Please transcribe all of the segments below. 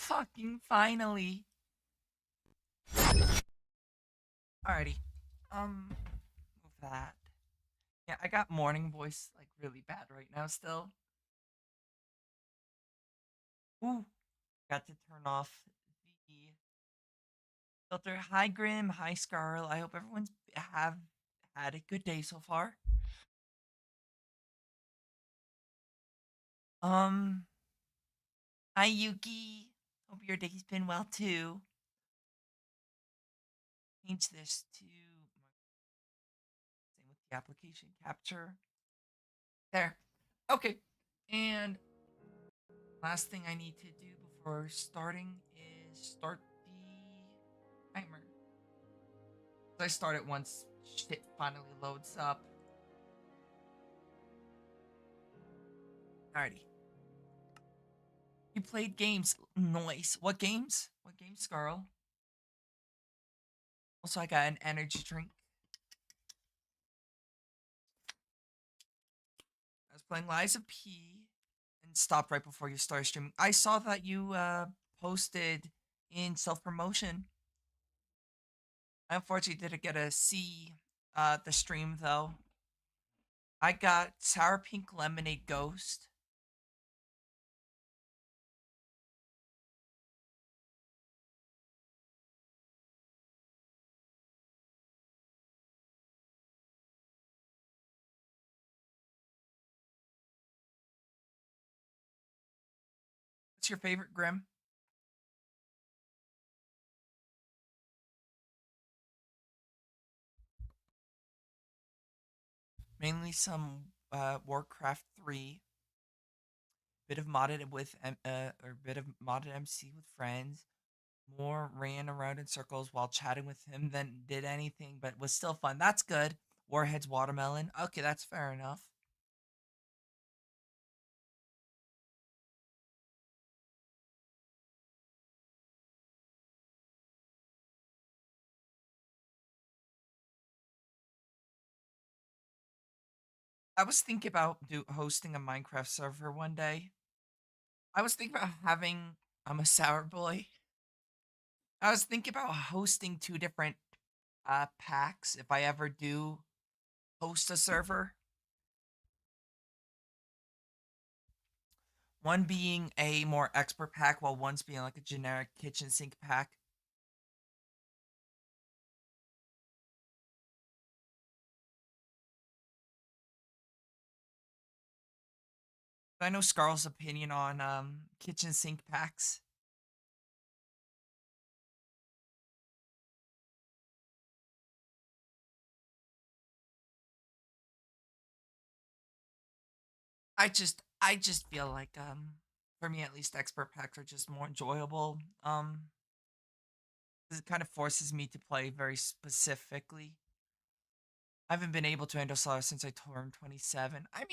Fucking finally. Alrighty. Move that. Yeah, I got morning voice like really bad right now still. Ooh. Got to turn off the filter. Hi Grim, hi Scarl. I hope everyone's have had a good day so far. Um, Hi Yuki. Hope your day's been well too. Change this to same with the application capture. There. Okay. And last thing I need to do before starting is start the timer. I start it once shit finally loads up. Alrighty. You played games. Noise. What games? What games, Scarl? Also, I got an energy drink. I was playing Lies of P and stopped right before you started streaming. I saw that you posted in self promotion. I unfortunately didn't get to see the stream though. I got Sour Pink Lemonade Ghost. What's your favorite Grim? Mainly some Warcraft 3, bit of modded with or bit of modded MC with friends. More ran around in circles while chatting with him than did anything, but was still fun. That's good. Warhead's watermelon. Okay, that's fair enough. I was thinking about hosting a Minecraft server one day. I was thinking about having. I'm a sour boy. I was thinking about hosting two different packs if I ever do host a server. One being a more expert pack, while one's being like a generic kitchen sink pack. I know Scarl's opinion on kitchen sink packs. I just feel like for me at least expert packs are just more enjoyable. 'Cause it kind of forces me to play very specifically. I haven't been able to handle Solar since I turned 27. I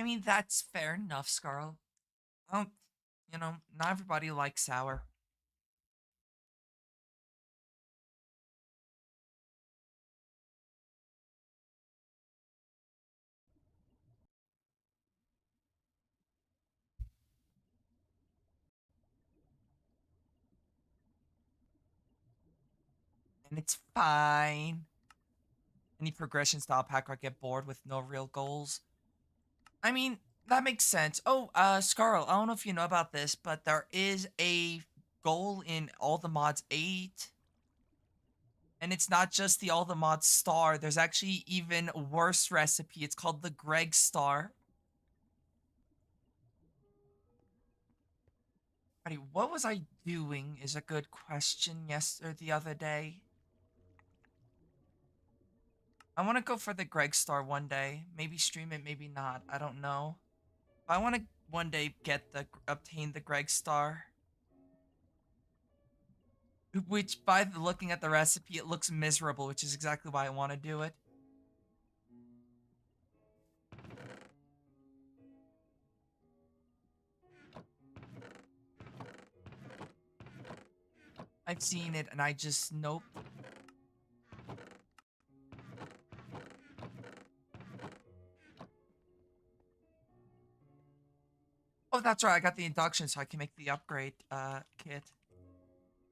mean that's fair enough, Scarl. Um, not everybody likes sour. And it's fine. Any progression style pack I get bored with no real goals. I mean, that makes sense. Oh, Scarl, I don't know if you know about this, but there is a goal in All the Mods 8. And it's not just the All the Mods star. There's actually even worse recipe. It's called the Greg star. Alrighty, what was I doing is a good question yesterday the other day. I want to go for the Greg star one day. Maybe stream it, maybe not. I don't know. I want to one day obtain the Greg star. Which, by looking at the recipe, it looks miserable, which is exactly why I want to do it. I've seen it, and I just nope. Oh, that's right. I got the induction, so I can make the upgrade kit.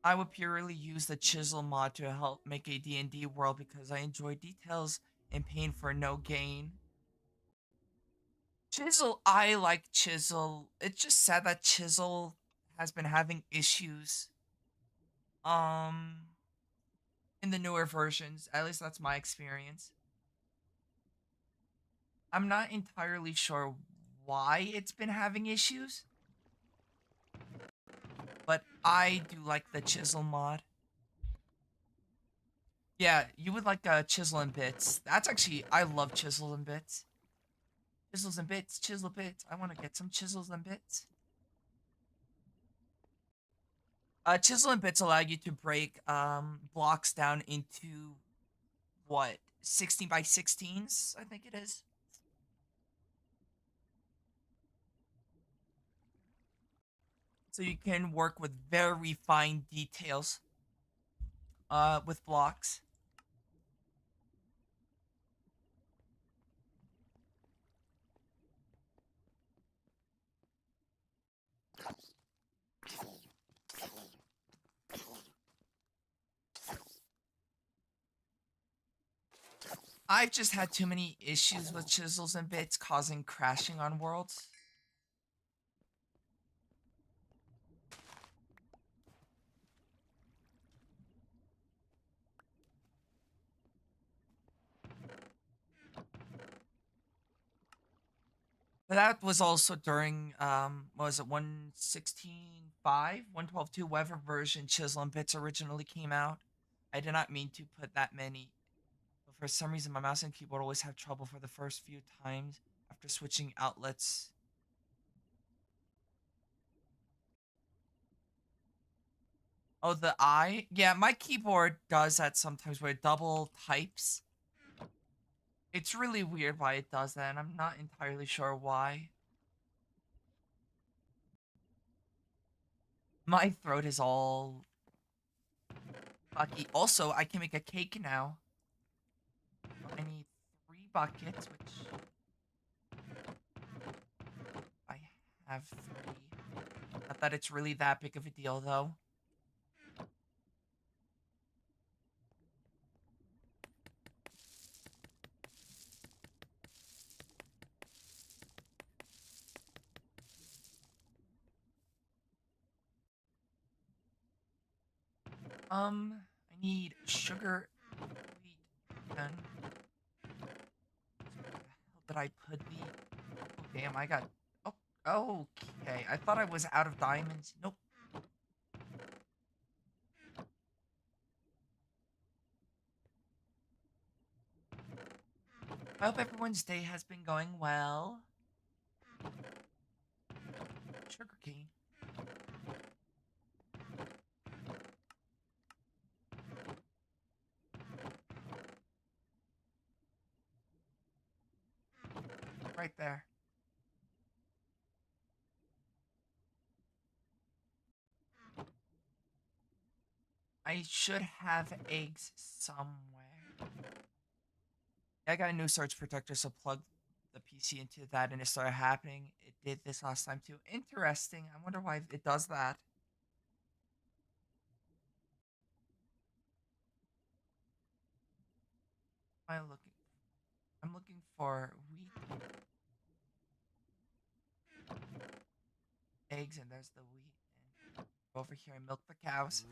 I would purely use the chisel mod to help make a D&D world because I enjoy details and pain for no gain. Chisel, I like Chisel. It's just sad that Chisel has been having issues. Um, in the newer versions, at least that's my experience. I'm not entirely sure why it's been having issues, but I do like the Chisel mod. Yeah, you would like Chisel and Bits. That's actually, I love Chisel and Bits. Chisels and Bits, Chisel Bits. I want to get some Chisels and Bits. Chisel and Bits allow you to break blocks down into what, 16 by 16s, I think it is. So you can work with very fine details with blocks. I've just had too many issues with Chisels and Bits causing crashing on worlds. But that was also during what was it, 116.5, 112.2, whatever version Chisel and Bits originally came out. I did not mean to put that many, but for some reason my mouse and keyboard always have trouble for the first few times after switching outlets. Oh, the I? Yeah, my keyboard does that sometimes where it double types. It's really weird why it does that, and I'm not entirely sure why. My throat is all fucky. Also, I can make a cake now. I need 3 buckets, which I have 3. Not that it's really that big of a deal, though. I need sugar, wheat, and where the hell did I put the? Oh, damn! I got. Oh, okay. I thought I was out of diamonds. Nope. I hope everyone's day has been going well. Sugarcane. Right there. I should have eggs somewhere. I got a new surge protector, so plug the PC into that and it started happening. It did this last time too. Interesting. I wonder why it does that. Am I looking? I'm looking for wheat, eggs, and there's the wheat. And go over here and milk the cows.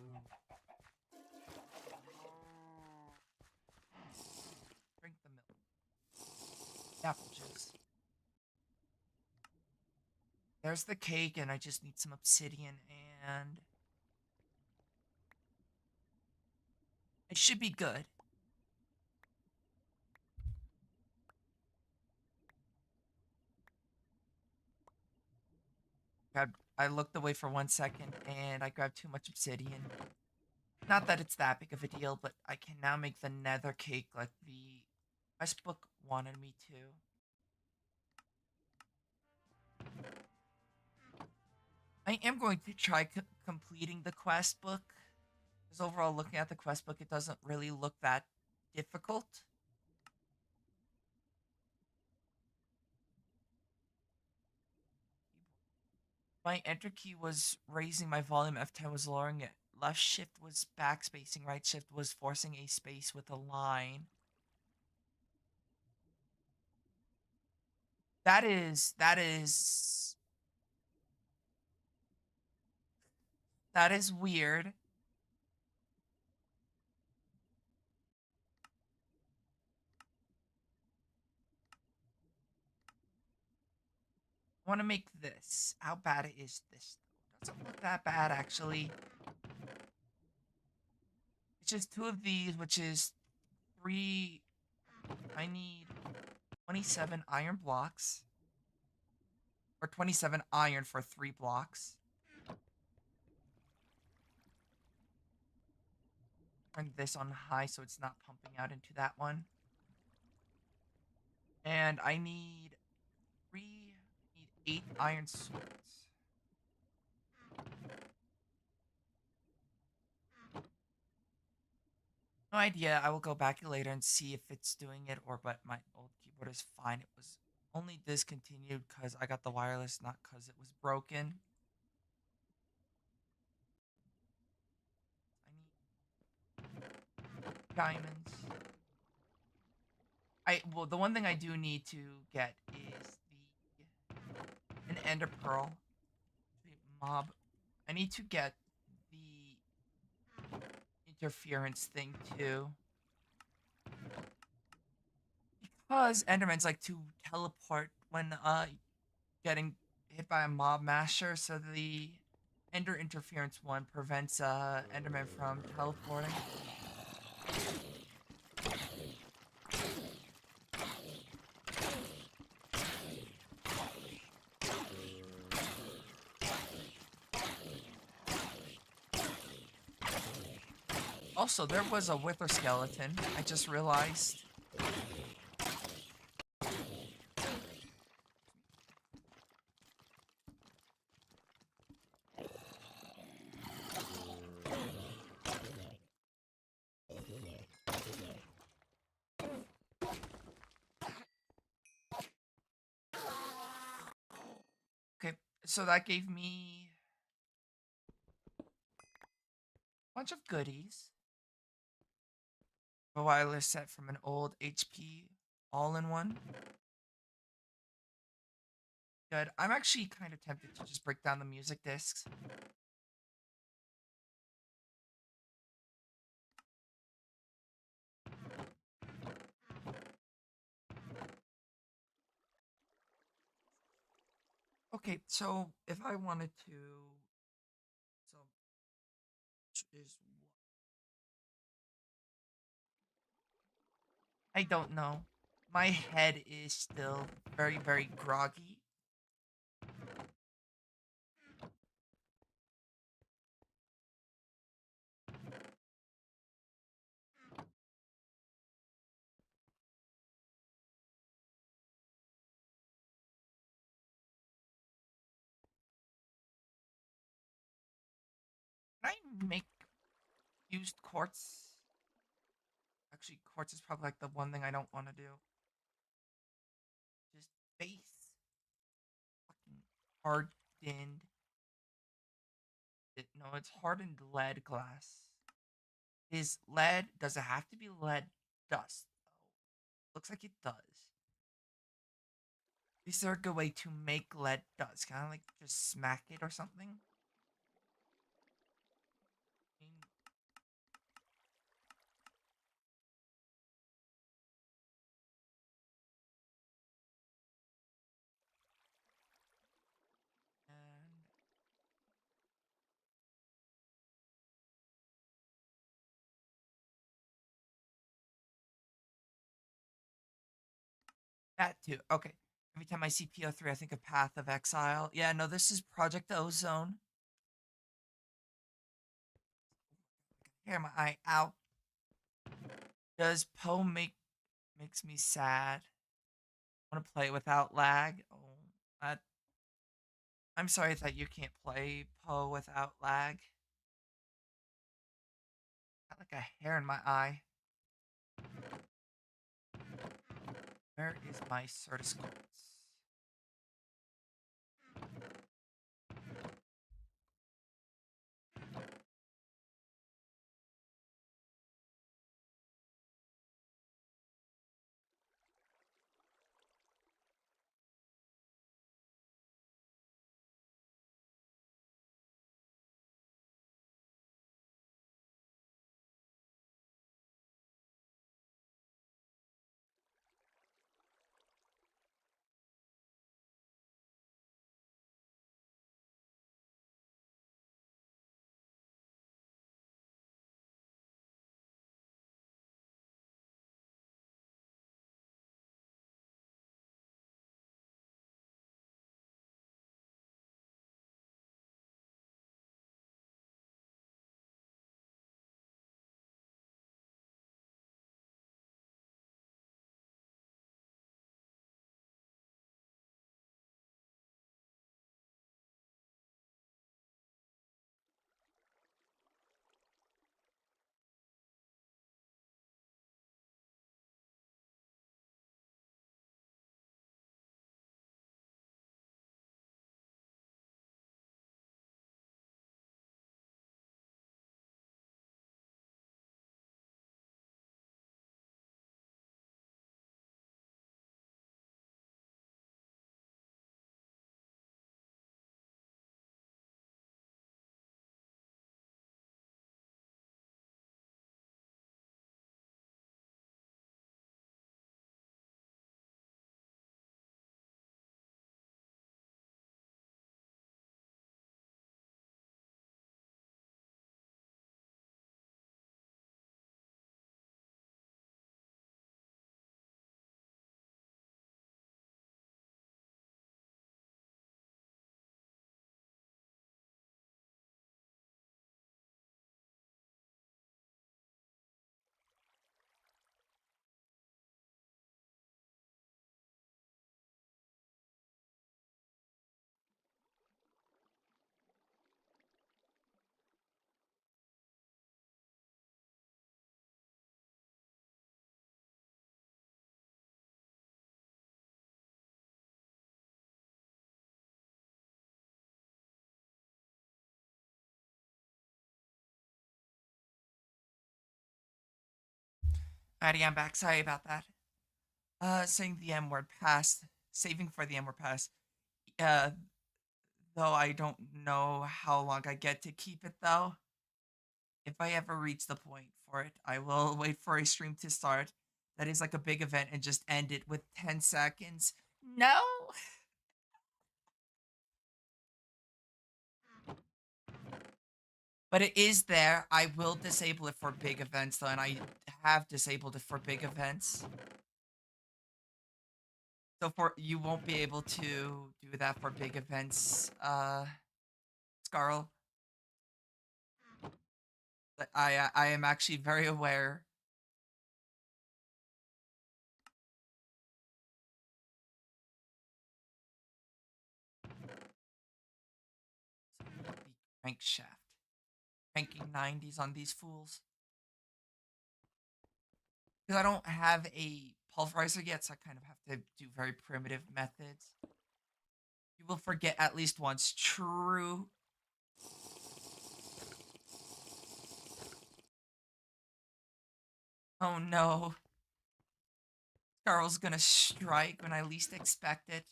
Drink the milk. Apple juice. There's the cake, and I just need some obsidian, and it should be good. I looked away for 1 second, and I grabbed too much obsidian. Not that it's that big of a deal, but I can now make the nether cake like the quest book wanted me to. I am going to try completing the quest book. Because overall, looking at the quest book, it doesn't really look that difficult. My enter key was raising my volume, F10 was lowering it. Left shift was backspacing, right shift was forcing a space with a line. That is weird. I want to make this. How bad is this though? Doesn't look that bad actually. It's just two of these, which is three. I need 27 iron blocks. Or 27 iron for 3 blocks. Turn this on high so it's not pumping out into that one. And I need need 8 iron swords. No idea. I will go back later and see if it's doing it or but my old keyboard is fine. It was only discontinued because I got the wireless, not because it was broken. I need diamonds. The one thing I do need to get is an ender pearl. The mob. I need to get the interference thing too. Because Endermans like to teleport when getting hit by a mob masher, so the Ender interference one prevents Enderman from teleporting. Also, there was a wither skeleton. I just realized. Okay, so that gave me a bunch of goodies. A wireless set from an old HP all-in-one. Good. I'm actually kind of tempted to just break down the music discs. Okay, so if I wanted to, so is I don't know. My head is still very, very groggy. Can I make used quartz? Actually, quartz is probably like the one thing I don't want to do. Just base. Fucking hardened. No, it's hardened lead glass. Is lead, does it have to be lead dust, though? Looks like it does. Is there a good way to make lead dust? Kind of like just smack it or something? I mean, and that too. Okay. Every time I see PO3, I think of Path of Exile. Yeah, no, this is Project Ozone. Here, my eye. Ow. Does Poe makes me sad? I want to play without lag. Oh, that. I'm sorry that you can't play Poe without lag. Got like a hair in my eye. Where is my Certus quartz? Alrighty, I'm back. Sorry about that. Saying the M word pass, saving for the M word pass. Uh, though I don't know how long I get to keep it though. If I ever reach the point for it, I will wait for a stream to start. That is like a big event and just end it with 10 seconds. No! But it is there. I will disable it for big events though, and I have disabled it for big events. So for you won't be able to do that for big events, Scarl. I am actually very aware. The crankshaft. Cranking 90s on these fools. Because I don't have a pulverizer yet, so I kind of have to do very primitive methods. You will forget at least once. True. Oh no. Carl's gonna strike when I least expect it.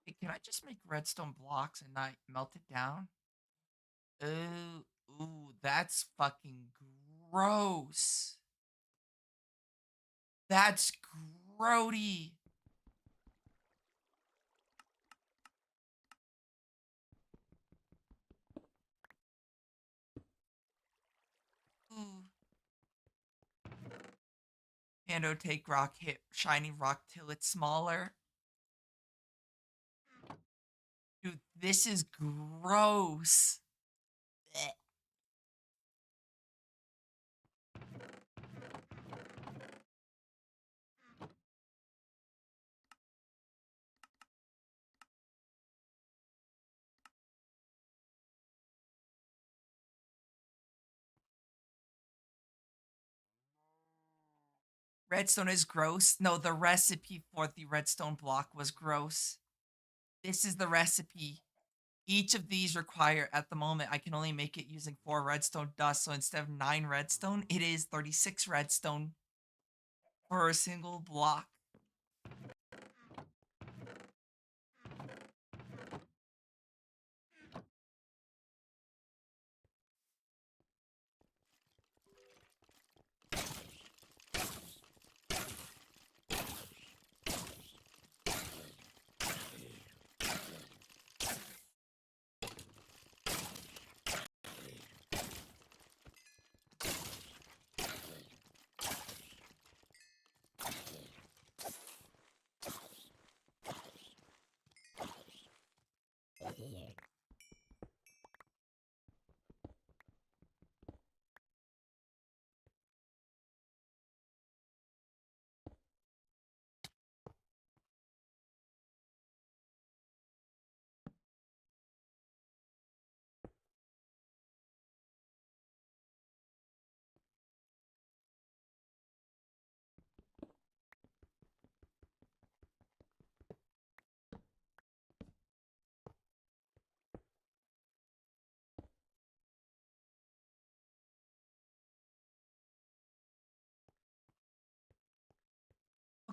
Hey, can I just make redstone blocks and not melt it down? Ooh, ooh, that's fucking gross. That's grody. Ooh. Pando take rock, hit shiny rock till it's smaller. Dude, this is gross. Blech. Redstone is gross. No, the recipe for the redstone block was gross. This is the recipe. Each of these require, at the moment, I can only make it using 4 redstone dust. So instead of 9 redstone, it is 36 redstone for a single block.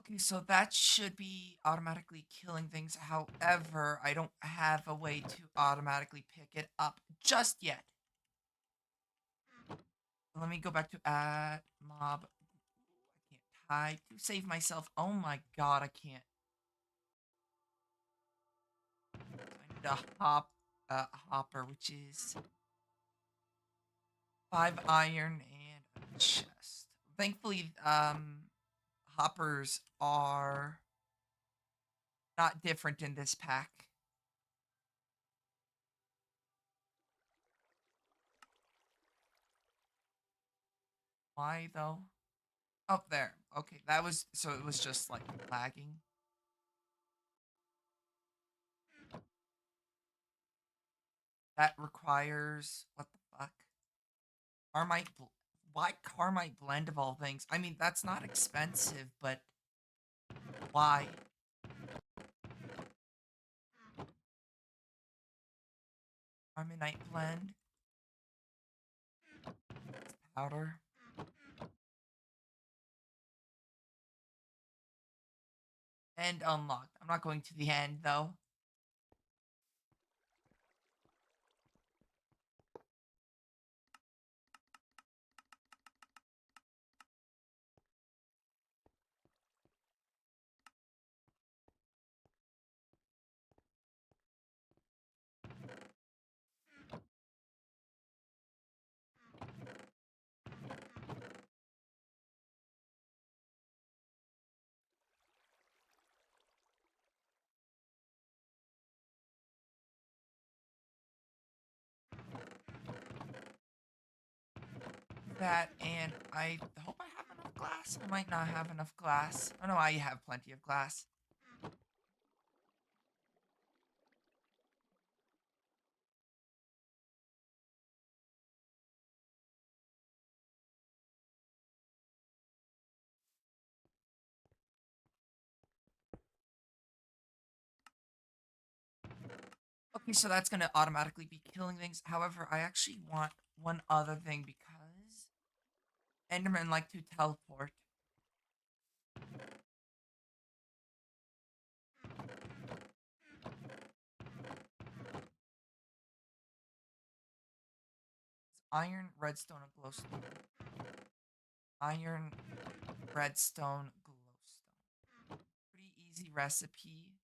Okay, so that should be automatically killing things. However, I don't have a way to automatically pick it up just yet. Let me go back to add mob. I can't type to save myself. Oh my god, I can't. I need a hopper, which is 5 iron and a chest. Thankfully, hoppers are not different in this pack. Why though? Oh, there. Okay, that was so it was just like lagging. That requires what the fuck? Carmite. Why Carmite blend of all things? I mean, that's not expensive, but why? Armonite blend. Powder. And unlocked. I'm not going to the end though. That, and I hope I have enough glass. I might not have enough glass. Oh no, I have plenty of glass. Okay, so that's gonna automatically be killing things. However, I actually want one other thing because Endermen like to teleport. It's iron, redstone, and glowstone. Iron, redstone, glowstone. Pretty easy recipe.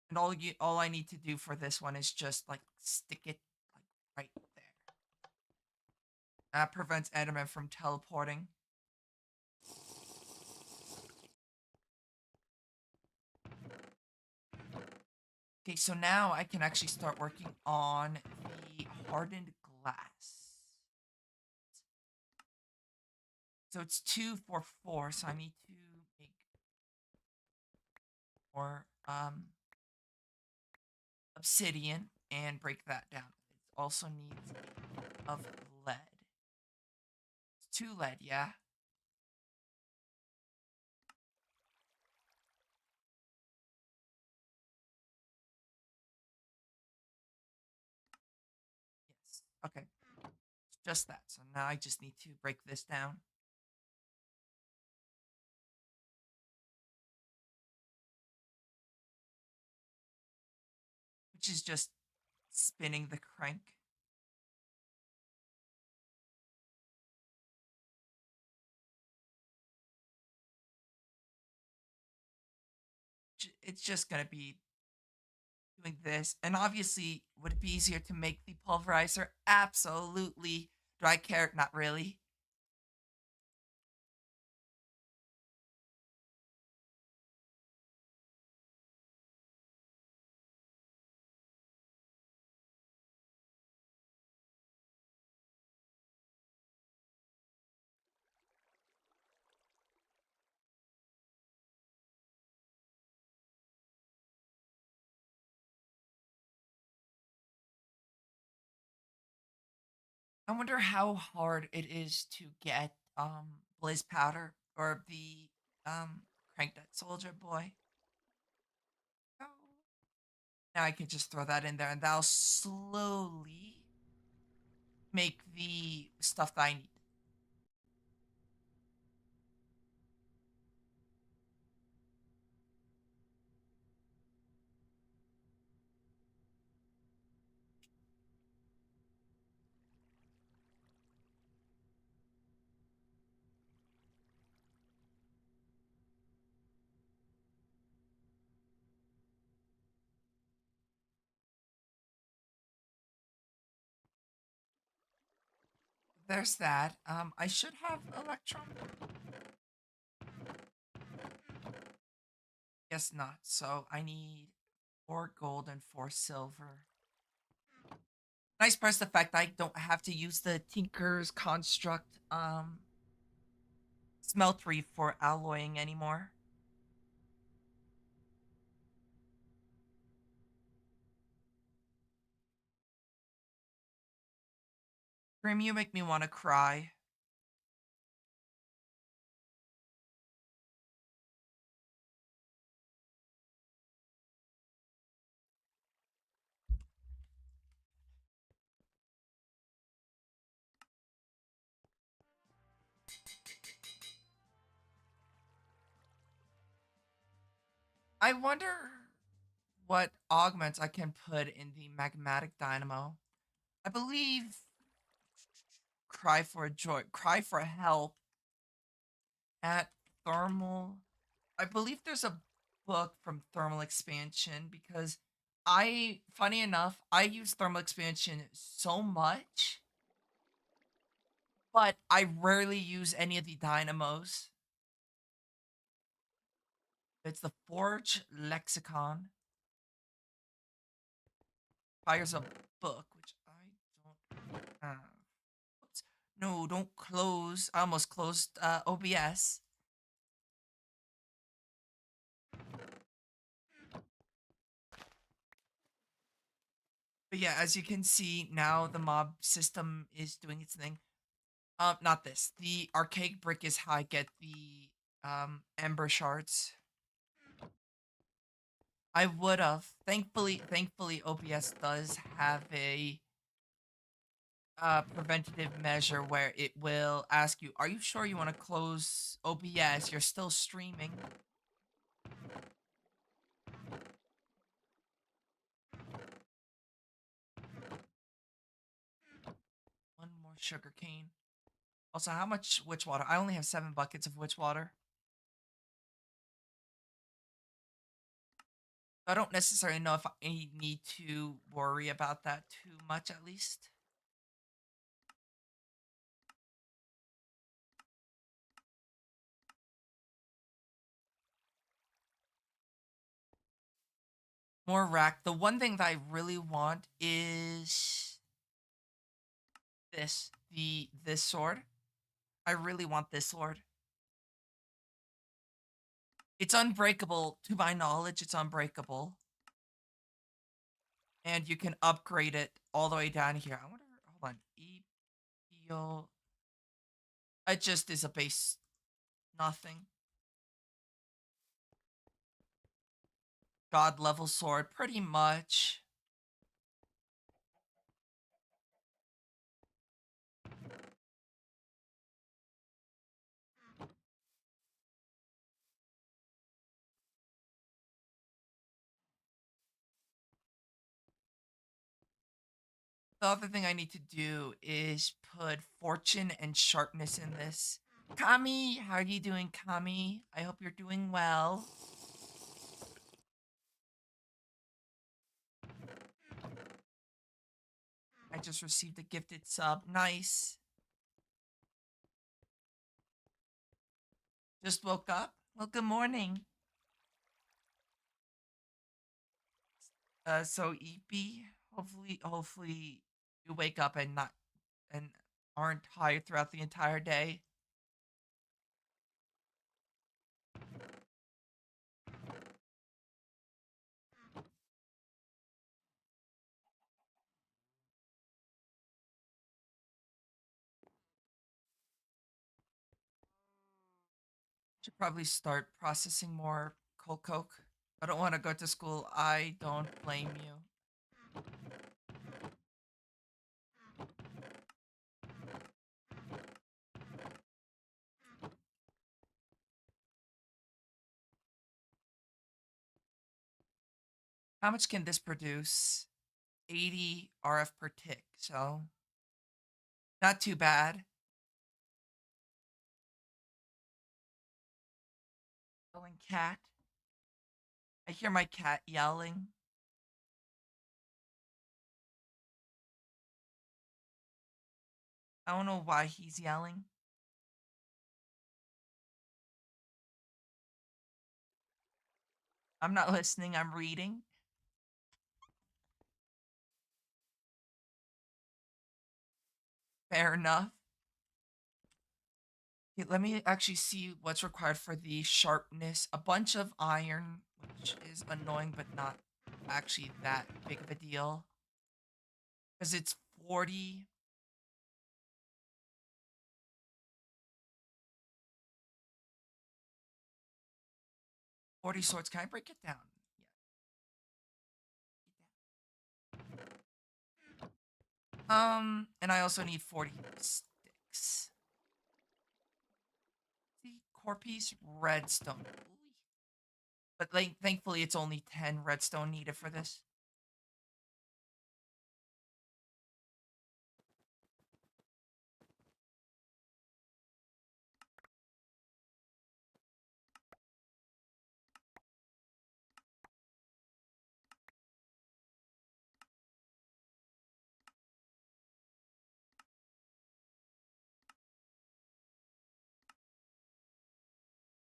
And all I need to do for this one is just like stick it like right there. That prevents Enderman from teleporting. Okay, so now I can actually start working on the hardened glass. So it's 2 for 4, so I need to make more obsidian and break that down. It also needs of lead. It's 2 lead, yeah. Yes. Okay. It's just that. So now I just need to break this down. Which is just spinning the crank. It's just gonna be doing this. And obviously, would it be easier to make the pulverizer? Absolutely. Do I care? Not really. I wonder how hard it is to get blaze powder or the um crank that soldier boy. Oh. Now I can just throw that in there and that'll slowly make the stuff that I need. There's that. I should have electrum. Guess not. So I need 4 gold and 4 silver. Nice price the fact I don't have to use the Tinker's Construct smeltery for alloying anymore. Grim, you make me want to cry. I wonder what augments I can put in the magmatic dynamo. I believe cry for joy, cry for help at thermal. I believe there's a book from thermal expansion because funny enough, I use thermal expansion so much, but I rarely use any of the dynamos. It's the Forge Lexicon. Fires a book, which I don't have. Oops. No, don't close. I almost closed OBS. But yeah, as you can see, now the mob system is doing its thing. Not this. The archaic brick is how I get the ember shards. I would have. Thankfully, OBS does have a preventative measure where it will ask you, "Are you sure you want to close OBS? You're still streaming." One more sugar cane. Also, how much witch water? I only have 7 buckets of witch water. I don't necessarily know if I need to worry about that too much, at least. More rack. The one thing that I really want is this sword. I really want this sword. It's unbreakable. To my knowledge, it's unbreakable. And you can upgrade it all the way down here. I wonder, hold on. EPO. It just is a base nothing. God level sword, pretty much. The other thing I need to do is put fortune and sharpness in this. Kami, how are you doing, Kami? I hope you're doing well. I just received a gifted sub. Nice. Just woke up? Well, good morning. So EP, hopefully you wake up and not and aren't tired throughout the entire day. Should probably start processing more cold coke. I don't want to go to school. I don't blame you. How much can this produce? 80 RF per tick, so not too bad. Yelling cat. I hear my cat yelling. I don't know why he's yelling. I'm not listening, I'm reading. Fair enough. Okay, let me actually see what's required for the sharpness. A bunch of iron, which is annoying but not actually that big of a deal. Because it's 40. 40 swords. Can I break it down? Yeah. And I also need 40 sticks. core piece, redstone. But like, thankfully, it's only 10 redstone needed for this.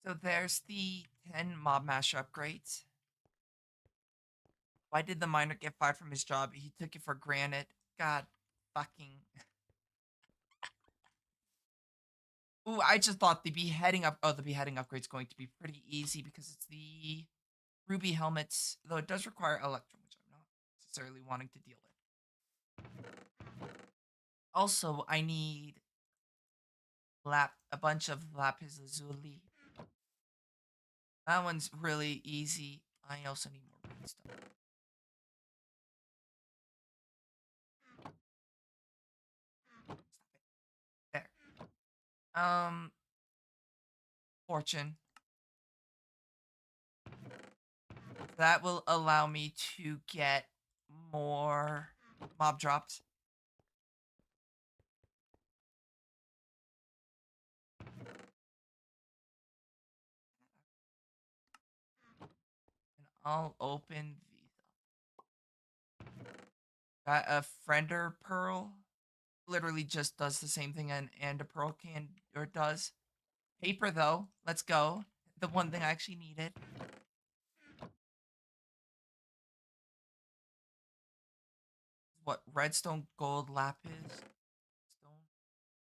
So there's the 10 mob master upgrades. Why did the miner get fired from his job? He took it for granted. God fucking. Ooh, I just thought the beheading up. Oh, the beheading upgrade's going to be pretty easy because it's the ruby helmets, though it does require electrum, which I'm not necessarily wanting to deal with. Also, I need a bunch of lapis lazuli. That one's really easy. I also need more redstone. Stop it. There. Fortune. That will allow me to get more mob drops. And I'll open these up. Got a friender pearl. Literally just does the same thing and a pearl can or does. Paper though. Let's go. The one thing I actually needed. What? Redstone, gold, lapis. Stone,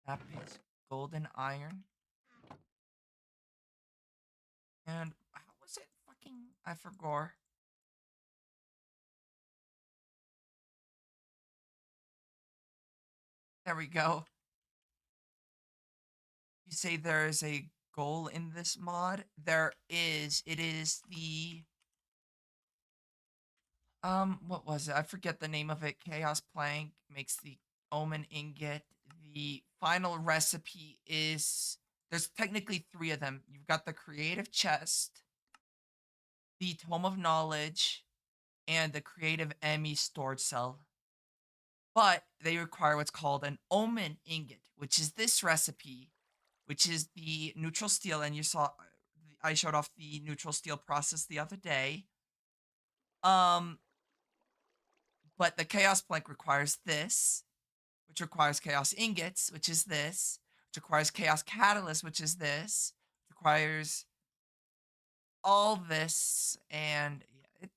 lapis, gold, and iron. And how was it fucking? I forgot. There we go. You say there is a goal in this mod? There is. It is the what was it? I forget the name of it. Chaos Plank makes the Omen ingot. The final recipe is there's technically three of them. You've got the creative chest, the Tome of Knowledge, and the creative Emmy storage cell. But they require what's called an Omen ingot, which is this recipe, which is the neutral steel. And you saw I showed off the neutral steel process the other day. Um, but the chaos plank requires this, which requires chaos ingots, which is this, which requires chaos catalyst, which is this, requires all this, and yeah,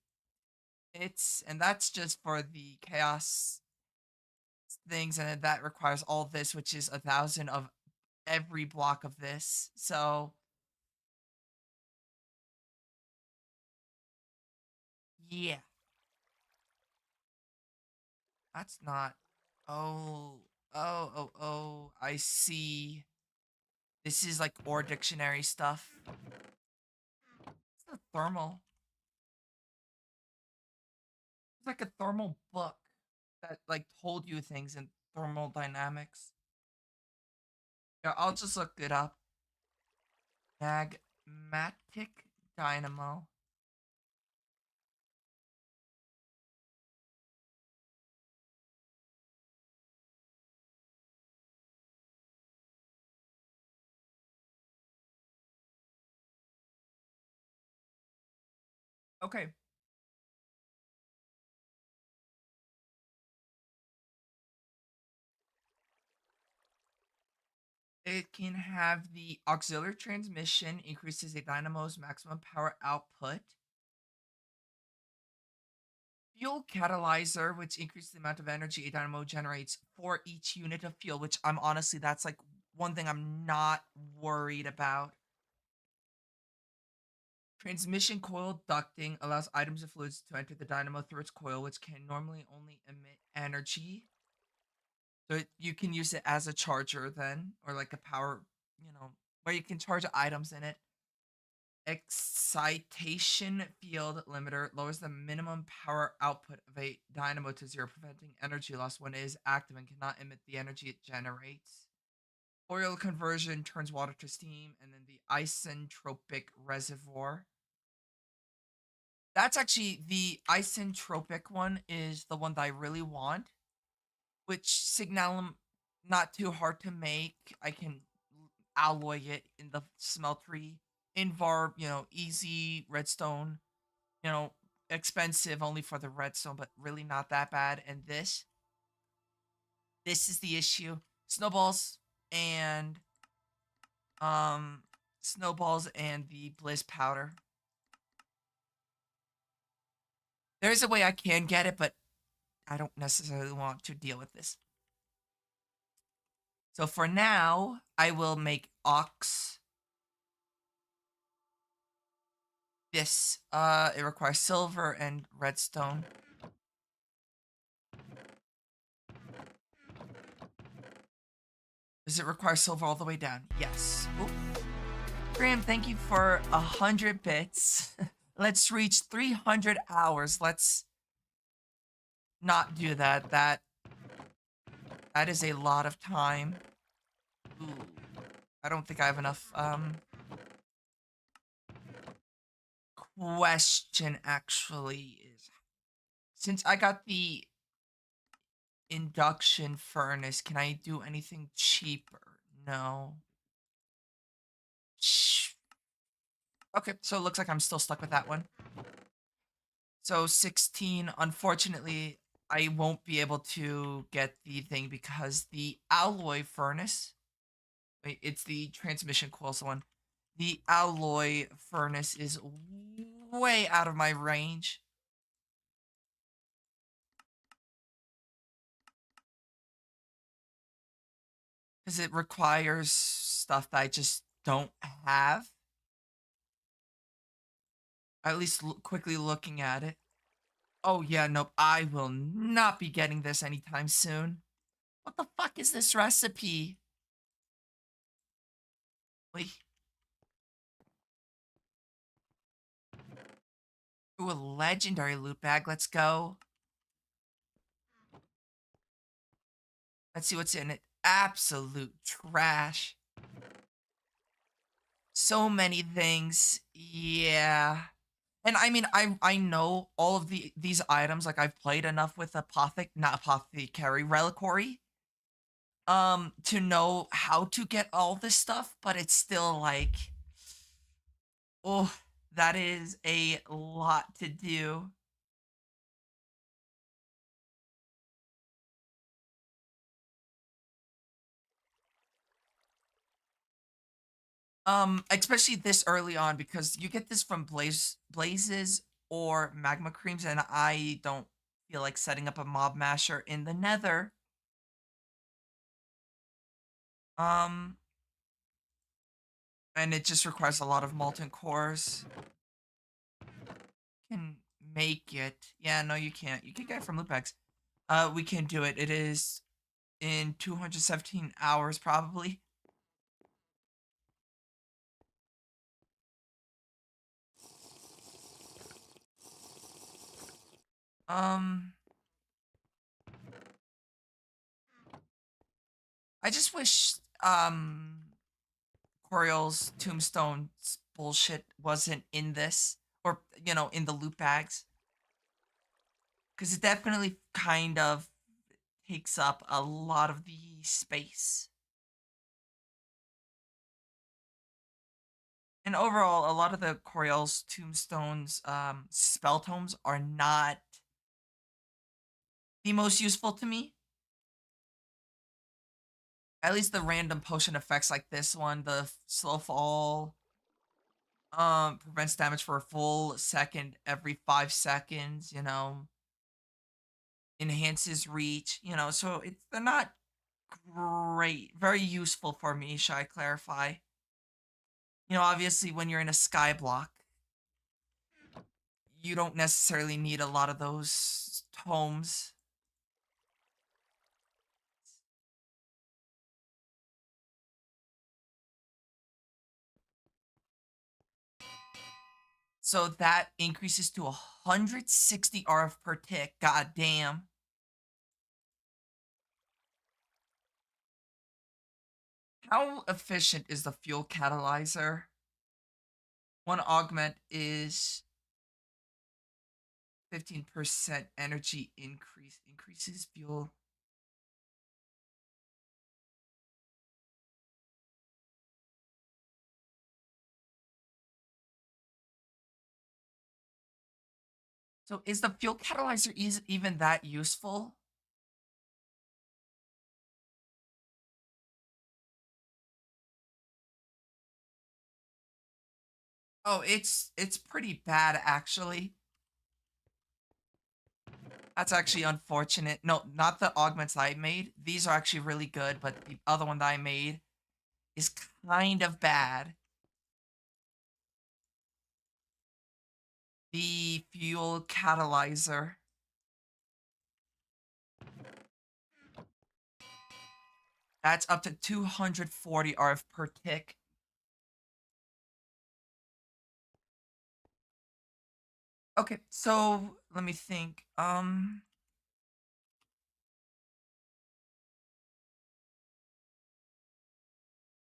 it's and that's just for the chaos things, and then that requires all this, which is 1,000 of every block of this. So yeah, that's not. Oh, oh! I see. This is like ore dictionary stuff. It's a thermal. It's like a thermal book that like told you things in thermodynamics. Yeah, I'll just look it up. Magmatic dynamo. Okay. It can have the auxiliary transmission, increases a dynamo's maximum power output. Fuel catalyzer, which increases the amount of energy a dynamo generates for each unit of fuel, which I'm honestly, that's like one thing I'm not worried about. Transmission coil ducting allows items and fluids to enter the dynamo through its coil, which can normally only emit energy. So you can use it as a charger then, or like a power, where you can charge items in it. Excitation field limiter lowers the minimum power output of a dynamo to zero, preventing energy loss when it is active and cannot emit the energy it generates. Oil conversion turns water to steam, and then the isentropic reservoir. That's actually the isentropic one is the one that I really want, which signalum not too hard to make. I can alloy it in the smeltery. Invar, easy redstone, you know, expensive only for the redstone, but really not that bad. And this is the issue. Snowballs and um snowballs and the blizz powder. There's a way I can get it, but I don't necessarily want to deal with this. So for now, I will make ox. This it requires silver and redstone. Does it require silver all the way down? Yes. Ooh. Graham, thank you for 100 bits. Let's reach 300 hours. Let's not do that. That is a lot of time. Ooh. I don't think I have enough. Question actually is, since I got the induction furnace, can I do anything cheaper? No. Okay, so it looks like I'm still stuck with that one. So 16, unfortunately, I won't be able to get the thing because the alloy furnace, wait, it's the transmission coils one. The alloy furnace is way out of my range. Because it requires stuff that I just don't have. At least quickly looking at it. Oh yeah, nope, I will not be getting this anytime soon. What the fuck is this recipe? Wait. Ooh, a legendary loot bag. Let's go. Let's see what's in it. Absolute trash. So many things. Yeah. And I mean, I know all of these items. Like I've played enough with not apothecary, reliquary, to know how to get all this stuff. But it's still like, oh, that is a lot to do. Especially this early on because you get this from blazes or magma creams, and I don't feel like setting up a mob masher in the nether. Um, and it just requires a lot of molten cores. Can make it. Yeah, no, you can't. You can get it from loot bags. We can do it. It is in 217 hours, probably. Um, I just wish, Coriol's tombstone bullshit wasn't in this, or, in the loot bags. Because it definitely kind of takes up a lot of the space. And overall, a lot of the Coriol's tombstones, spell tomes are not the most useful to me. At least the random potion effects like this one, the slow fall, prevents damage for a full second every 5 seconds, enhances reach, so they're not great, very useful for me, shall I clarify? Obviously when you're in a sky block, you don't necessarily need a lot of those tomes. So that increases to 160 RF per tick. God damn. How efficient is the fuel catalyzer? One augment is 15% energy increase. Increases fuel. So is the fuel catalyzer even that useful? Oh, it's pretty bad actually. That's actually unfortunate. No, not the augments I made. These are actually really good, but the other one that I made is kind of bad. The fuel catalyzer. That's up to 240 RF per tick. Okay, so let me think. I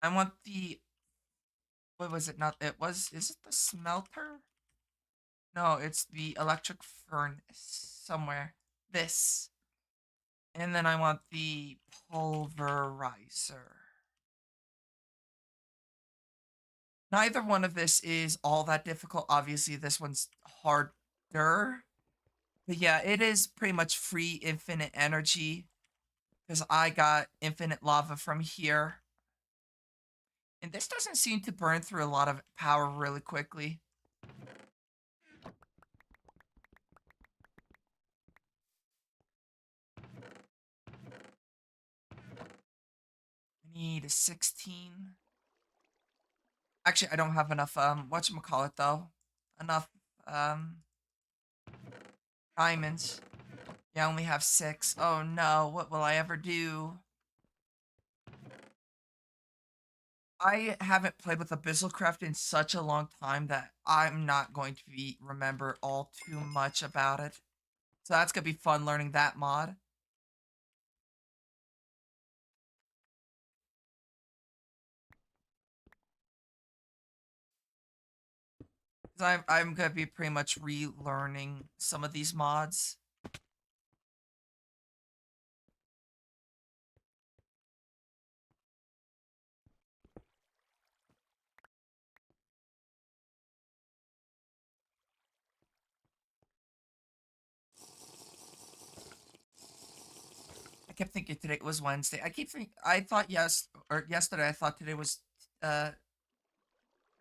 want the what was it? Not it was. Is it the smelter? No, it's the electric furnace somewhere. This, and then I want the pulverizer. Neither one of this is all that difficult. Obviously, this one's harder. But yeah, it is pretty much free infinite energy because I got infinite lava from here. And this doesn't seem to burn through a lot of power really quickly. I need a 16. Actually, I don't have enough, whatchamacallit, though. Enough, um, diamonds. Yeah, I only have 6. Oh no, what will I ever do? I haven't played with Abyssalcraft in such a long time that I'm not going to remember all too much about it. So that's gonna be fun learning that mod. 'Cause I'm gonna be pretty much relearning some of these mods. I kept thinking today was Wednesday. I thought yesterday I thought today was uh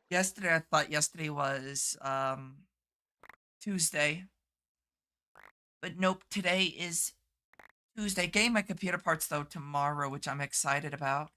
yesterday I thought yesterday was Tuesday. But nope, today is Tuesday. Getting my computer parts though tomorrow, which I'm excited about.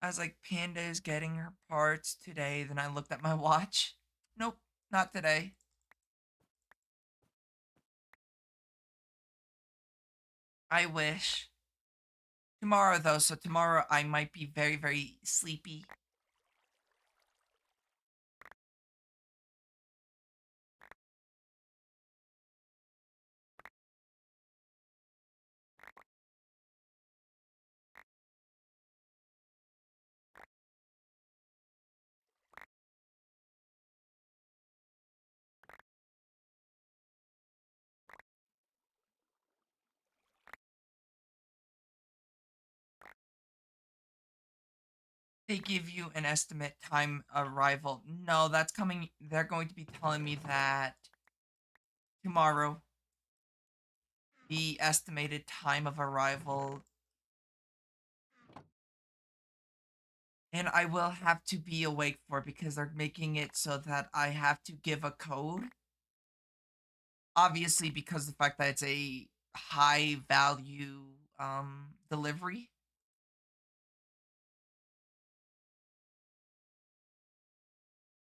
I was like, Panda is getting her parts today. Then I looked at my watch. Nope, not today. I wish. Tomorrow though, so tomorrow I might be very, very sleepy. They give you an estimate time arrival. No, that's coming. They're going to be telling me that tomorrow. The estimated time of arrival. And I will have to be awake for it because they're making it so that I have to give a code. Obviously, because the fact that it's a high value delivery.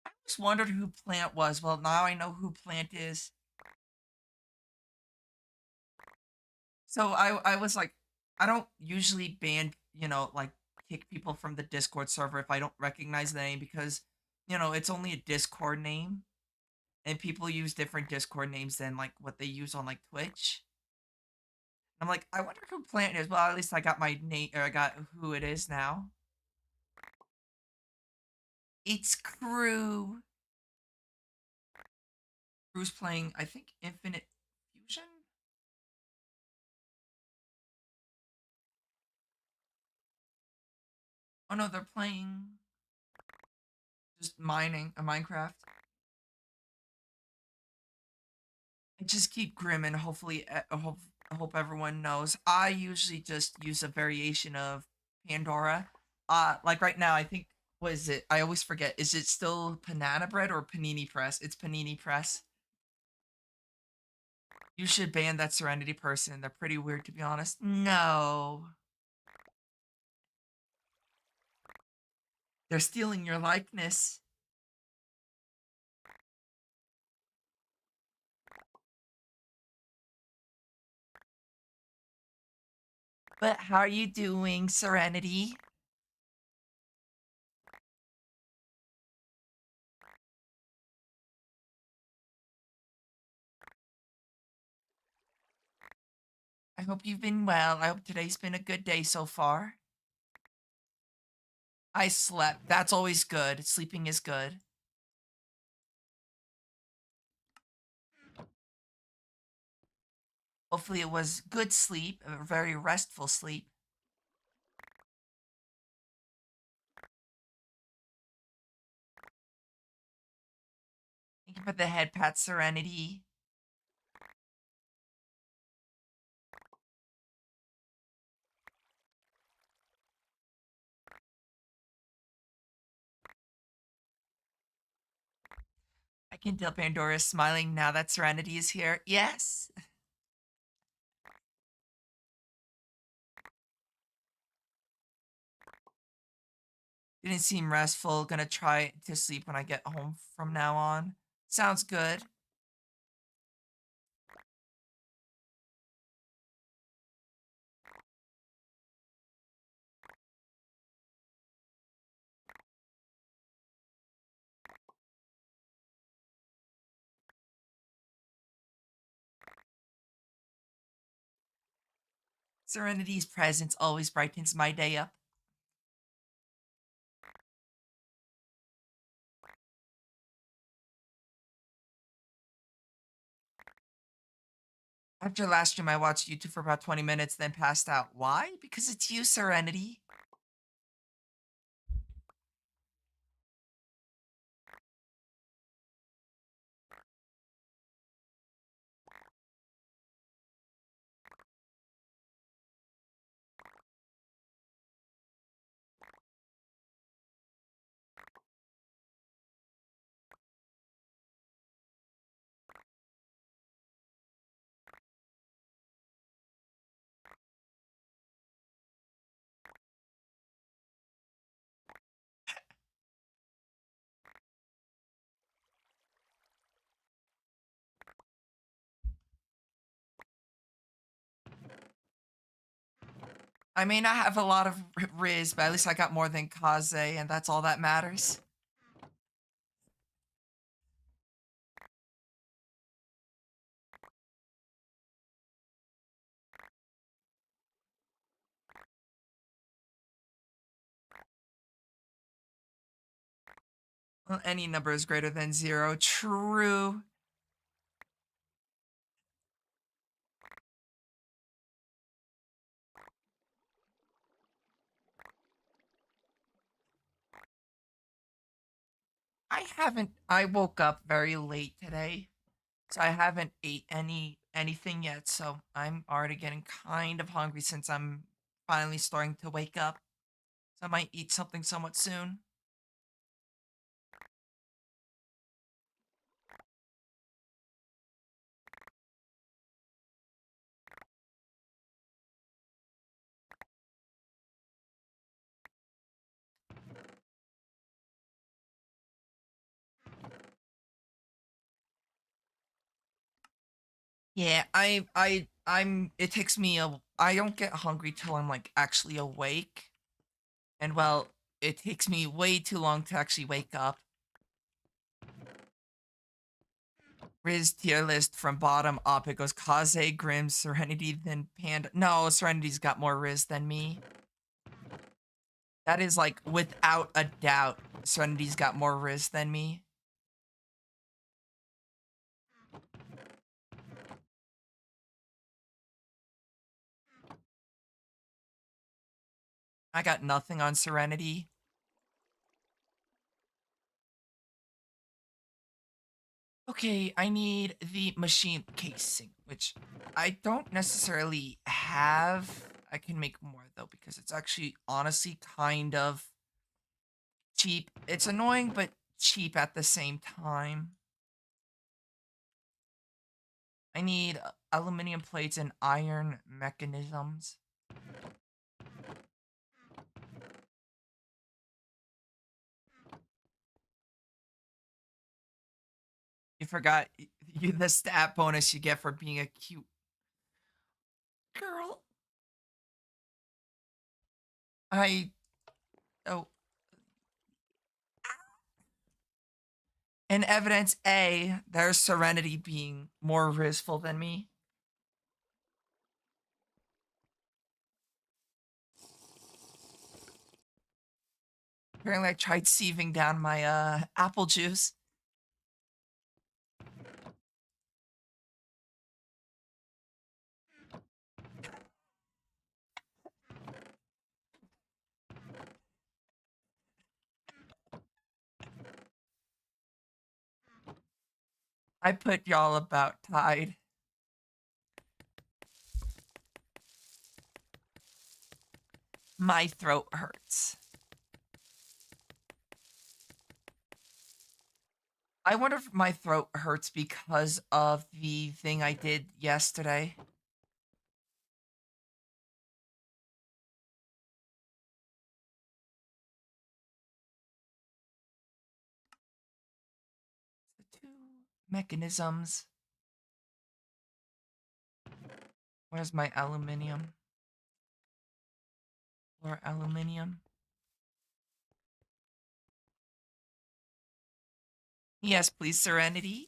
I just wondered who Plant was. Well, now I know who Plant is. So I was like, I don't usually ban, like kick people from the Discord server if I don't recognize the name because, it's only a Discord name and people use different Discord names than like what they use on like Twitch. I'm like, I wonder who Plant is. Well, at least I got my name, or I got who it is now. It's Crew. Crew's playing, I think, Infinite Fusion. Oh no, they're playing just mining a Minecraft. I just keep grim and hopefully, I hope everyone knows. I usually just use a variation of Pandora. Like right now, I think what is it? I always forget. Is it still Banana Bread or Panini Press? It's Panini Press. You should ban that Serenity person. They're pretty weird, to be honest. No, they're stealing your likeness. But how are you doing, Serenity? I hope you've been well. I hope today's been a good day so far. I slept. That's always good. Sleeping is good. Hopefully, it was good sleep, a very restful sleep. Thank you for the head pat, Serenity. I can tell Pandora is smiling now that Serenity is here. Yes. Didn't seem restful. Gonna try to sleep when I get home from now on. Sounds good. Serenity's presence always brightens my day up. After last stream, I watched YouTube for about 20 minutes, then passed out. Why? Because it's you, Serenity. I may not have a lot of Riz, but at least I got more than Kaze, and that's all that matters. Well, any number is greater than zero. True. I woke up very late today, so I haven't ate anything yet, so I'm already getting kind of hungry since I'm finally starting to wake up. So I might eat something somewhat soon. Yeah, it takes me I don't get hungry till I'm like actually awake. And well, it takes me way too long to actually wake up. Riz tier list from bottom up. It goes Kaze, Grim, Serenity, then Panda. No, Serenity's got more Riz than me. That is like without a doubt. Serenity's got more Riz than me. I got nothing on Serenity. Okay, I need the machine casing, which I don't necessarily have. I can make more though because it's actually honestly kind of cheap. It's annoying but cheap at the same time. I need aluminum plates and iron mechanisms. You forgot you the stat bonus you get for being a cute girl. I oh in evidence A, there's Serenity being more risful than me. Apparently I tried sieving down my apple juice. I put y'all about tied. My throat hurts. I wonder if my throat hurts because of the thing I did yesterday. The two mechanisms. Where's my aluminium? Or aluminium? Yes, please, Serenity.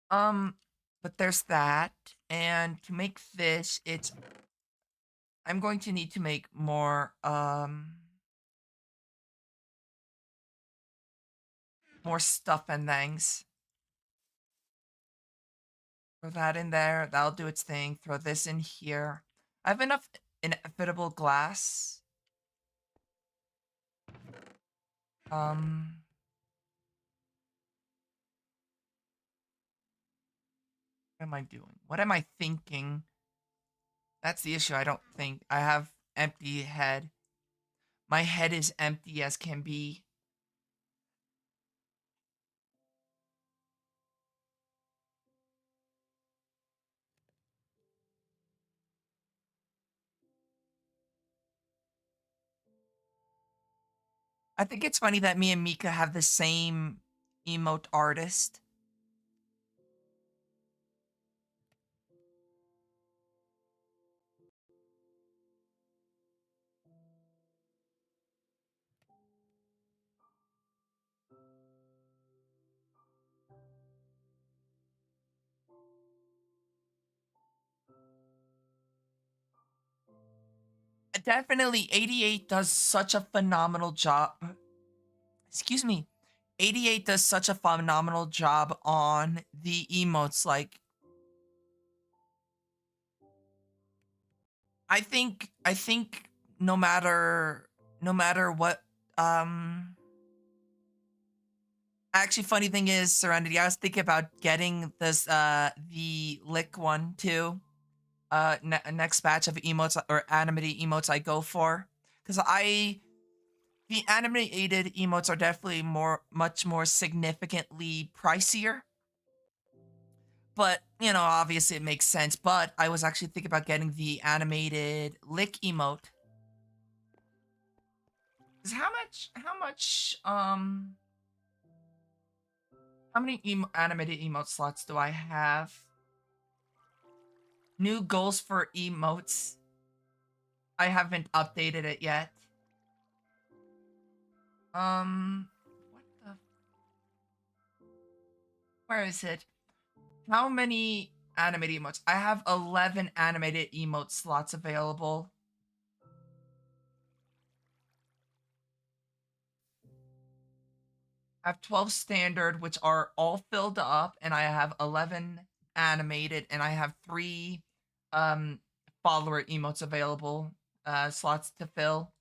Um, but there's that. And to make this, I'm going to need to make more stuff and things. Throw that in there. That'll do its thing. Throw this in here. I have enough inevitable glass. Um, what am I doing? What am I thinking? That's the issue. I don't think. I have empty head. My head is empty as can be. I think it's funny that me and Mika have the same emote artist. Definitely 88 does such a phenomenal job. Excuse me. 88 does such a phenomenal job on the emotes. Like, I think no matter what actually funny thing is Serenity, I was thinking about getting this the lick one too. Next batch of emotes or animated emotes I go for, because the animated emotes are definitely much more significantly pricier, but you know, obviously it makes sense. But I was actually thinking about getting the animated lick emote. Cause how much How many animated emote slots do I have? New goals for emotes. I haven't updated it yet. What the? Where is it? How many animated emotes? I have 11 animated emote slots available. I have 12 standard, which are all filled up, and I have 11 animated, and I have 3 um follower emotes available, slots to fill.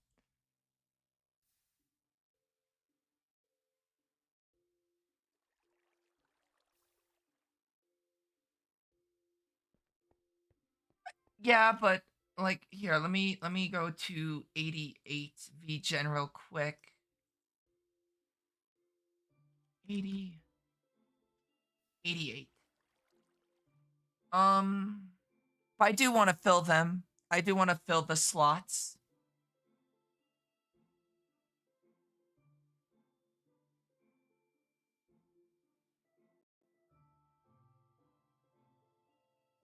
Yeah, but like here, let me go to 88 V Gen real quick. 80 88. Um I do want to fill them. I do want to fill the slots.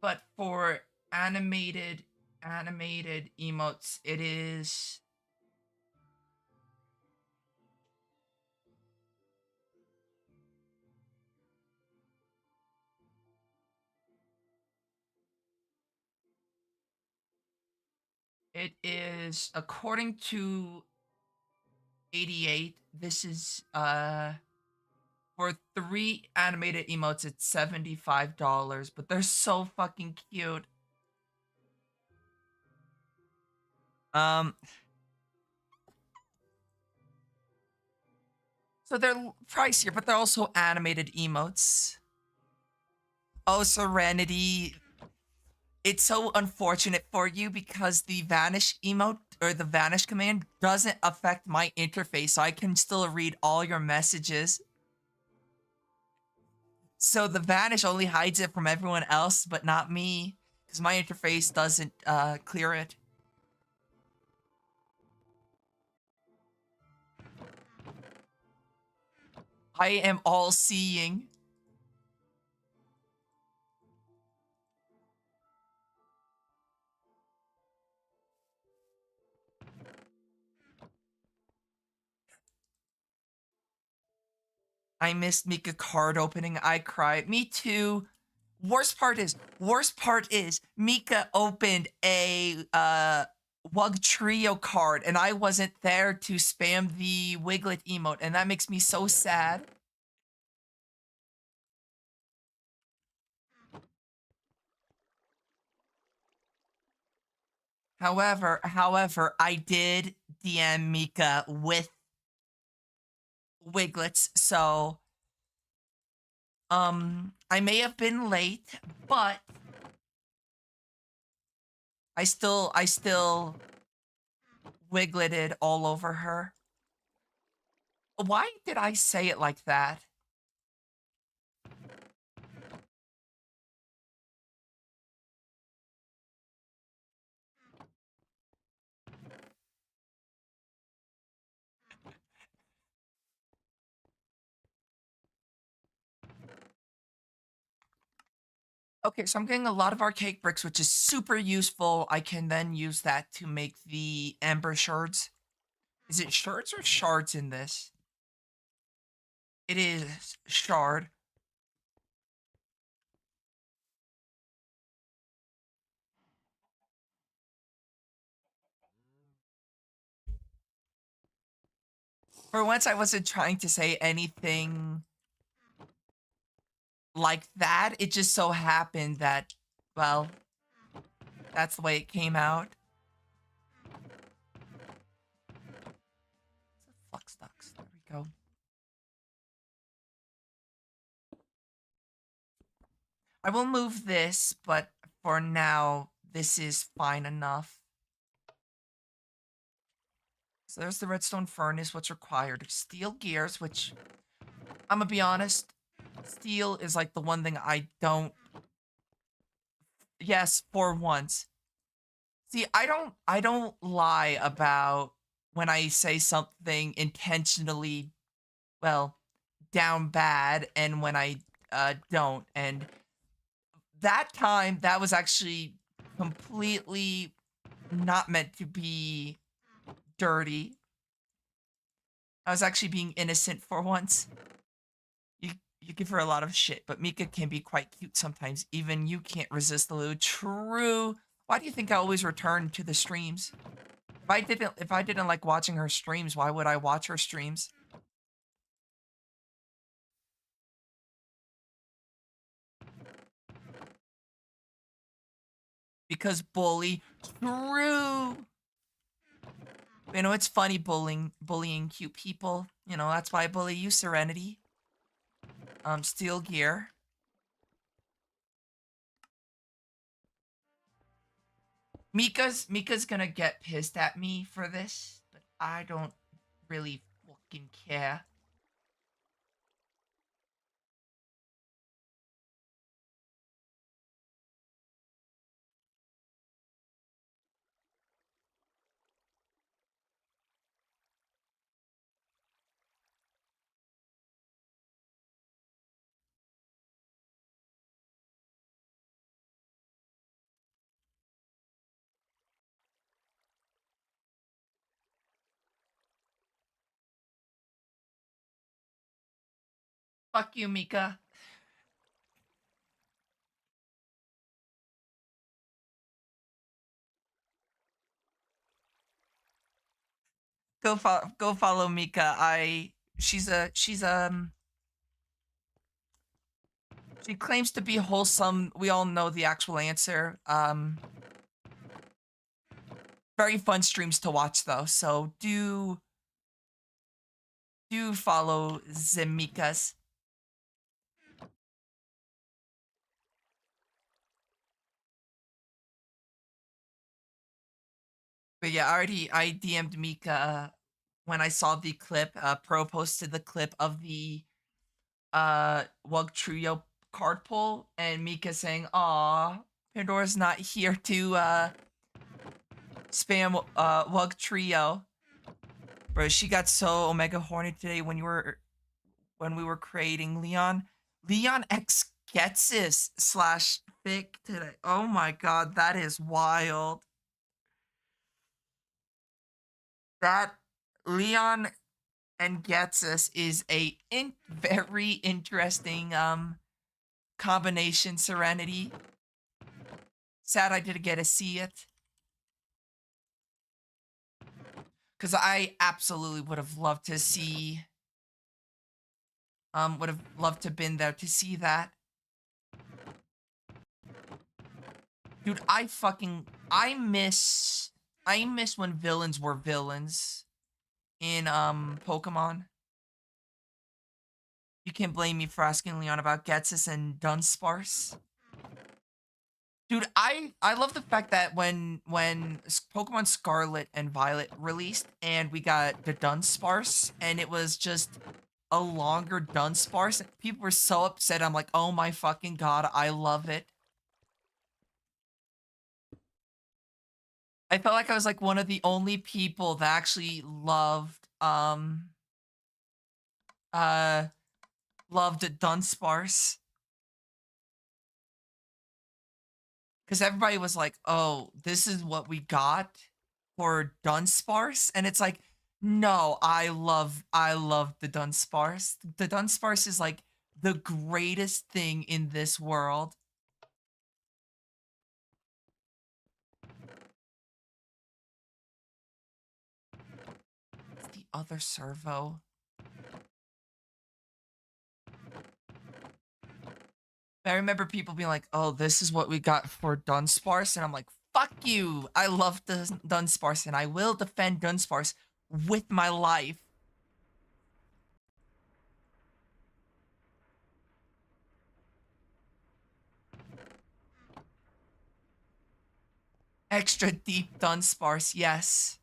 But for animated emotes, it is according to 88, this is for 3 animated emotes it's $75, but they're so fucking cute. Um so they're pricier, but they're also animated emotes. Oh, Serenity, it's so unfortunate for you because the vanish emote or the vanish command doesn't affect my interface, so I can still read all your messages. So the vanish only hides it from everyone else, but not me, because my interface doesn't clear it. I am all seeing. I missed Mika card opening. I cried. Me too. Worst part is Mika opened a Wug Trio card and I wasn't there to spam the Wiglet emote, and that makes me so sad. However, I did DM Mika with Wiglets, so I may have been late, but I still wigleted all over her. Why did I say it like that? Okay, so I'm getting a lot of archaic bricks, which is super useful. I can then use that to make the ember shards. Is it shards or shards in this? It is shard. For once, I wasn't trying to say anything like that. It just so happened that, well, that's the way it came out. Flux ducks. There we go. I will move this, but for now, this is fine enough. So there's the redstone furnace. What's required? Steel gears, which I'm gonna be honest, steel is like the one thing I don't. Yes, for once. See, I don't lie about when I say something intentionally, well, down bad and when I don't. And that time, that was actually completely not meant to be dirty. I was actually being innocent for once. You you give her a lot of shit, but Mika can be quite cute sometimes. Even you can't resist the loo. True. Why do you think I always return to the streams? If I didn't like watching her streams, why would I watch her streams? Because bully. True. You know, it's funny bullying cute people. You know, that's why I bully you, Serenity. Steel gear. Mika's gonna get pissed at me for this, but I don't really fucking care. Fuck you, Mika. Go follow Mika. She claims to be wholesome. We all know the actual answer. Very fun streams to watch though. So do follow Zemikas. But yeah, I DM'd Mika when I saw the clip. Pro posted the clip of the Wug Trio card pull, and Mika saying, "Aw, Pandora's not here to spam Wug Trio." Bro, she got so Omega horny today when we were creating Leon. Leon X gets this slash fic today. Oh my god, that is wild. That Leon and Getsus is a very interesting combination. Serenity. Sad I didn't get to see it. Because I absolutely would have loved to see would have loved to have been there to see that. Dude, I miss when villains were villains in Pokemon. You can't blame me for asking Leon about Getsus and Dunsparce. Dude, I love the fact that when Pokemon Scarlet and Violet released and we got the Dunsparce and it was just a longer Dunsparce, people were so upset. I'm like, oh my fucking god, I love it. I felt like I was like one of the only people that actually uh loved Dunsparce. Because everybody was like, oh, this is what we got for Dunsparce. And it's like, no, I love the Dunsparce. The Dunsparce is like the greatest thing in this world. The other servo. I remember people being like, oh, this is what we got for Dunsparce. And I'm like, fuck you. I love the Dunsparce and I will defend Dunsparce with my life. Extra deep Dunsparce, yes.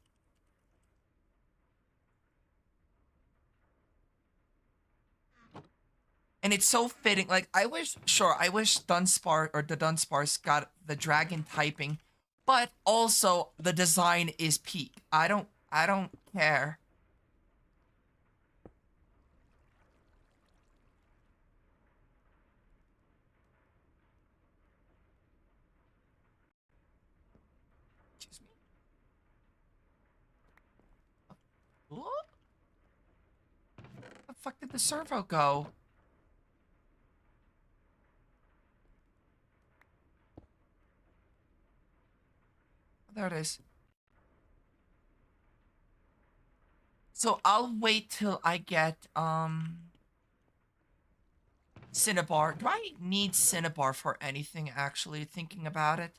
And it's so fitting. Like, I wish Dunsparce or the Dunsparce got the dragon typing, but also the design is peak. I don't care. fuck did the servo go? There it is. So I'll wait till I get Cinnabar. Do I need Cinnabar for anything, actually, thinking about it?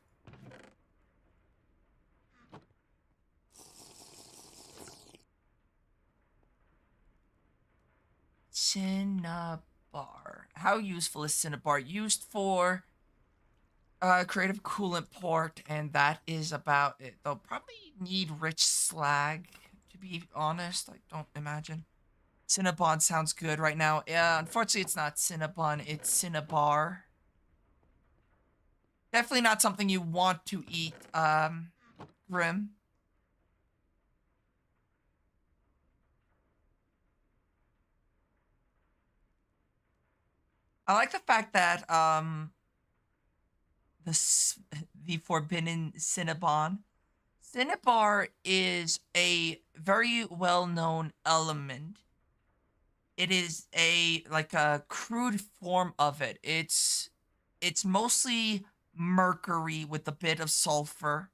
Cinnabar. How useful is Cinnabar? Used for creative coolant port, and that is about it. They'll probably need rich slag, to be honest. I don't imagine. Cinnabon sounds good right now. Yeah, unfortunately, it's not Cinnabon, it's Cinnabar. Definitely not something you want to eat, Grim. I like the fact that, the Forbidden Cinnabon. Cinnabar is a very well-known element. It is like a crude form of it. It's mostly mercury with a bit of sulfur.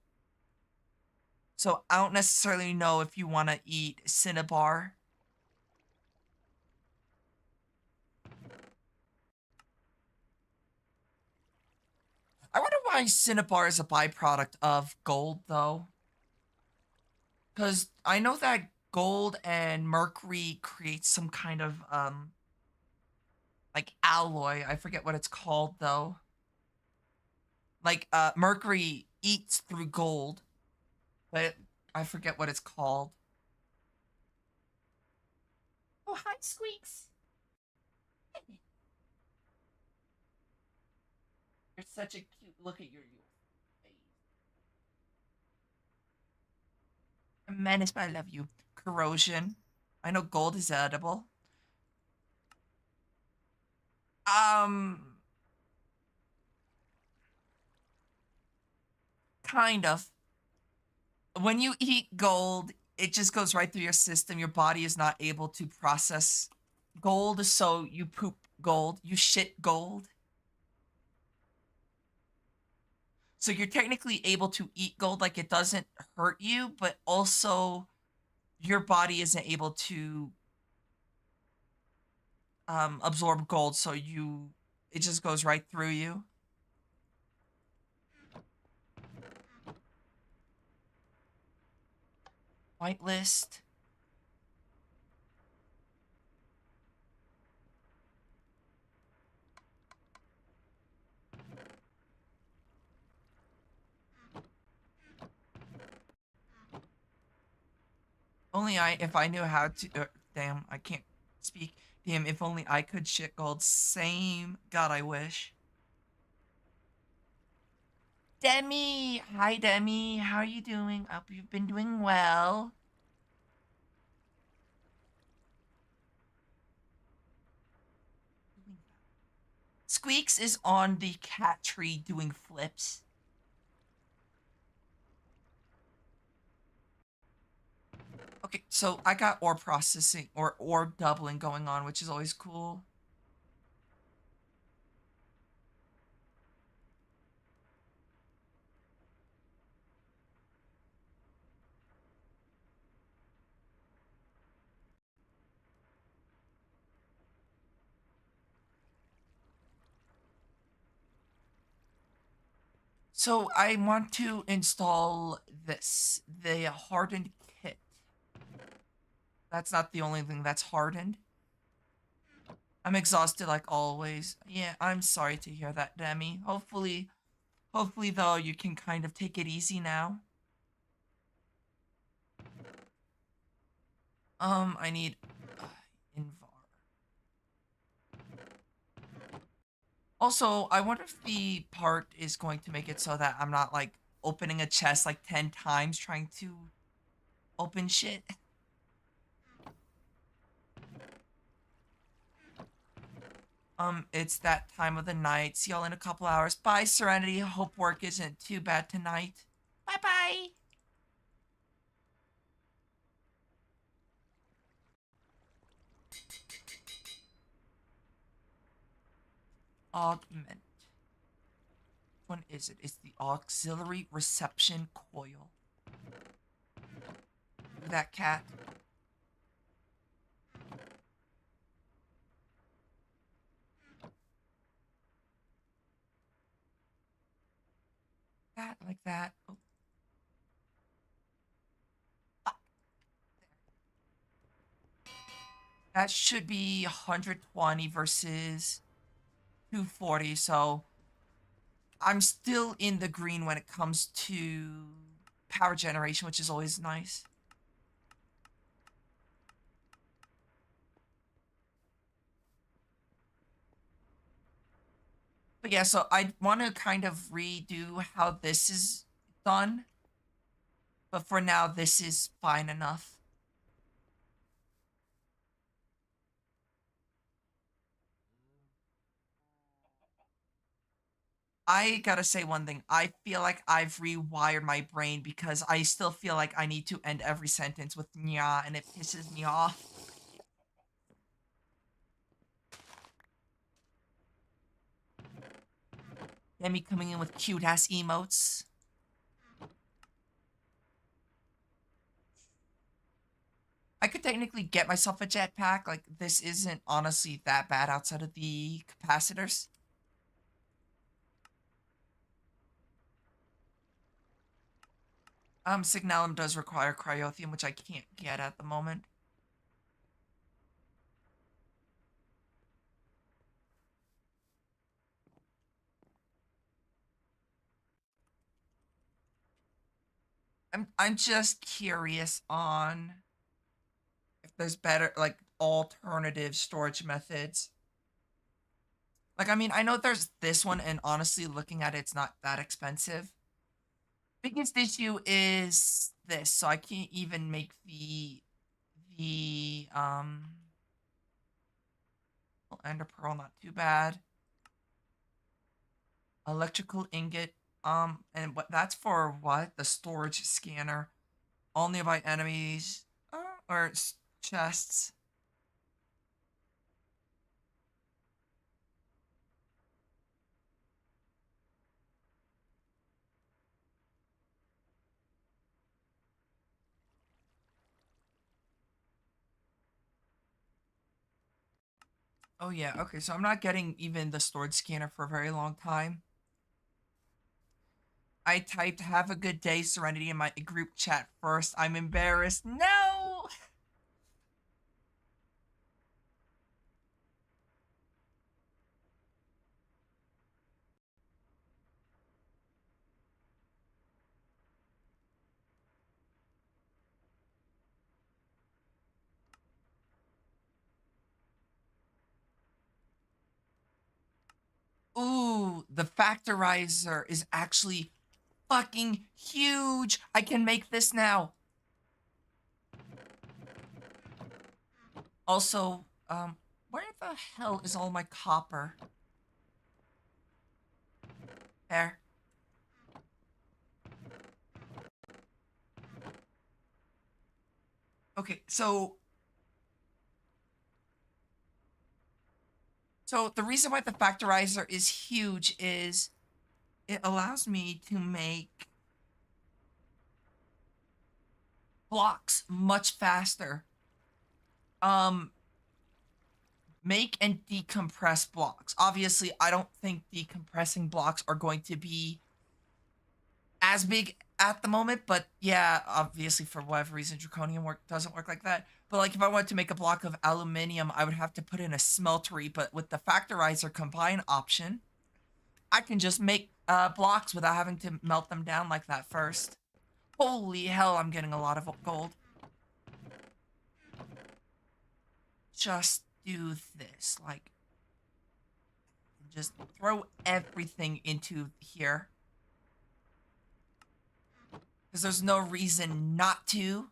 So I don't necessarily know if you want to eat Cinnabar. I wonder why Cinnabar is a byproduct of gold, though. Because I know that gold and mercury create some kind of, like alloy. I forget what it's called, though. Like, mercury eats through gold, but I forget what it's called. Oh, hi, Squeaks. You're such a cute look at your face. A menace, but I love you. Corrosion. I know gold is edible. Um, kind of. When you eat gold, it just goes right through your system. Your body is not able to process gold, so you poop gold. You shit gold. So you're technically able to eat gold, like it doesn't hurt you, but also your body isn't able to absorb gold, so it just goes right through you. Whitelist. Only if I knew how to. Damn, I can't speak. Damn, if only I could shit gold. Same. God, I wish. Demi! Hi, Demi. How are you doing? I hope you've been doing well. Squeaks is on the cat tree doing flips. Okay, so I got ore processing or ore doubling going on, which is always cool. So I want to install the hardened kit. That's not the only thing that's hardened. I'm exhausted like always. Yeah, I'm sorry to hear that, Demi. Hopefully though, you can kind of take it easy now. I need Invar. Also, I wonder if the part is going to make it so that I'm not like opening a chest like 10 times trying to open shit. It's that time of the night. See y'all in a couple hours. Bye, Serenity. Hope work isn't too bad tonight. Bye-bye. Augment. Which one is it? It's the auxiliary reception coil. That cat. That, like that. Oh. Ah, that should be 120 versus 240, so I'm still in the green when it comes to power generation, which is always nice. But yeah, so I want to kind of redo how this is done. But for now, this is fine enough. I gotta say one thing. I feel like I've rewired my brain because I still feel like I need to end every sentence with nya, and it pisses me off. And me coming in with cute ass emotes. I could technically get myself a jetpack. Like, this isn't honestly that bad outside of the capacitors. Signalum does require cryothium, which I can't get at the moment. I'm just curious on if there's better, like, alternative storage methods. Like, I mean, I know there's this one, and honestly, looking at it, it's not that expensive. Biggest issue is this, so I can't even make the ender pearl, not too bad. Electrical ingot, and what that's for? What? The storage scanner. All nearby enemies, or chests. Oh yeah, okay, so I'm not getting even the storage scanner for a very long time. I typed "Have a good day, Serenity" in my group chat first. I'm embarrassed. No! Ooh, the factorizer is actually fucking huge. I can make this now. Also, where the hell is all my copper? There. Okay, so the reason why the factorizer is huge is it allows me to make blocks much faster. Um, make and decompress blocks. Obviously, I don't think decompressing blocks are going to be as big at the moment, but yeah, obviously for whatever reason, draconium work doesn't work like that. But like if I wanted to make a block of aluminium, I would have to put in a smeltery. But with the factorizer combine option, I can just make blocks without having to melt them down like that first. Holy hell, I'm getting a lot of gold. Just do this, like, just throw everything into here. Because there's no reason not to.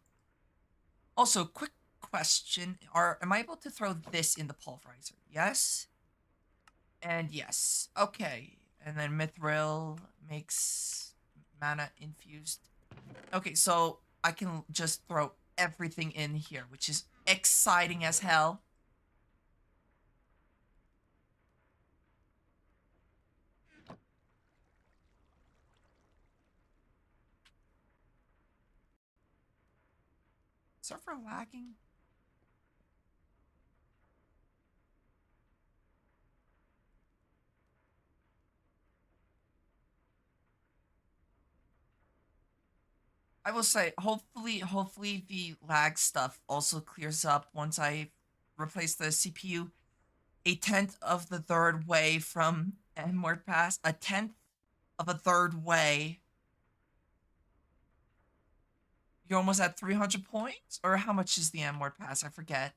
Also, quick question. Am I able to throw this in the pulverizer? Yes? And yes. Okay. And then mithril makes mana infused. Okay, so I can just throw everything in here, which is exciting as hell. server lagging? I will say, hopefully the lag stuff also clears up once I replace the CPU a tenth of the third way from M-word pass. A tenth of a third way. You're almost at 300 points? Or how much is the M-word pass? I forget.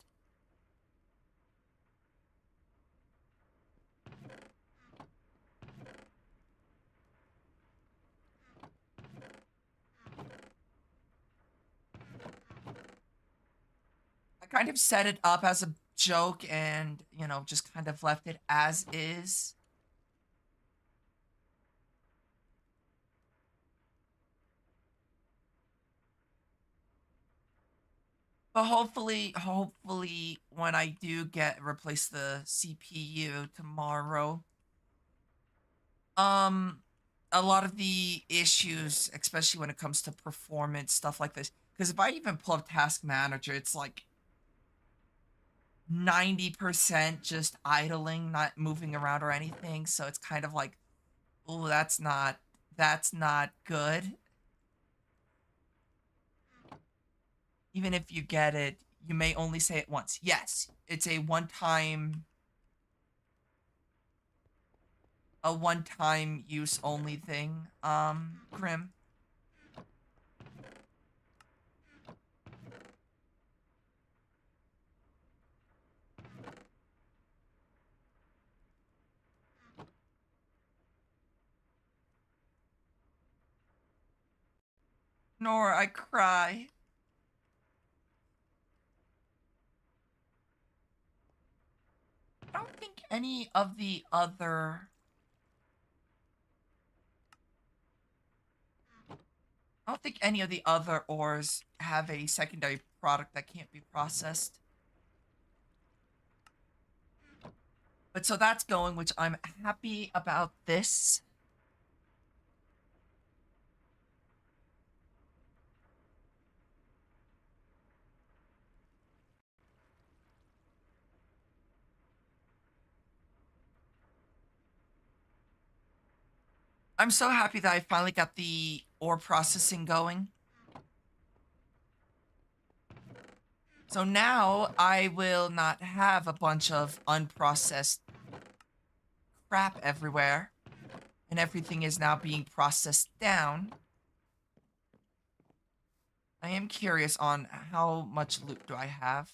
I kind of set it up as a joke and, just kind of left it as is. But hopefully when I do replace the CPU tomorrow, um a lot of the issues, especially when it comes to performance stuff like this, because if I even pull up Task Manager, it's like 90% just idling, not moving around or anything. So it's kind of like, oh, that's not good. Even if you get it, you may only say it once. Yes, it's a one-time use only thing. Grim. Nor I cry. I don't think any of the other I don't think any of the other ores have a secondary product that can't be processed. But so that's going, which I'm happy about this. I'm so happy that I finally got the ore processing going. So now I will not have a bunch of unprocessed crap everywhere. And everything is now being processed down. I am curious on how much loot do I have.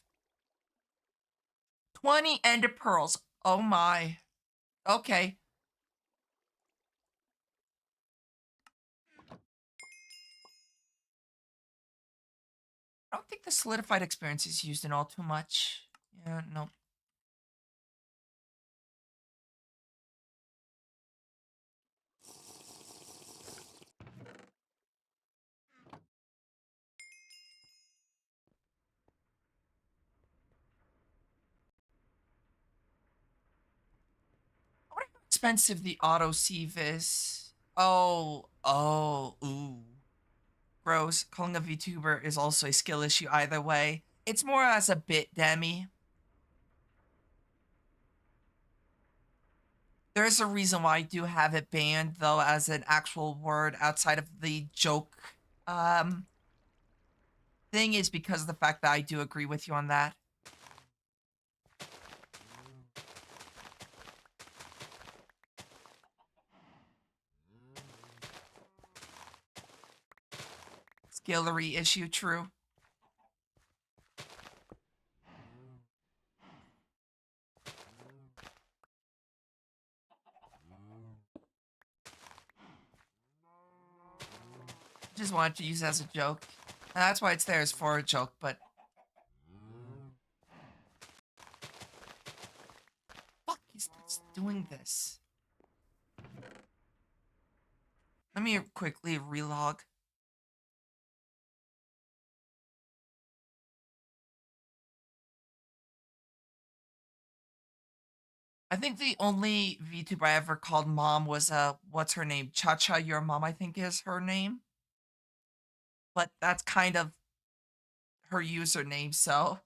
20 ender pearls. Oh my. Okay. I don't think the solidified experience is used in all too much. Yeah, nope. I wonder how expensive the auto sieve is. Oh, ooh. Gross. Calling a VTuber is also a skill issue either way. It's more as a bit demi. There's a reason why I do have it banned, though, as an actual word outside of the joke um, thing, is because of the fact that I do agree with you on that. Skillery issue, true. Just wanted to use it as a joke. And that's why it's there, is for a joke, but... Fuck, he's doing this. Let me quickly relog. I think the only VTuber I ever called mom was, what's her name? Cha-Cha Your Mom, I think is her name. But that's kind of her username, so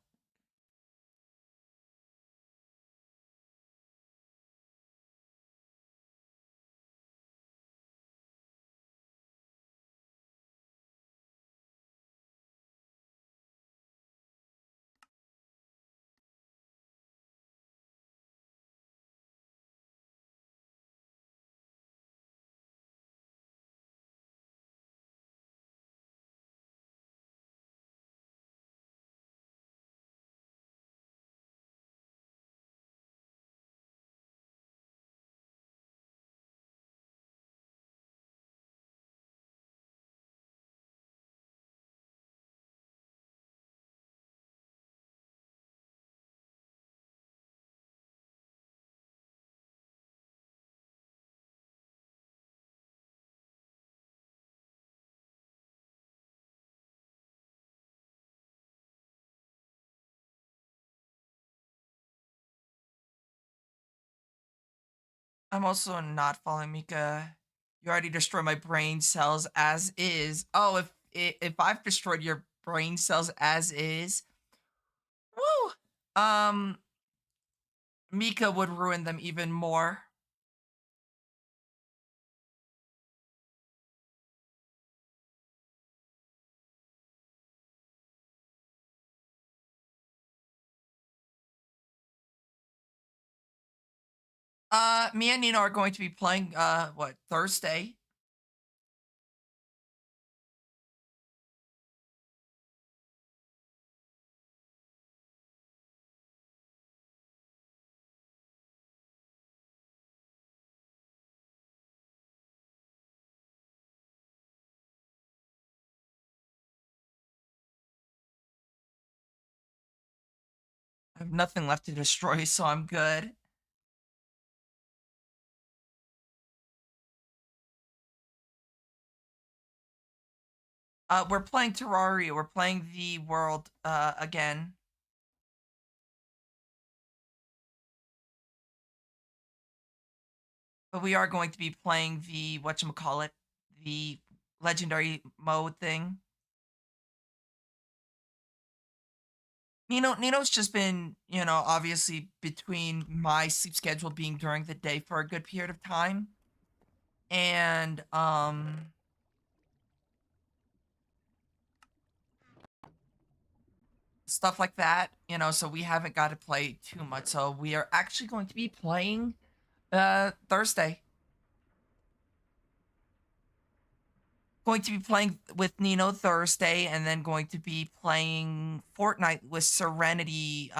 I'm also not following Mika. You already destroyed my brain cells as is. Oh, if I've destroyed your brain cells as is, woo! Um, Mika would ruin them even more. Me and Nina are going to be playing what, Thursday? I have nothing left to destroy, so I'm good. We're playing Terraria. We're playing the world again. But we are going to be playing the whatchamacallit, the legendary mode thing. Nino's just been, obviously between my sleep schedule being during the day for a good period of time and stuff like that, so we haven't got to play too much. So we are actually going to be playing Thursday. Going to be playing with Nino Thursday and then going to be playing Fortnite with Serenity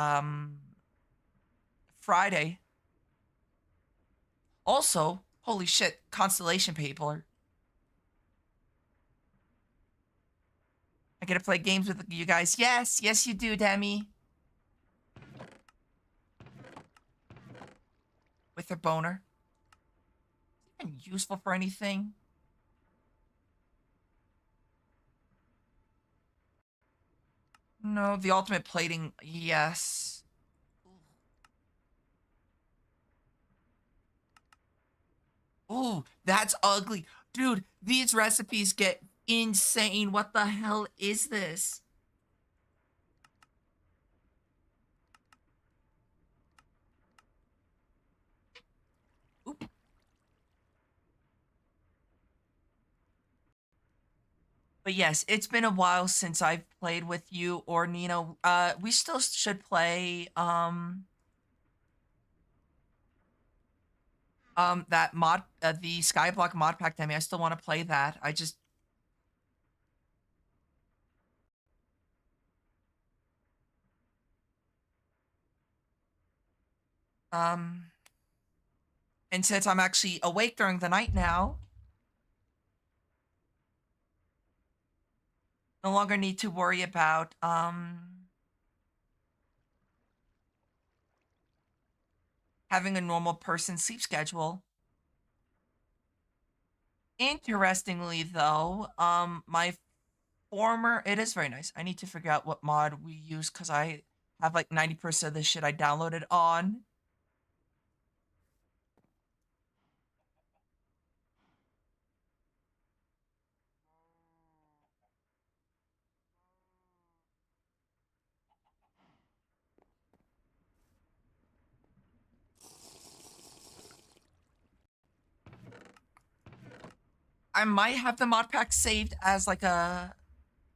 Friday. Also, holy shit, Constellation Paper. I get to play games with you guys. Yes, yes, you do, Demi. With her boner. Even useful for anything? No, the ultimate plating, yes. Ooh, that's ugly. Dude, these recipes get insane. What the hell is this? Oop. But yes, it's been a while since I've played with you or Nino. We still should play that mod, the Skyblock mod pack demo. I still want to play that. I just um and since I'm actually awake during the night now, no longer need to worry about having a normal person sleep schedule. Interestingly though, my former, it is very nice. I need to figure out what mod we use because I have like 90% of the shit I downloaded on. I might have the mod pack saved as like a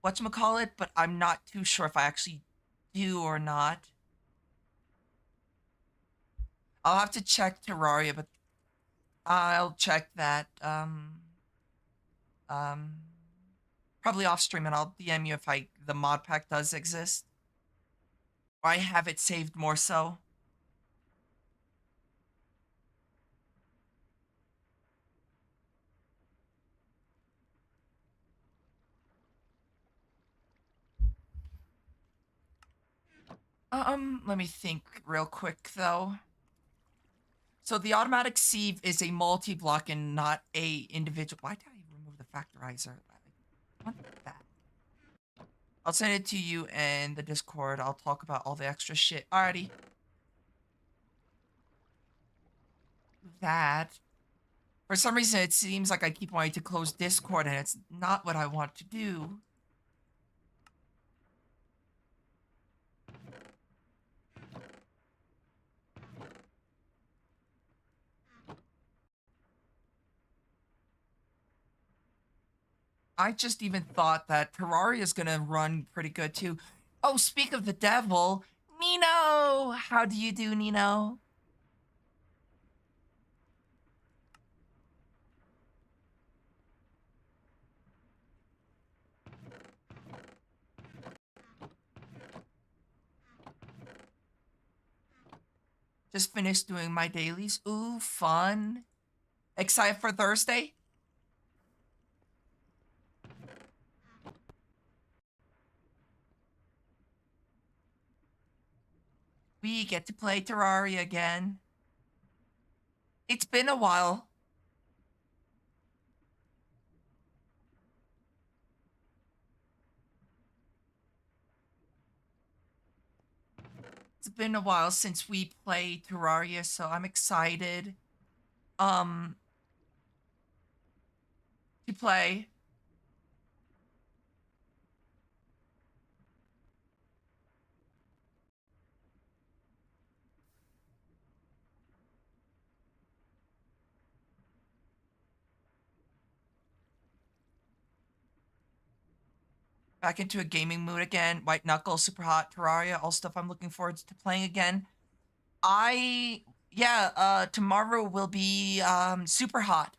whatchamacallit, but I'm not too sure if I actually do or not. I'll have to check Terraria, but I'll check that. Um, Probably off stream, and I'll DM you if the mod pack does exist. Or I have it saved more so. Let me think real quick though. So the automatic sieve is a multi-block and not a individual. Why did I remove the factorizer? I want that. I'll send it to you and the Discord. I'll talk about all the extra shit. Alrighty. That. For some reason, it seems like I keep wanting to close Discord, and it's not what I want to do. I just even thought that Terraria is gonna run pretty good too. Oh, speak of the devil, Nino! How do you do, Nino? Just finished doing my dailies. Ooh, fun. Excited for Thursday? We get to play Terraria again. It's been a while. It's been a while since we played Terraria, so I'm excited. Um, to play. Back into a gaming mood again. White Knuckle, Super Hot, Terraria, all stuff I'm looking forward to playing again. Tomorrow will be super hot.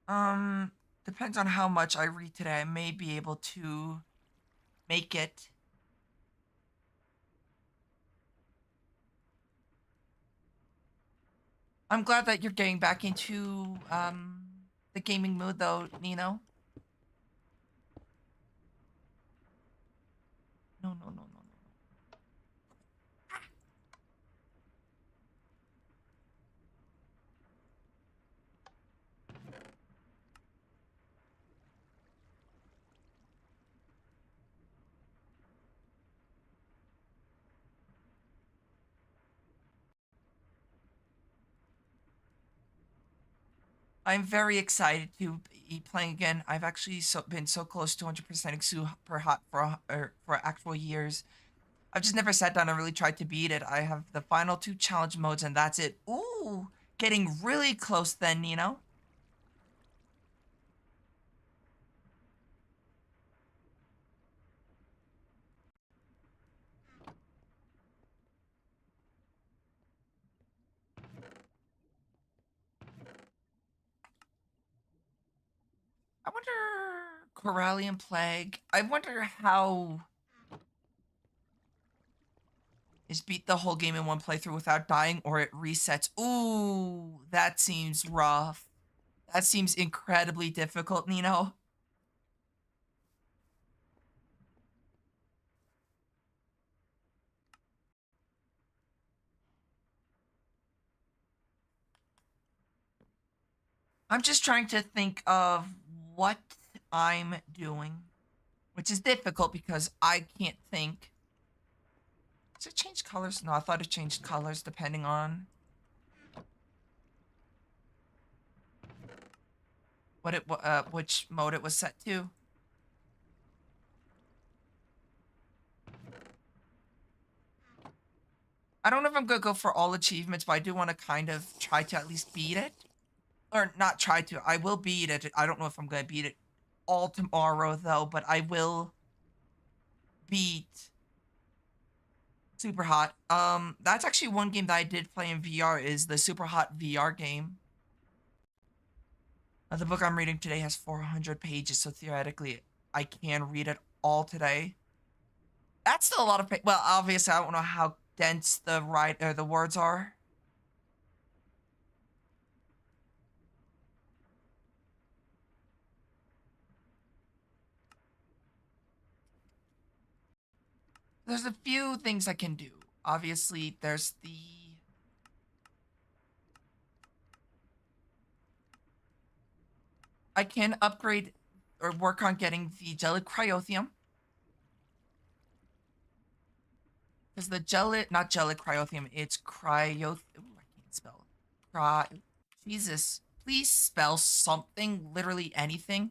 Um, Depends on how much I read today. I may be able to make it. I'm glad that you're getting back into the gaming mood though, Nino. No, no, no, no, no. I'm very excited to be playing again. I've actually been so close to 100%ing super hot for actual years. I've just never sat down and really tried to beat it. I have the final two challenge modes and that's it. Ooh, getting really close then, Nino. I wonder Corallian Plague. I wonder how is beat the whole game in one playthrough without dying or it resets. Ooh, that seems rough. That seems incredibly difficult, Nino. I'm just trying to think of what I'm doing, which is difficult because I can't think. Does it change colors? No, I thought it changed colors depending on. which mode it was set to. I don't know if I'm gonna go for all achievements, but I do want to kind of try to at least beat it. Or not try to. I will beat it. I don't know if I'm gonna beat it all tomorrow though, but I will beat Super Hot. That's actually one game that I did play in VR is the Super Hot VR game. The book I'm reading today has 400 pages, so theoretically I can read it all today. That's still a lot of well, obviously I don't know how dense the words are. There's a few things I can do. Obviously, there's the I can upgrade or work on getting the gelid cryotheum. Because the gelid, not gelid cryotheum, it's cryo. Ooh, I can't spell. Jesus, please spell something, literally anything.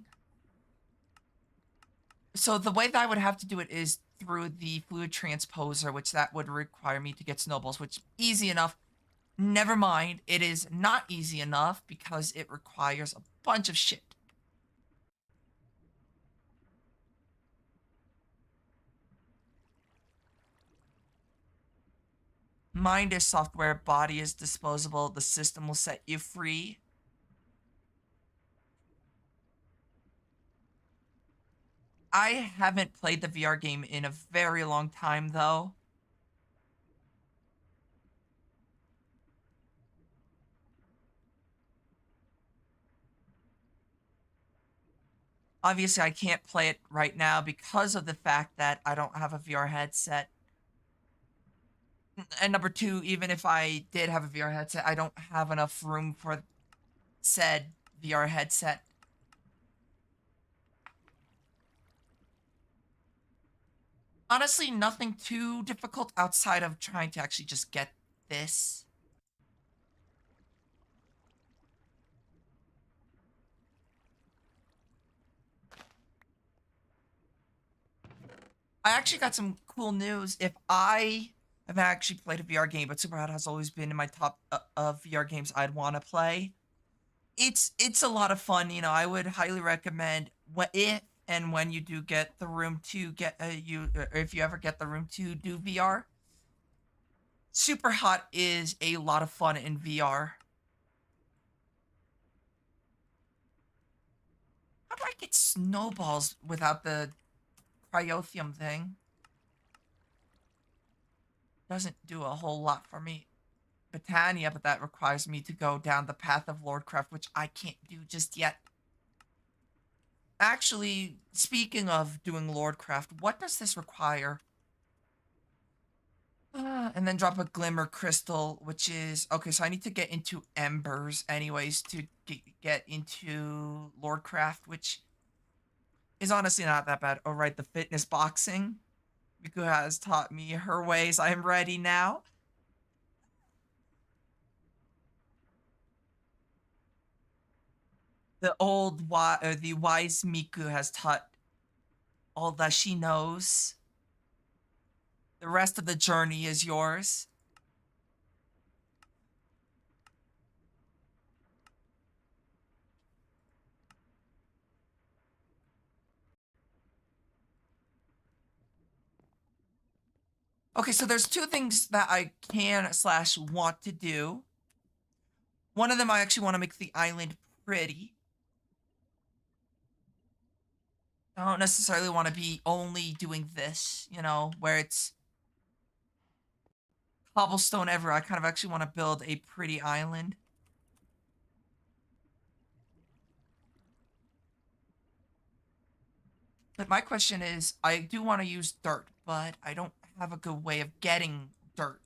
So the way that I would have to do it is through the fluid transposer, which that would require me to get snowballs, which easy enough. Never mind, it is not easy enough because it requires a bunch of shit. Mind is software, body is disposable, the system will set you free. I haven't played the VR game in a very long time though. Obviously, I can't play it right now because of the fact that I don't have a VR headset. And number two, even if I did have a VR headset, I don't have enough room for said VR headset. Honestly, nothing too difficult outside of trying to actually just get this. I actually got some cool news. If I have actually played a VR game, but Superhot has always been in my top of VR games I'd want to play. It's a lot of fun. You know, I would highly recommend if and when you do get the room to get or if you ever get the room to do VR. Super Hot is a lot of fun in VR. How do I get snowballs without the cryotheum thing? Doesn't do a whole lot for me. Britannia, but that requires me to go down the path of Lordcraft, which I can't do just yet. Actually, speaking of doing Lordcraft, what does this require? And then drop a glimmer crystal, which is okay. So I need to get into embers, anyways, to get into Lordcraft, which is honestly not that bad. Oh, right, the fitness boxing. Miku has taught me her ways. I am ready now. The wise Miku has taught all that she knows. The rest of the journey is yours. Okay, so there's two things that I can slash want to do. One of them, I actually want to make the island pretty. I don't necessarily want to be only doing this, you know, where it's cobblestone ever. I kind of actually want to build a pretty island. But my question is, I do want to use dirt, but I don't have a good way of getting dirt.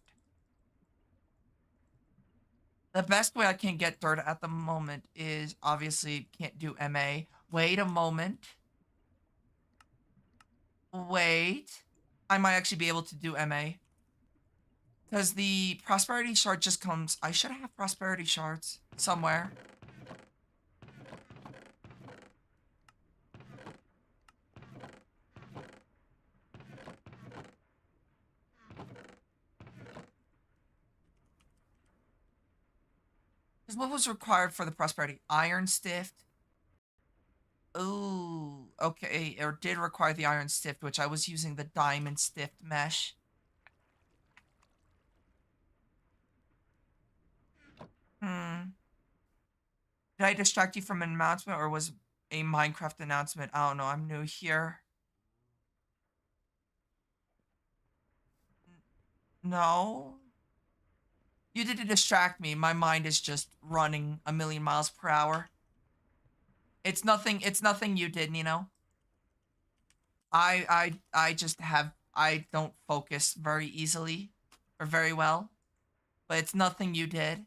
The best way I can get dirt at the moment is obviously can't do MA. Wait a moment. Wait. I might actually be able to do MA. Because the prosperity shard just comes. I should have prosperity shards somewhere. Because what was required for the prosperity? Iron stift. Oh, okay. Or did require the iron stift, which I was using the diamond stift mesh. Hmm. Did I distract you from an announcement or was a Minecraft announcement? I don't know. I'm new here. No. You didn't distract me. My mind is just running a million miles per hour. It's nothing you did, I just I don't focus very easily or very well. But it's nothing you did.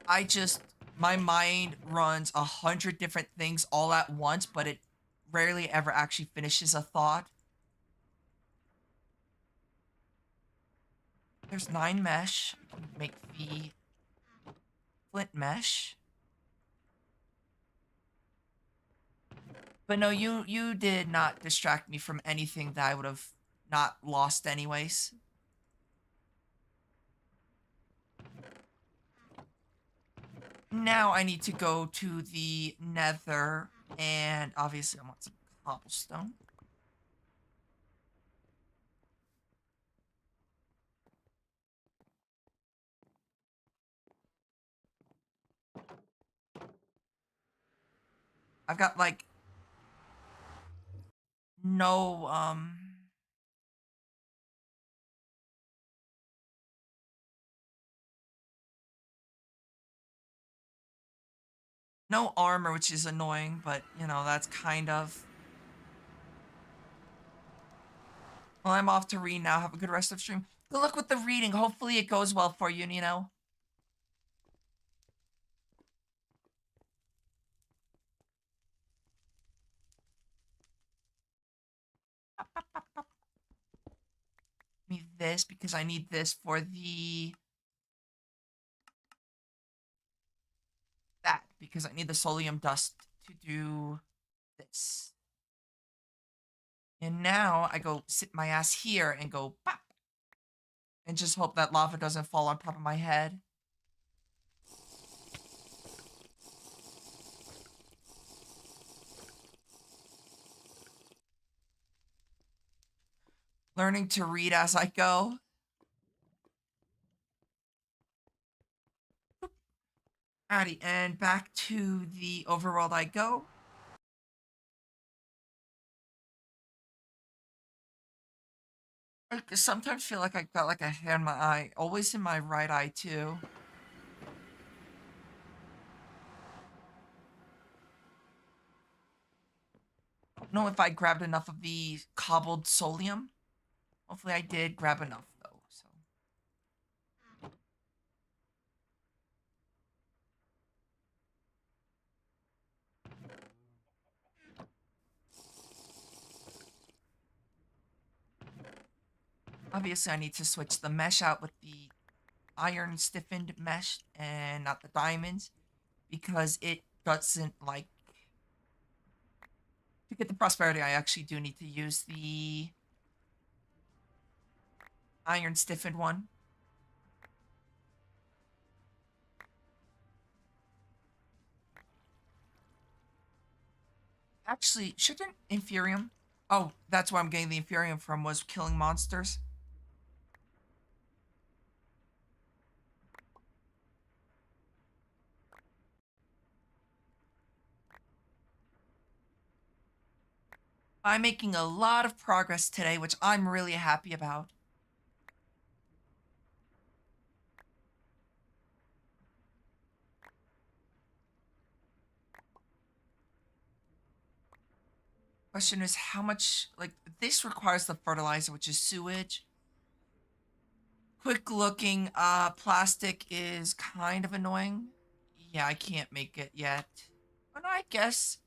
I just my mind runs 100 different things all at once, but it rarely ever actually finishes a thought. There's 9 mesh. I can make the flint mesh. But no, you did not distract me from anything that I would have not lost anyways. Now I need to go to the nether, and obviously I want some cobblestone. I've got like no no armor, which is annoying, but that's kind of. Well, I'm off to read now. Have a good rest of stream. Good luck with the reading. Hopefully it goes well for you. Me this because I need this for the that because I need the solium dust to do this. And now I go sit my ass here and go pop and just hope that lava doesn't fall on top of my head. Learning to read as I go. Alrighty, and back to the overworld I go. I sometimes feel like I got like a hair in my eye, always in my right eye too. I don't know if I grabbed enough of the cobbled solium. Hopefully I did grab enough though. So obviously I need to switch the mesh out with the iron stiffened mesh and not the diamonds because it doesn't like to get the prosperity. I actually do need to use the iron stiffened one. Actually, shouldn't Inferium? Oh, that's where I'm getting the Inferium from, was killing monsters. I'm making a lot of progress today, which I'm really happy about. Question is how much, like, this requires the fertilizer, which is sewage. Quick looking, plastic is kind of annoying. Yeah, I can't make it yet. But no, I guess.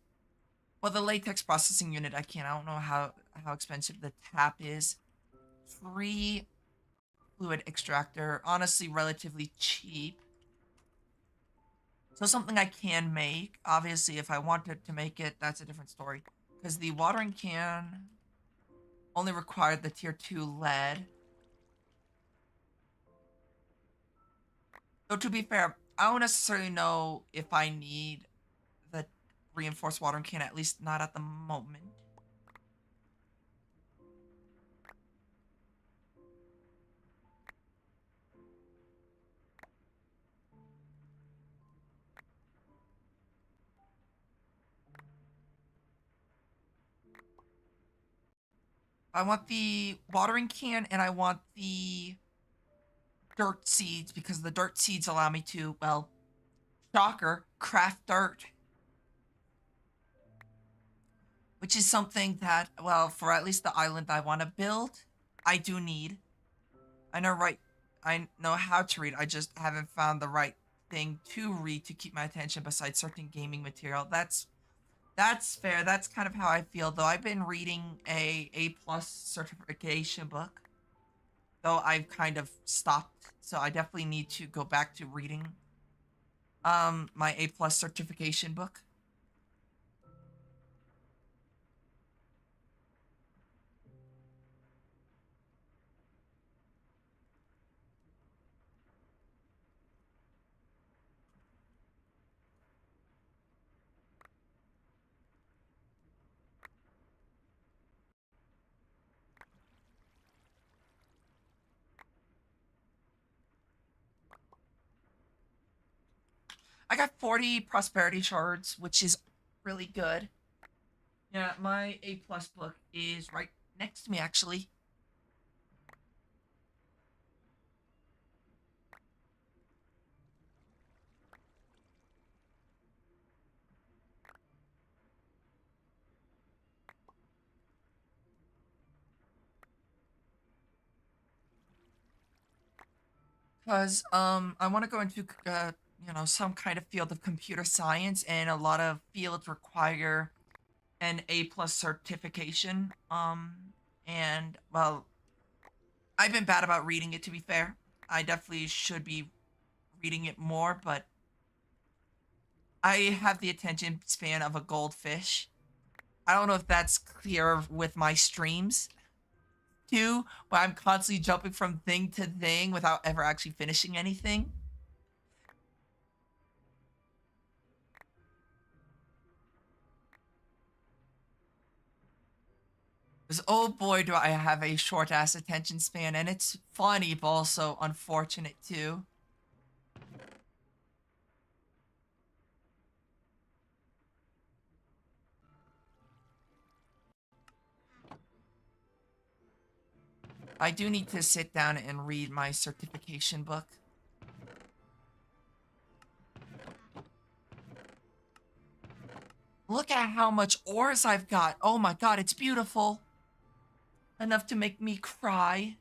Well, the latex processing unit, I can't. I don't know how expensive the tap is. Free fluid extractor, honestly, relatively cheap. So something I can make. Obviously, if I wanted to make it, that's a different story. because the watering can only required the tier 2 lead. Though to be fair, I don't necessarily know if I need the reinforced watering can, at least not at the moment. I want the watering can and I want the dirt seeds because the dirt seeds allow me to, well, shocker, craft dirt. Which is something that, well, for at least the island I want to build, I do need. I know right, I know how to read. I just haven't found the right thing to read to keep my attention besides certain gaming material. That's fair. That's kind of how I feel though. I've been reading a plus certification book, though I've kind of stopped. So I definitely need to go back to reading my A plus certification book. I got 40 prosperity shards, which is really good. Yeah, my A plus book is right next to me actually. Because I want to go into some kind of field of computer science, and a lot of fields require an A plus certification. And well, I've been bad about reading it, to be fair. I definitely should be reading it more, but I have the attention span of a goldfish. I don't know if that's clear with my streams too, but I'm constantly jumping from thing to thing without ever actually finishing anything. Because oh boy, do I have a short ass attention span, and it's funny but also unfortunate too. I do need to sit down and read my certification book. Look at how much ores I've got. Oh my god, it's beautiful. Enough to make me cry.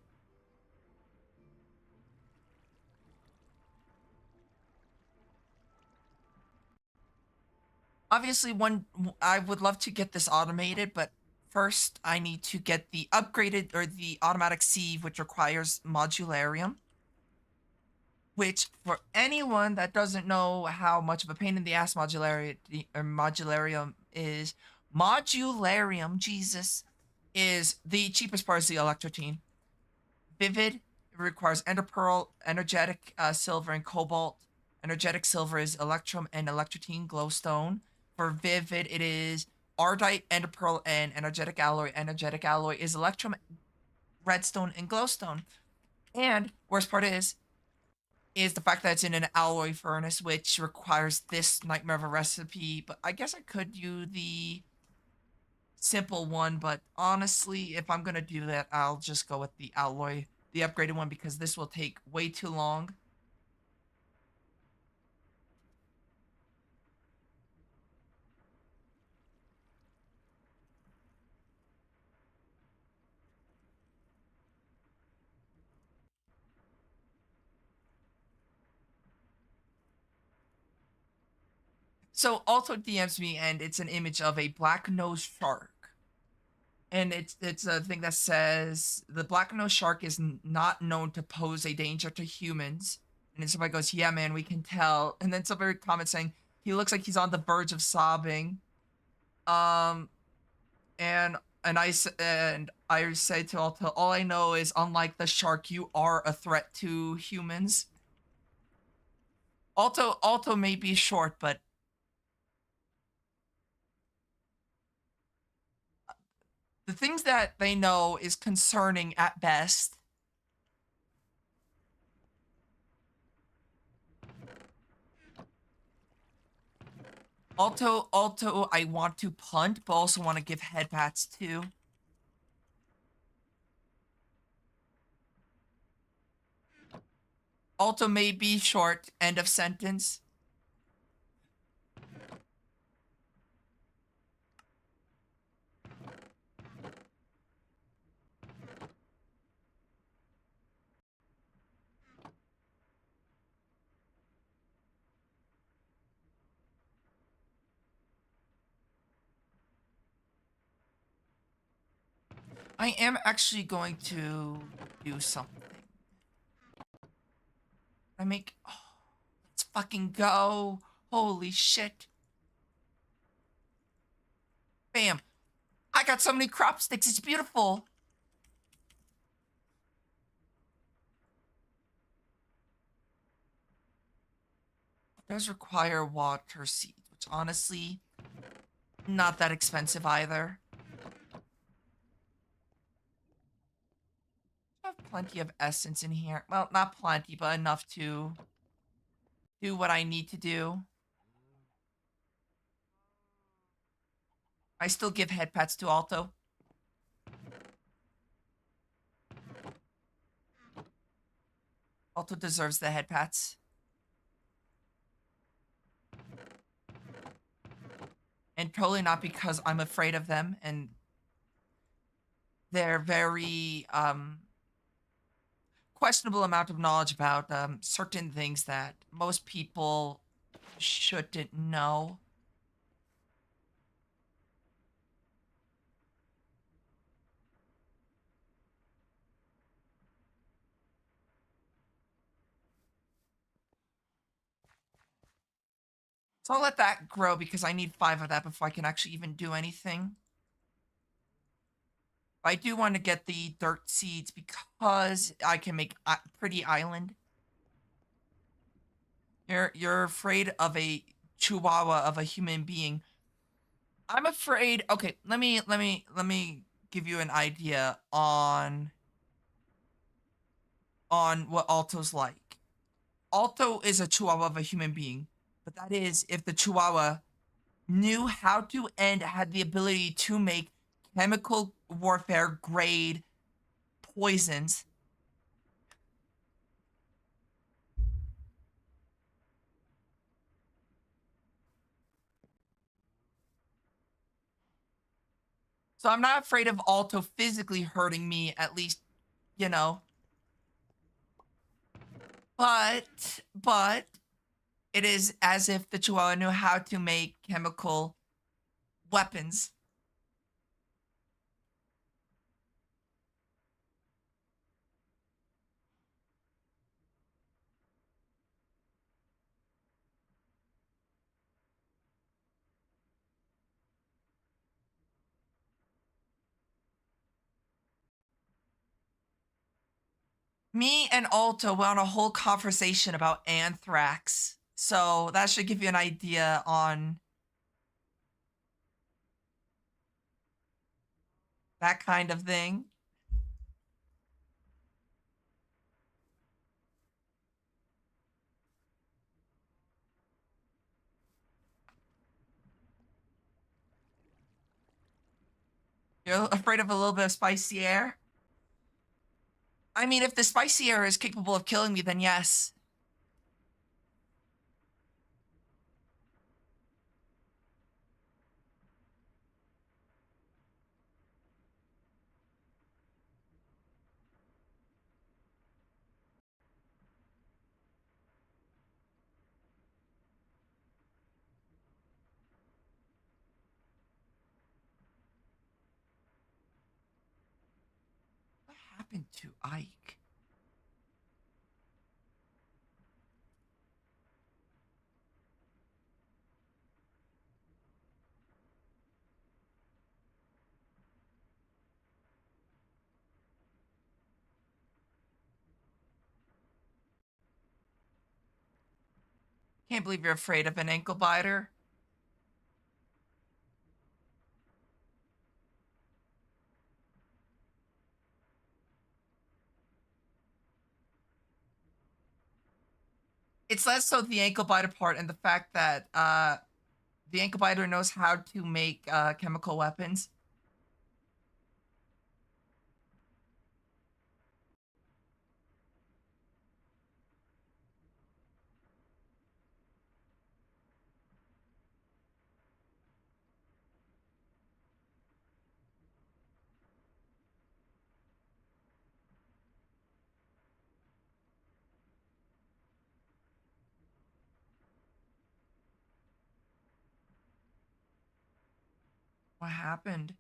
Obviously, I would love to get this automated, but first I need to get the upgraded or the automatic sieve, which requires modularium. Which, for anyone that doesn't know how much of a pain in the ass modularium is, modularium, Jesus, is the cheapest part of the electrotine. Vivid requires ender pearl, energetic silver, and cobalt. Energetic silver is electrum and electrotine glowstone. For vivid, it is ardite, ender pearl, and energetic alloy. Energetic alloy is electrum, redstone, and glowstone. And worst part is the fact that it's in an alloy furnace, which requires this nightmare of a recipe. But I guess I could do the simple one, but honestly, if I'm gonna do that, I'll just go with the alloy, the upgraded one, because this will take way too long. So also DMs me, and it's an image of a black-nosed shark. And it's a thing that says the black-nosed shark is not known to pose a danger to humans. And then somebody goes, "Yeah, man, we can tell." And then somebody comments saying he looks like he's on the verge of sobbing. Um, And I say to Alto, all I know is unlike the shark, you are a threat to humans. Alto may be short, but the things that they know is concerning at best. Alto, I want to punt, but also want to give head pats too. Alto may be short. End of sentence. I am actually going to do something. I make. Oh, let's fucking go. Holy shit. Bam. I got so many crop sticks. It's beautiful. It does require water seeds, which honestly, not that expensive either. I have plenty of essence in here. Well, not plenty, but enough to do what I need to do. I still give head pats to Alto. Alto deserves the head pats. And totally not because I'm afraid of them and their very questionable amount of knowledge about certain things that most people shouldn't know. So I'll let that grow because I need 5 of that before I can actually even do anything. I do want to get the dirt seeds because I can make a pretty island. You're afraid of a chihuahua of a human being. I'm afraid. Okay, let me give you an idea on what Alto's like. Alto is a chihuahua of a human being, but that is if the chihuahua knew how to and had the ability to make chemical warfare grade poisons. So I'm not afraid of Alto physically hurting me, at least, you know. But it is as if the Chihuahua knew how to make chemical weapons. Me and Alto went on a whole conversation about anthrax. So that should give you an idea on that kind of thing. You're afraid of a little bit of spicy air? I mean, if the spicy air is capable of killing me, then yes. What happened to Ike? Can't believe you're afraid of an ankle biter. It's less so the ankle biter part and the fact that the ankle biter knows how to make chemical weapons. What happened?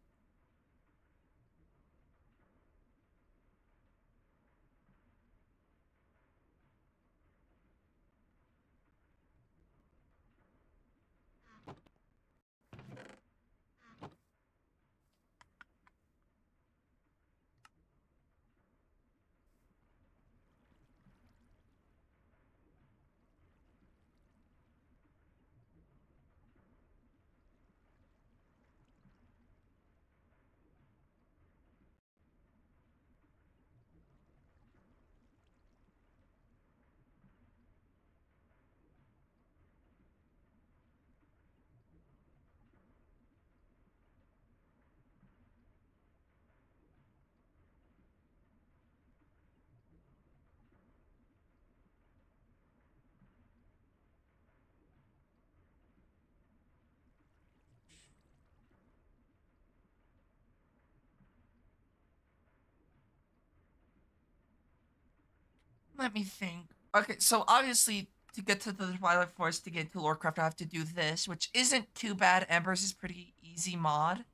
Let me think. Okay, so obviously to get to the Twilight Forest to get to Lorecraft, I have to do this, which isn't too bad. Embers is pretty easy mod.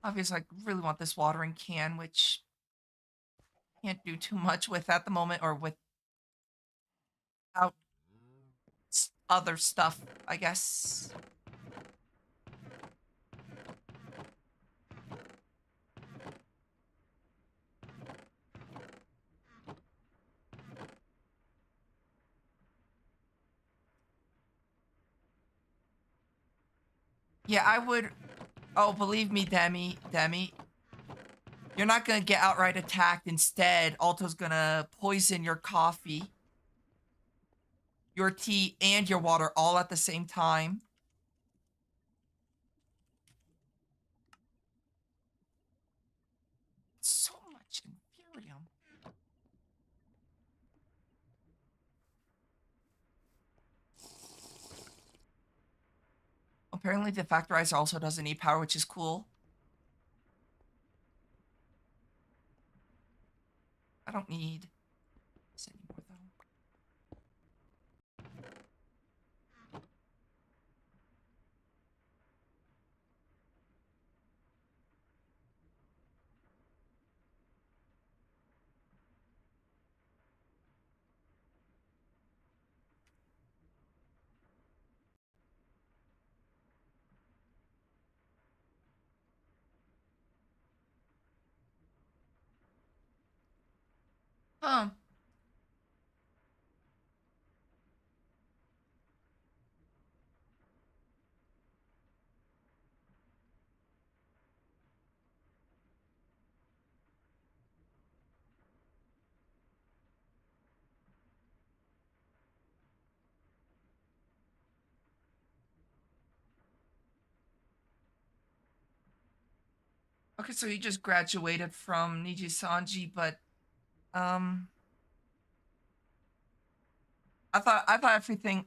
Obviously, I really want this watering can, which can't do too much with at the moment, or without other stuff, I guess. Yeah, I would. Oh, believe me, Demi, you're not gonna get outright attacked. Instead, Alto's gonna poison your coffee, your tea, and your water all at the same time. So much Inferium. Apparently, the Factorizer also doesn't need power, which is cool. I don't need this anymore, though. Huh. Okay, so he just graduated from Niji Sanji, but um, I thought everything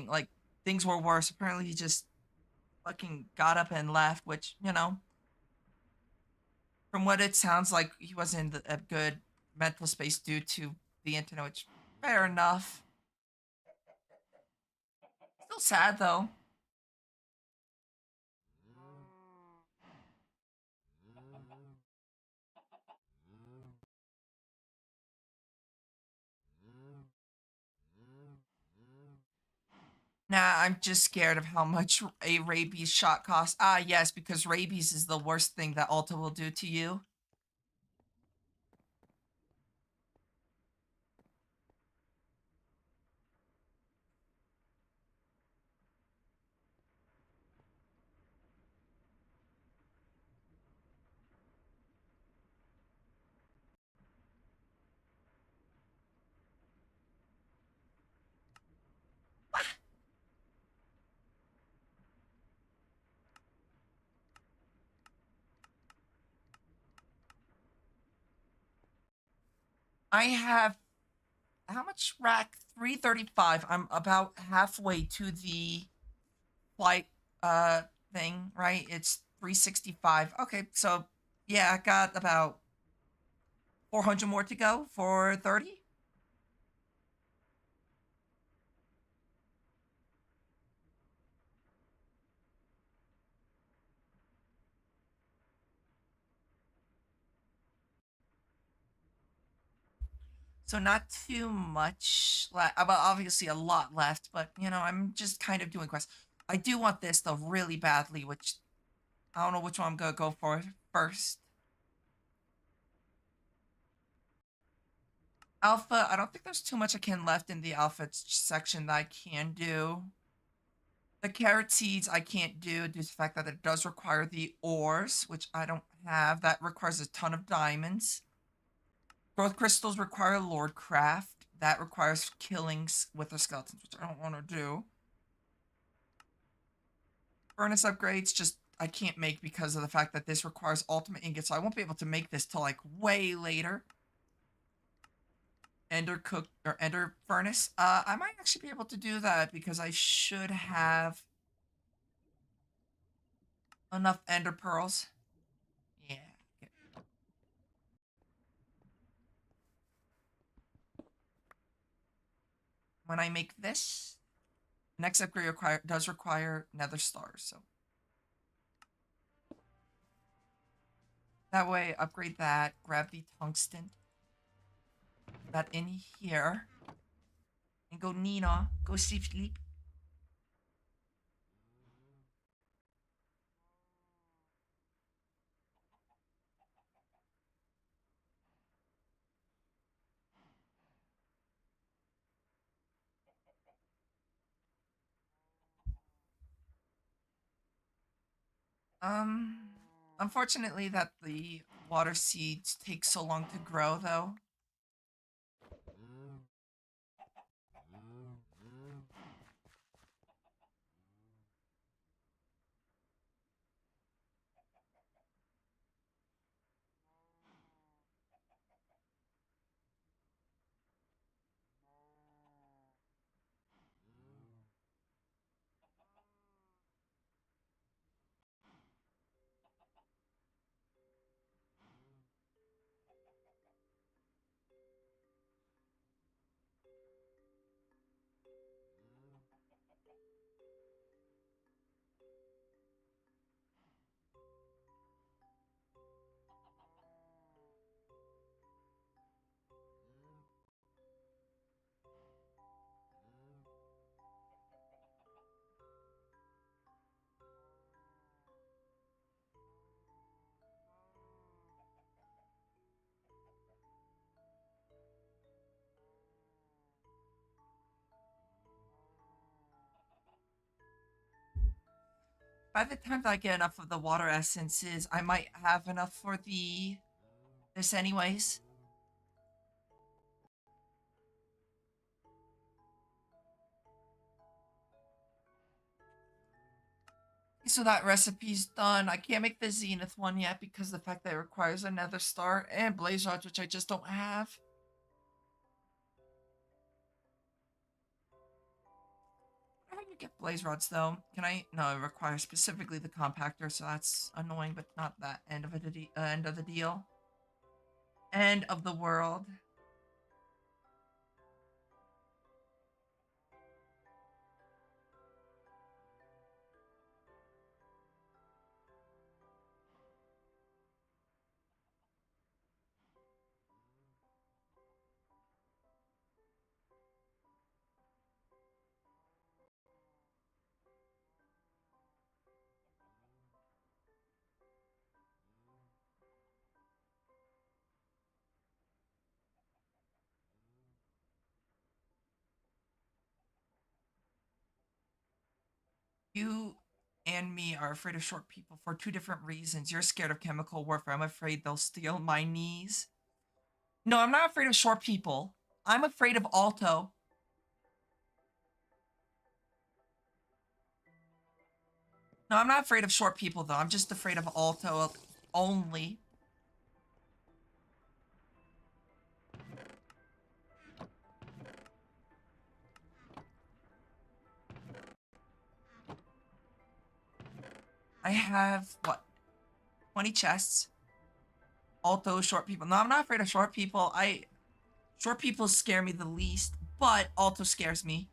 like things were worse. Apparently, he just fucking got up and left, which from what it sounds like, he wasn't in a good mental space due to the internet. Which fair enough. Still sad though. Nah, I'm just scared of how much a rabies shot costs. Ah, yes, because rabies is the worst thing that Ulta will do to you. I have how much rack? 335. I'm about halfway to the flight thing, right? It's 365. Okay, so yeah, I got about 400 more to go for 30. So not too much left. Well, obviously a lot left, but I'm just kind of doing quests. I do want this though really badly, which I don't know which one I'm gonna go for first. Alpha, I don't think there's too much I can left in the alpha section that I can do. The carrot seeds I can't do due to the fact that it does require the ores, which I don't have. That requires a ton of diamonds. Growth crystals require lord craft. That requires killings with the skeletons, which I don't want to do. Furnace upgrades just I can't make because of the fact that this requires ultimate ingots, so I won't be able to make this till like way later. Ender cook or ender furnace. I might actually be able to do that because I should have enough ender pearls. Yeah. When I make this, next upgrade does require nether stars, so that way upgrade that, grab the tungsten, put that in here, and go Nina, go sleep. Um, Unfortunately that the water seeds take so long to grow though. By the time that I get enough of the water essences, I might have enough for the this anyways. So that recipe's done. I can't make the Zenith one yet because the fact that it requires another star and blaze rods, which I just don't have. How do you get blaze rods though? Can I? No, it requires specifically the compactor, so that's annoying, but not that end of end of the deal. End of the world. and me are afraid of short people for two different reasons. You're scared of chemical warfare. I'm afraid they'll steal my knees. No, I'm not afraid of short people. I'm afraid of Alto. No, I'm not afraid of short people, though. I'm just afraid of Alto only. I have, what, 20 chests? Alto, short people. No, I'm not afraid of short people. Short people scare me the least, but Alto scares me.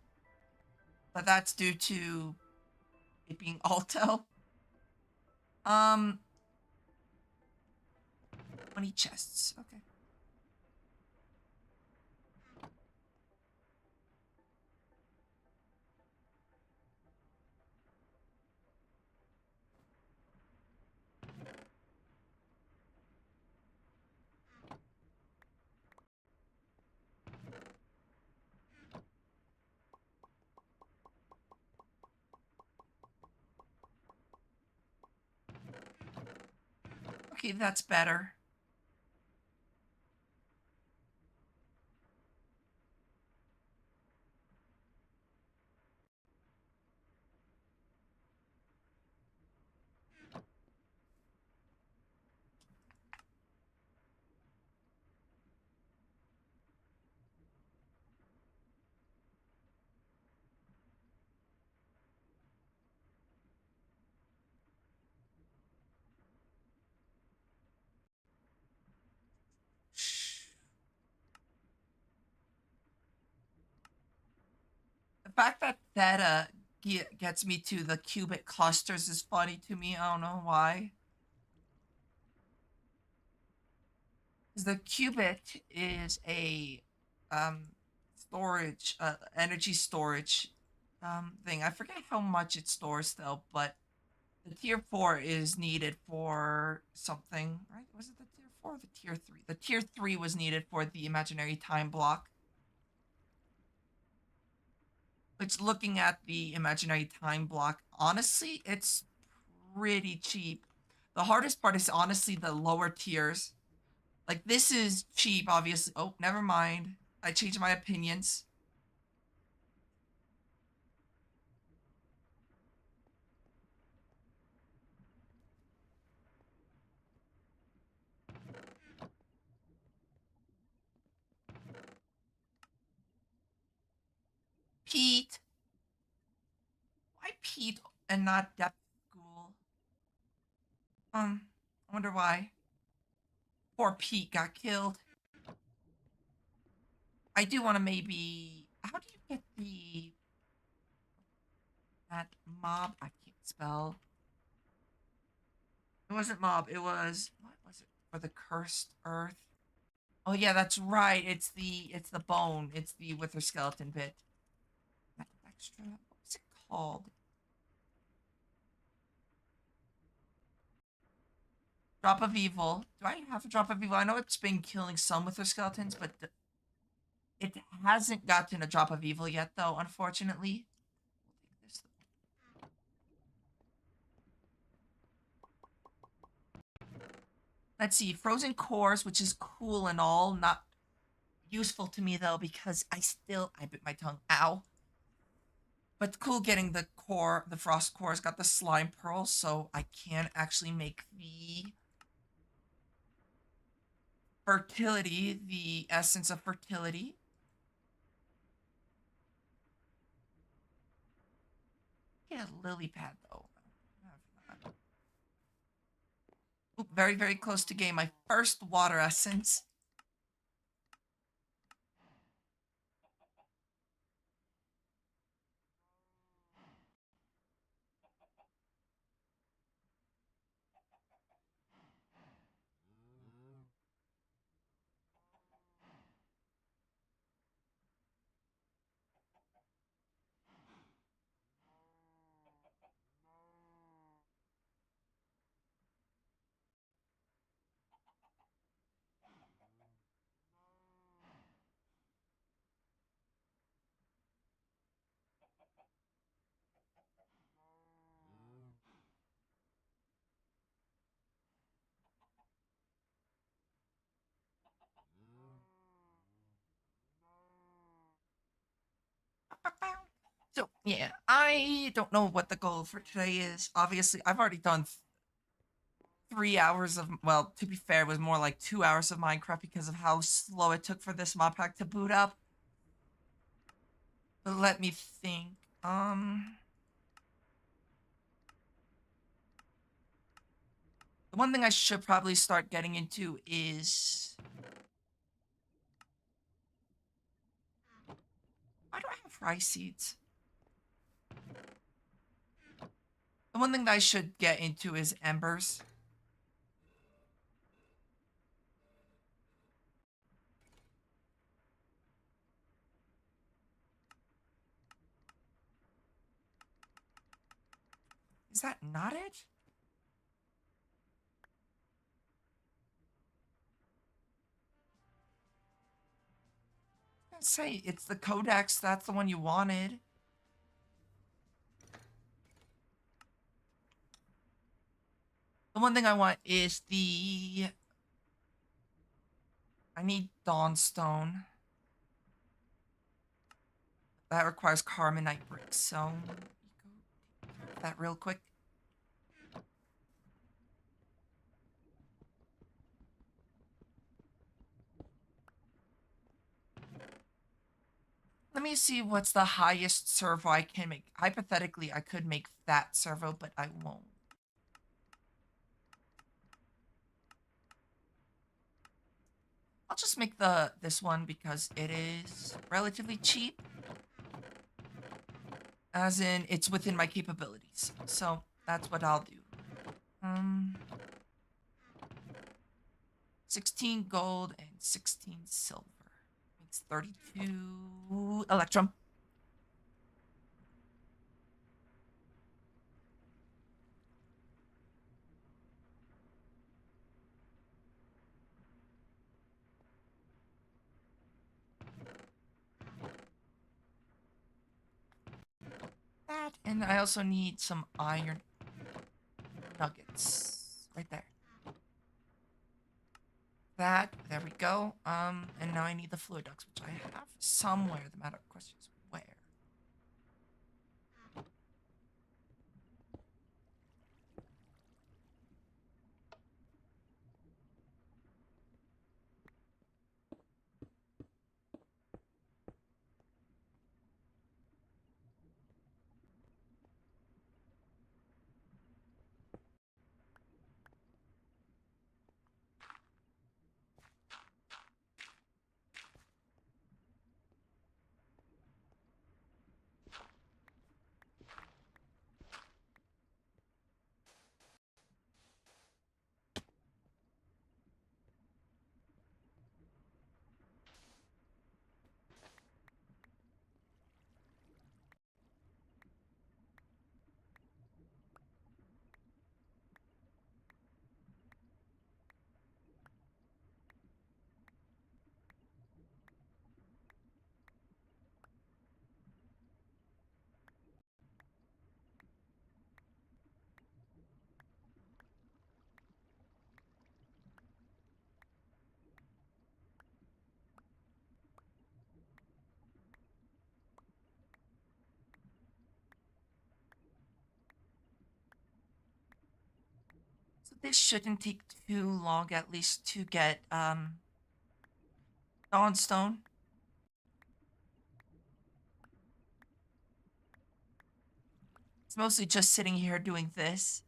But that's due to it being Alto. Um, 20 chests. Okay. Okay, that's better. The fact that Theta gets me to the cubic clusters is funny to me. I don't know why. Because the qubit is a um storage energy storage thing. I forget how much it stores though, but the tier 4 is needed for something, right? Was it the tier 4 or the tier 3? The tier 3 was needed for the imaginary time block. Which, looking at the imaginary time block, honestly, it's pretty cheap. The hardest part is honestly the lower tiers. Like, this is cheap, obviously. Oh, never mind. I changed my opinions. Pete. Why Pete and not Depth School? I wonder why. Poor Pete got killed. I do want to maybe. How do you get that mob? I can't spell. It wasn't mob. It was, what was it for the cursed earth? Oh yeah, that's right. It's the bone. It's the wither skeleton bit. Extra. What was it called? Drop of evil. Do I have a drop of evil? I know it's been killing some wither skeletons, but it hasn't gotten a drop of evil yet, though. Unfortunately. We'll take this. Let's see. Frozen cores, which is cool and all, not useful to me though because I bit my tongue. Ow. But cool getting the core, the frost core's got the slime pearls, so I can actually make the fertility, the essence of fertility. Get a lily pad though. Oop, very, very close to getting my first water essence. Yeah, I don't know what the goal for today is. Obviously, I've already done 3 hours of, well, to be fair, it was more like 2 hours of Minecraft because of how slow it took for this mod pack to boot up. But let me think. The one thing I should probably start getting into is, why do I have rice seeds? The one thing that I should get into is embers. Is that not it? I say it's the codex. That's the one you wanted. The one thing I want is the. I need Dawnstone. That requires Carbonite bricks. So that real quick. Let me see what's the highest servo I can make. Hypothetically, I could make that servo, but I won't. I'll just make this one because it is relatively cheap. As in, it's within my capabilities. So that's what I'll do. 16 gold and 16 silver. Makes 32 electrum. That, and I also need some iron nuggets. Right there. That, there we go. And now I need the fluid ducts, which I have somewhere. The matter of question is where. So this shouldn't take too long, at least, to get Dawnstone. It's mostly just sitting here doing this.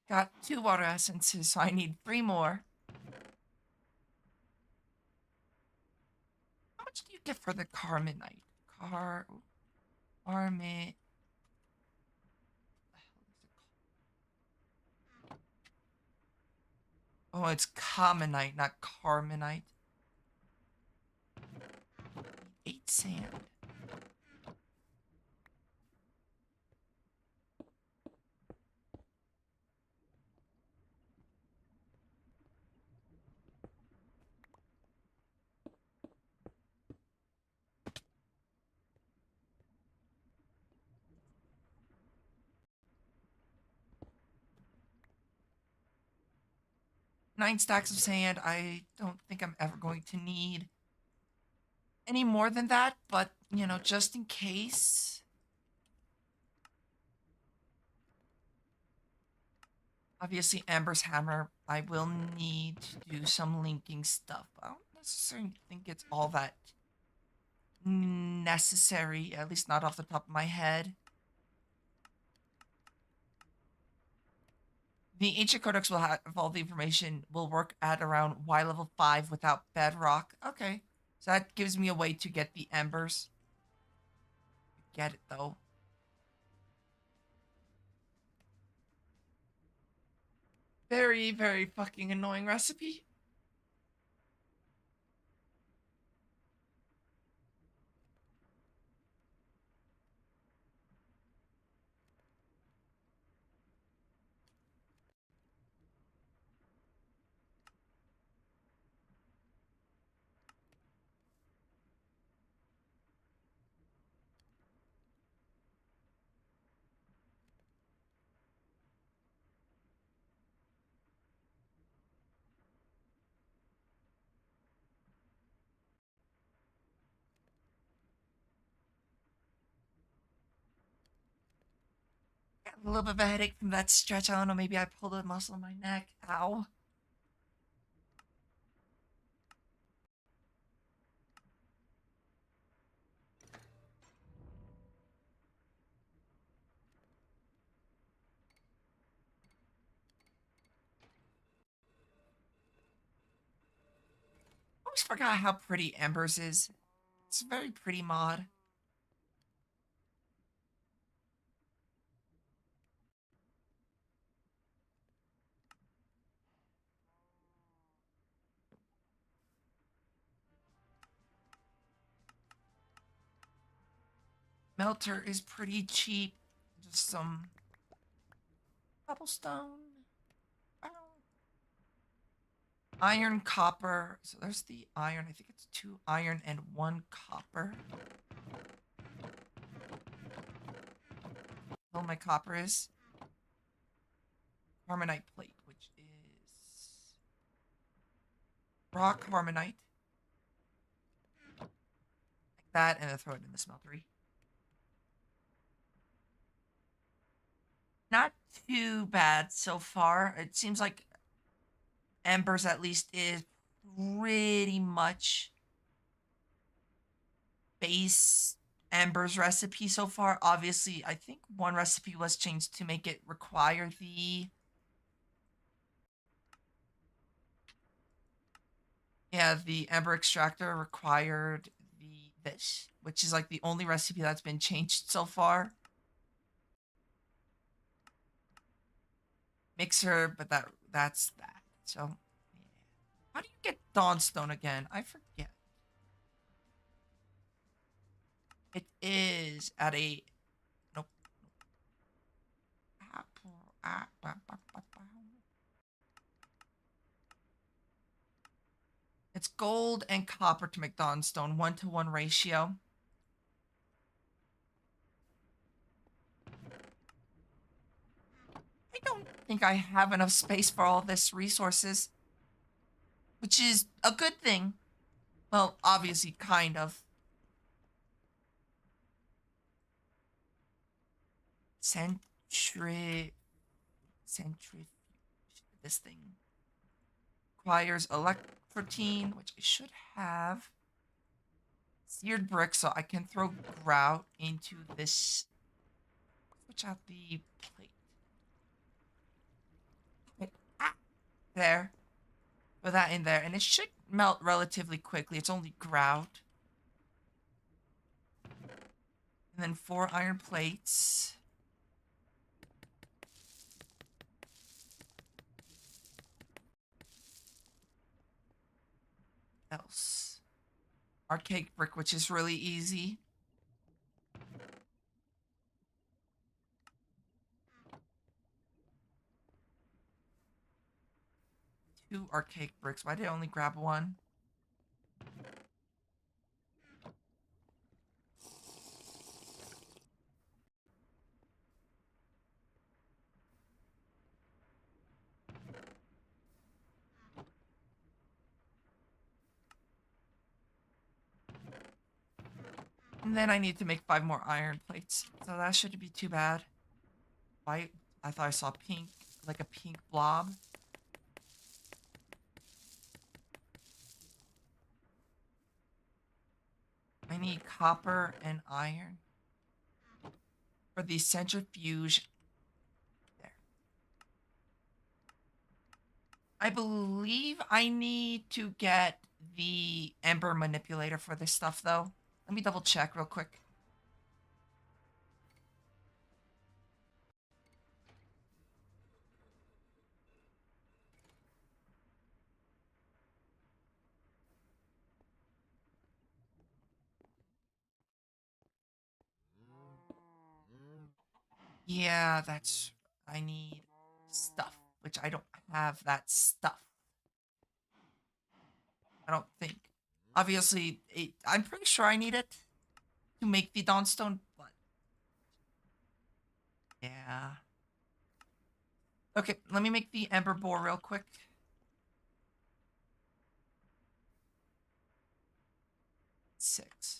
Got 2 water essences, so I need 3 more. How much do you get for the Carmenite? Carmit. Oh, it's Commonite, not Carmenite. 8 sand. 9 stacks of sand. I don't think I'm ever going to need any more than that, but, just in case. Obviously, Amber's hammer, I will need to do some linking stuff. I don't necessarily think it's all that necessary, at least not off the top of my head. The ancient codex will have all the information will work at around Y level 5 without bedrock. Okay. So that gives me a way to get the embers. Get it though. Very, very fucking annoying recipe. Got a little bit of a headache from that stretch. I don't know, maybe I pulled a muscle in my neck. Ow. I always forgot how pretty Embers is. It's a very pretty mod. Melter is pretty cheap. Just some cobblestone. Iron, copper. So there's the iron. I think it's 2 iron and 1 copper. All my copper is harmonite plate, which is rock harmonite. Like that, and then throw it in the smeltery. Not too bad so far. It seems like Embers at least is pretty much base Embers recipe so far. Obviously, I think one recipe was changed to make it require the Ember extractor required this, which is like the only recipe that's been changed so far. Mixer, but that's that. So, yeah. How do you get Dawnstone again? I forget. It is at a nope. It's gold and copper to make Dawnstone, 1-to-1 ratio. I don't think I have enough space for all this resources, which is a good thing. Well, obviously, kind of. Centrifuge. This thing requires electrotein, which I should have. Seared brick, so I can throw grout into this. Switch out the plate. There. Put that in there, and it should melt relatively quickly. It's only grout. And then 4 iron plates. Else. Archaic brick, which is really easy. 2 archaic bricks. Why did I only grab 1? And then I need to make 5 more iron plates. So that shouldn't be too bad. White. I thought I saw pink, like a pink blob. I need copper and iron for the centrifuge. There. I believe I need to get the ember manipulator for this stuff, though. Let me double check real quick. Yeah, that's... I need stuff, which I don't have that stuff. I don't think. Obviously, I'm pretty sure I need it to make the Dawnstone, but... Yeah. Okay, let me make the Ember Boar real quick. Six.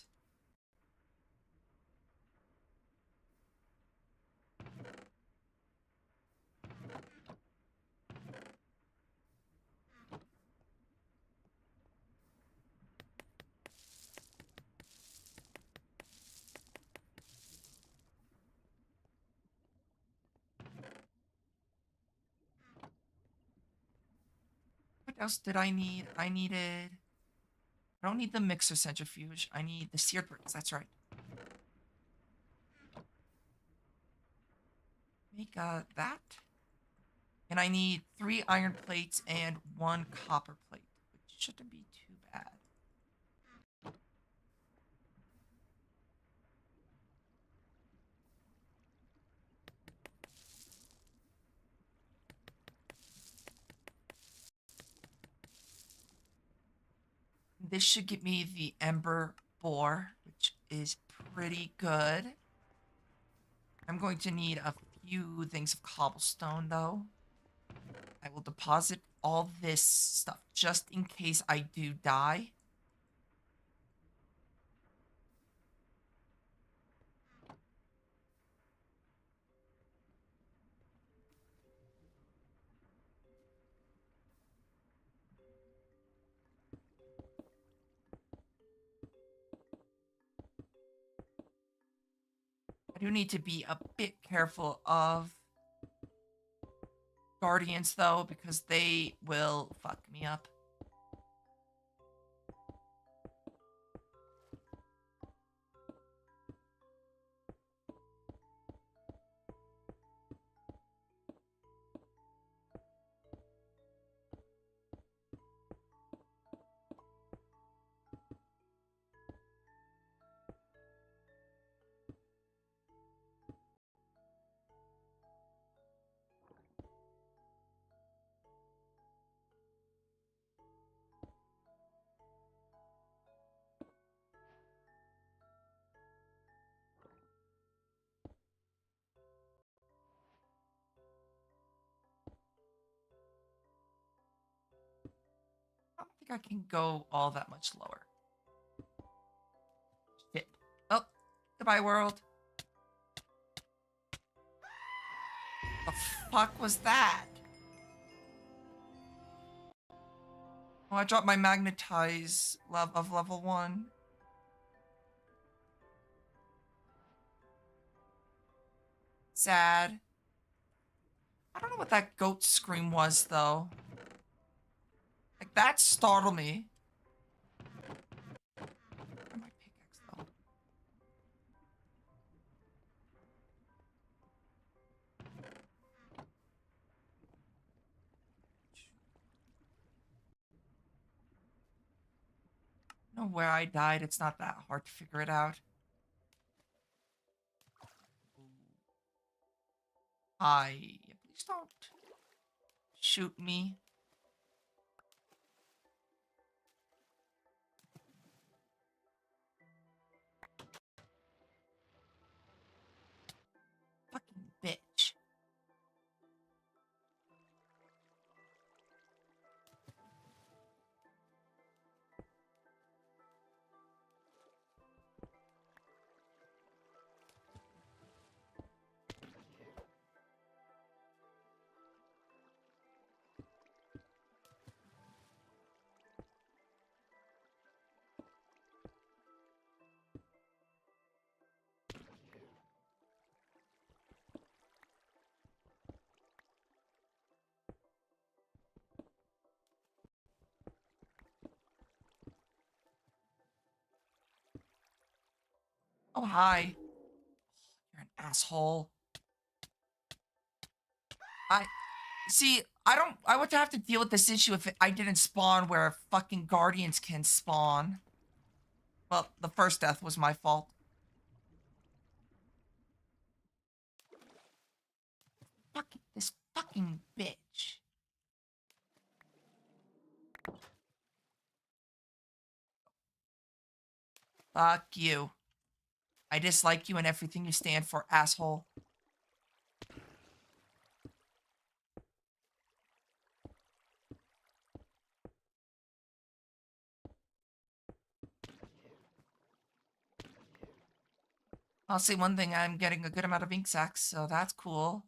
What else did I need? I needed... I don't need the mixer centrifuge. I need the seared bricks. That's right. Make that. And I need 3 iron plates and 1 copper plate, which shouldn't be too bad. This should give me the Ember Boar, which is pretty good. I'm going to need a few things of cobblestone, though. I will deposit all this stuff just in case I do die. I do need to be a bit careful of guardians, though, because they will fuck me up. I don't think I can go all that much lower. Shit. Oh, goodbye, world. The fuck was that? Oh, I dropped my magnetize of level 1. Sad. I don't know what that goat scream was, though. Like, that startled me. Where's my pickaxe, though? I don't know where I died. It's not that hard to figure it out. Please don't shoot me. Fucking bitch. Oh, hi. You're an asshole. I see. I would have to deal with this issue if I didn't spawn where fucking guardians can spawn. Well, the first death was my fault. Fucking this fucking bitch. Fuck you. I dislike you and everything you stand for, asshole. I'll say one thing, I'm getting a good amount of ink sacs, so that's cool.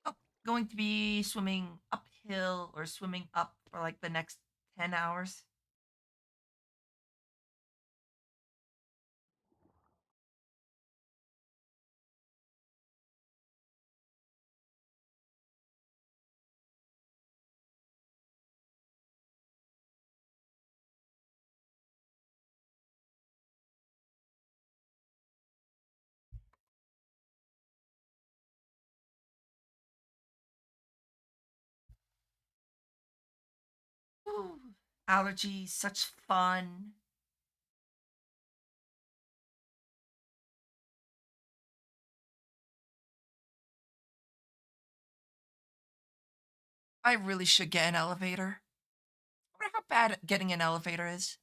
Oh, going to be swimming uphill or swimming up for like the next 10 hours. Ooh, allergies, such fun. I really should get an elevator. I wonder how bad getting an elevator is.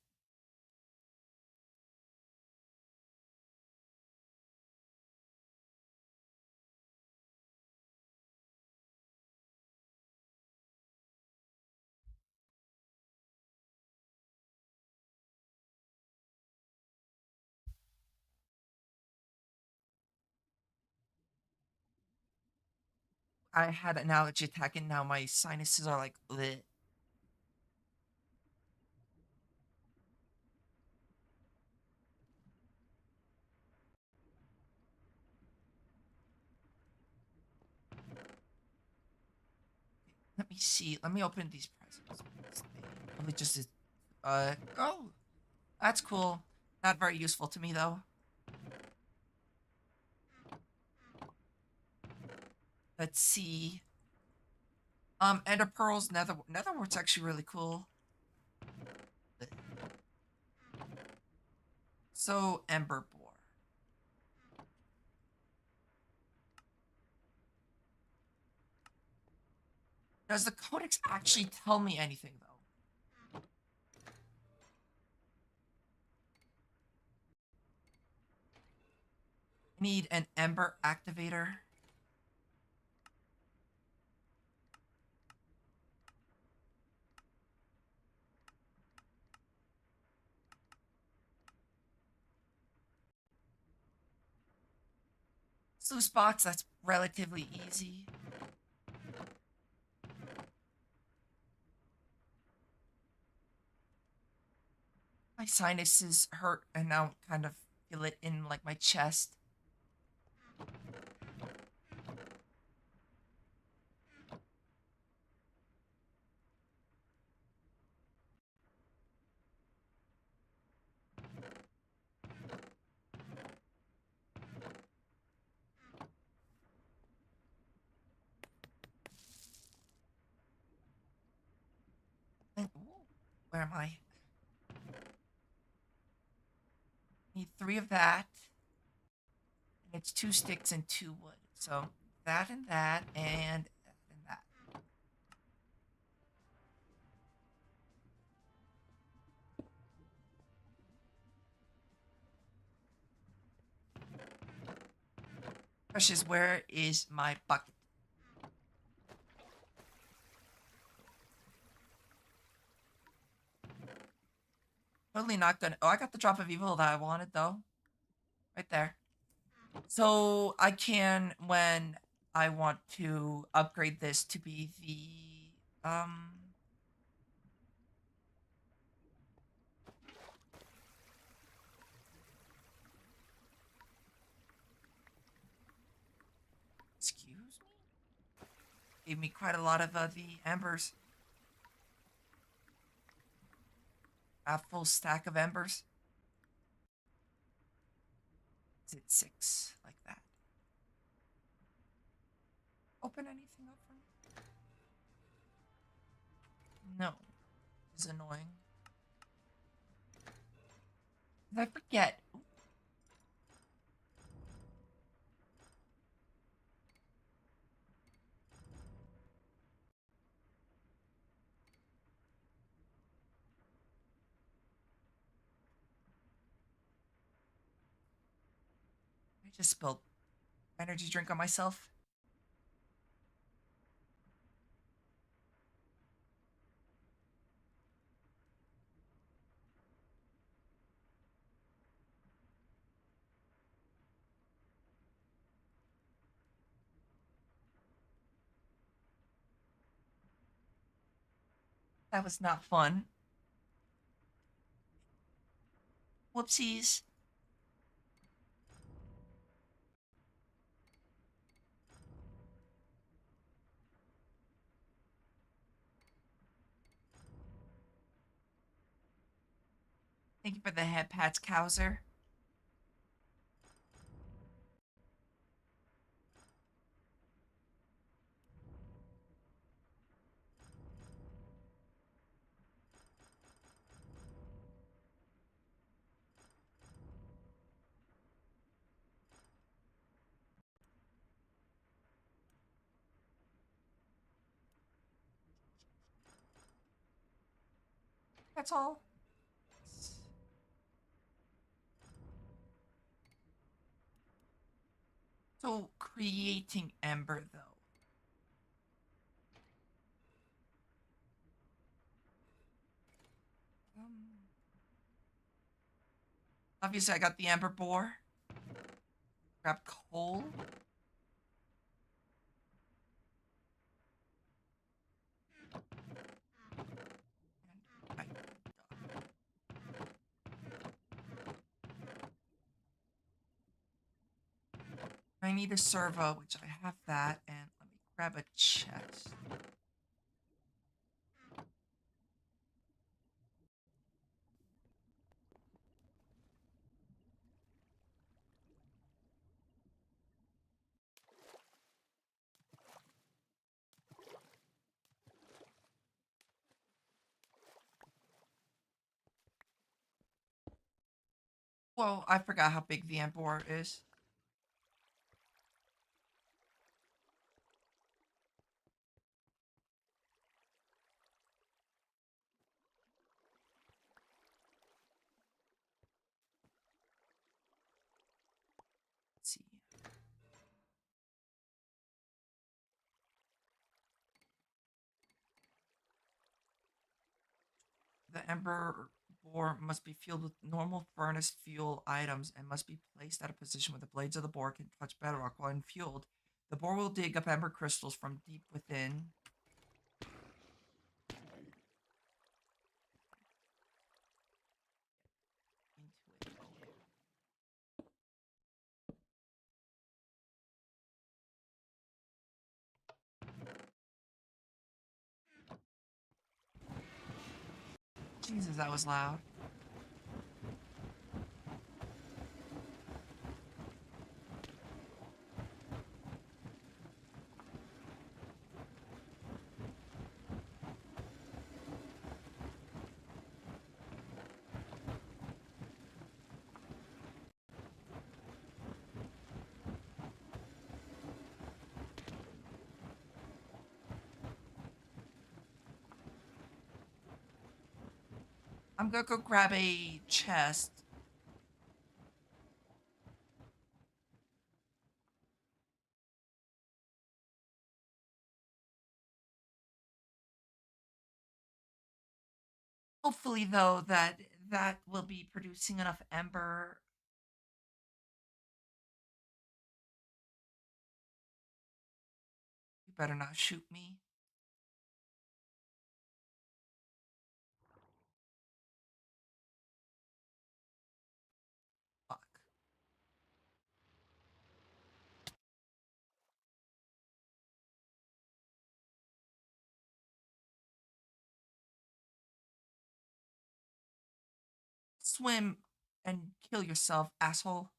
I had an allergy attack and now my sinuses are like, bleh. Let me see. Let me open these presents. Probably just oh, that's cool. Not very useful to me though. Let's see. Ender pearls, netherwort's actually really cool. So ember boar. Does the codex actually tell me anything though? I need an ember activator. Sluice box, that's relatively easy. My sinuses hurt and now kind of feel it in like my chest. And, ooh, where am I? Need 3 of that. And it's 2 sticks and 2 wood. So that and that and that. Precious, where is my bucket? Totally not gonna. Oh, I got the drop of evil that I wanted though. Right there. So I can, when I want to upgrade this to be excuse me? Gave me quite a lot of the embers. A full stack of embers. Is it 6? Like that. Open anything up for me? No. It's annoying. Did I forget? I just spilled energy drink on myself. That was not fun. Whoopsies. Thank you for the head pats, Cowser. That's all. So creating Ember though. Um, Obviously I got the Ember Boar. Grab coal. And I need a servo, which I have that, and let me grab a chest. Whoa, I forgot how big the Ember is. Let's see. The Ember Boar must be fueled with normal furnace fuel items and must be placed at a position where the blades of the boar can touch bedrock while fueled. The boar will dig up ember crystals from deep within. Into it. Jesus, that was loud. I'm gonna go grab a chest. Hopefully, though, that that will be producing enough ember. You better not shoot me. Fuck. Swim and kill yourself, asshole.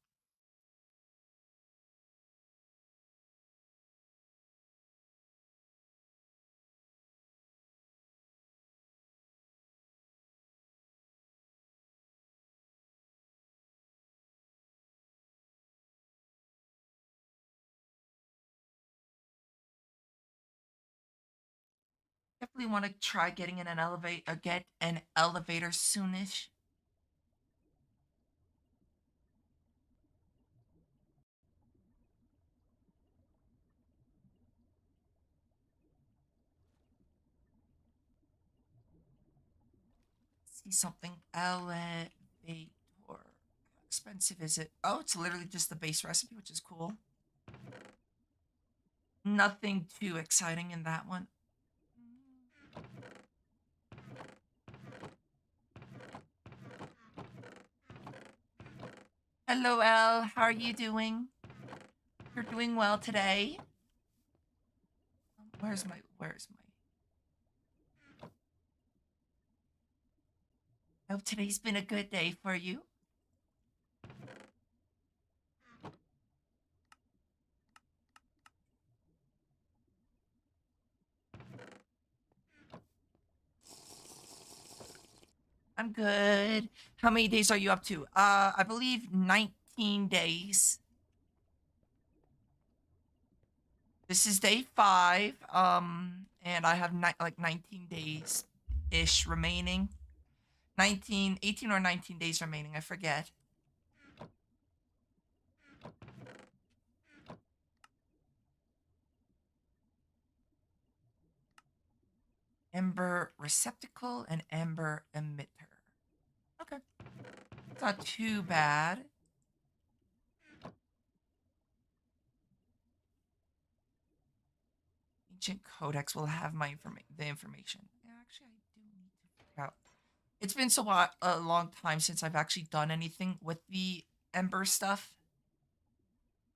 Definitely want to try getting in an elevator. Get an elevator soonish. See something. Elevator. How expensive is it? Oh, it's literally just the base recipe, which is cool. Nothing too exciting in that one. Hello, Elle. How are you doing? You're doing well today. Where's my? I hope today's been a good day for you. I'm good. How many days are you up to? I believe 19 days. This is day 5. And I have like 19 days ish remaining. 19, 18 or 19 days remaining. I forget. Ember receptacle and ember emitter. Okay. It's not too bad. Ancient codex will have the information. Yeah, actually, I do need to figure out. It's been a long time since I've actually done anything with the ember stuff.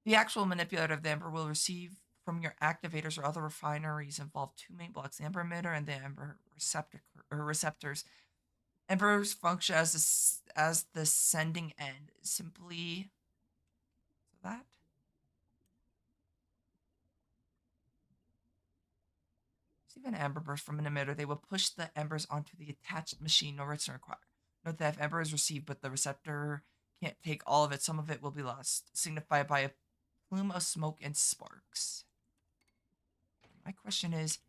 The actual manipulator of the ember will receive from your activators or other refineries involve two main blocks: the ember emitter and the ember receptors. Embers function as the sending end. Simply that. Receive an ember burst from an emitter. They will push the embers onto the attached machine. No return required. Note that if ember is received, but the receptor can't take all of it, some of it will be lost, signified by a plume of smoke and sparks. My question is,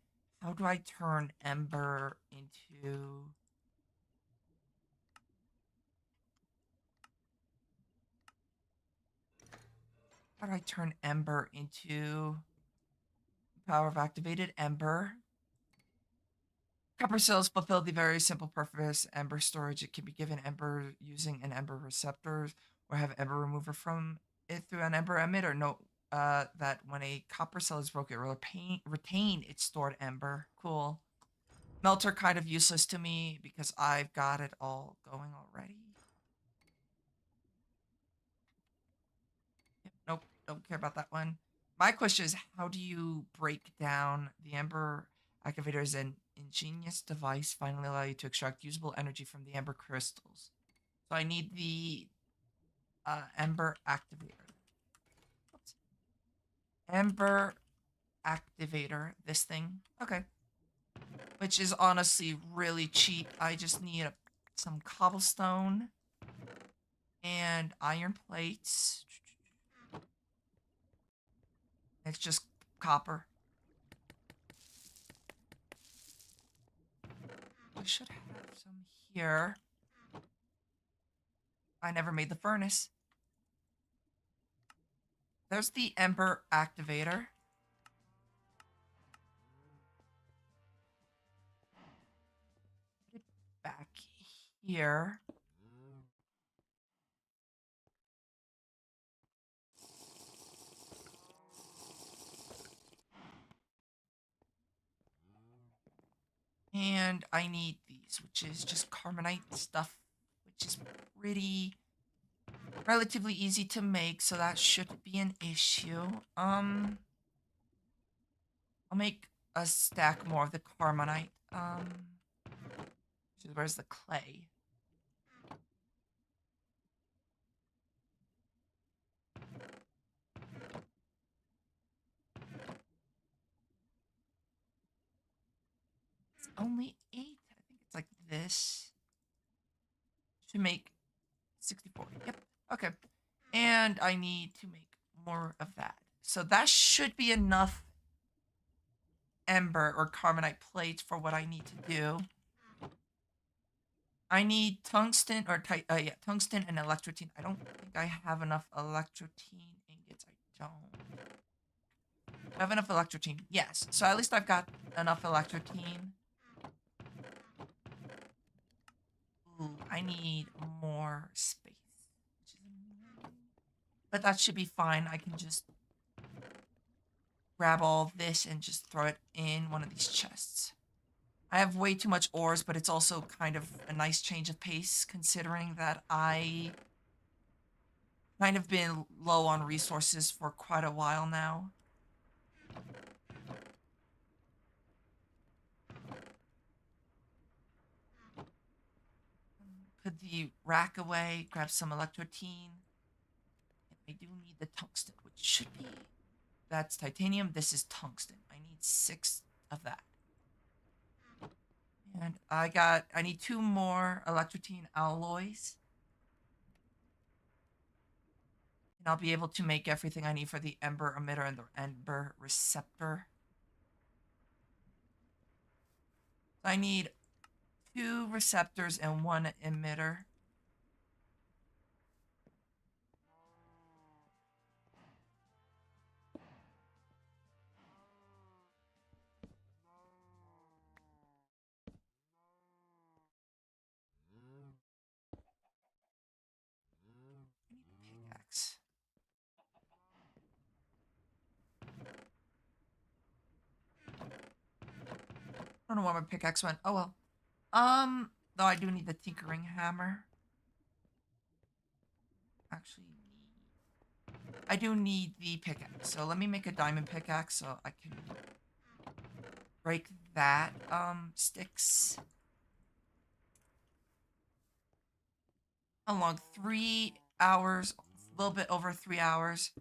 how do I turn ember into... How do I turn ember into power of activated ember? Copper cells fulfill the very simple purpose ember storage. It can be given ember using an ember receptor or have ember remover from it through an ember emitter. Note that when a copper cell is broken, it will retain its stored ember. Cool. Melter kind of useless to me because I've got it all going already. Yep, nope, don't care about that one. My question is, how do you break down the ember activator is an ingenious device finally allow you to extract usable energy from the ember crystals. So I need the ember activator. Oops. Ember activator, this thing. Okay. Which is honestly really cheap. I just need some cobblestone and iron plates. It's just copper. I should have some here. I never made the furnace. There's the ember activator. Put it back here. And I need these, which is just carbonite stuff, which is pretty relatively easy to make, so that shouldn't be an issue. I'll make a stack more of the carbonite. Where's the clay? It's only 8. I think it's like this. Should make 64. Yep. Okay. And I need to make more of that. So that should be enough ember or carbonite plates for what I need to do. I need tungsten or tungsten and electrotine. I don't think I have enough electrotine ingots. I don't. I have enough electrotine. Yes. So at least I've got enough electrotine. Ooh, I need more space. But that should be fine. I can just grab all this and just throw it in one of these chests. I have way too much ores, but it's also kind of a nice change of pace considering that I kind of been low on resources for quite a while now. Put the rack away, grab some electrotine. I do need the tungsten, which should be... That's titanium. This is tungsten. I need 6 of that. And I need 2 more electrotine alloys. And I'll be able to make everything I need for the ember emitter and the ember receptor. I need 2 receptors and 1 emitter. I need a pickaxe. I don't know where my pickaxe went. Oh well. Though I do need the tinkering hammer. Actually, I do need the pickaxe. So let me make a diamond pickaxe so I can break that sticks. How long? 3 hours, a little bit over 3 hours.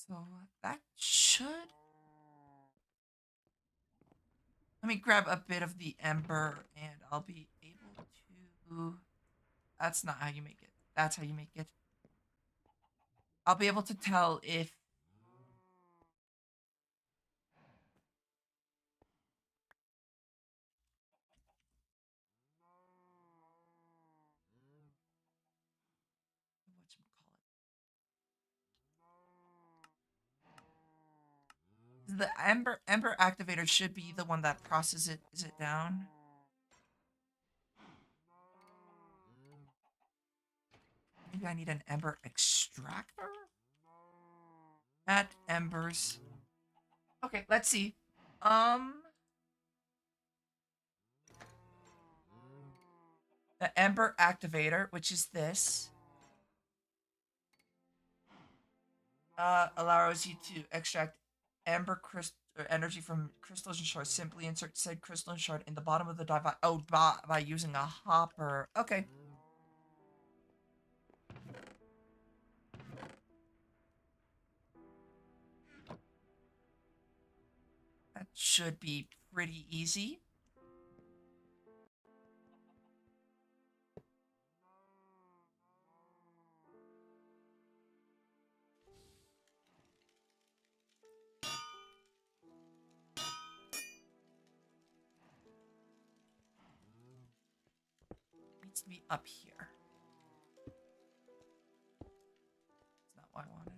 So that should... Let me grab a bit of the ember and I'll be able to... That's not how you make it. That's how you make it. I'll be able to tell if... The ember activator should be the one that processes it down. Maybe I need an ember extractor? Add embers. Okay, let's see. The ember activator, which is this, allows you to extract ember crystal or energy from crystals and shards. Simply insert said crystal and shard in the bottom of the device. Oh, by using a hopper. Okay. That should be pretty easy. Needs to be up here. That's not what I wanted.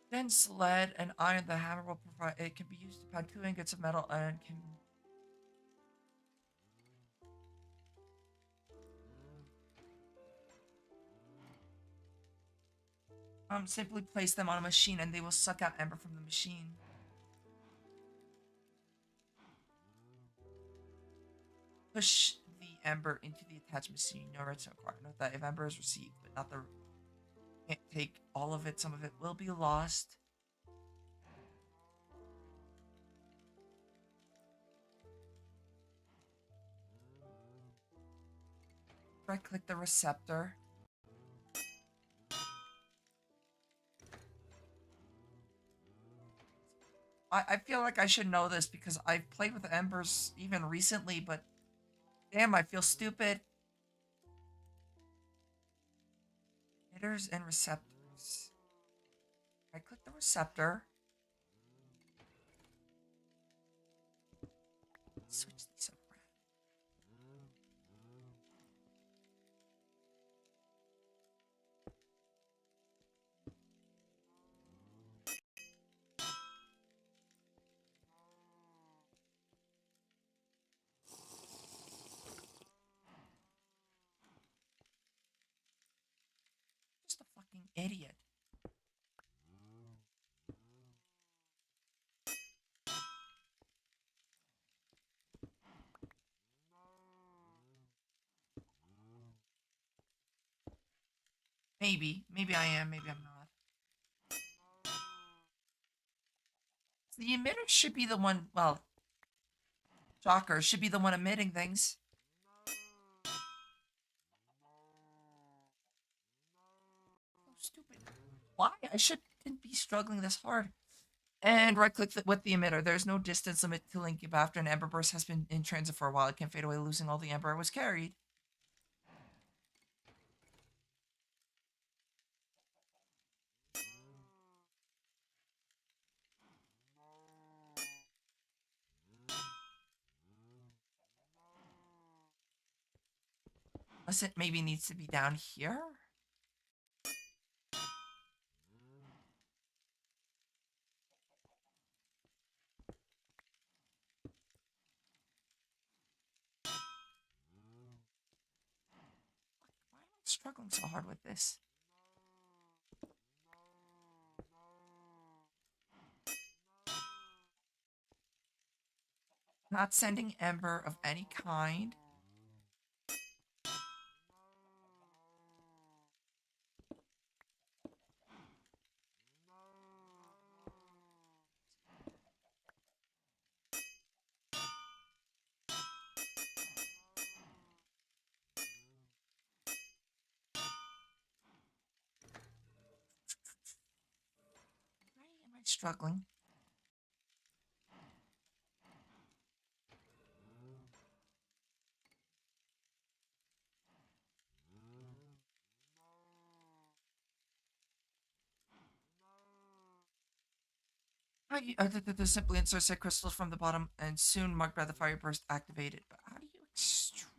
Dense lead and iron. The hammer will provide. It can be used to pound 2 ingots of metal and can simply place them on a machine and they will suck out ember from the machine. Push the ember into the attached machine. No redstone required. Note that if ember is received, but not the can't take all of it. Some of it will be lost. Right click the receptor. I feel like I should know this because I've played with embers even recently, but damn, I feel stupid. Emitters and receptors. I click the receptor. Switch these around. Just a fucking idiot. Maybe I am, maybe I'm not. The emitter should be the one, well, shocker, should be the one emitting things. So stupid. Why? I shouldn't be struggling this hard. And right click with the emitter. There's no distance limit to link if after an ember burst has been in transit for a while. It can fade away, losing all the ember it was carried. Unless it maybe needs to be down here? Why am I struggling so hard with this? Not sending ember of any kind. Why am I struggling? Simply insert said crystals from the bottom and soon marked by the fire burst activated. But how do you extract it?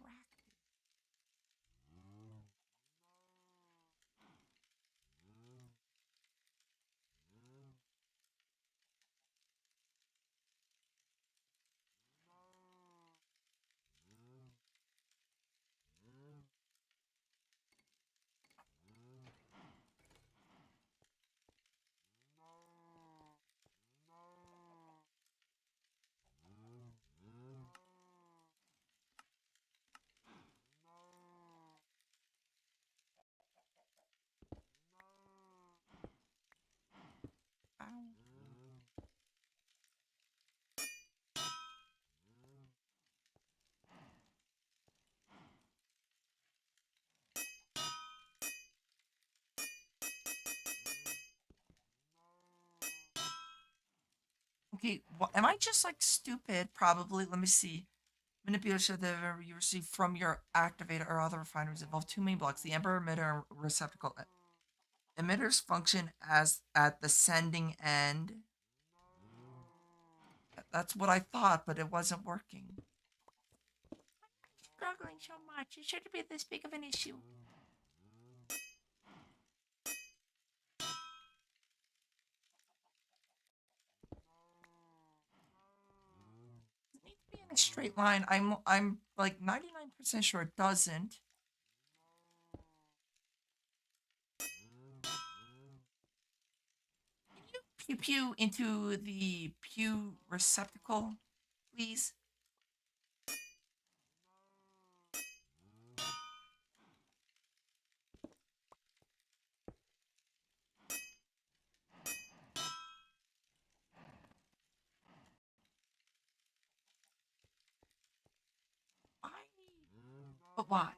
Ow. Okay, am I just like stupid? Probably. Let me see. Manipulation of the ember you receive from your activator or other refineries involve two main blocks: the ember emitter and receptacle. Emitters function as at the sending end. That's what I thought, but it wasn't working. Struggling so much. It shouldn't be this big of an issue. straight line. I'm like 99% sure it doesn't. Can you pew pew into the pew receptacle, please? I. But why?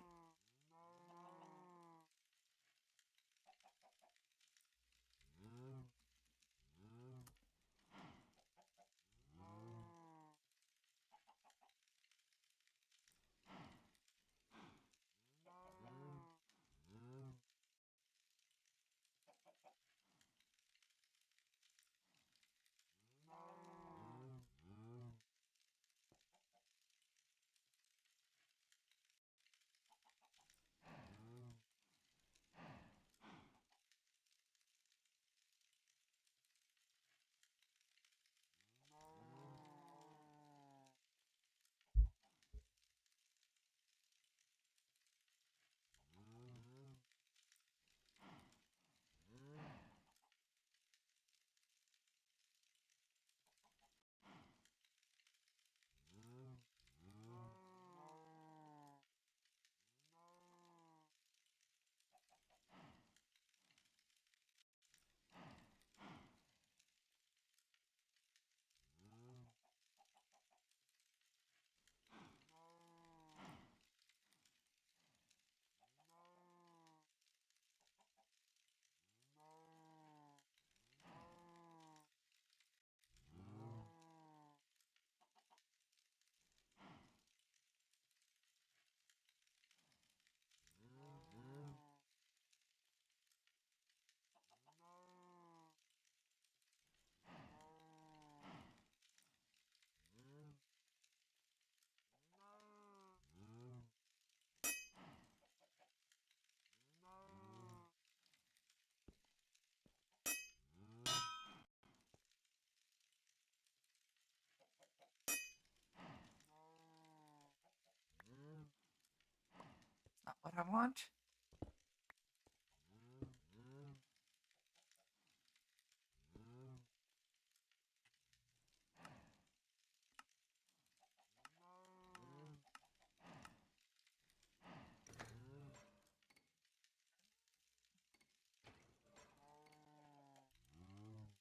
Not what I want.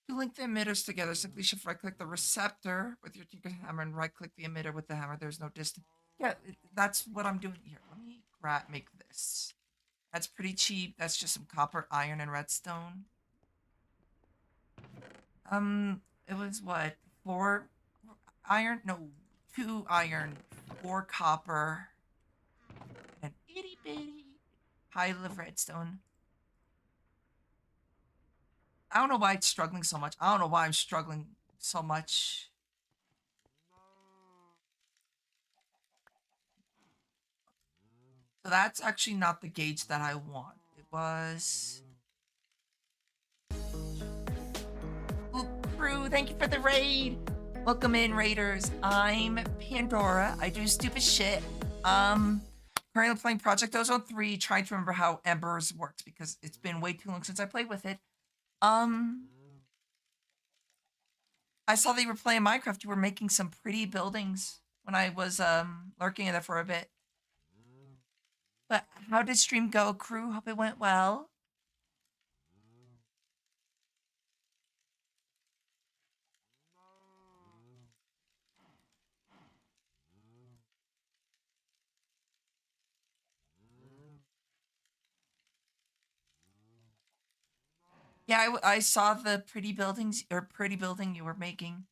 To link the emitters together, simply shift right click the receptor with your tinker hammer and right click the emitter with the hammer. There's no distance. Yeah, that's what I'm doing here. Let me make this. That's pretty cheap. That's just some copper, iron, and redstone. It was what? 4 iron? No, 2 iron, 4 copper, and itty bitty pile of redstone. I don't know why it's struggling so much. I don't know why I'm struggling so much. So that's actually not the gauge that I want. It was. Ooh, crew, thank you for the raid. Welcome in, raiders. I'm Pandora. I do stupid shit. Currently playing Project Ozone 3, trying to remember how Embers works because it's been way too long since I played with it. Um, I saw that you were playing Minecraft. You were making some pretty buildings when I was lurking in there for a bit. But how did stream go, crew? Hope it went well. Yeah, I saw the pretty buildings or pretty building you were making.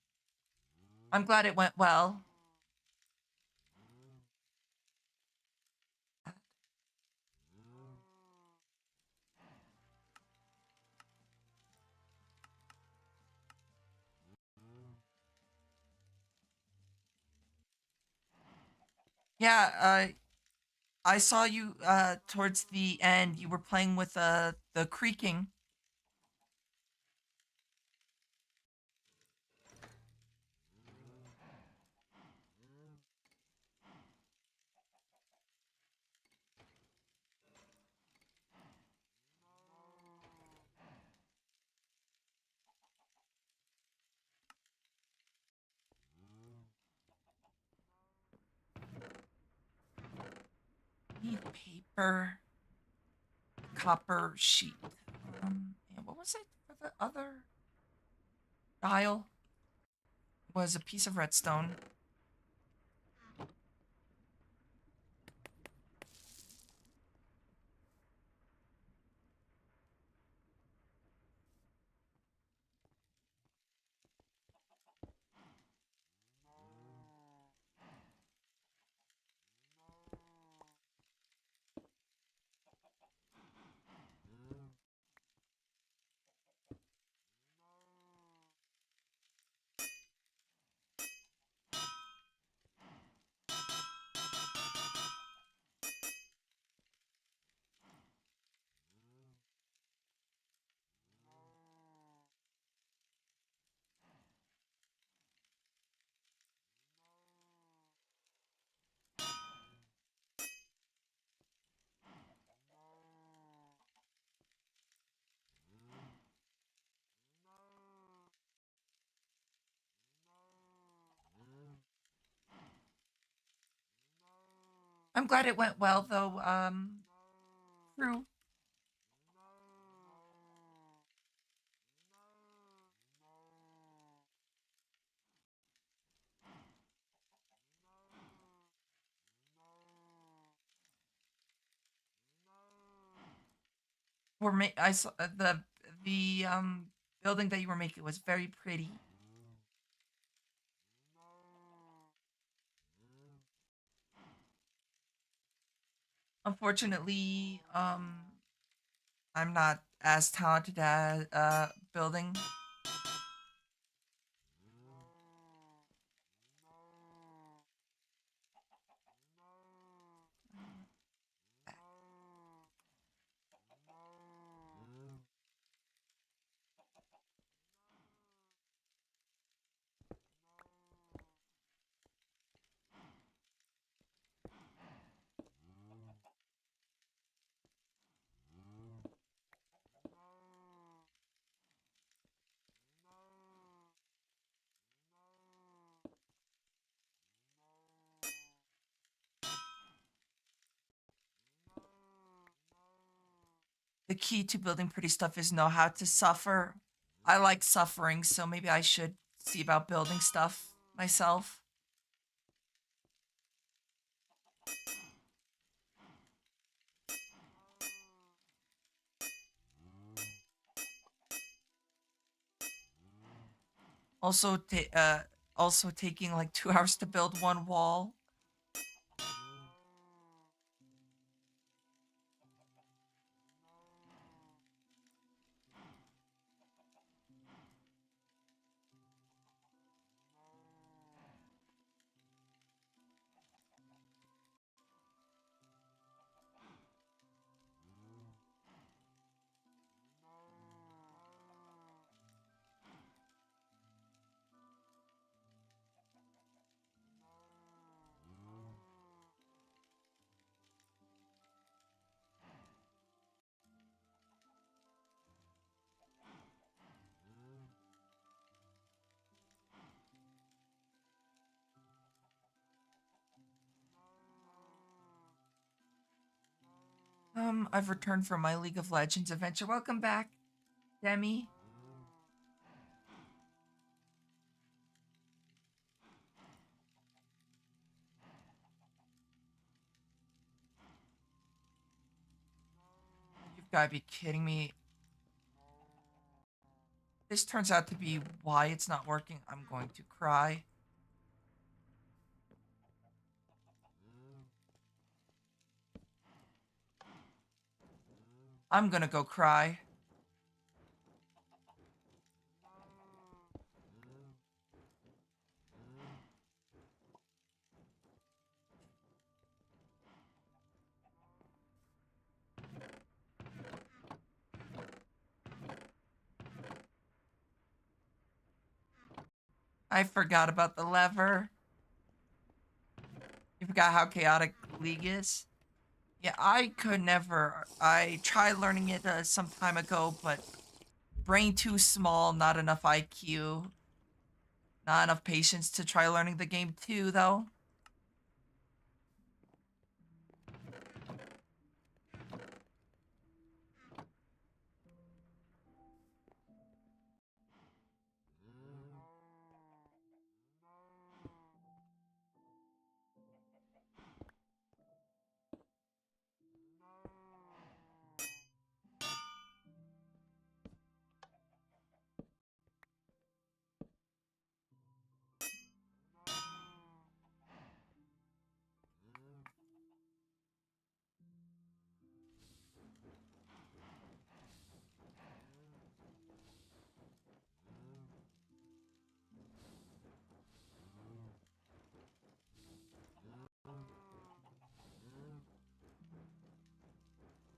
I'm glad it went well. Yeah, I saw you towards the end. You were playing with the creaking. need paper, copper sheet. And what was it for the other dial? Was a piece of redstone. I'm glad it went well though, crew. I saw the building that you were making was very pretty. Unfortunately, I'm not as talented at building. The key to building pretty stuff is know how to suffer. I like suffering, so maybe I should see about building stuff myself. Also, also taking like 2 hours to build one wall. I've returned from my League of Legends adventure. Welcome back, Demi. You've got to be kidding me. This turns out to be why it's not working. I'm going to cry. I'm gonna go cry. I forgot about the lever. You forgot how chaotic League is? Yeah, I could never. I tried learning it some time ago, but brain too small, not enough IQ, not enough patience to try learning the game too, though.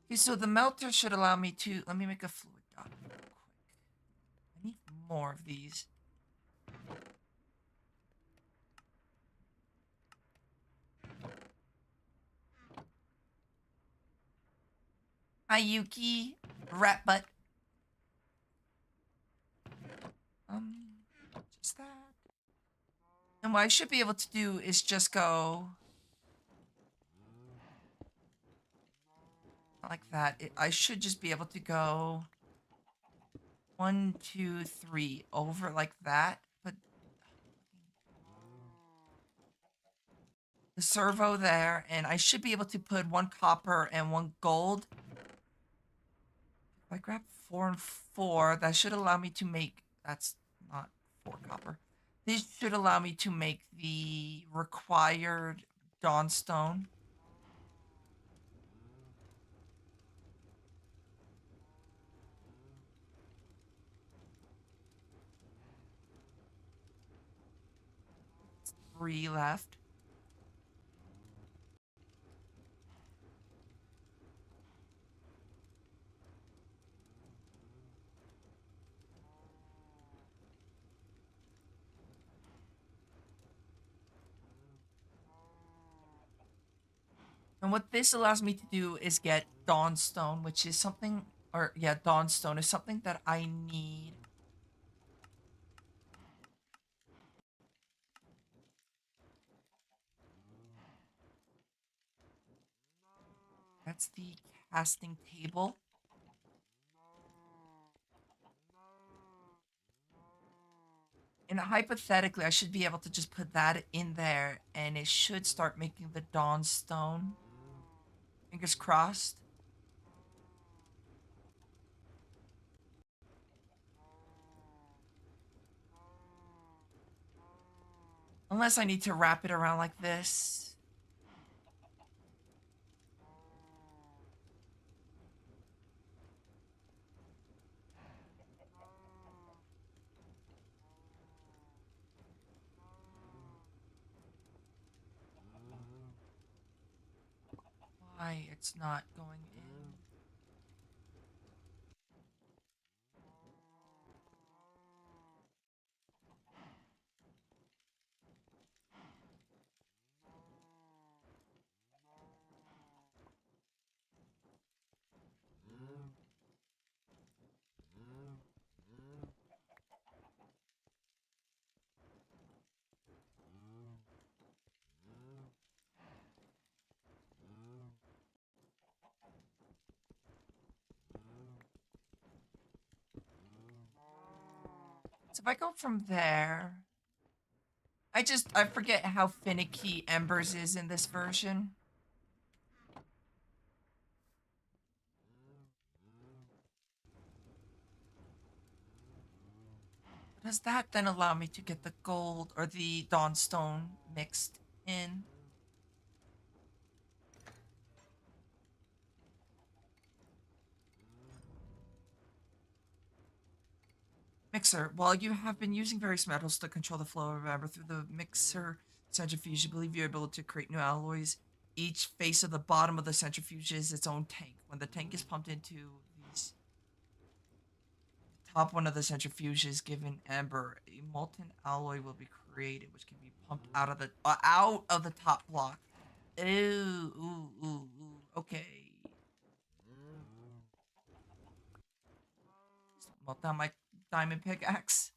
Okay, so the melter should allow me to... Let me make a fluid dot real quick. I need more of these. Hi, Yuki. Rat butt. Just that. And what I should be able to do is just go... like that. I should just be able to go... 1, 2, 3 over like that. Put the servo there, and I should be able to put 1 copper and 1 gold. If I grab 4 and 4, that should allow me to make... That's not 4 copper. This should allow me to make the required dawnstone. Three left. And what this allows me to do is get Dawnstone, which is something, or yeah, Dawnstone is something that I need. That's the casting table. And hypothetically, I should be able to just put that in there, and it should start making the Dawnstone. Fingers crossed. Unless I need to wrap it around like this. Why it's not going in. So if I go from there, I forget how finicky Embers is in this version. Does that then allow me to get the gold or the Dawnstone mixed in? Mixer. While you have been using various metals to control the flow of amber through the mixer centrifuge, you believe you're able to create new alloys. Each face of the bottom of the centrifuge is its own tank. When the tank is pumped into these, top one of the centrifuges given amber, a molten alloy will be created, which can be pumped out of the top block. Ooh, ooh, ooh, ooh. Okay. Melt down my diamond pickaxe.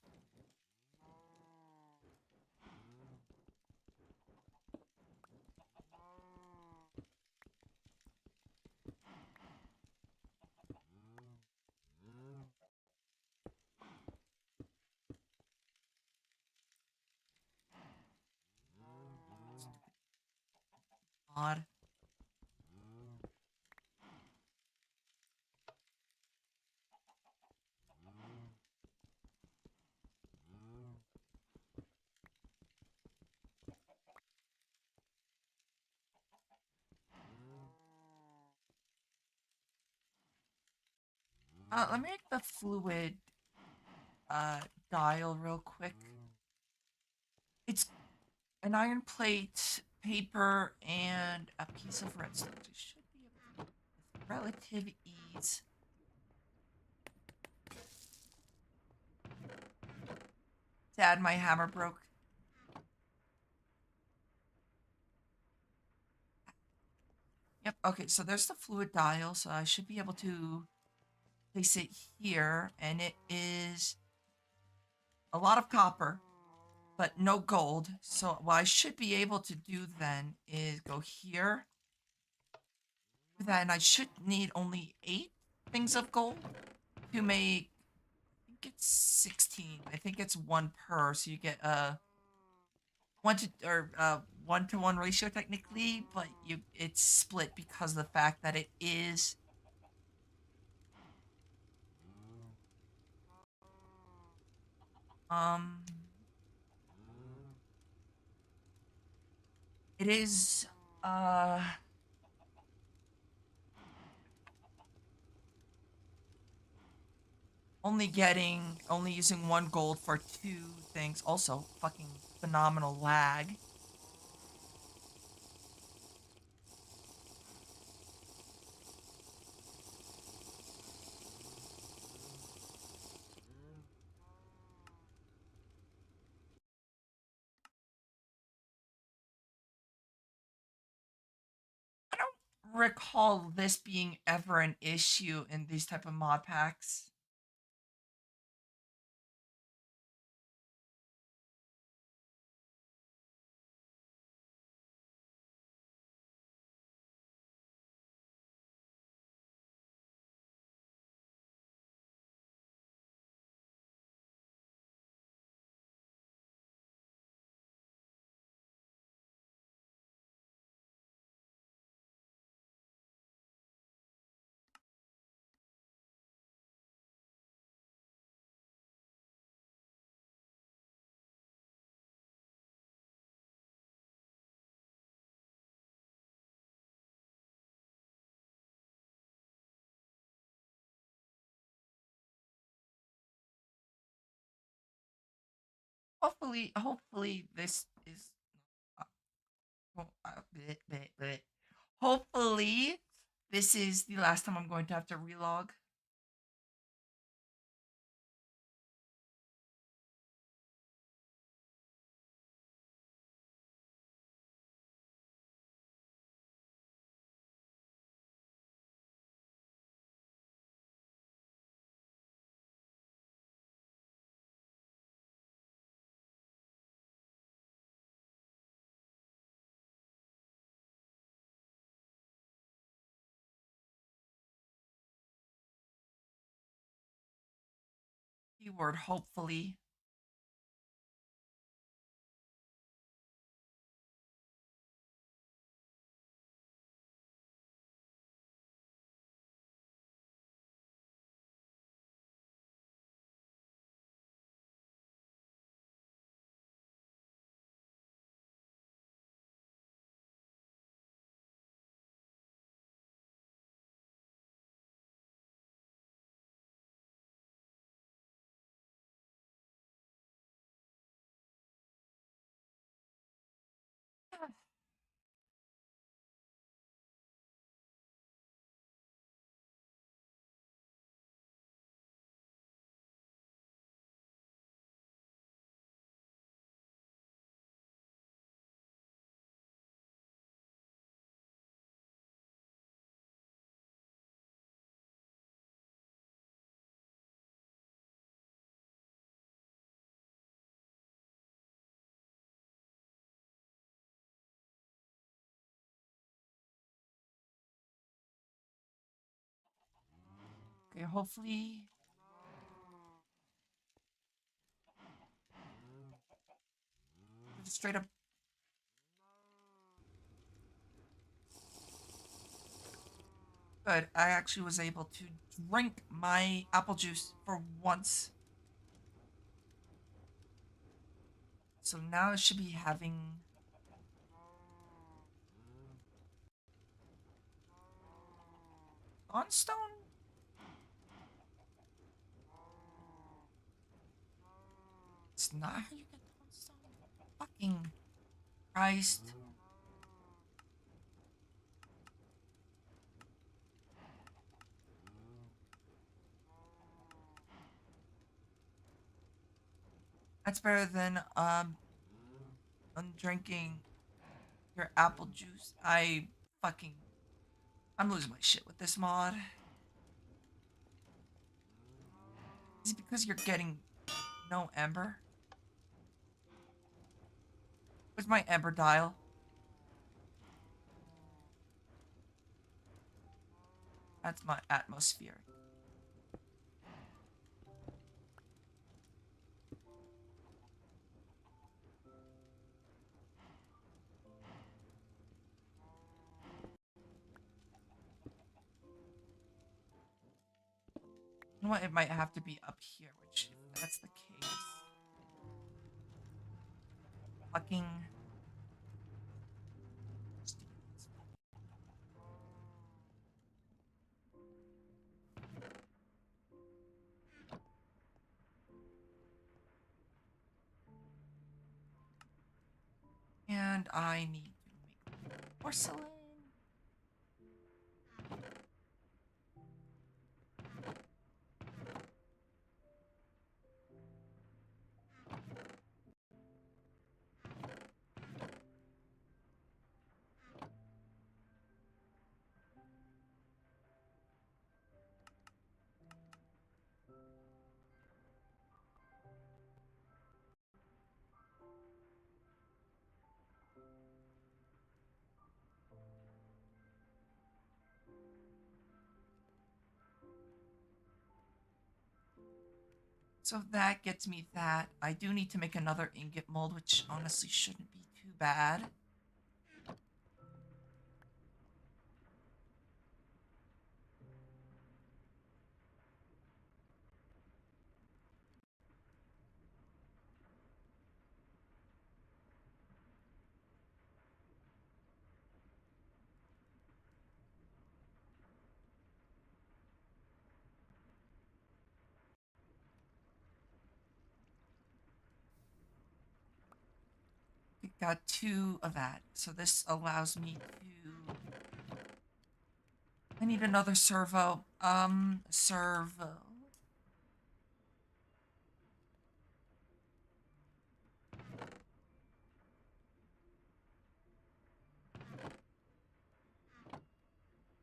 Odd. Let me make the fluid uh dial real quick. It's an iron plate, paper, and a piece of redstone. So I should be able to relative ease. Dad, my hammer broke. Yep, okay, so there's the fluid dial, so I should be able to place it here, and it is a lot of copper, but no gold. So what I should be able to do then is go here. Then I should need only 8 things of gold to make, I think it's 16. I think it's 1 per, so you get a 1 to 1 ratio technically, but it's split because of the fact that it is um it is uh only using 1 gold for 2 things. Also, fucking phenomenal lag. I don't recall this being ever an issue in these type of mod packs. Hopefully this is uh, bleh, bleh, bleh. Hopefully this is the last time I'm going to have to relog. Keyword hopefully. Okay, hopefully straight up good. I actually was able to drink my apple juice for once. So now I should be having Dawnstone? It's not how you get Dawnstone. Fucking Christ. That's better than drinking your apple juice. I'm losing my shit with this mod. Is it because you're getting no ember? Where's my ember dial? That's my atmosphere. You know what? It might have to be up here, which, if that's the case. Fucking. And I need to make porcelain. So that gets me that. I do need to make another ingot mold, which honestly shouldn't be too bad. We got 2 of that. So this allows me to... I need another servo. Servo.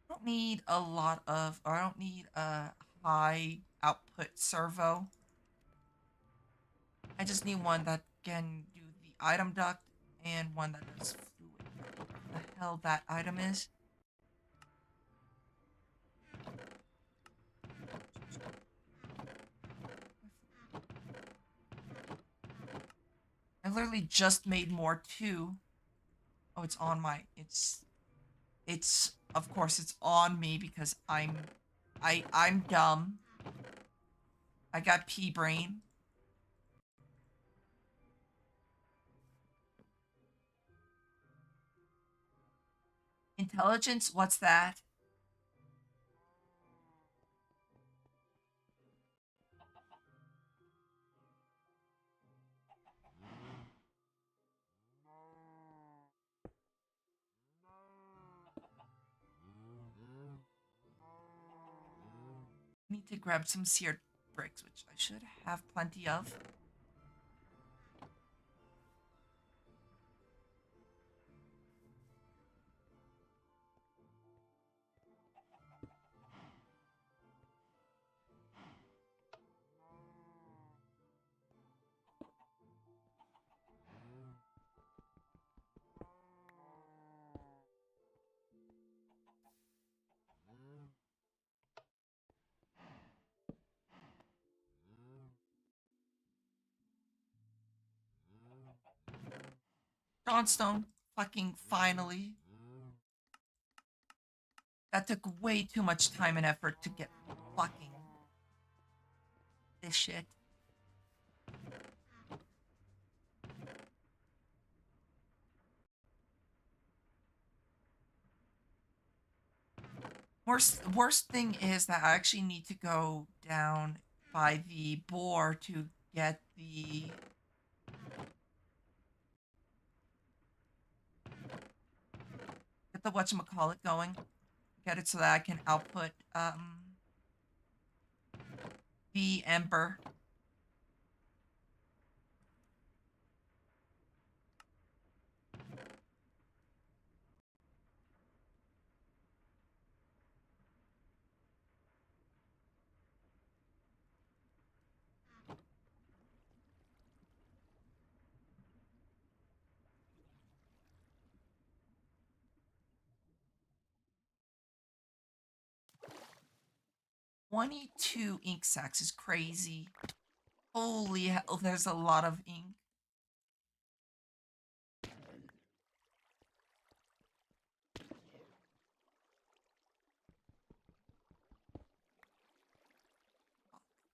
I don't need a lot of... Or I don't need a high output servo. I just need one that can do the item duct and one that does fluid. What the hell that item is? I literally just made more too. Oh, it's on my... It's... Of course, it's on me because I'm dumb. I got pea brain. Intelligence? What's that? Need to grab some seared bricks, which I should have plenty of. Johnstone, fucking finally. That took way too much time and effort to get fucking this shit. Worst thing is that I actually need to go down by the boar to get the whatchamacallit going. Get it so that I can output the ember. 22 ink sacks is crazy. Holy hell, there's a lot of ink.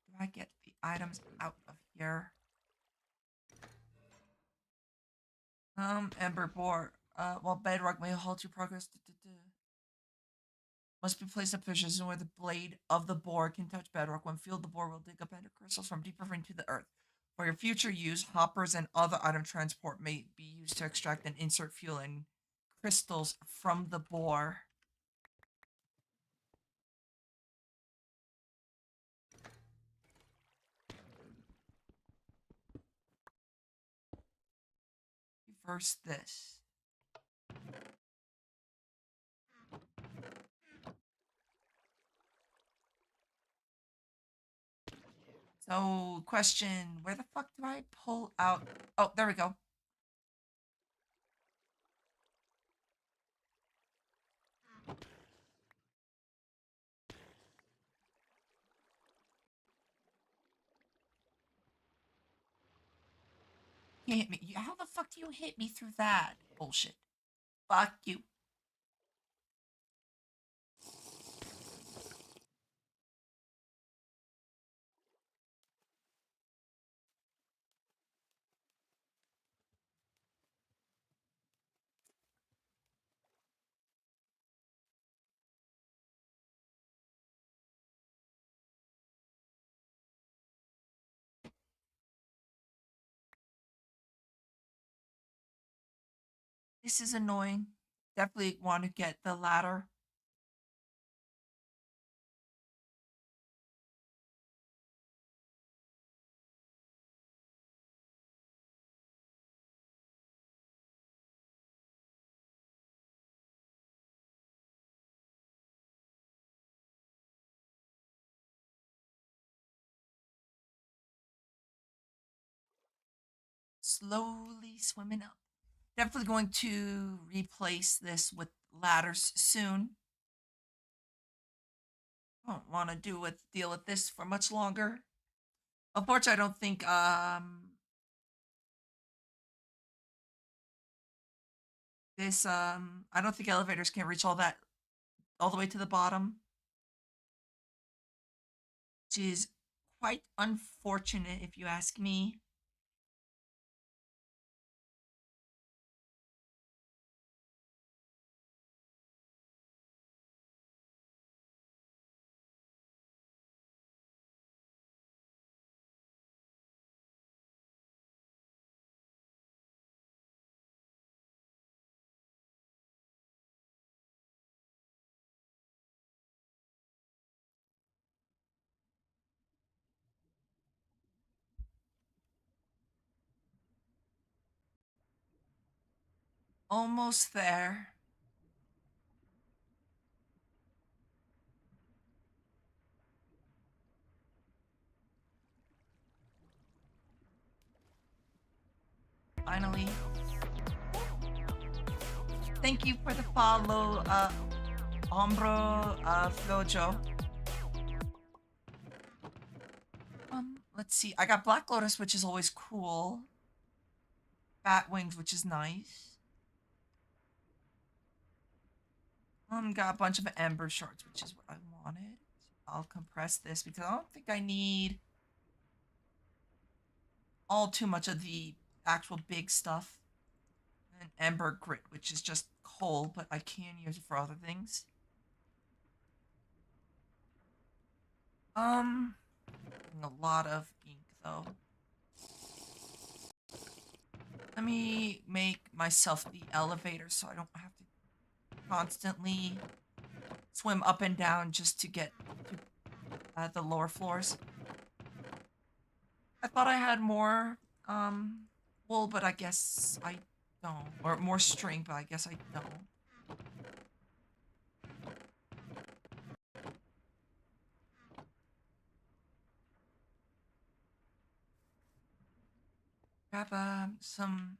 Do I get the items out of here? Ember board. While bedrock may halt your progress. Must be placed in a position where the blade of the board can touch bedrock. When filled, the board will dig up ender crystals from deeper into the earth. For your future use, hoppers and other item transport may be used to extract and insert fuel and crystals from the bore. Reverse this. So, question, where the fuck do I pull out? Oh, there we go. You hit me. How the fuck do you hit me through that? Bullshit. Fuck you. This is annoying. Definitely want to get the ladder. Slowly swimming up. Definitely going to replace this with ladders soon. I don't want to deal with this for much longer. Unfortunately, I don't think this I don't think elevators can reach all the way to the bottom, which is quite unfortunate if you ask me. Almost there. Finally. Thank you for the follow, Ombro Flojo. Let's see. I got Black Lotus, which is always cool. Bat Wings, which is nice. Got a bunch of Ember Shards, which is what I wanted. I'll compress this because I don't think I need all too much of the actual big stuff. And Ember Grit, which is just coal, but I can use it for other things. A lot of ink though. Let me make myself the elevator so I don't have to constantly swim up and down just to get to the lower floors. I thought I had more wool, but I guess I don't. Or more string, but I guess I don't. Grab some.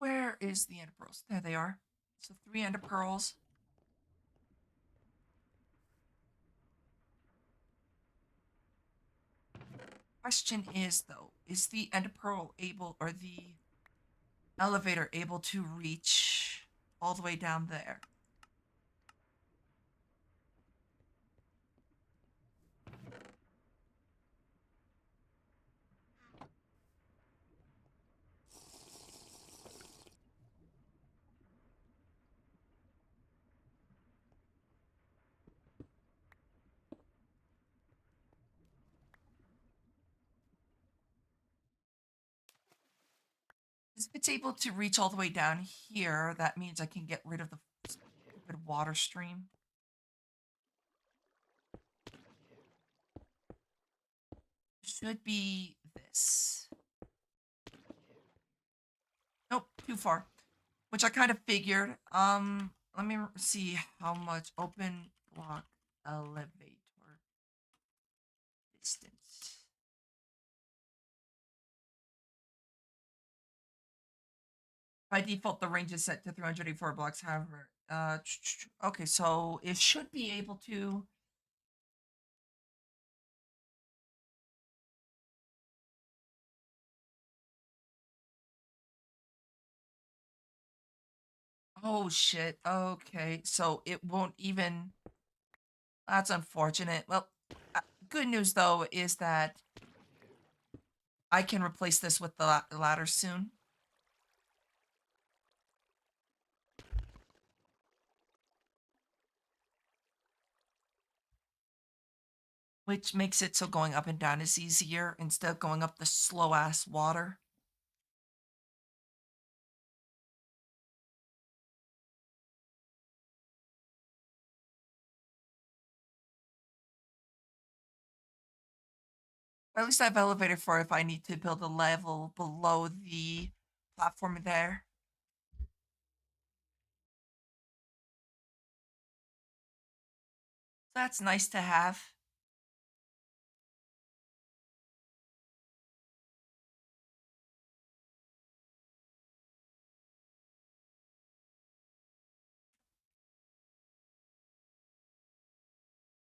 Where is the ender pearls? There they are. So 3 ender pearls. Question is though, is the ender pearl able or the elevator able to reach all the way down there? If it's able to reach all the way down here, that means I can get rid of the stupid water stream. Should be this. Nope, too far. Which I kind of figured. Let me see how much open block elevator distance. By default, the range is set to 384 blocks. However, okay, so it should be able to. Oh shit. Okay, so it won't even. That's unfortunate. Well, good news though is that I can replace this with the ladder soon. Which makes it so going up and down is easier instead of going up the slow ass water. Or at least I have elevator for if I need to build a level below the platform there. That's nice to have.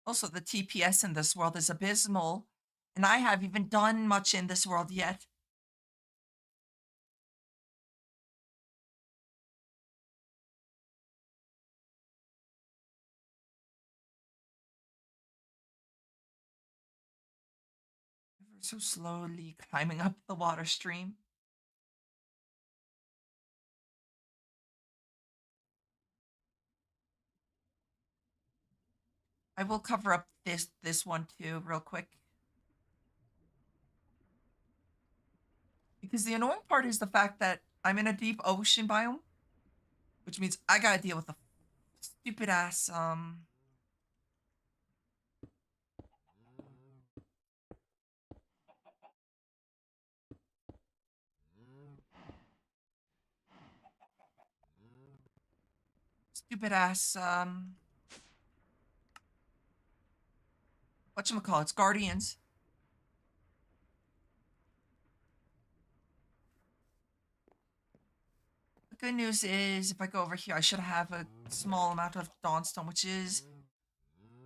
Also, the TPS in this world is abysmal, and I haven't even done much in this world yet. Ever so slowly climbing up the water stream. I will cover up this one too, real quick. Because the annoying part is the fact that I'm in a deep ocean biome, which means I gotta deal with the stupid ass stupid ass whatchamacallits, guardians. The good news is if I go over here, I should have a small amount of Dawnstone, which is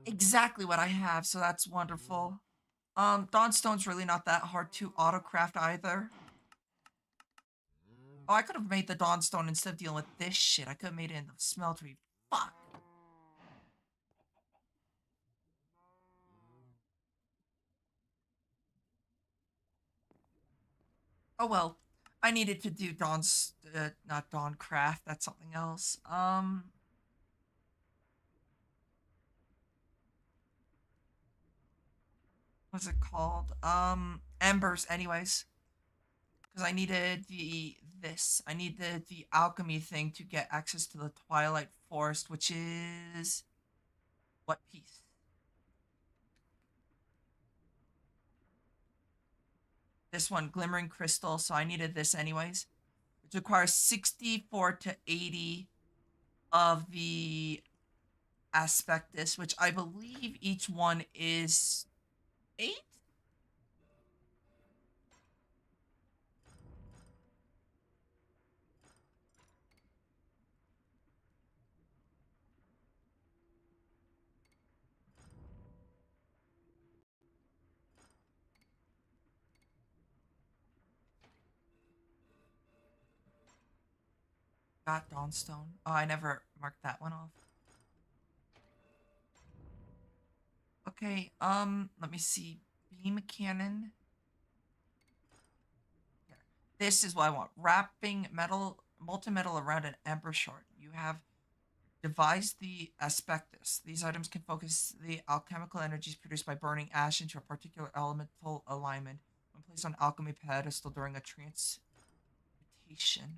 exactly what I have, so that's wonderful. Dawnstone's really not that hard to autocraft either. Oh, I could have made the Dawnstone instead of dealing with this shit. I could have made it in the smeltery. Fuck. Oh well. I needed to do not Dawncraft. That's something else. What's it called? Embers. Anyways, because I needed I needed the alchemy thing to get access to the Twilight Forest, which is what piece? This one, Glimmering Crystal. So I needed this anyways, which requires 64 to 80 of the Aspectus, which I believe each one is 8. Got Dawnstone. Oh, I never marked that one off. Okay, let me see. Beam cannon. Here. This is what I want. Wrapping molten metal around an ember shard. You have devised the aspectus. These items can focus the alchemical energies produced by burning ash into a particular elemental alignment when placed on alchemy pedestal during a transmutation.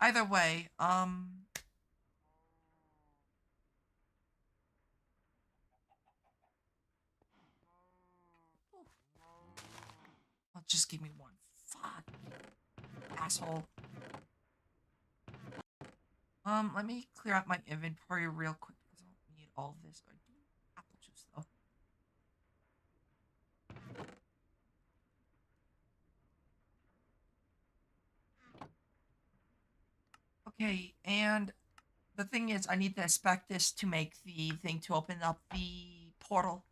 Either way, just give me one. Fuck, asshole. Let me clear out my inventory real quick because I don't need all of this. I do apple juice though. Okay, and the thing is, I need the aspectus to make the thing to open up the portal,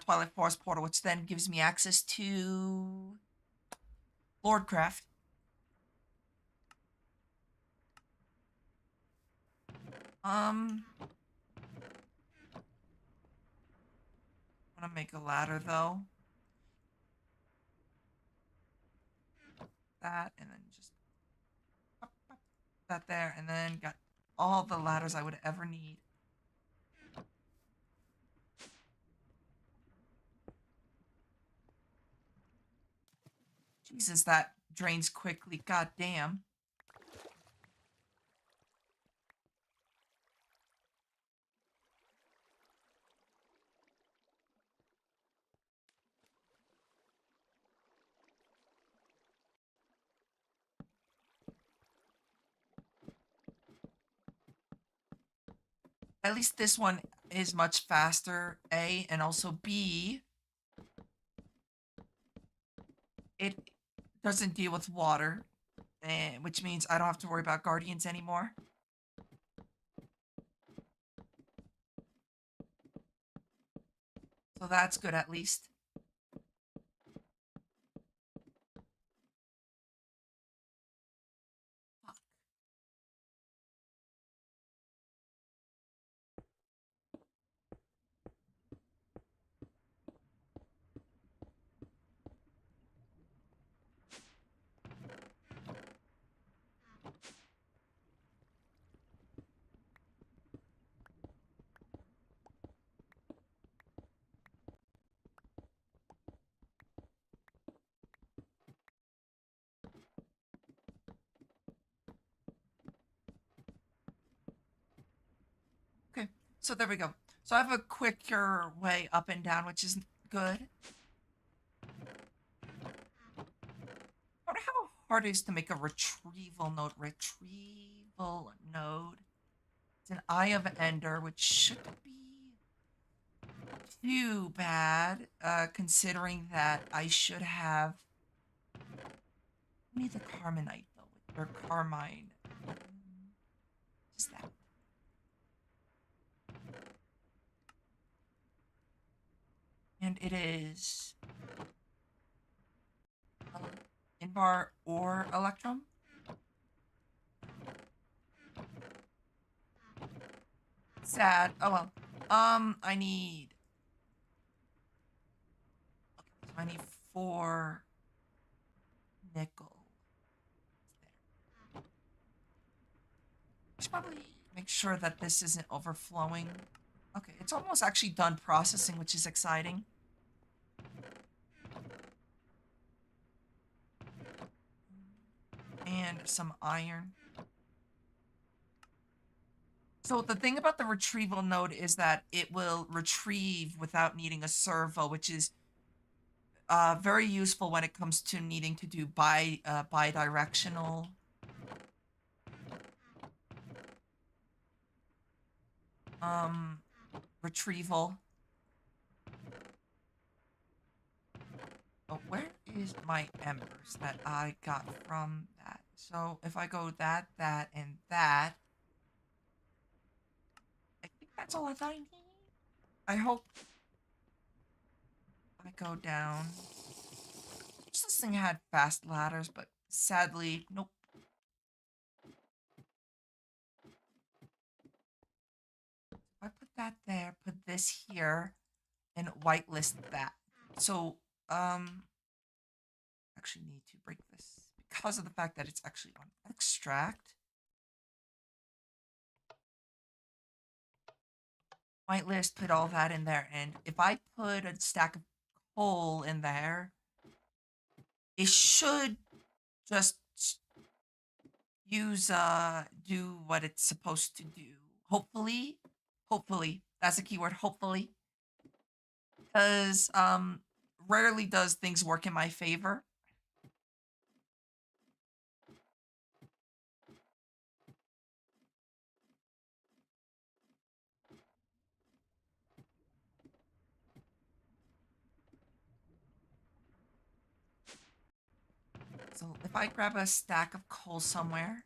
Twilight Forest portal, which then gives me access to Lordcraft. I'm gonna make a ladder though. That and then just pop, pop, that there, and then got all the ladders I would ever need. Jesus, that drains quickly. God damn. At least this one is much faster, A, and also B, it doesn't deal with water, which means I don't have to worry about guardians anymore. So that's good at least. Okay, so there we go. So I have a quicker way up and down, which is good. I wonder how hard it is to make a retrieval node. Retrieval node. It's an Eye of Ender, which shouldn't be too bad, considering that I should have. I need the Carmenite though, or Carmine. Just that. And it is Invar or Electrum. Sad. Oh well. I need. Okay, so I need 4 nickel. There. I should probably make sure that this isn't overflowing. Okay, it's almost actually done processing, which is exciting. And some iron. So the thing about the retrieval node is that it will retrieve without needing a servo, which is very useful when it comes to needing to do bi-directional retrieval. Oh, where is my embers that I got from that? So if I go that, and that, I think that That's all that I need. I hope I go down. This thing had fast ladders, but sadly, nope. If I put that there, put this here, and whitelist that. So, actually need to break this because of the fact that it's actually on extract. Whitelist, put all that in there, and if I put a stack of coal in there, it should just use do what it's supposed to do. Hopefully, hopefully that's a keyword. Hopefully, because rarely does things work in my favor. So if I grab a stack of coal somewhere,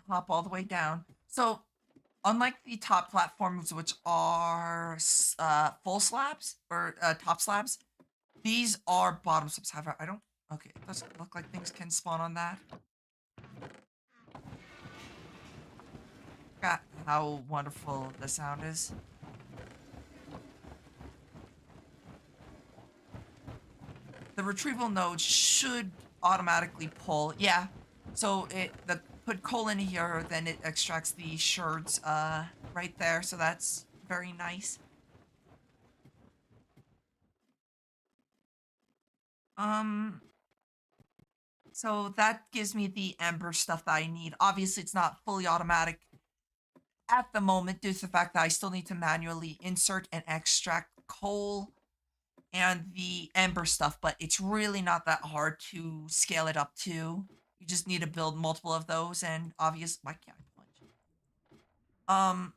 hop all the way down. So unlike the top platforms, which are full slabs or top slabs, these are bottom slabs. However, I don't. Okay, it doesn't look like things can spawn on that. Forgot how wonderful the sound is. The retrieval node should automatically pull. Yeah. So the put coal in here, then it extracts the sherds right there. So that's very nice. Um so that gives me the ember stuff that I need. Obviously it's not fully automatic at the moment due to the fact that I still need to manually insert and extract coal and the ember stuff, but it's really not that hard to scale it up to. You just need to build multiple of those, and why can't I punch? Um,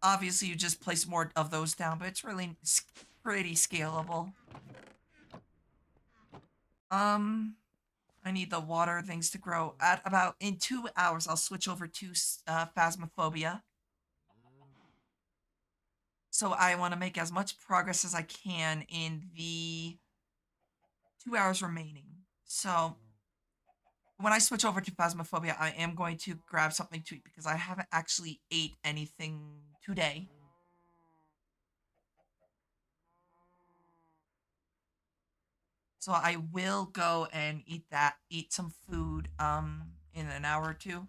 obviously you just place more of those down, but it's really pretty scalable. Um, I need the water things to grow. At about in 2 hours, I'll switch over to Phasmophobia. So I want to make as much progress as I can in the 2 hours remaining. So when I switch over to Phasmophobia, I am going to grab something to eat because I haven't actually ate anything today. So I will go and eat some food in an hour or two.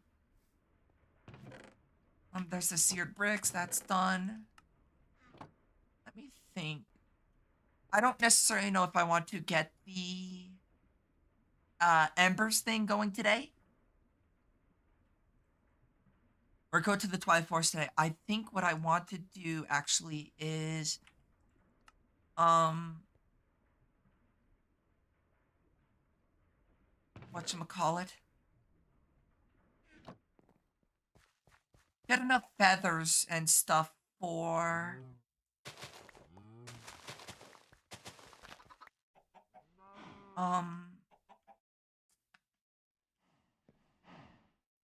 There's the seared bricks, that's done. Let me think. I don't necessarily know if I want to get the embers thing going today. Or go to the Twilight Forest today. I think what I want to do actually is whatchamacallit? Get enough feathers and stuff for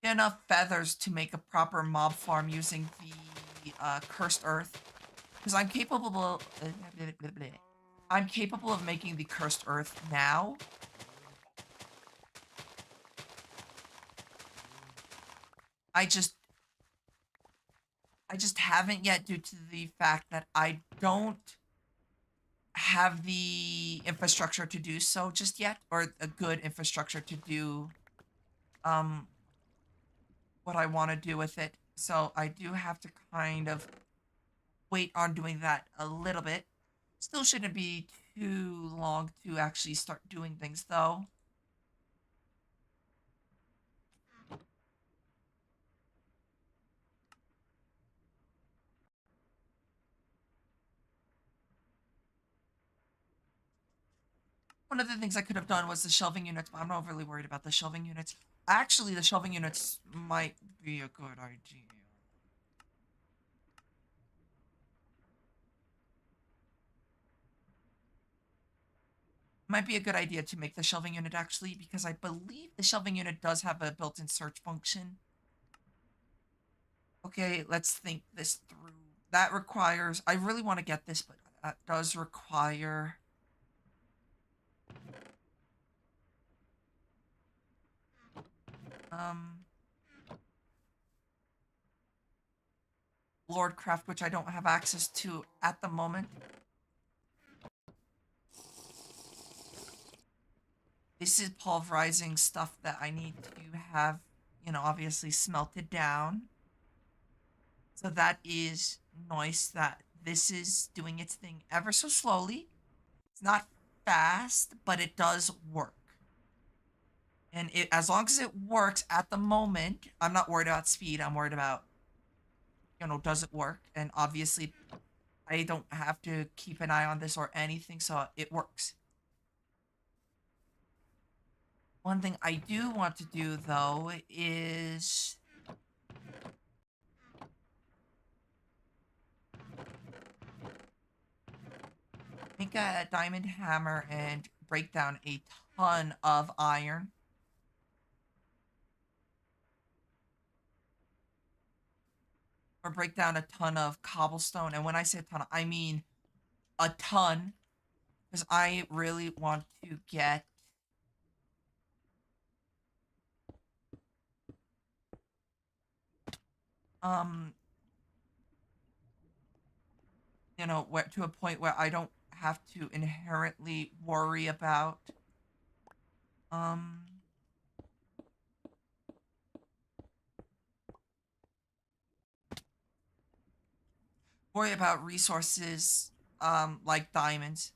get enough feathers to make a proper mob farm using the cursed earth. Because I'm capable of making the cursed earth now. I just haven't yet due to the fact that I don't have the infrastructure to do so just yet, or a good infrastructure to do what I want to do with it. So I do have to kind of wait on doing that a little bit. Still shouldn't be too long to actually start doing things though. One of the things I could have done was the shelving units, but I'm not really worried about the shelving units. Actually, the shelving units might be a good idea. Might be a good idea to make the shelving unit actually, because I believe the shelving unit does have a built-in search function. Okay, let's think this through. That requires, I really want to get this, but that does require um Lordcraft, which I don't have access to at the moment. This is pulverizing stuff that I need to have, obviously smelted down. So that is nice that this is doing its thing ever so slowly. It's not fast, but it does work. And as long as it works at the moment, I'm not worried about speed. I'm worried about, does it work? And obviously, I don't have to keep an eye on this or anything, so it works. One thing I do want to do, though, is make a diamond hammer and break down a ton of iron. Or break down a ton of cobblestone. And when I say a ton, I mean a ton. Because I really want to get um where to a point where I don't have to inherently worry about um resources like diamonds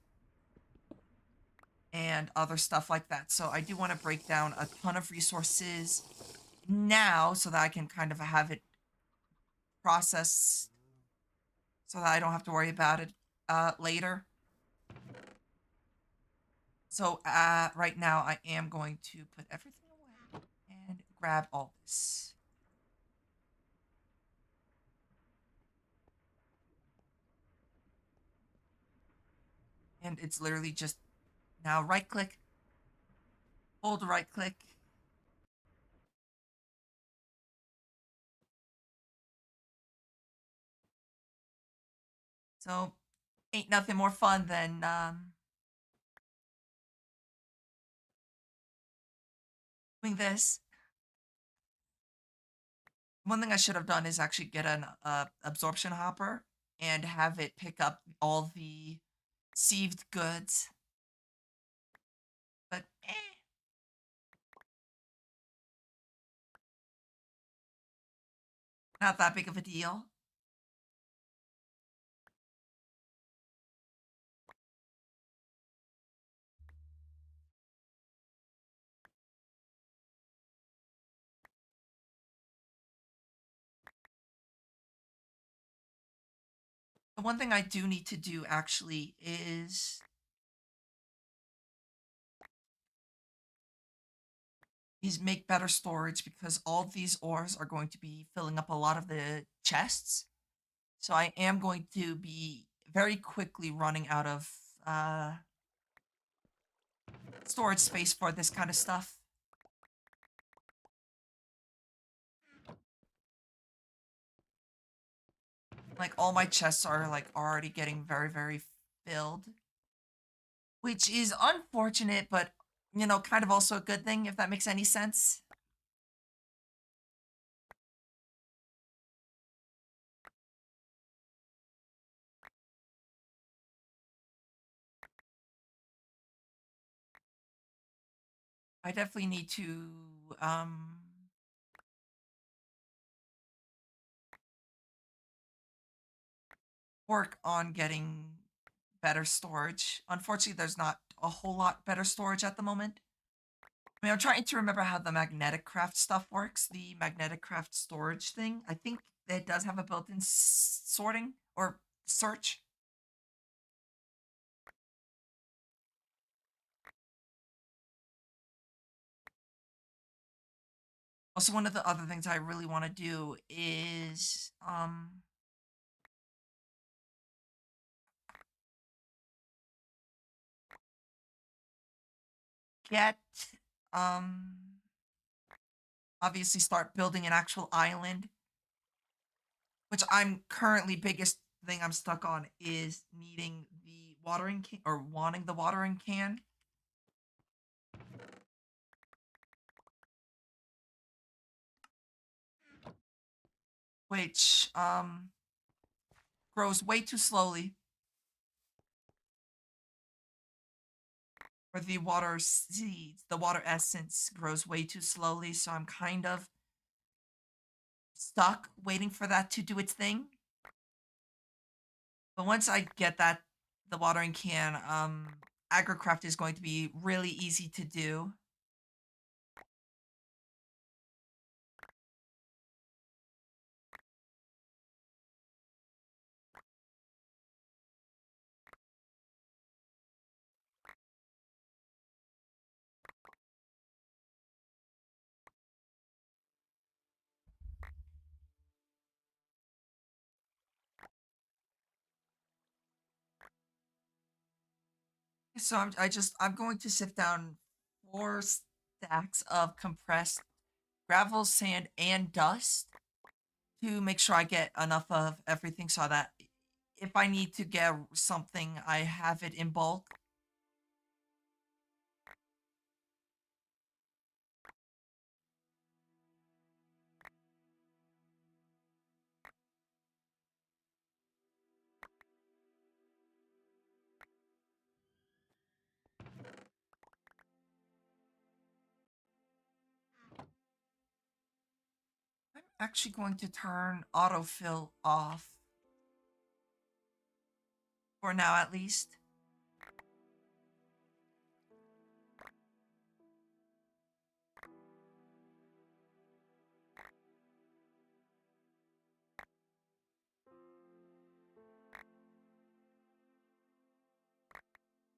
and other stuff like that. So I do want to break down a ton of resources now so that I can kind of have it processed so that I don't have to worry about it later. So right now I am going to put everything away and grab all this. And it's literally just now right click, hold right click. So ain't nothing more fun than doing this. One thing I should have done is actually get an absorption hopper and have it pick up all the sieved goods. But not that big of a deal. The one thing I do need to do actually is make better storage, because all these ores are going to be filling up a lot of the chests. So I am going to be very quickly running out of storage space for this kind of stuff. Like all my chests are like already getting very, very filled, which is unfortunate, but kind of also a good thing, if that makes any sense. I definitely need to work on getting better storage. Unfortunately, there's not a whole lot better storage at the moment. I mean, I'm trying to remember how the magnetic craft stuff works. The magnetic craft storage thing. I think it does have a built-in sorting or search. Also, one of the other things I really want to do is get, um, obviously start building an actual island, which I'm currently biggest thing I'm stuck on is needing the watering can or wanting the watering can, which grows way too slowly. Or the water seeds, the water essence grows way too slowly, so I'm kind of stuck waiting for that to do its thing. But once I get that, the watering can, agricraft is going to be really easy to do. So I'm going to sit down 4 stacks of compressed gravel, sand, and dust to make sure I get enough of everything so that if I need to get something, I have it in bulk. I'm actually going to turn autofill off for now at least.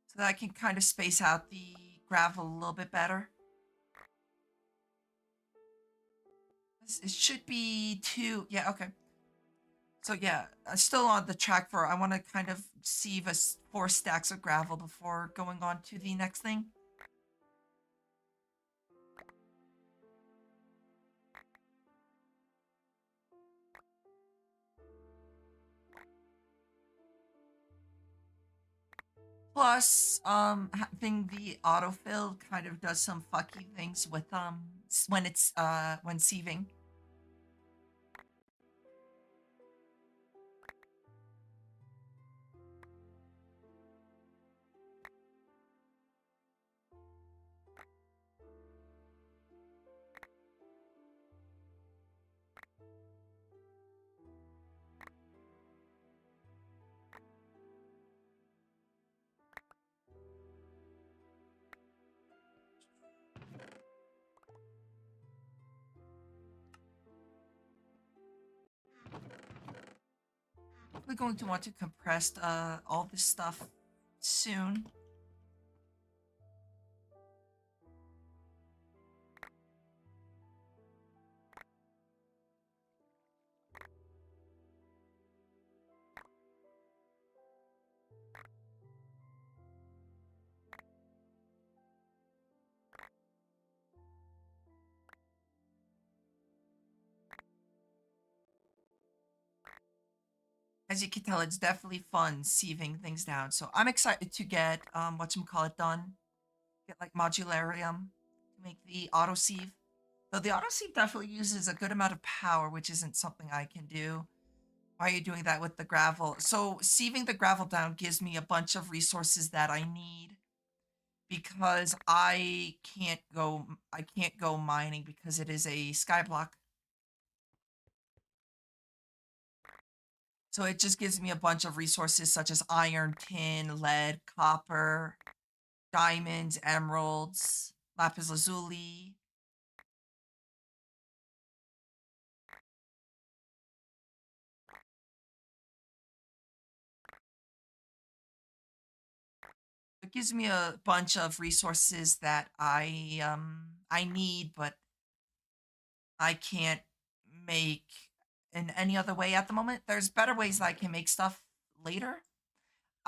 So that I can kind of space out the gravel a little bit better. It should be 2. Yeah, okay. So yeah, still on the track for I want to kind of sieve 4 stacks of gravel before going on to the next thing. Plus, having the autofill kind of does some fucky things with when it's when sieving. We're going to want to compress all this stuff soon. As you can tell, it's definitely fun sieving things down. So I'm excited to get whatchamacallit done. Get like modularium to make the auto sieve. Though the auto sieve definitely uses a good amount of power, which isn't something I can do. Why are you doing that with the gravel? So sieving the gravel down gives me a bunch of resources that I need because I can't go mining because it is a skyblock. So it just gives me a bunch of resources such as iron, tin, lead, copper, diamonds, emeralds, lapis lazuli. It gives me a bunch of resources that I need, but I can't make in any other way at the moment. There's better ways that I can make stuff later.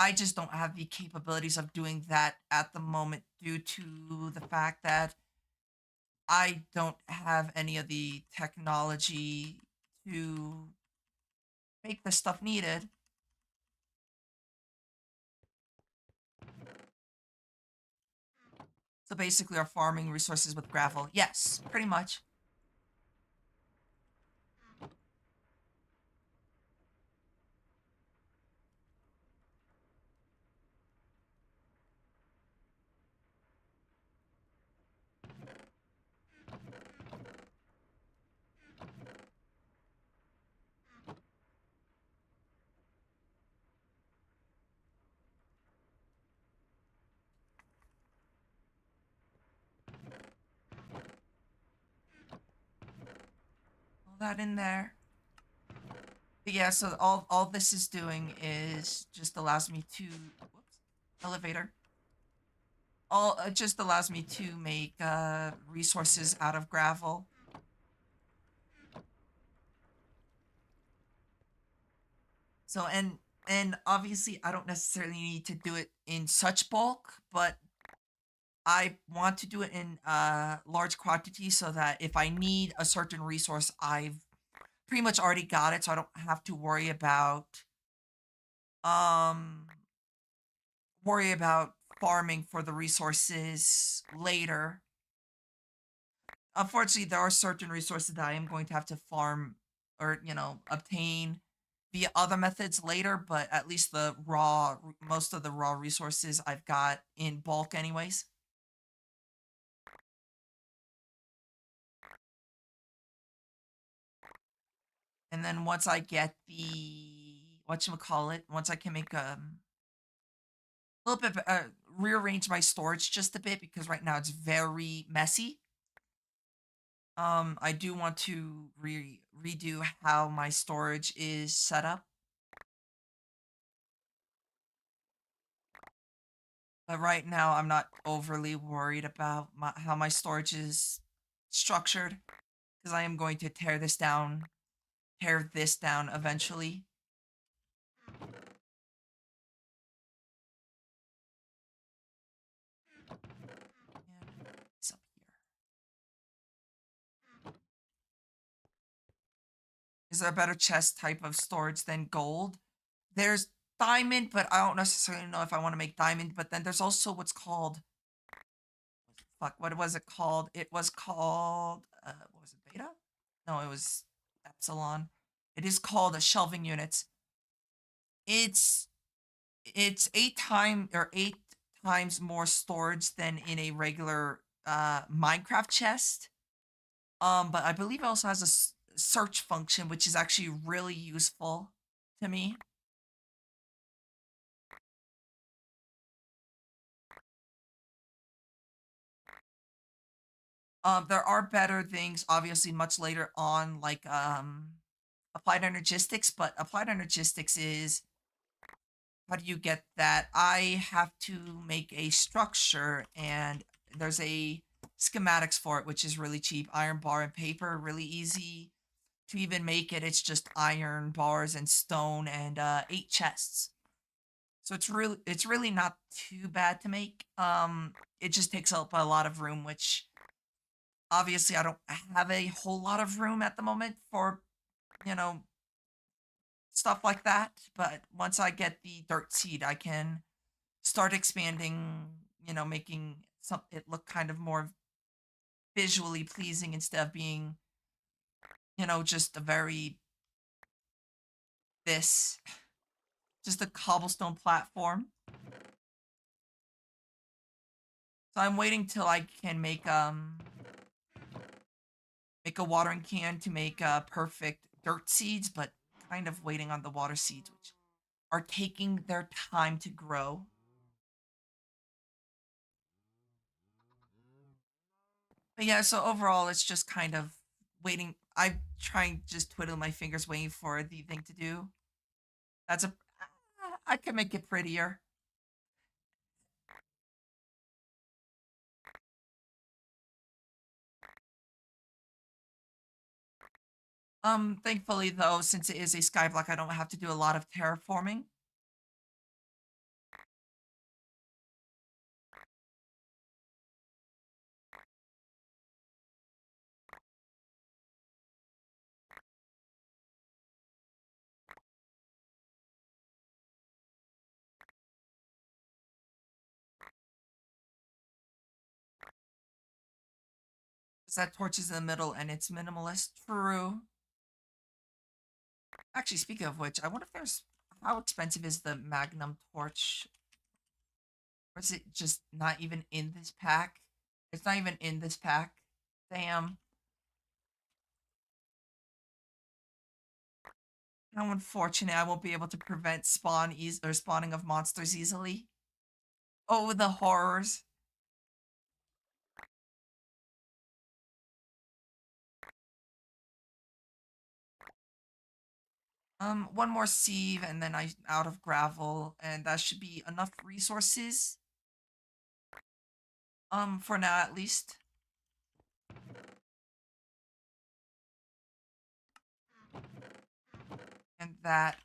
I just don't have the capabilities of doing that at the moment due to the fact that I don't have any of the technology to make the stuff needed. So basically, our farming resources with gravel. Yes, pretty much. All that in there. But yeah, so all this is doing is just allows me to whoops, elevator. All it just allows me to make resources out of gravel. So and obviously I don't necessarily need to do it in such bulk, but I want to do it in large quantities so that if I need a certain resource, I've pretty much already got it, so I don't have to um worry about farming for the resources later. Unfortunately, there are certain resources that I am going to have to farm or, obtain via other methods later, but at least most of the raw resources I've got in bulk anyways. And then once I get once I can make a little bit, rearrange my storage just a bit because right now it's very messy. I do want to redo how my storage is set up. But right now, I'm not overly worried about how my storage is structured because I am going to tear this down eventually. And it's up here. Is there a better chest type of storage than gold? There's diamond, but I don't necessarily know if I want to make diamond. But then there's also what's called fuck. What was it called? It was called what was it? Beta? No, it was epsilon. It is called a shelving units. It's it's eight times more storage than in a regular Minecraft chest. But I believe it also has a search function, which is actually really useful to me. There are better things, obviously, much later on, like applied energistics, but applied energistics is how do you get that? I have to make a structure, and there's a schematics for it, which is really cheap. Iron bar and paper, really easy to even make it. It's just iron bars and stone and 8 chests. So it's really not too bad to make. It just takes up a lot of room, which obviously I don't have a whole lot of room at the moment for you know stuff like that. But once I get the dirt seed, I can start expanding. Making it look kind of more visually pleasing instead of being just a very this just a cobblestone platform. So I'm waiting till I can make a watering can to make perfect dirt seeds, but kind of waiting on the water seeds, which are taking their time to grow. But yeah, so overall, it's just kind of waiting. I'm trying just twiddling my fingers, waiting for the thing to do. That's a. I can make it prettier. Thankfully though, since it is a skyblock, I don't have to do a lot of terraforming. Because that torch is in the middle and it's minimalist. True. Actually, speaking of which, I wonder if there's... How expensive is the Magnum torch? Or is it just not even in this pack? It's not even in this pack. Damn. How unfortunate. I won't be able to prevent spawning of monsters easily. Oh, the horrors. One more sieve and then I out of gravel, and that should be enough resources. For now at least. And that.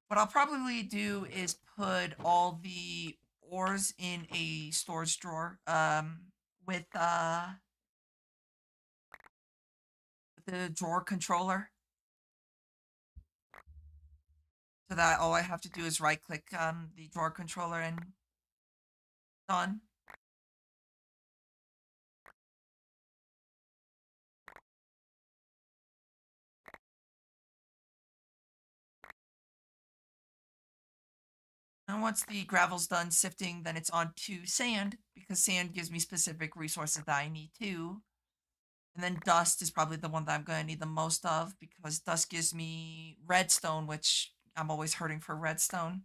What I'll probably do is put all the ores in a storage drawer. With the drawer controller. So that all I have to do is right click the drawer controller and done. And once the gravel's done sifting, then it's on to sand, because sand gives me specific resources that I need too. And then dust is probably the one that I'm going to need the most of, because dust gives me redstone, which I'm always hurting for redstone.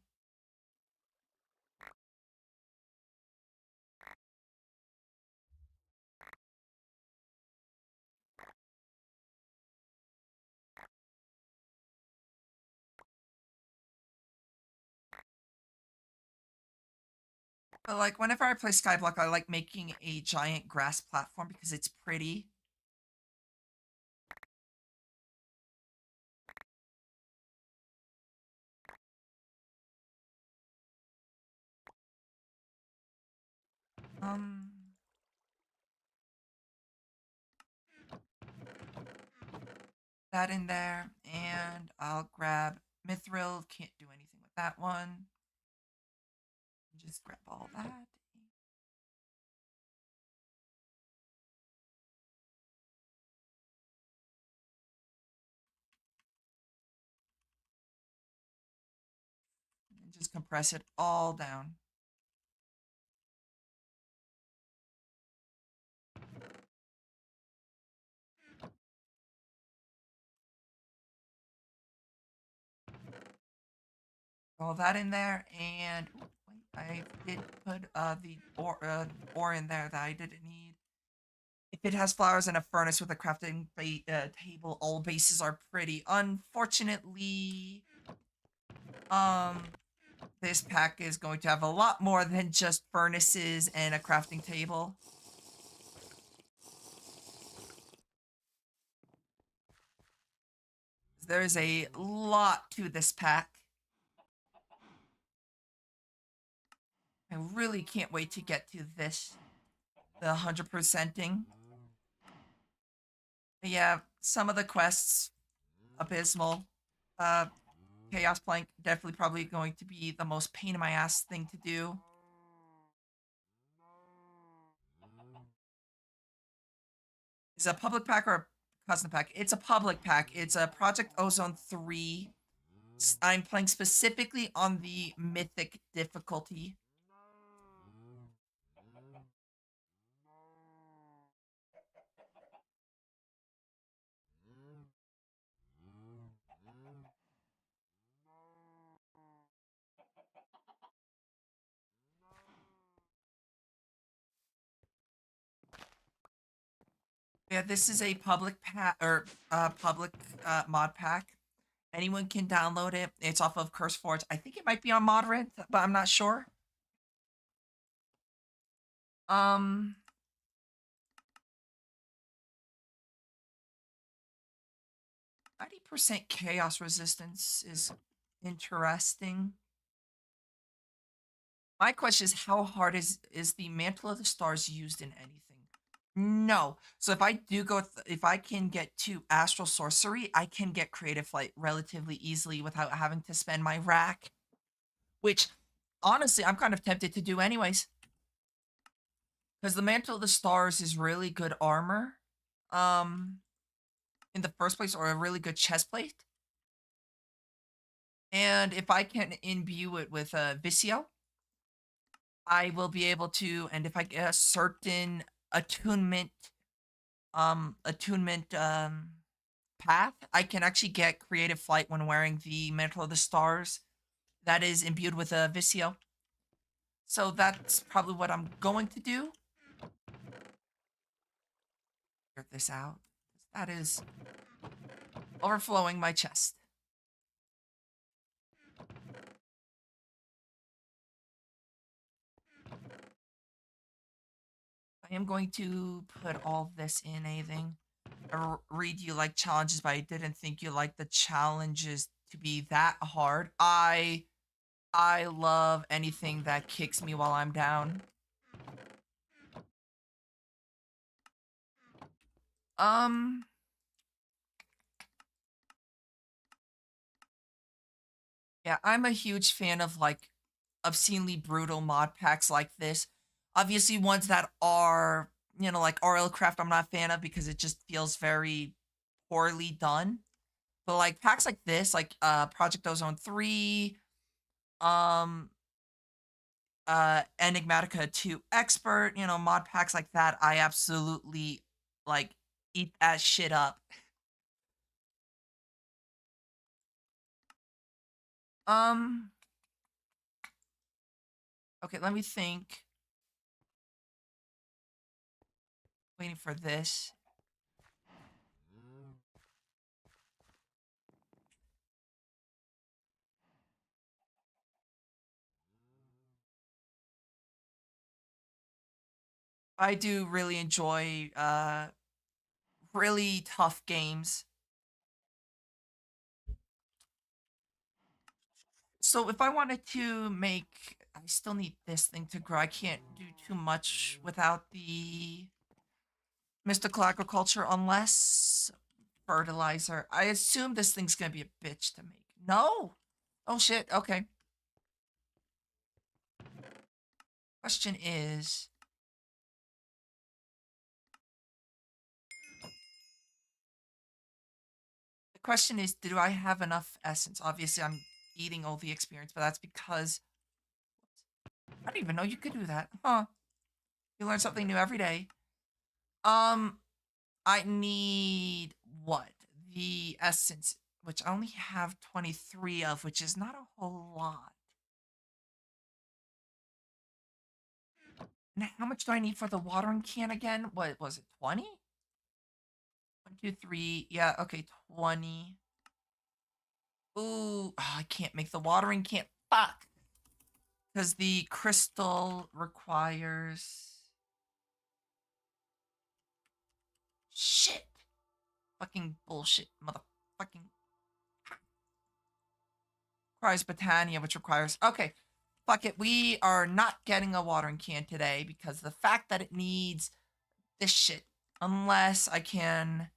But like whenever I play Skyblock, I like making a giant grass platform because it's pretty. Um, that in there, and I'll grab Mithril. Can't do anything with that one. Just grab all that. And just compress it all down. All that in there, and ooh, wait, I did put the ore in there that I didn't need. If it has flowers and a furnace with a crafting table, all bases are pretty. Unfortunately, um, this pack is going to have a lot more than just furnaces and a crafting table. There's a lot to this pack. I really can't wait to get to this, the 100%ing. Yeah, some of the quests, abysmal. Uh, Chaos Plank, definitely probably going to be the most pain in my ass thing to do. Is it a public pack or a custom pack? It's a public pack. It's a Project Ozone 3. I'm playing specifically on the Mythic difficulty. Yeah, this is a public pack or public mod pack. Anyone can download it. It's off of CurseForge. I think it might be on Moderate, but I'm not sure. Um, 90% chaos resistance is interesting. My question is, how hard is the Mantle of the Stars used in anything? No. So if I do go with, if I can get to Astral Sorcery, I can get Creative Flight relatively easily without having to spend my rack, which honestly I'm kind of tempted to do anyways. Because the Mantle of the Stars is really good armor. um in the first place, or a really good chest plate. And if I can imbue it with a Visio, I will be able to. And if I get a certain attunement, attunement path, I can actually get creative flight when wearing the mantle of the stars that is imbued with a Visio. So that's probably what I'm going to do. Get this out. That is overflowing my chest. I am going to put all this in a thing. Read you like challenges, but I didn't think you like the challenges to be that hard. I love anything that kicks me while I'm down. Um, yeah, I'm a huge fan of like obscenely brutal mod packs like this. Obviously, ones that are, like RL Craft, I'm not a fan of because it just feels very poorly done. But like packs like this, like Project Ozone 3, um, Enigmatica 2 Expert, mod packs like that, I absolutely like eat that shit up. Um, okay, let me think. Waiting for this. I do really enjoy really tough games. So if I wanted to make, I still need this thing to grow. I can't do too much without the mystical agriculture unless fertilizer. I assume this thing's gonna be a bitch to make. No. Oh shit. Okay. Question is, the question is, do I have enough essence? Obviously, I'm eating all the experience, but that's because I didn't even know you could do that. Huh. You learn something new every day. Um, I need what? The essence, which I only have 23 of, which is not a whole lot. And how much do I need for the watering can again? What was it, 20? 1, 2, 3. Yeah, okay, 20. Ooh, I can't make the watering can. Fuck. Because the crystal requires. Shit. Fucking bullshit. Motherfucking. Requires Botania, which requires. Okay. Fuck it. We are not getting a watering can today because the fact that it needs this shit. Unless I can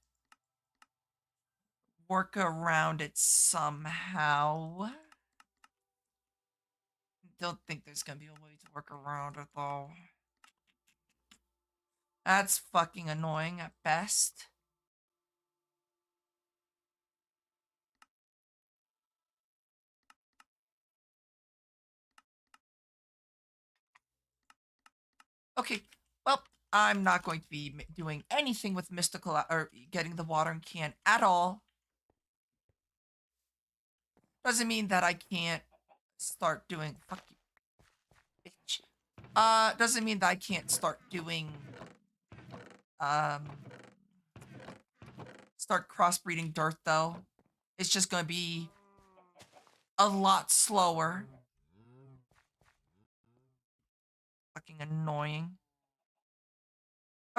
work around it somehow. Don't think there's gonna be a way to work around it though. That's fucking annoying at best. Okay, well, I'm not going to be doing anything with mystical or getting the watering can at all. Doesn't mean that I can't start doing. Fuck you, bitch. Doesn't mean that I can't start doing. Um, start crossbreeding dirt though. It's just gonna be a lot slower. Fucking annoying.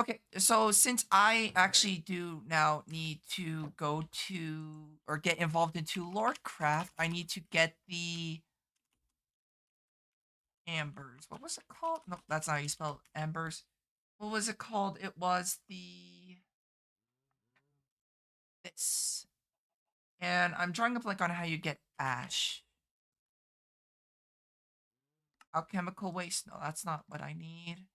Okay, so since I actually do now need to go to or get involved into Lordcraft, I need to get the ambers. What was it called? No, that's not how you spell embers. What was it called? It was the this. And I'm drawing a blank on how you get ash. Alchemical waste. No, that's not what I need.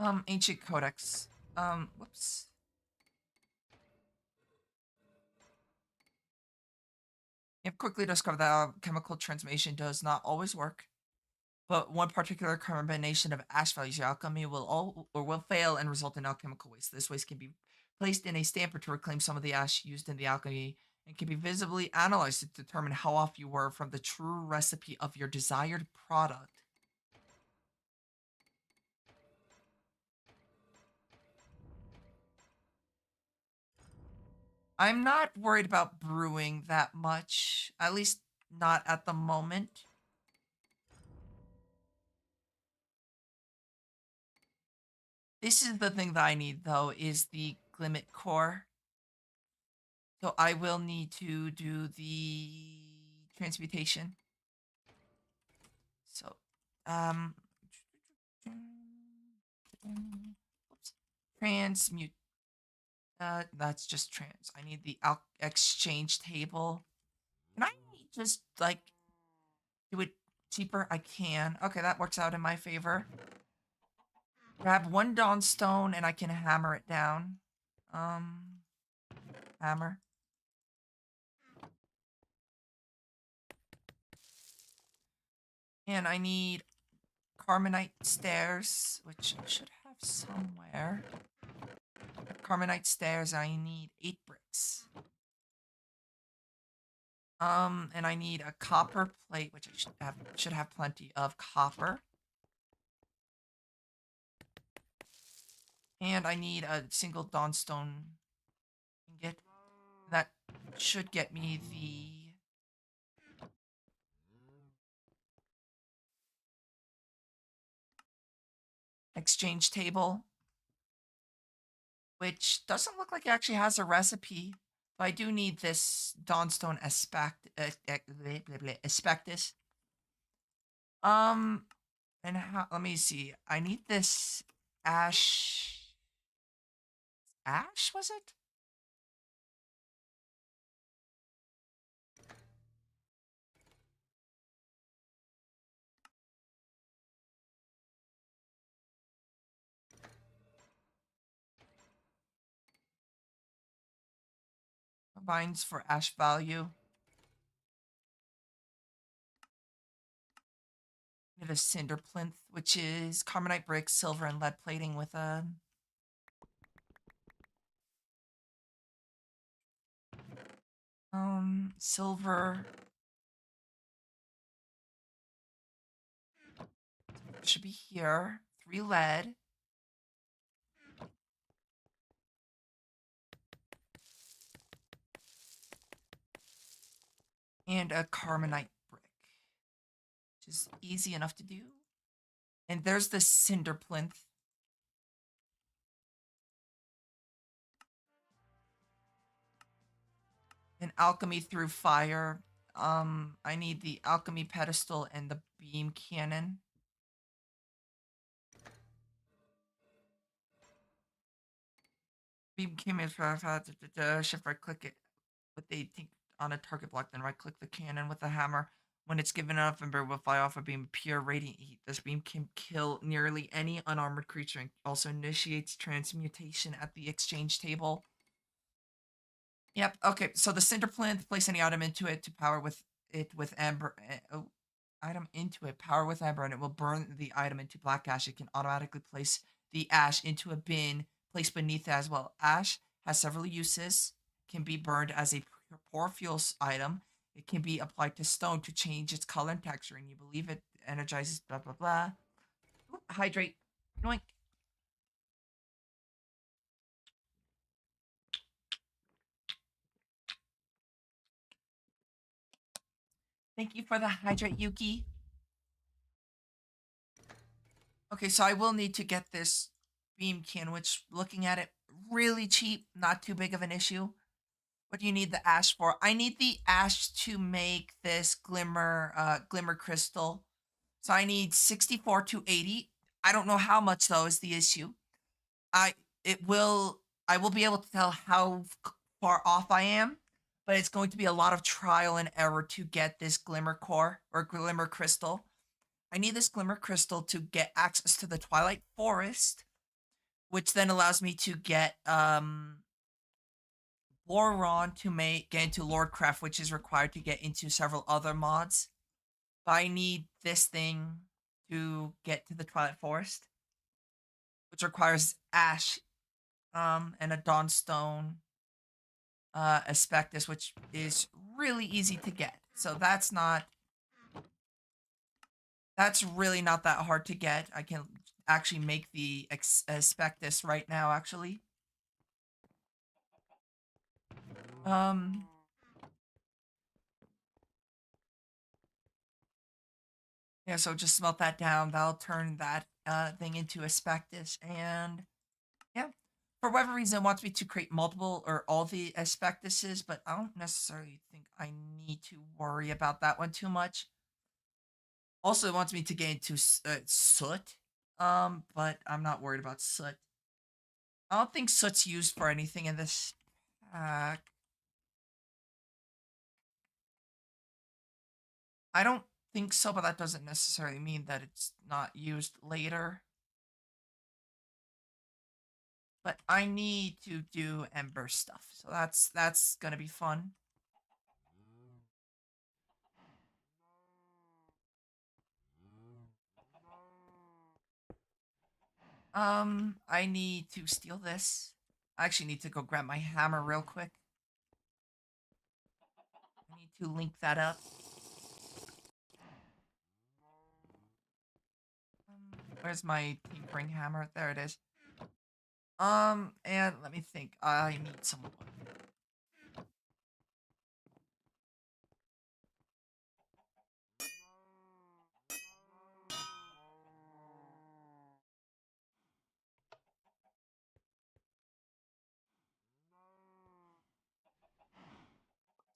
Ancient Codex. Whoops. You've quickly discovered that chemical transformation does not always work, but one particular combination of ash values your alchemy will fail and result in alchemical waste. This waste can be placed in a stamper to reclaim some of the ash used in the alchemy and can be visibly analyzed to determine how off you were from the true recipe of your desired product. I'm not worried about brewing that much, at least not at the moment. This is the thing that I need, though, is the Glimmet core. So I will need to do the transmutation. So, um, oops, transmute. That's just trans. I need the exchange table. Can I just like do it cheaper? I can. Okay, that works out in my favor. Grab one dawnstone and I can hammer it down. Hammer. And I need Carmenite stairs, which I should have somewhere. Carmenite stairs, I need 8 bricks. And I need a copper plate, which I should have plenty of copper. And I need a single dawnstone ingot. That should get me the exchange table, which doesn't look like it actually has a recipe. But I do need this dawnstone aspectus. And let me see. I need this ash. Ash, was it? Combines for ash value. Need a cinder plinth, which is carbonite brick, silver, and lead plating with a silver. Should be here. 3 lead. And a carbonite brick, which is easy enough to do. And there's the cinder plinth. And alchemy through fire. I need the alchemy pedestal and the beam cannon. Beam cannon, shift right click it with the on a target block, then right click the cannon with the hammer. When it's given enough ember will fire off a beam of pure radiant heat. This beam can kill nearly any unarmored creature and also initiates transmutation at the exchange table. Yep, okay, so the cinder plinth, place any item into it to power with amber. Item into it, power with amber, and it will burn the item into black ash. It can automatically place the ash into a bin placed beneath it as well. Ash has several uses. Can be burned as a pure fuel item. It can be applied to stone to change its color and texture, and you believe it energizes blah blah blah. Oop, hydrate. Yoink. Thank you for the hydrate, Yuki. Okay, so I will need to get this beam can, which looking at it, really cheap, not too big of an issue. What do you need the ash for? I need the ash to make this glimmer crystal. So I need 64 to 80. I don't know how much though is the issue. I I will be able to tell how far off I am, but it's going to be a lot of trial and error to get this glimmer core or glimmer crystal. I need this glimmer crystal to get access to the Twilight Forest. which then allows me to get Boron to get into Lordcraft, which is required to get into several other mods. But I need this thing to get to the Twilight Forest, which requires Ash, and a Dawnstone, Aspectus, which is really easy to get. So that's really not that hard to get. I can actually make the Aspectus right now, actually. Um, yeah, so just smelt that down. That'll turn that thing into Aspectus, and yeah. For whatever reason, it wants me to create multiple or all the Aspectuses, but I don't necessarily think I need to worry about that one too much. Also, it wants me to get into Soot, but I'm not worried about Soot. I don't think Soot's used for anything in this pack. I don't think so, but that doesn't necessarily mean that it's not used later. But I need to do Ember stuff, so that's gonna be fun. I need to steal this. I actually need to go grab my hammer real quick. I need to link that up. Where's my tinkering hammer? There it is. And let me think. I need some wood.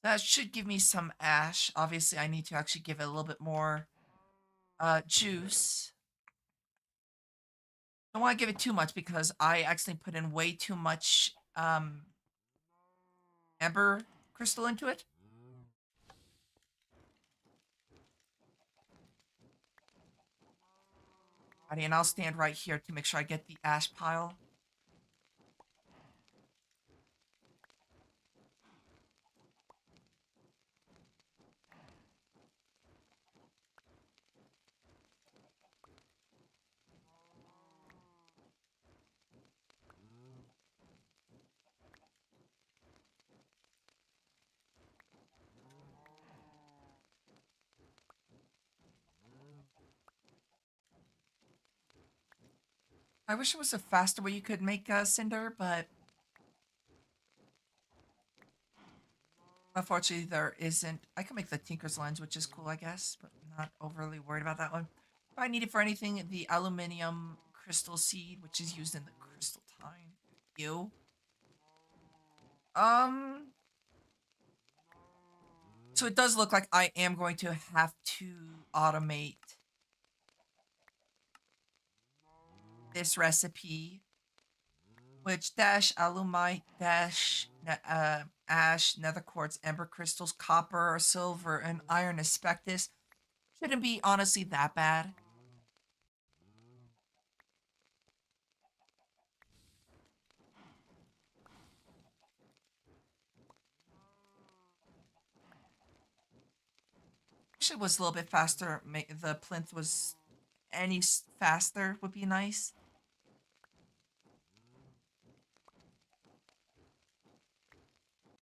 That should give me some ash. Obviously, I need to actually give it a little bit more juice. Don't want to give it too much because I accidentally put in way too much ember crystal into it. Alrighty, and I'll stand right here to make sure I get the ash pile. I wish it was a faster way you could make cinder, but unfortunately there isn't. I can make the Tinker's lens, which is cool, I guess, but not overly worried about that one. If I need it for anything, the aluminium crystal seed, which is used in the crystal tine. Ew. Um, so it does look like I am going to have to automate this recipe, which dash alumite dash ash, nether quartz, ember crystals, copper, silver, and iron aspectus shouldn't be honestly that bad. Wish it was a little bit faster. The plinth was any faster would be nice.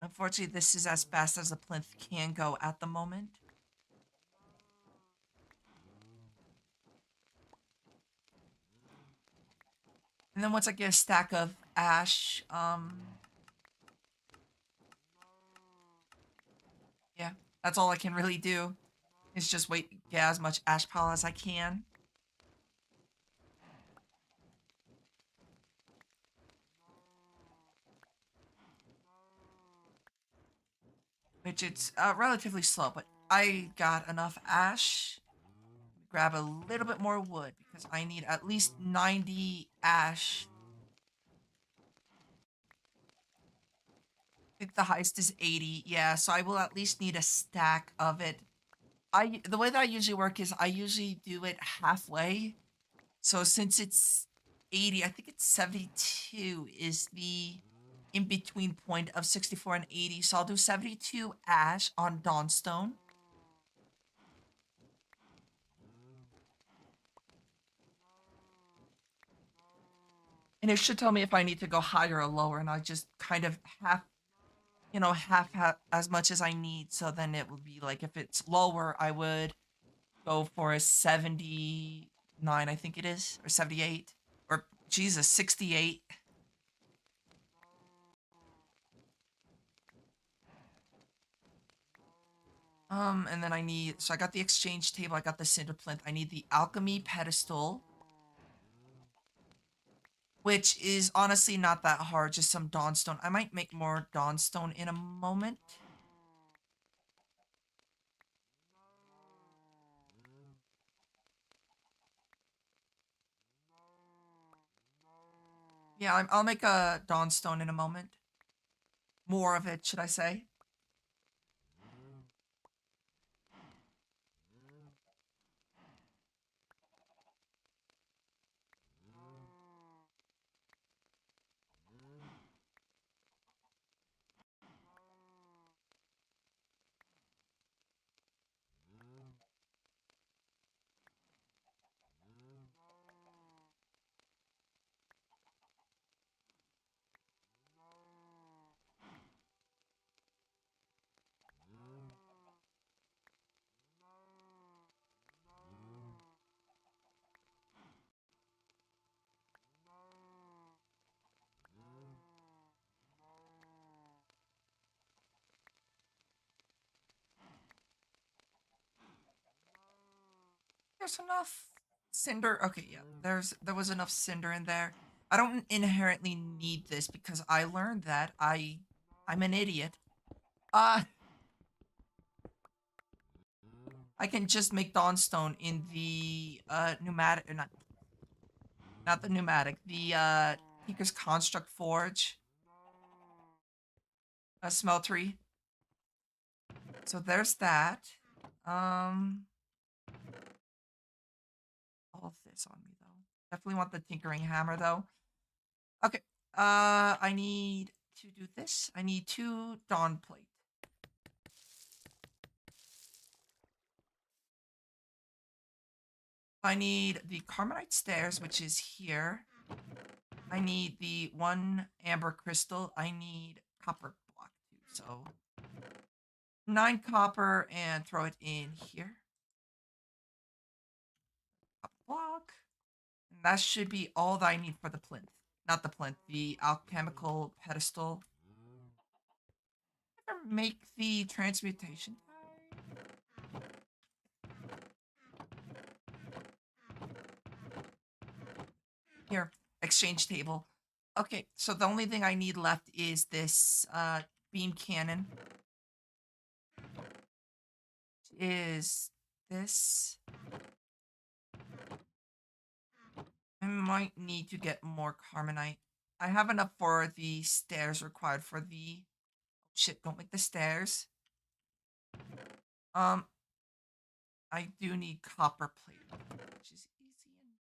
Unfortunately, this is as fast as the plinth can go at the moment. And then once I get a stack of ash, yeah, that's all I can really do. Is just get as much ash pile as I can. Which it's relatively slow, but I got enough ash. Grab a little bit more wood because I need at least 90 ash. I think the highest is 80. Yeah, so I will at least need a stack of it. The way that I usually work is I usually do it halfway. So since it's 80. I think it's 72 is the in between point of 64 and 80. So I'll do 72 ash on Dawnstone. And it should tell me if I need to go higher or lower. And I just kind of half as much as I need. So then it would be like if it's lower, I would go for a 79, I think it is, or 78, or Jesus, 68. And then so I got the exchange table, I got the cinder plinth, I need the alchemy pedestal, which is honestly not that hard, just some dawnstone. I might make more dawnstone in a moment. Yeah, I'll make a dawnstone in a moment. More of it, should I say? There's enough cinder. Okay, yeah, there was enough cinder in there. I don't inherently need this because I learned that I'm an idiot. Uh I can just make dawnstone in the pneumatic, or not the pneumatic, the Tinker's Construct Forge, a smeltery. So there's that. Um, all of this on me though. Definitely want the tinkering hammer though. Okay. I need to do this. I need 2 dawn plate. I need the Carmenite stairs, which is here. I need the 1 amber crystal. I need copper block too. So 9 copper and throw it in here. Copper block. And that should be all that I need for the plinth. Not the plinth, the alchemical pedestal. Ever make the transmutation? Here, exchange table. Okay, so the only thing I need left is this beam cannon. Is this? I might need to get more Carmenite. I have enough for the stairs required for the... Shit, don't make the stairs. Um, I do need copper plate, which is easy.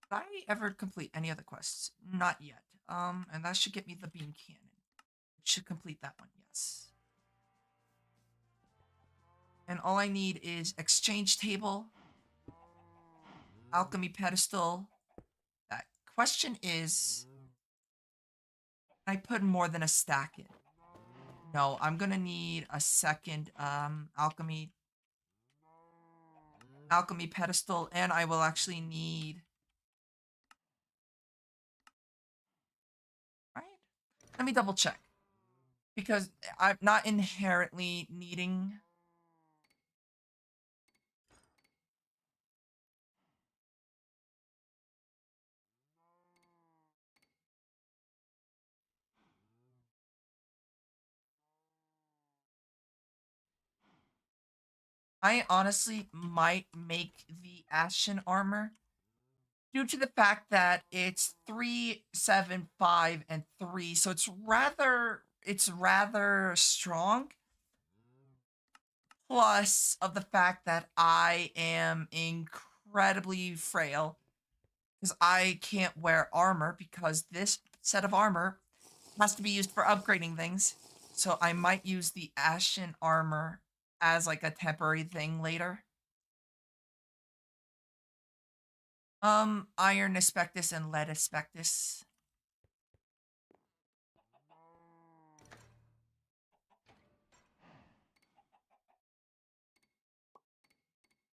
Did I ever complete any other quests? Not yet. And that should get me the beam cannon. It should complete that one, yes. And all I need is exchange table, alchemy pedestal. That question is, can I put more than a stack in? No, I'm gonna need a second alchemy pedestal, and I will actually need... Right? Let me double check. Because I'm not inherently needing... I honestly might make the Ashen armor due to the fact that it's 3, 7, 5, and 3, so it's rather strong. plus of the fact that I am incredibly frail because I can't wear armor because this set of armor has to be used for upgrading things. So I might use the ashen armor as like a temporary thing later. Iron aspectus and lead aspectus.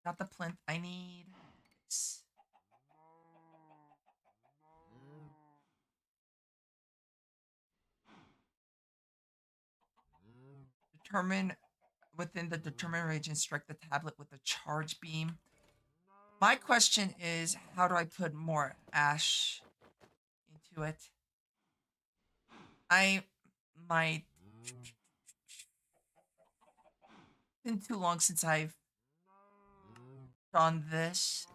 Got the plinth. I need this. Determine within the determined region, strike the tablet with a charge beam. My question is, how do I put more ash into it? I might. Been too long since I've done this.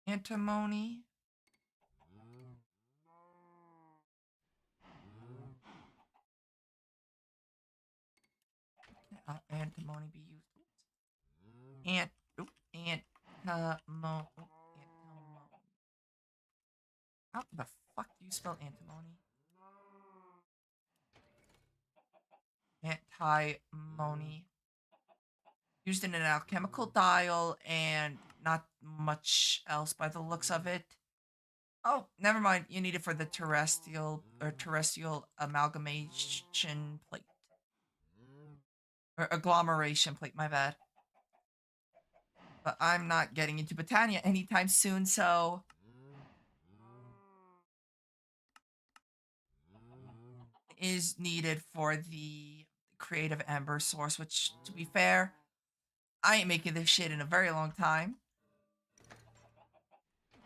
Antimony. Antimony be used? Ant. Antimony. How the fuck do you spell antimony? Antimony. Used in an alchemical dial and not much else by the looks of it. Oh, never mind. You need it for the terrestrial amalgamation plate. Or agglomeration plate, my bad. But I'm not getting into Botania anytime soon, so is needed for the creative ember source, which to be fair, I ain't making this shit in a very long time.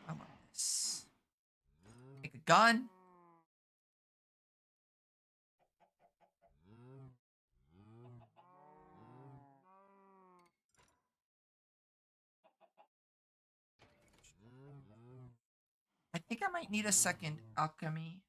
I want this. Make a gun. I think I might need a second alchemy.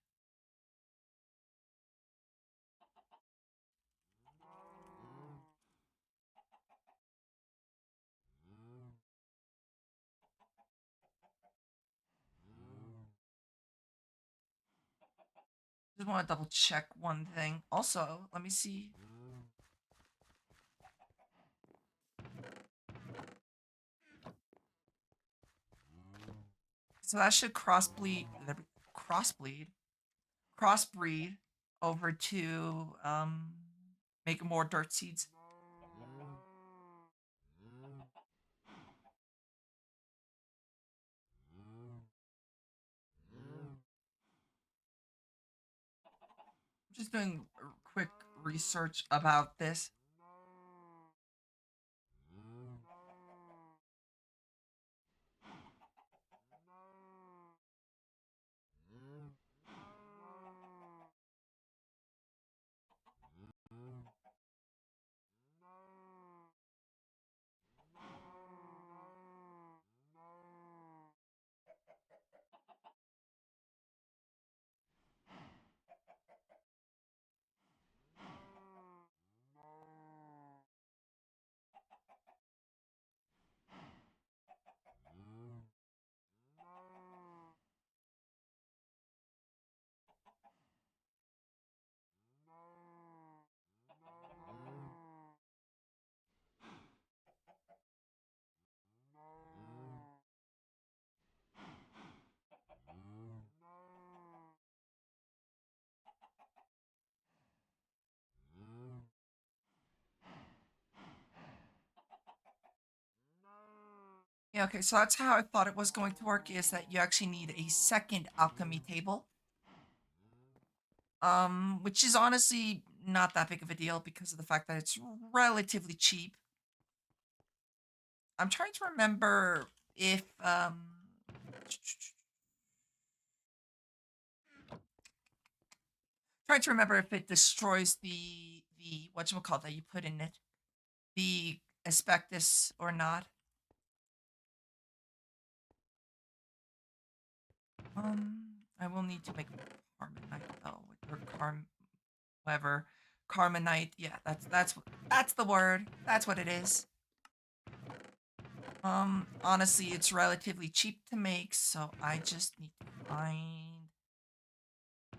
Just want to double check one thing. Also, let me see. So that should crossbreed over to make more dirt seeds. I'm just doing quick research about this. Yeah, okay, so that's how I thought it was going to work, is that you actually need a second alchemy table. Which is honestly not that big of a deal because of the fact that it's relatively cheap. I'm trying to remember if trying to remember if it destroys the whatchamacallit that you put in it. the asbestos or not. I will need to make Carmenite though, or whatever, Carmenite. Yeah, that's the word. That's what it is. Honestly, it's relatively cheap to make, so I just need to find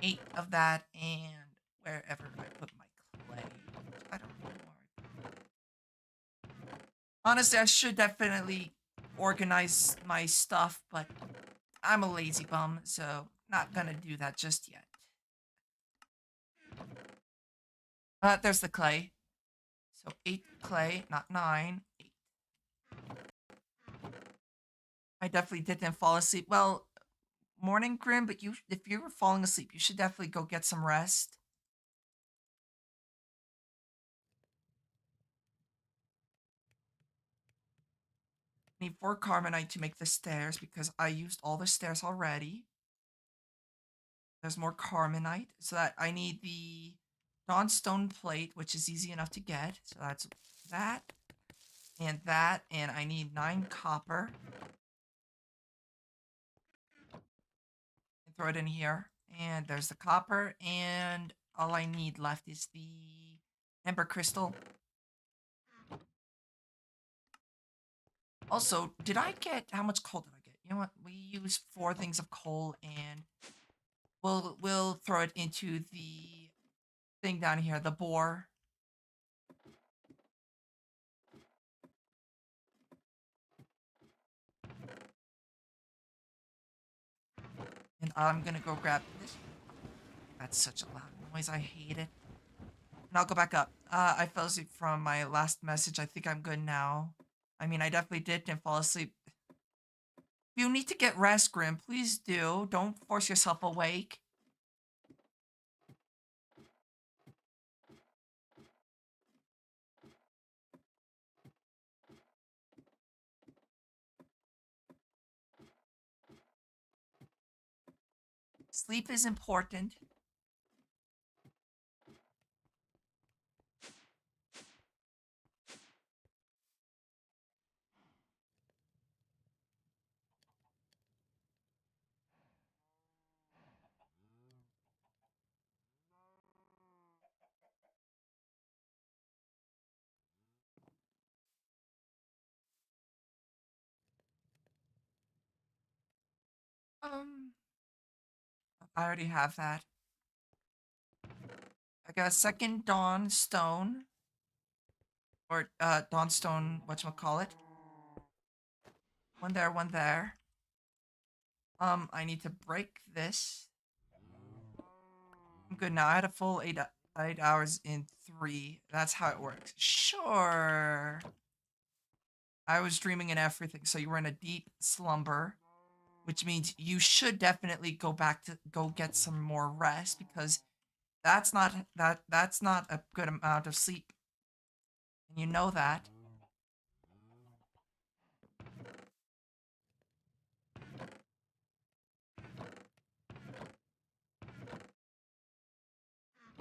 8 of that and wherever I put my clay. I don't know where. Honestly, I should definitely organize my stuff, but I'm a lazy bum, so not gonna do that just yet. There's the clay. So 8 clay, not 9. 8. I definitely didn't fall asleep. Well, morning Grim, but if you were falling asleep, you should definitely go get some rest. Need 4 carbonite to make the stairs because I used all the stairs already. There's more carbonite, so that I need the dawnstone plate, which is easy enough to get. So that's that, and I need 9 copper. And throw it in here, and there's the copper, and all I need left is the ember crystal. Also, did I get, how much coal did I get? You know what? We use 4 things of coal, and we'll throw it into the thing down here, the boar. And I'm gonna go grab this. That's such a loud noise. I hate it. And I'll go back up. I fell asleep from my last message. I think I'm good now. I mean, I definitely didn't fall asleep. If you need to get rest, Grim, please do. Don't force yourself awake. Sleep is important. Um, I already have that. I got a second dawn stone. Or, dawn stone, whatchamacallit. One there, one there. I need to break this. I'm good now. I had a full 8 hours in 3. That's how it works. Sure. I was dreaming and everything, so you were in a deep slumber, which means you should definitely go back to go get some more rest because that's not a good amount of sleep. And you know that.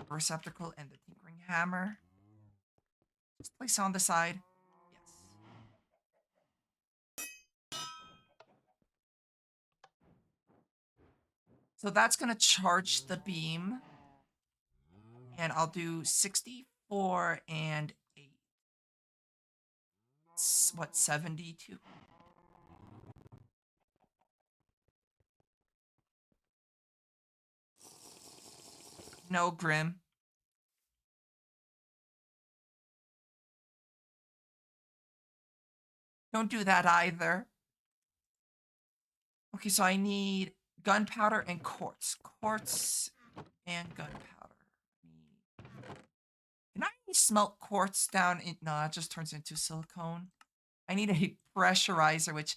Receptacle and the tinkering hammer. Just place it on the side. Yes. So that's gonna charge the beam. And I'll do 64 and 8. What, 72? No, Grim. Don't do that either. Okay, so I need gunpowder and quartz. Quartz and gunpowder. Can I smelt quartz down in... No, that just turns into silicone. I need a pressurizer, which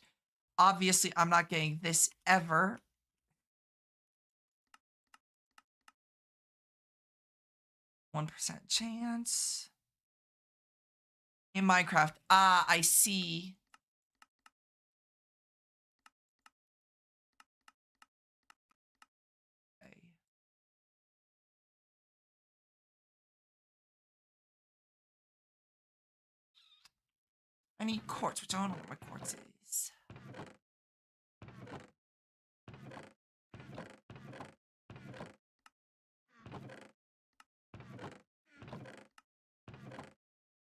obviously I'm not getting this ever. 1% chance. In Minecraft. Ah, I see. Okay. I need quartz, which I don't know what my quartz is.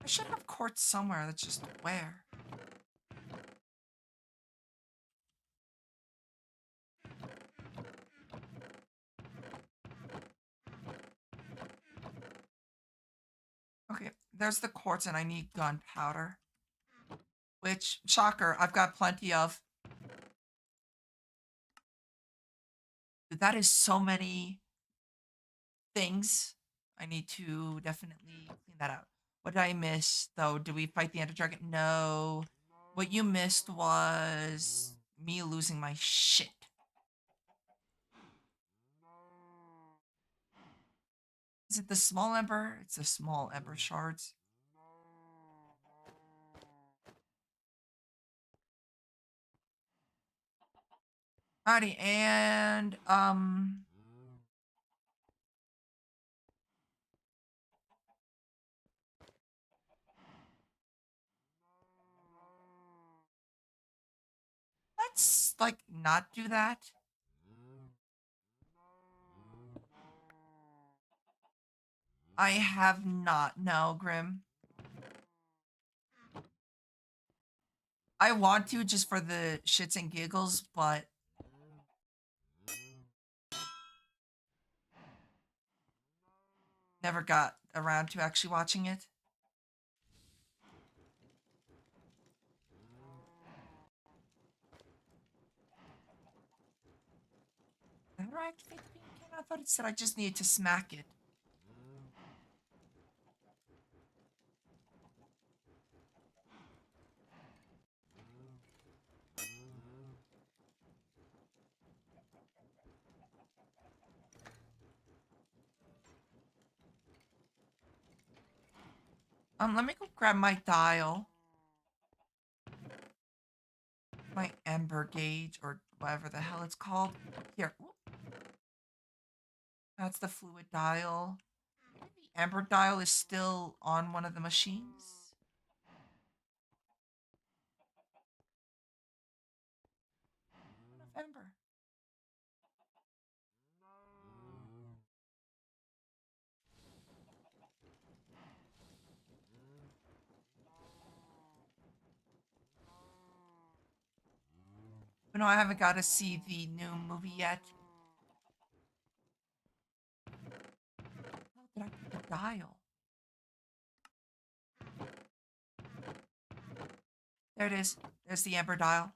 I should have quartz somewhere. That's just where. Okay, there's the quartz, and I need gunpowder. Which, shocker, I've got plenty of. Dude, that is so many things. I need to definitely clean that out. What did I miss, though? Did we fight the Ender Dragon? No. What you missed was me losing my shit. Is it the small ember? It's the small ember shards. Alrighty, and let's like not do that. I have not. No, Grim. I want to just for the shits and giggles, but never got around to actually watching it. Never activate the beam cannon? I thought it said I just needed to smack it. Let me go grab my dial. My ember gauge, or whatever the hell it's called. Here. That's the fluid dial. Maybe the ember dial is still on one of the machines. Enough ember. But no, I haven't got to see the new movie yet. How did I put the dial? There it is. There's the ember dial.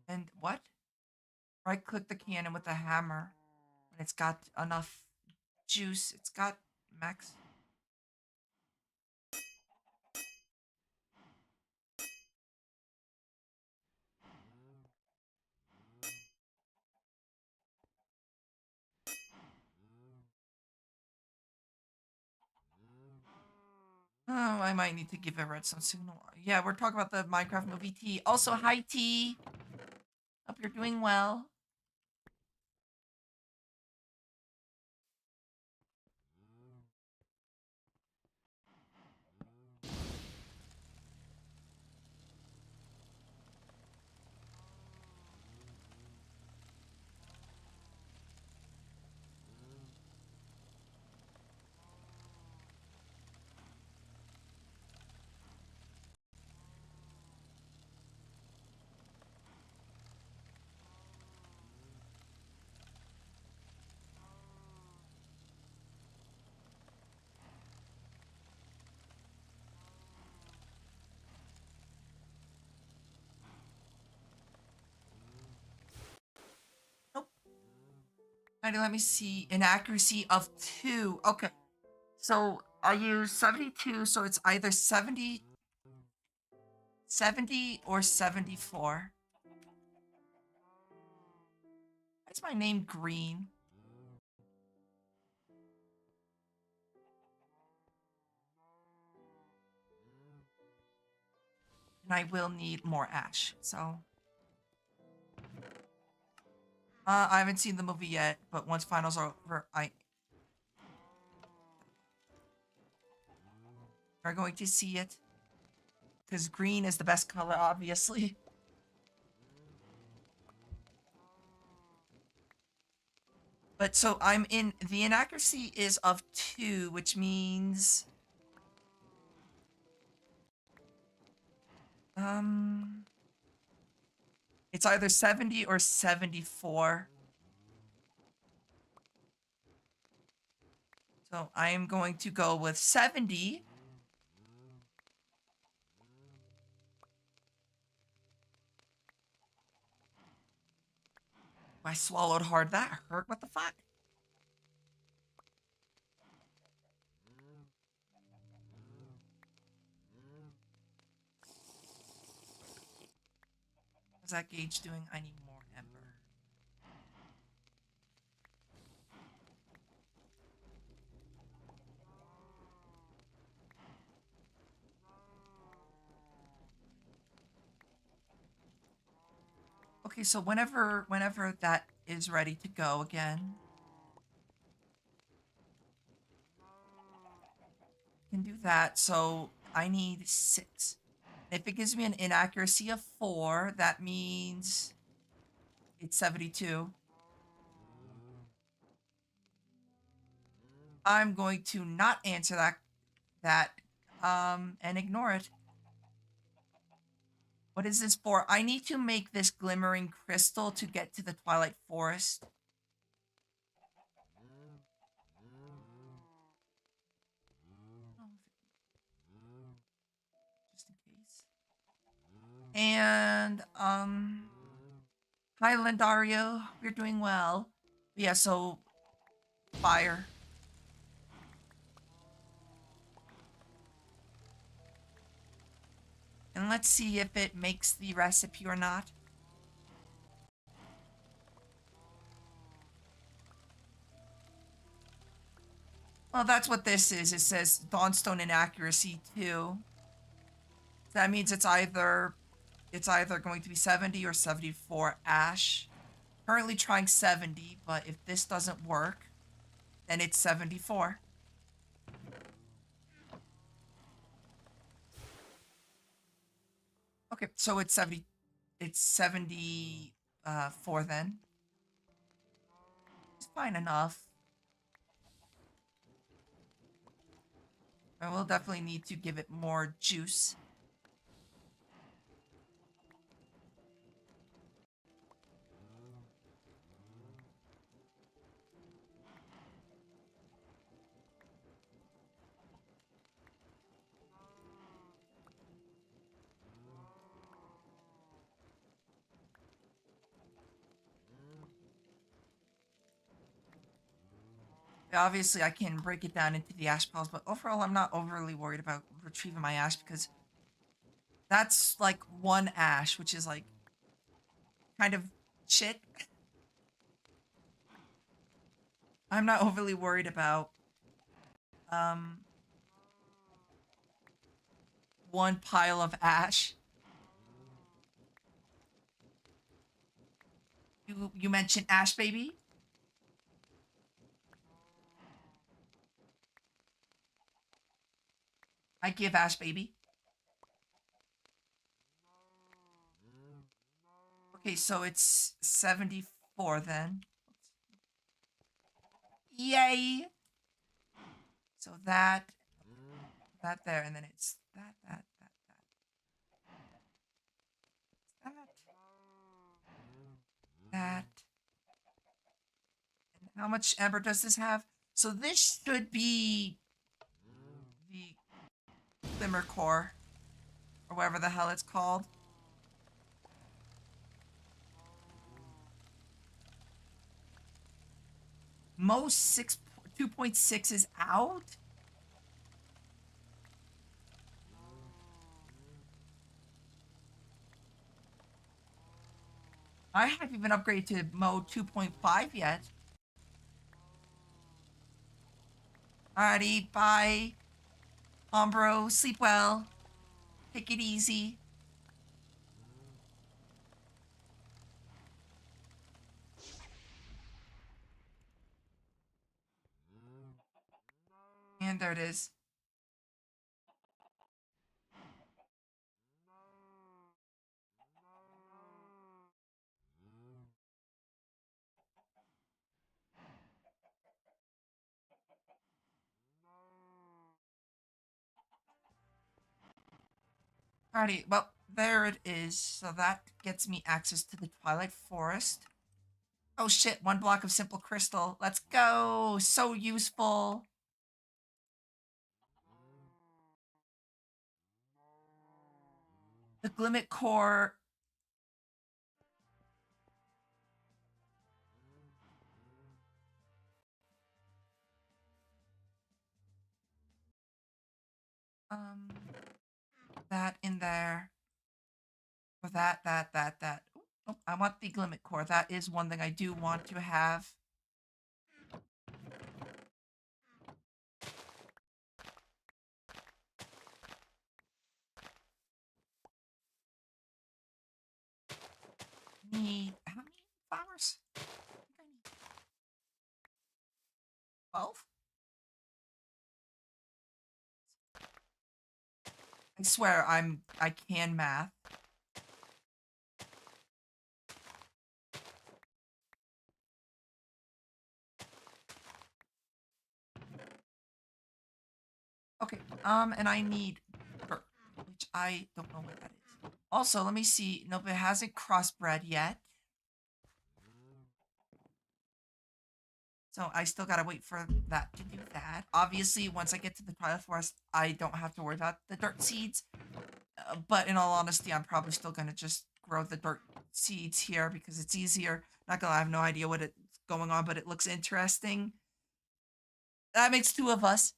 And what? Right click the cannon with the hammer. When it's got enough juice, it's got max. Oh, I might need to give a redstone signal. Yeah, we're talking about the Minecraft movie T. Also, hi T. Hope you're doing well. Nope. Alrighty, let me see. Inaccuracy of 2. Okay. So I use 72, so it's either 70 or 74. Why is my name green? And I will need more ash, so I haven't seen the movie yet, but once finals are over, I are going to see it. Because green is the best color, obviously. But so I'm in, the inaccuracy is of 2, which means, um, it's either 70 or 74. So I am going to go with 70. I swallowed hard. That hurt. What the fuck? What's that gauge doing? I need more ember. Okay, so whenever that is ready to go again, can do that. So I need 6. If it gives me an inaccuracy of 4, that means it's 72. I'm going to not answer that and ignore it. What is this for? I need to make this glimmering crystal to get to the Twilight Forest. Just in case. And hi Lendario, we're doing well. Yeah, so fire. And let's see if it makes the recipe or not. Well, that's what this is. It says Dawnstone inaccuracy 2. So that means it's either going to be 70 or 74 ash. Currently trying 70, but if this doesn't work, then it's 74. Okay, so it's 70. It's 74 then. It's fine enough. I will definitely need to give it more juice. Obviously, I can break it down into the ash piles, but overall, I'm not overly worried about retrieving my ash because that's like 1 ash, which is like kind of shit. I'm not overly worried about um 1 pile of ash. You mentioned ash, baby? I give ash, baby. Okay, so it's 74 then. Yay! So that there, and then it's that, that. And how much ember does this have? So this should be the glimmer core, or whatever the hell it's called. Most 2.6 is out. I haven't even upgraded to mode 2.5 yet. Alrighty, bye. Bro, sleep well. Take it easy. And there it is. Alrighty, well, there it is. So that gets me access to the Twilight Forest. Oh shit, one block of simple crystal. Let's go! So useful. The Glimmet Core. Um, that in there. For that. Oh, I want the Glimmet Core. That is one thing I do want to have. Need how many flowers? I think I need 12. I swear I can math. Okay, and I need dirt, which I don't know what that is. Also, let me see. Nope, it hasn't crossbred yet. So I still gotta wait for that to do that. Obviously, once I get to the Twilight Forest, I don't have to worry about the dirt seeds. But in all honesty, I'm probably still gonna just grow the dirt seeds here because it's easier. Not gonna, I have no idea what it's going on, but it looks interesting. That makes two of us.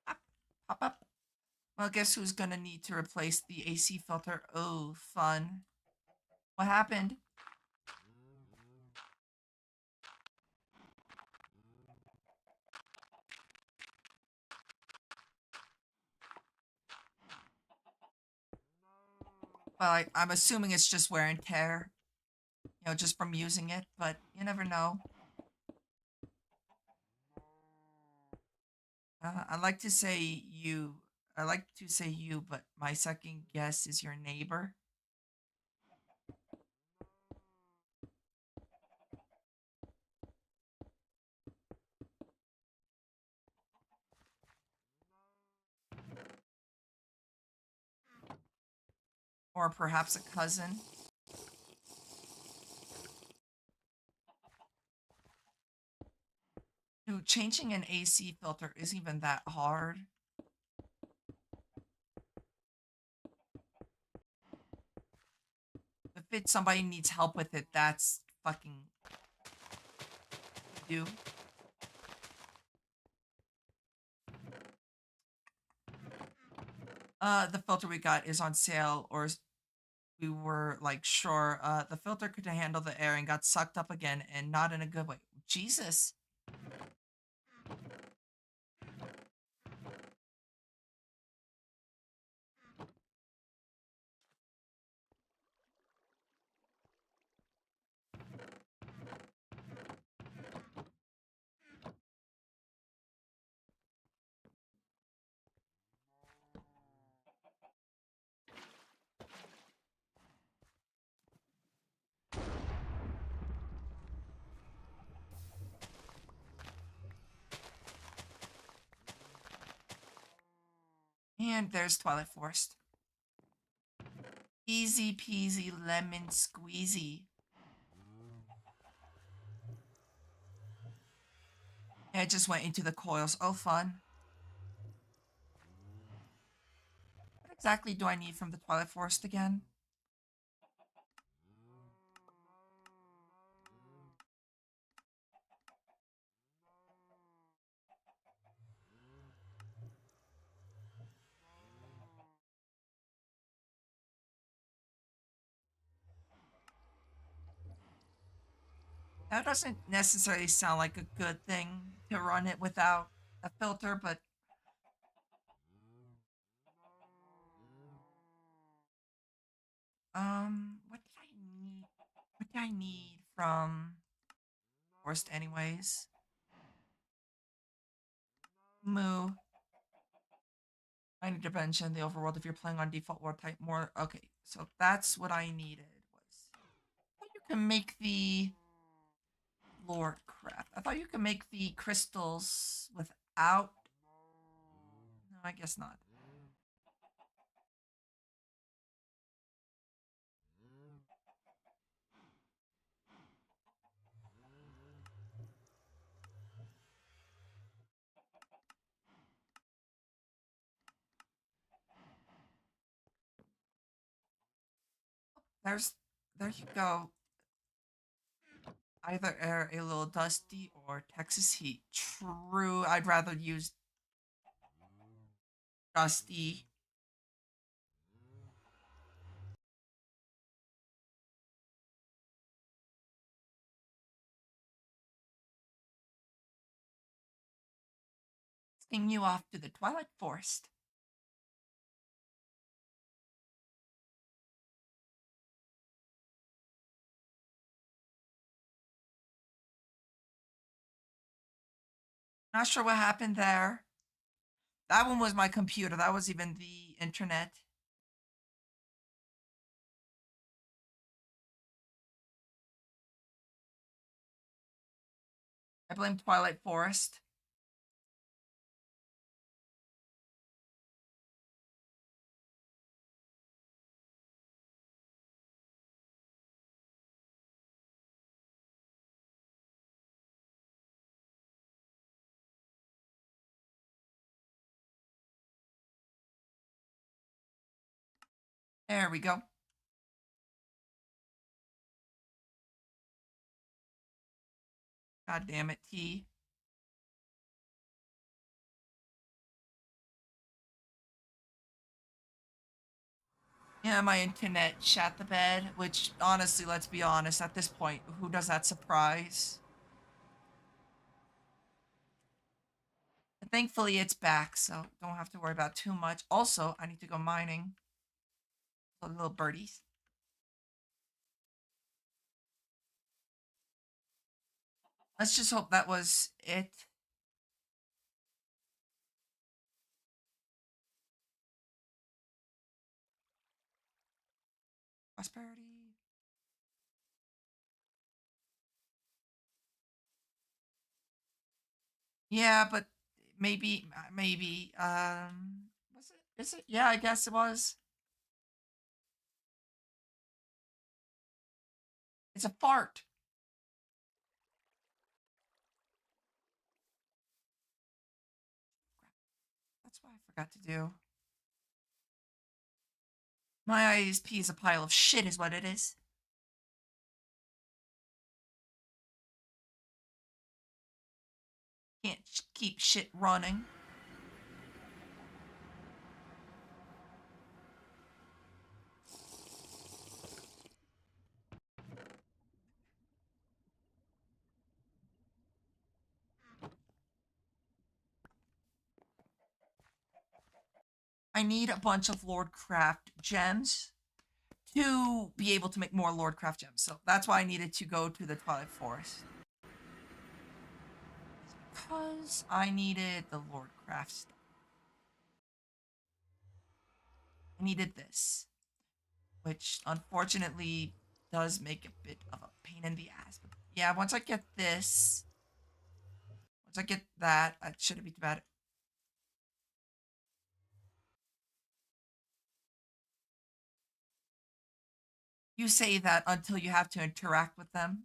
Pop, pop up. Well, guess who's gonna need to replace the AC filter? Oh, fun. What happened? Well, I'm assuming it's just wear and tear, just from using it, but you never know. I like to say you. I like to say you, but my second guess is your neighbor. Or perhaps a cousin. Dude, changing an AC filter isn't even that hard. If it's somebody needs help with it, that's fucking do. The filter we got is on sale, or we were like sure. The filter could handle the air and got sucked up again, and not in a good way. Jesus. And there's Twilight Forest. Easy peasy lemon squeezy. It just went into the coils. Oh, fun. What exactly do I need from the Twilight Forest again? That doesn't necessarily sound like a good thing to run it without a filter, but what did I need? What did I need from Forest anyways? Moo. I need to mention the overworld if you're playing on default world type more. Okay, so that's what I needed was you can make the Lord crap. I thought you could make the crystals without. No, I guess not. There's there you go. Either air a little dusty or Texas heat. True, I'd rather use dusty. Sing you off to the Twilight Forest. Not sure what happened there. That one was my computer. That was even the internet. I blame Twilight Forest. There we go. God damn it, T. Yeah, my internet shat the bed, which honestly, let's be honest, at this point, who does that surprise? But thankfully, it's back, so don't have to worry about too much. Also, I need to go mining. So little birdies. Let's just hope that was it. Prosperity. Yeah, but maybe. Was it? Is it? Yeah, I guess it was. It's a fart. That's what I forgot to do. My ISP is a pile of shit, is what it is. Can't keep shit running. I need a bunch of Lordcraft gems to be able to make more Lordcraft gems. So that's why I needed to go to the Twilight Forest. Because I needed the Lordcraft stuff. I needed this, which unfortunately does make a bit of a pain in the ass. But yeah, once I get this, once I get that, it shouldn't be too bad. You say that until you have to interact with them.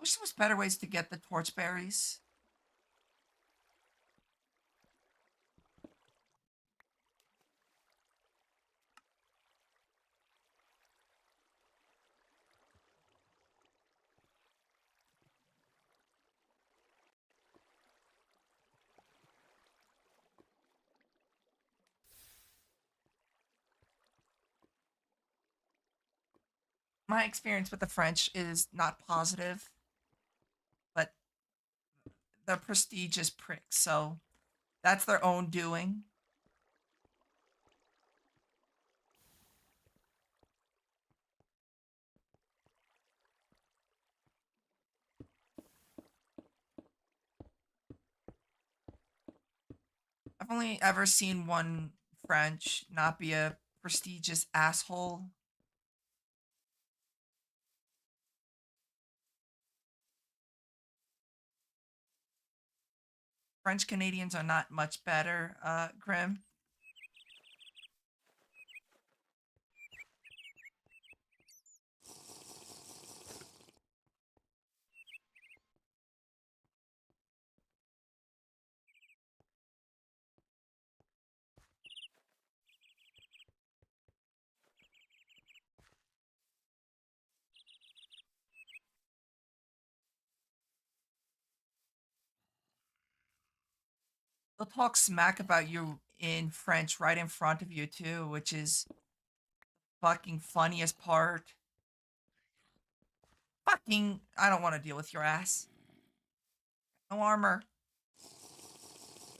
I wish there was better ways to get the torchberries. My experience with the French is not positive, but they're prestigious pricks, so that's their own doing. I've only ever seen one French not be a prestigious asshole. French Canadians are not much better, Grim. They'll talk smack about you in French right in front of you too, which is fucking funniest part. Fucking, I don't want to deal with your ass. No armor.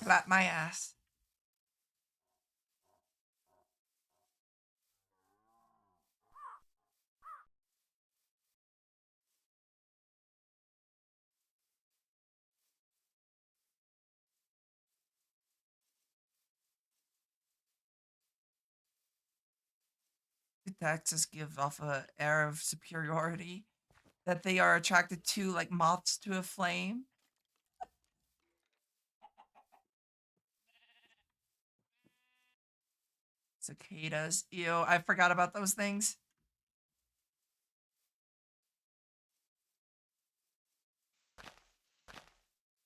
Clap my ass. The taxes give off a air of superiority that they are attracted to like moths to a flame. Cicadas. Ew, I forgot about those things.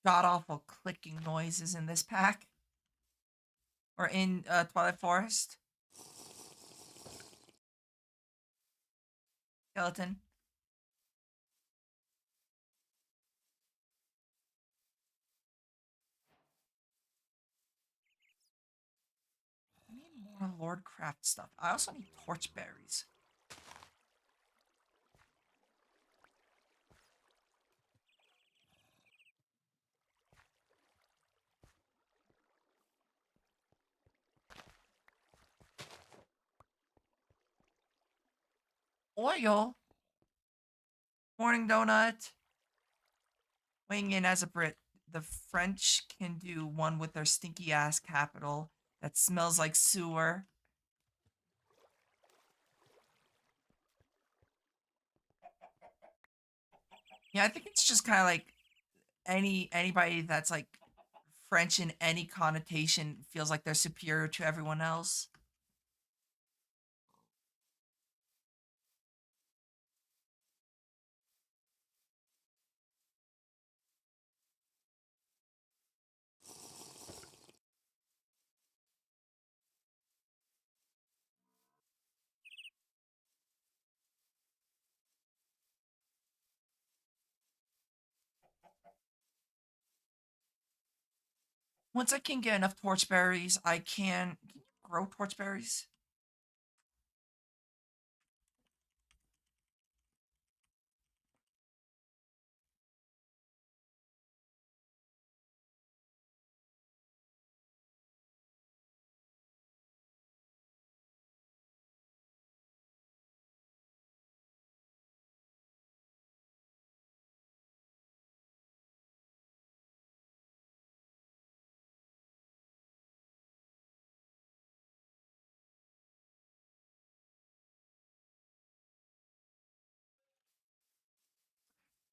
God awful clicking noises in this pack. Or in Twilight Forest. Skeleton. I need more Lordcraft stuff. I also need torchberries. Oil. Morning donut. Weighing in as a Brit, the French can do one with their stinky ass capital that smells like sewer. Yeah, I think it's just kind of like anybody that's like French in any connotation feels like they're superior to everyone else. Once I can get enough torchberries, I can you grow torchberries?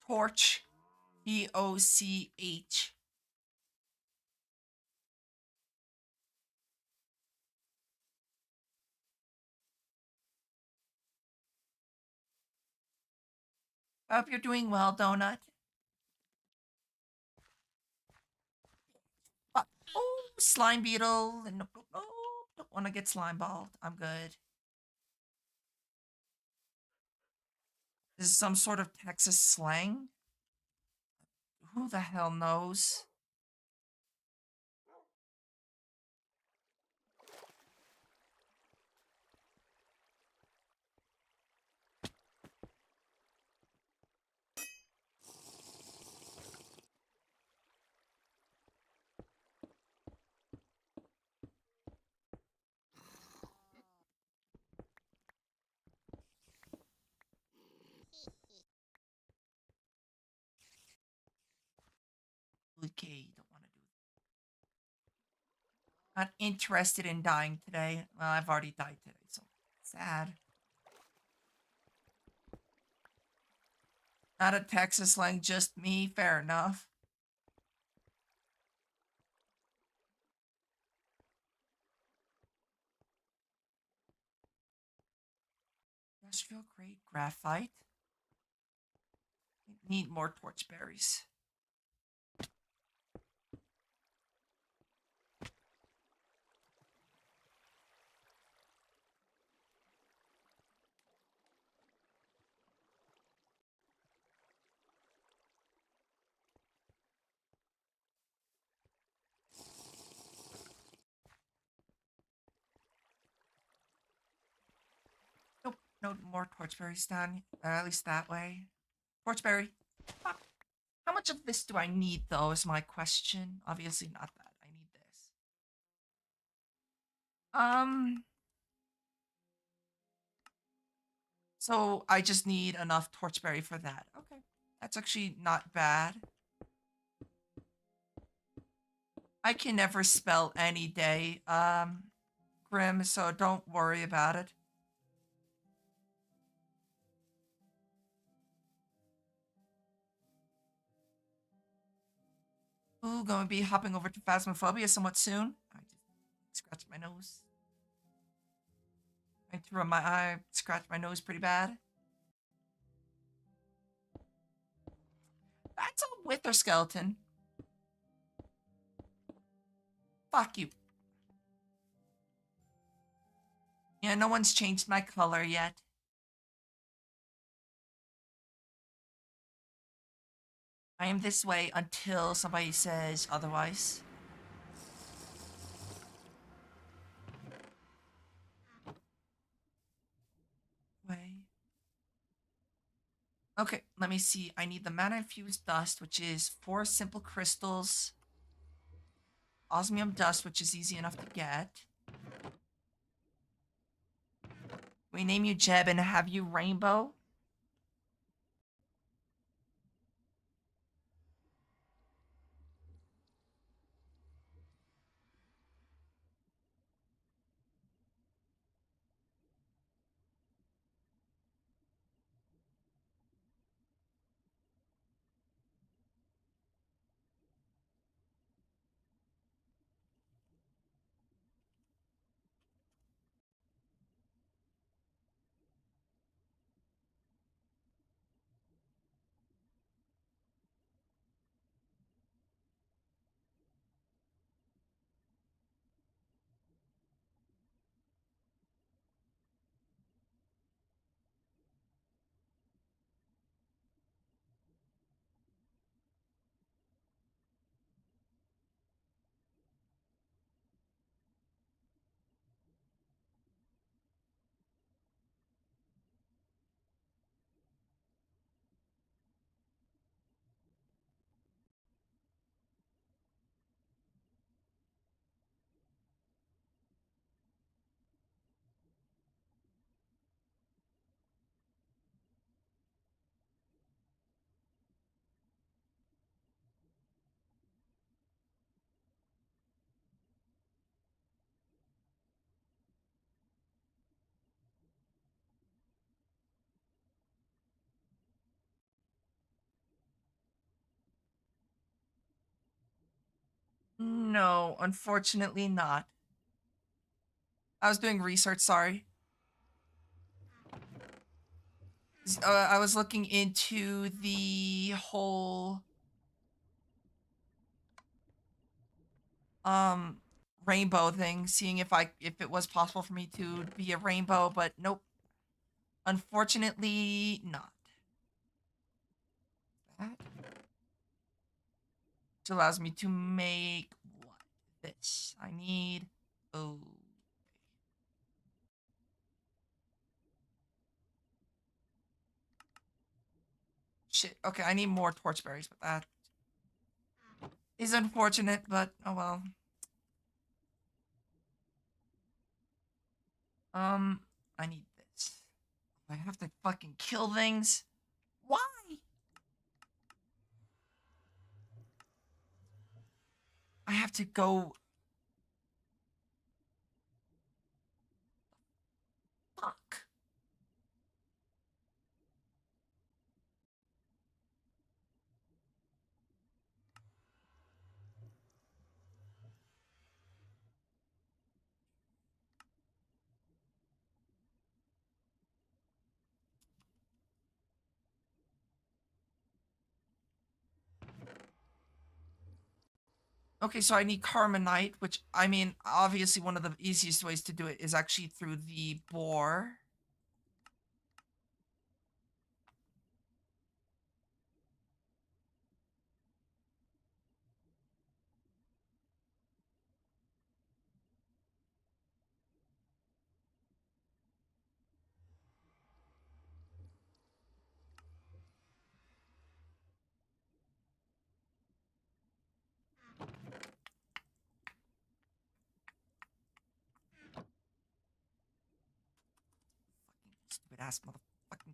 Torch. Toch. I hope you're doing well, Donut. slime beetle. Nope, nope, nope. Don't want to get slime balled. I'm good. This is some sort of Texas slang. Who the hell knows? Okay, don't want to do. Not interested in dying today. Well, I've already died today, so sad. Not a Texas slang, just me. Fair enough. Industrial grade graphite. Need more torchberries. Nope, no more torchberries done. At least that way. Torchberry. Fuck. How much of this do I need, though, is my question. Obviously not that. I need this. Um, so I just need enough torchberry for that. Okay. That's actually not bad. I can never spell any day, Grim, so don't worry about it. Ooh, going to be hopping over to Phasmophobia somewhat soon. I just scratched my nose. I threw my eye, scratched my nose pretty bad. That's a wither skeleton. Fuck you. Yeah, no one's changed my color yet. I am this way until somebody says otherwise. Way. Okay, let me see. I need the mana infused dust, which is 4 simple crystals. Osmium dust, which is easy enough to get. We name you Jeb and have you Rainbow. No, unfortunately not. I was doing research, sorry. I was looking into the whole rainbow thing, seeing if it was possible for me to be a rainbow, but nope. Unfortunately, not. That which allows me to make what? This. I need. Oh. Shit. Okay, I need more torchberries, but that is unfortunate, but oh well. Um, I need this. I have to fucking kill things. Why? I have to go. Fuck. Okay, so I need Carmenite, which I mean, obviously one of the easiest ways to do it is actually through the boar. Fucking stupid ass motherfucking.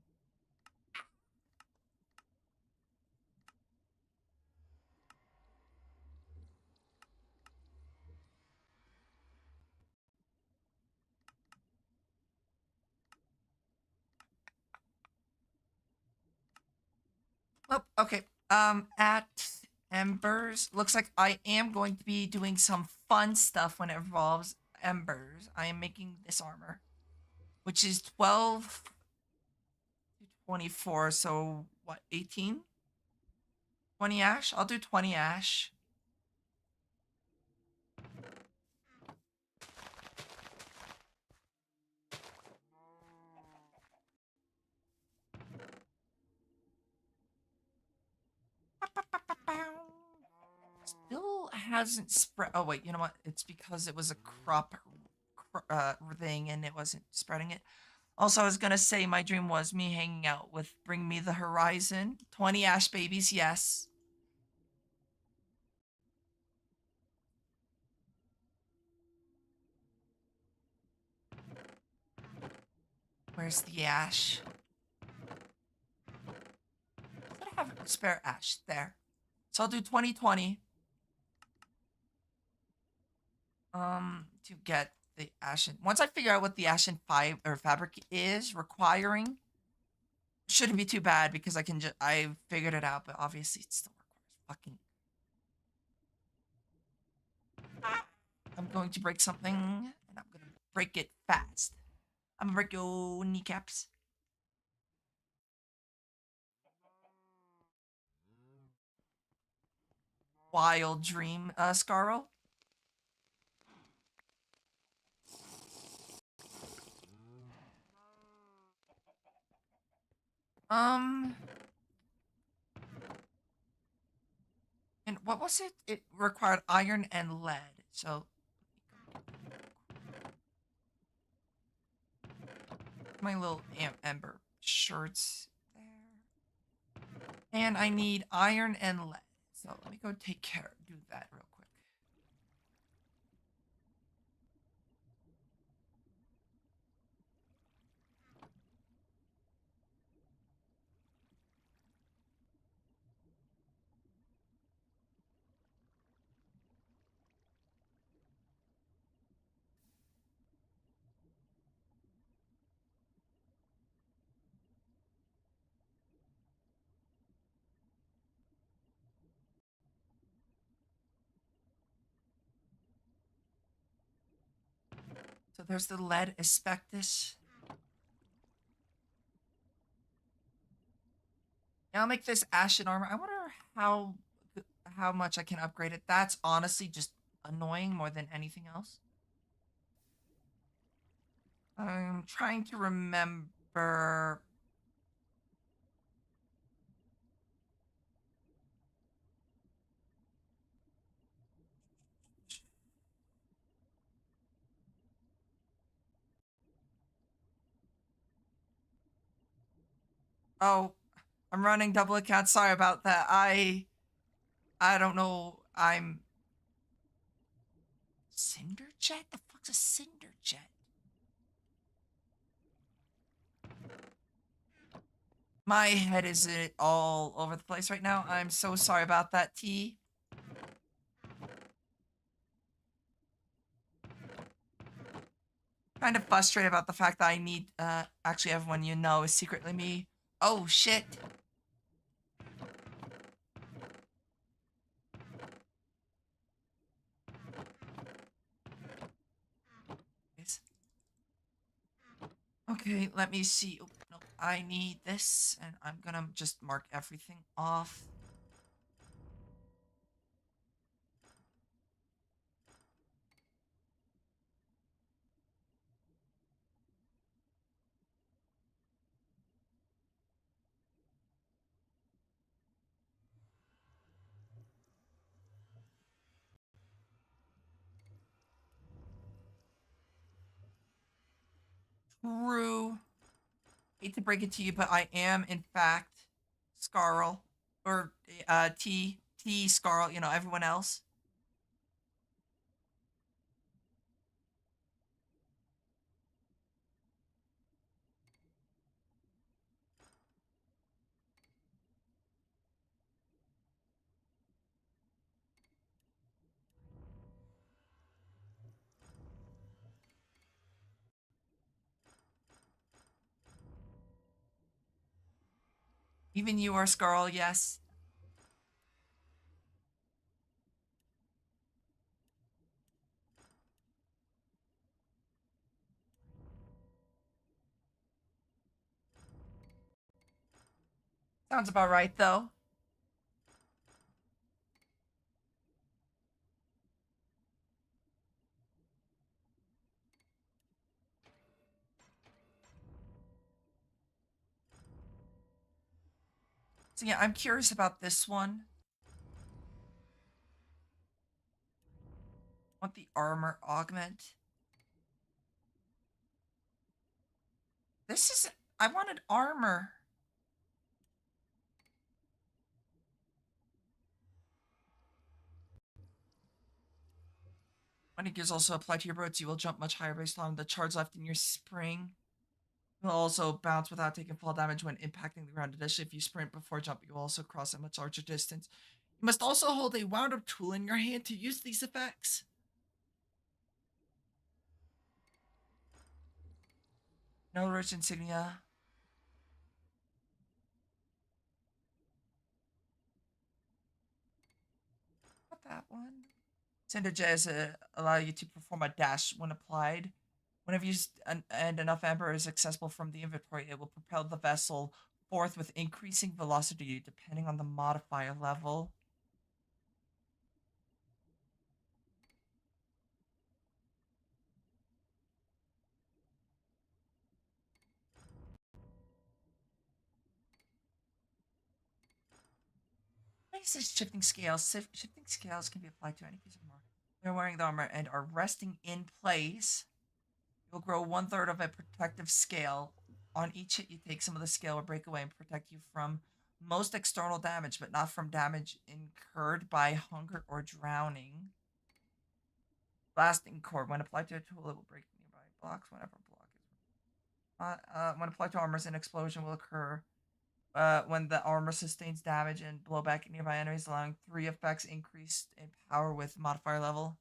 Oh, okay. At Embers, looks like I am going to be doing some fun stuff when it involves Embers. I am making this armor, which is 12 to 24, so what, 18? 20 ash? I'll do 20 ash. Still hasn't spread. Oh, wait, you know what? It's because it was a crop thing and it wasn't spreading it. Also, I was gonna say my dream was me hanging out with Bring Me the Horizon. 20 ash babies, yes. Where's the ash? I have spare ash there. So I'll do 2020. To get the ashen. Once I figure out what the ashen fabric is requiring, shouldn't be too bad because I figured it out, but obviously it still requires fucking. I'm going to break something, and I'm gonna break it fast. I'm gonna break your kneecaps. Wild dream, Scarl. Um, and what was it? It required iron and lead. So my little ember shirts there, and I need iron and lead. So let me go do that real quick. So there's the lead aspectus. Now I'll make this ashen armor. I wonder how much I can upgrade it. That's honestly just annoying more than anything else. I'm trying to remember. Oh, I'm running double account. Sorry about that. I don't know. I'm Cinder Jet? The fuck's a Cinder Jet? My head is all over the place right now. I'm so sorry about that, T. Kind of frustrated about the fact that I need actually everyone you know is secretly me. Oh shit. Okay, let me see. Oh, no, I need this, and I'm gonna just mark everything off. True. Hate to break it to you, but I am in fact Scarl. Or T Scarl, you know, everyone else. Even you are Scarl, yes. Sounds about right though. So yeah, I'm curious about this one. Want the armor augment? This is I wanted armor. When it gears also apply to your boots, you will jump much higher based on the charge left in your spring. You will also bounce without taking fall damage when impacting the ground. Additionally, if you sprint before jumping, you will also cross a much larger distance. You must also hold a wound up tool in your hand to use these effects. No rich insignia. Not that one. Cinder Jazz allow you to perform a dash when applied. Whenever used and enough amber is accessible from the inventory, it will propel the vessel forth with increasing velocity depending on the modifier level. Next is shifting scales. Shifting scales can be applied to any piece of armor. When you're wearing the armor and are resting in place, you'll grow 1/3 of a protective scale. On each hit you take, some of the scale will break away and protect you from most external damage, but not from damage incurred by hunger or drowning. Blasting core. When applied to a tool, it will break nearby blocks whenever a block is. When applied to armors, an explosion will occur when the armor sustains damage and blowback at nearby enemies, allowing 3 effects increased in power with modifier level.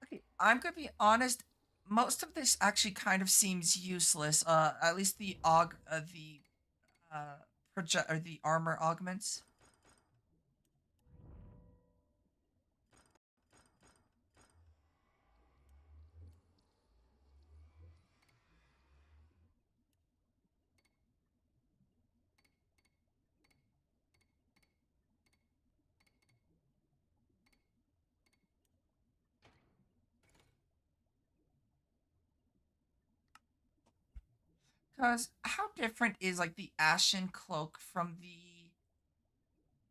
Okay, I'm gonna be honest. most of this actually kind of seems useless. At least the uh project or the armor augments. Cause how different is like the ashen cloak from the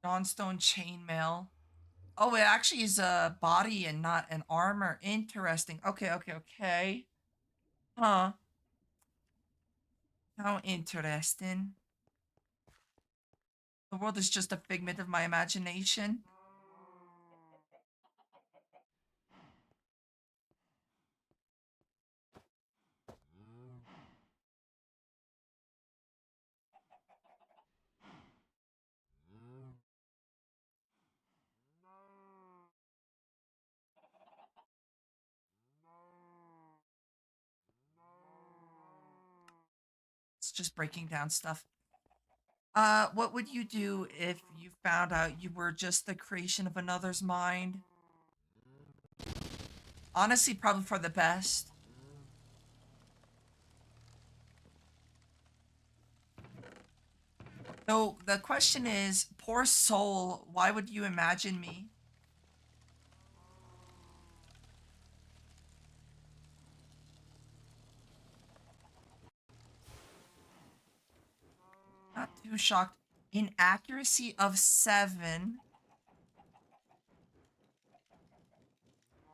Dawnstone chainmail? Oh, it actually is a body and not an armor. Interesting. Okay, okay, okay. Huh. How interesting. The world is just a figment of my imagination. It's just breaking down stuff. What would you do if you found out you were just the creation of another's mind? Honestly, probably for the best. So the question is, poor soul, why would you imagine me? Not too shocked. Inaccuracy of 7.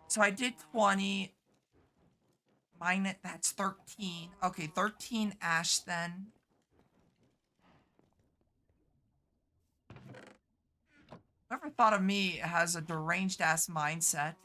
So I did 20 minus that's 13. Okay, 13 ash then. Whoever thought of me has a deranged ass mindset.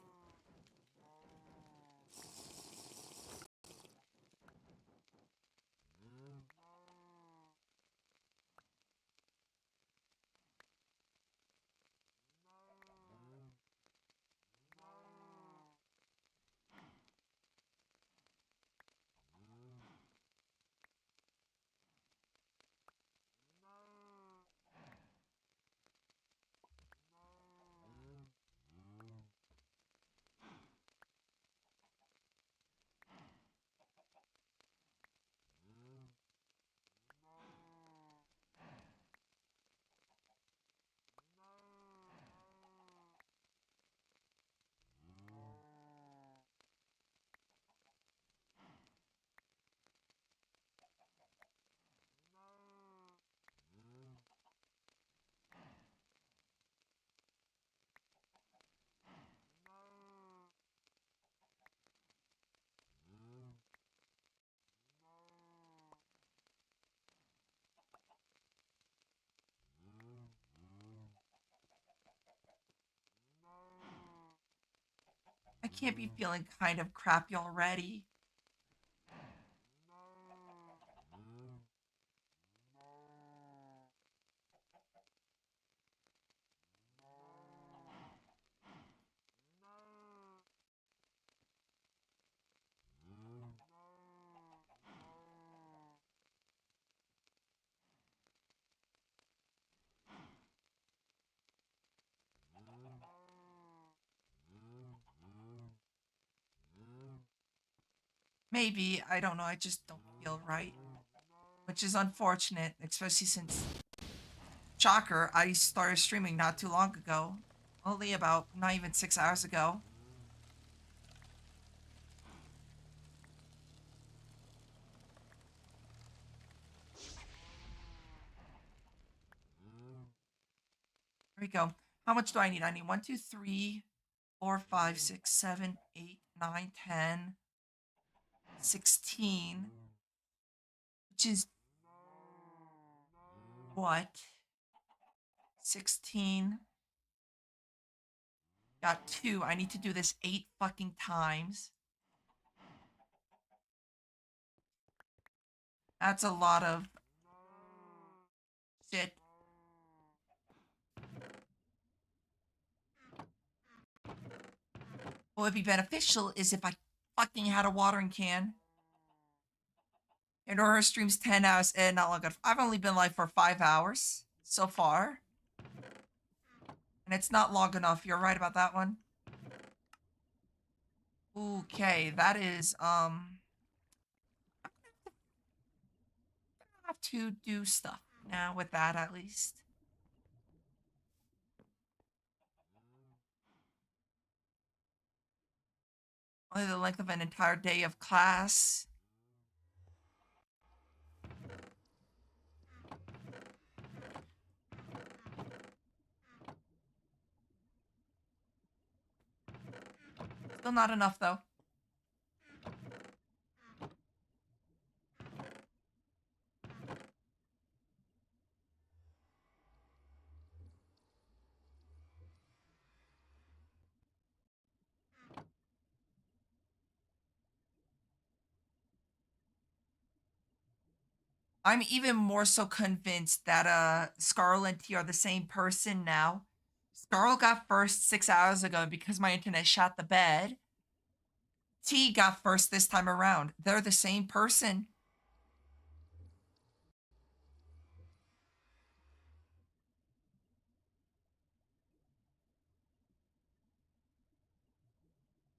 I can't be feeling kind of crappy already. Maybe, I don't know, I just don't feel right. Which is unfortunate, especially since, shocker, I started streaming not too long ago. Only about not even 6 hours ago. Here we go. How much do I need? I need 1, 2, 3, 4, 5, 6, 7, 8, 9, 10, 16. Which is what? 16. Got 2. I need to do this 8 fucking times. That's a lot of shit. What would be beneficial is if I fucking had a watering can. And her stream's 10 hours and not long enough. I've only been live for 5 hours so far. And it's not long enough. You're right about that one. Okay, that is, I have to do stuff now with that at least. Only the length of an entire day of class. Still not enough though. I'm even more so convinced that Scarl and T are the same person now. Scarl got first 6 hours ago because my internet shot the bed. T got first this time around. They're the same person.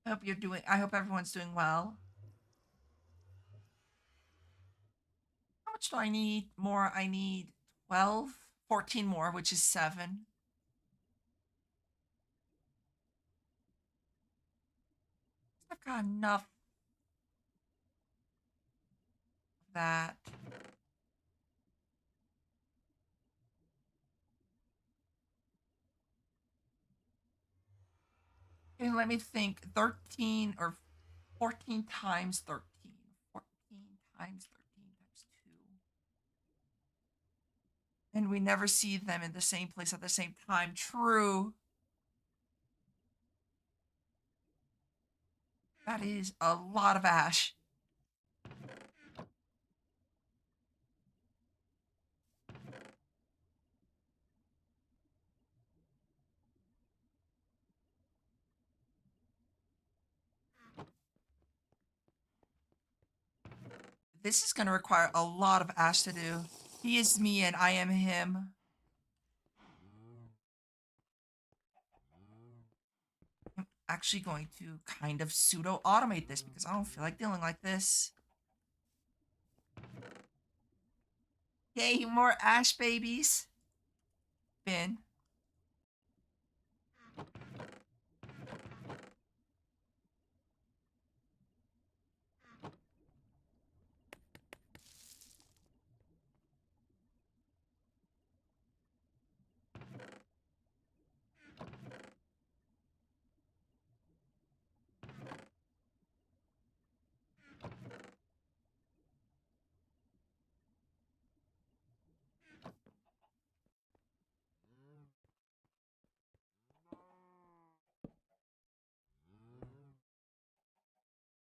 I hope everyone's doing well. How much do I need more? I need 12, 14 more, which is 7. I've got enough of that. Okay, let me think. 13 or 14 times 13. 14 times 13 times 2. And we never see them in the same place at the same time. True. That is a lot of ash. This is going to require a lot of ash to do. He is me and I am him. I'm actually going to kind of pseudo automate this because I don't feel like dealing like this. Yay, more ash babies. Bin.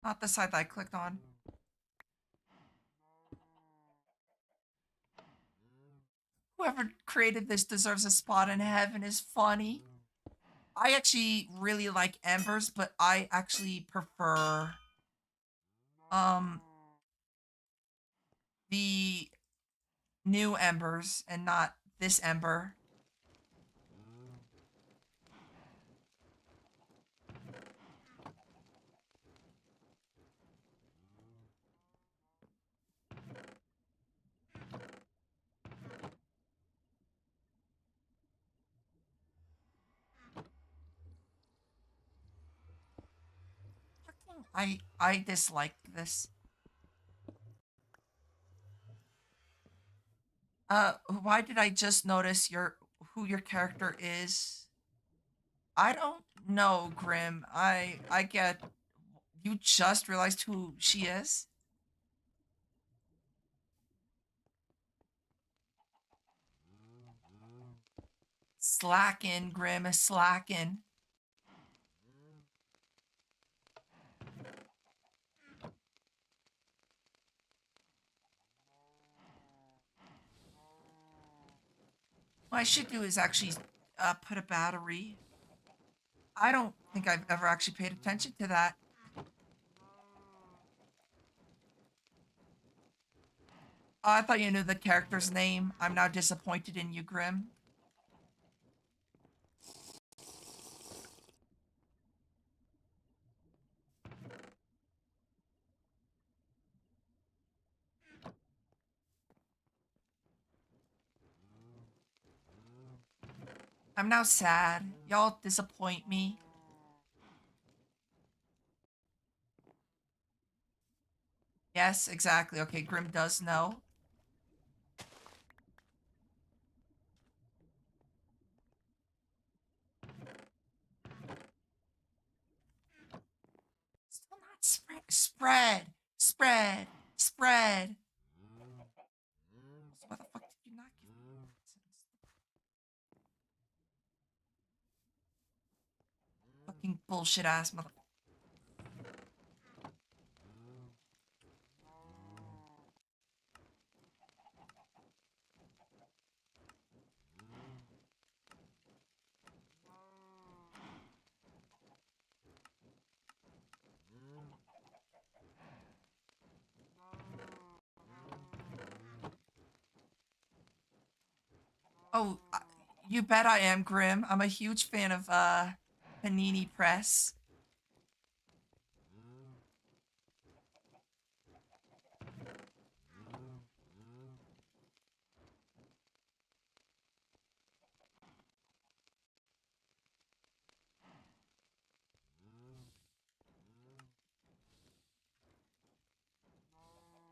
Not the side that I clicked on. Whoever created this deserves a spot in heaven is funny. I actually really like embers, but I actually prefer um the new embers and not this ember. I dislike this. Why did I just notice who your character is? I don't know, Grim. I get you just realized who she is? Slacking, Grim is slacking. What I should do is actually put a battery. I don't think I've ever actually paid attention to that. Oh, I thought you knew the character's name. I'm now disappointed in you, Grim. I'm now sad. Y'all disappoint me. Yes, exactly. Okay, Grim does know. Still not spread. Spread. Spread. Spread. So why the fuck did you not give me license? Fucking bullshit ass mother. Oh, you bet I am, Grim. I'm a huge fan of Panini Press.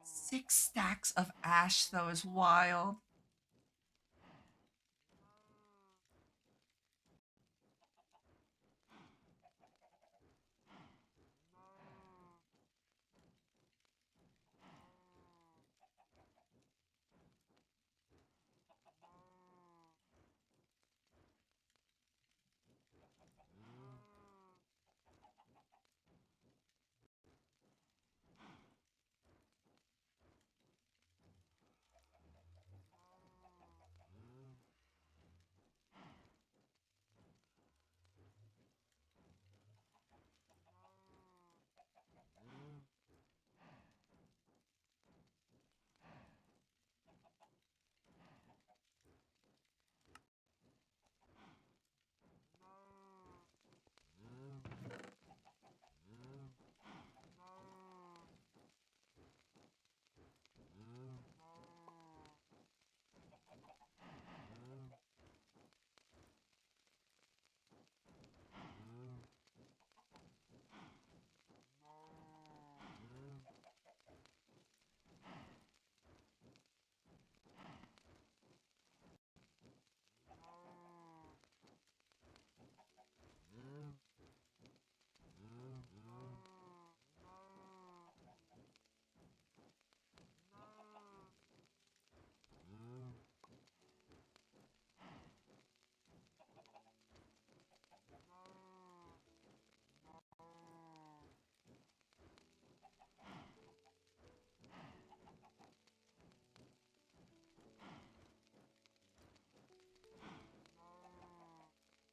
6 stacks of ash, though, is wild.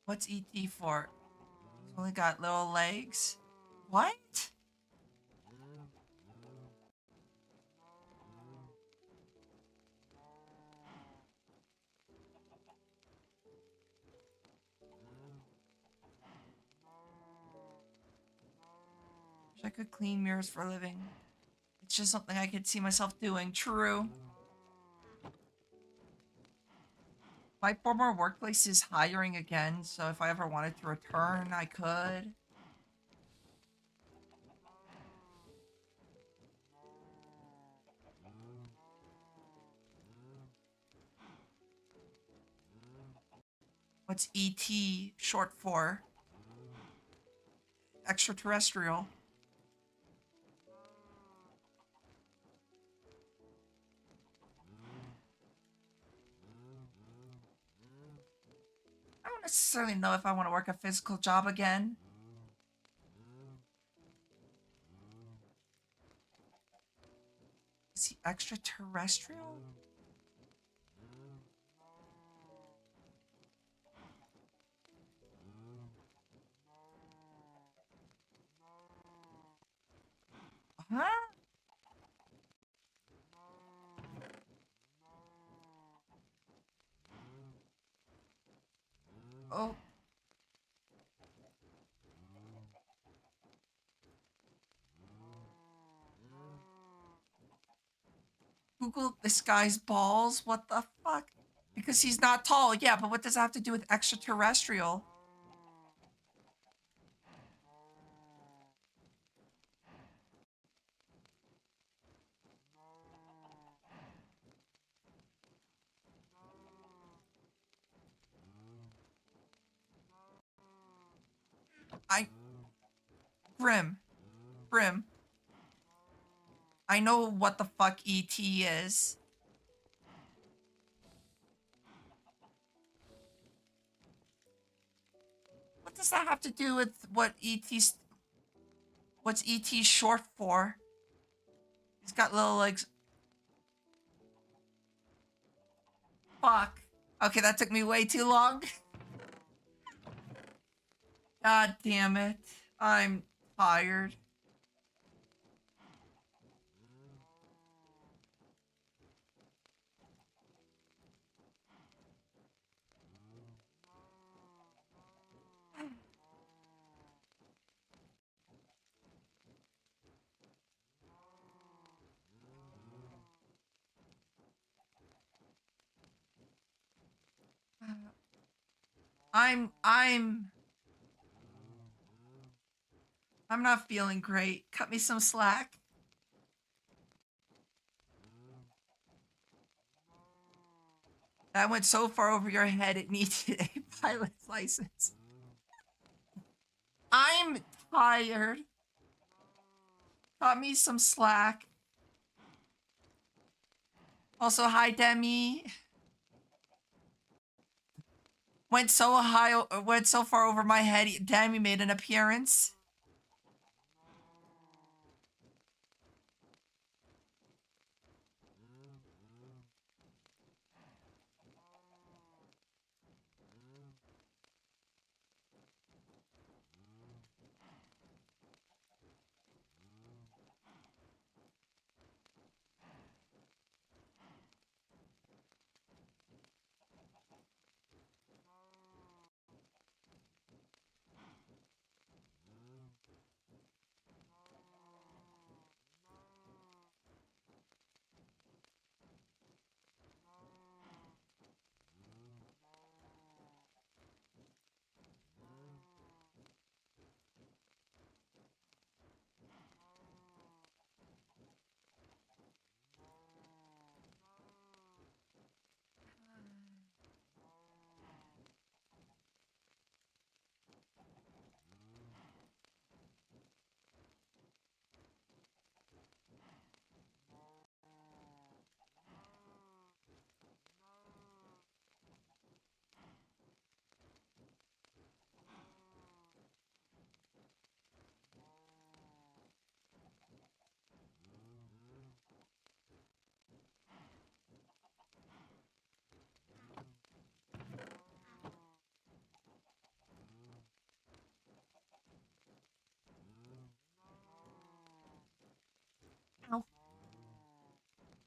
What's ET for? He's only got little legs. What? Wish I could clean mirrors for a living. It's just something I could see myself doing. True. My former workplace is hiring again, so if I ever wanted to return, I could. What's ET short for? Extraterrestrial. I don't necessarily know if I want to work a physical job again. Is he extraterrestrial? Huh? Google this guy's balls. What the fuck? Because he's not tall. Yeah, but what does that have to do with extraterrestrial? I Grim. Grim. I know what the fuck ET is. What does that have to do with what's ET short for? He's got little legs. Fuck. Okay, that took me way too long. God damn it. I'm tired. I'm I'm I'm not feeling great. Cut me some slack. That went so far over your head it needed a pilot's license. I'm tired. Cut me some slack. Also, hi Demi. Went so far over my head. Demi made an appearance.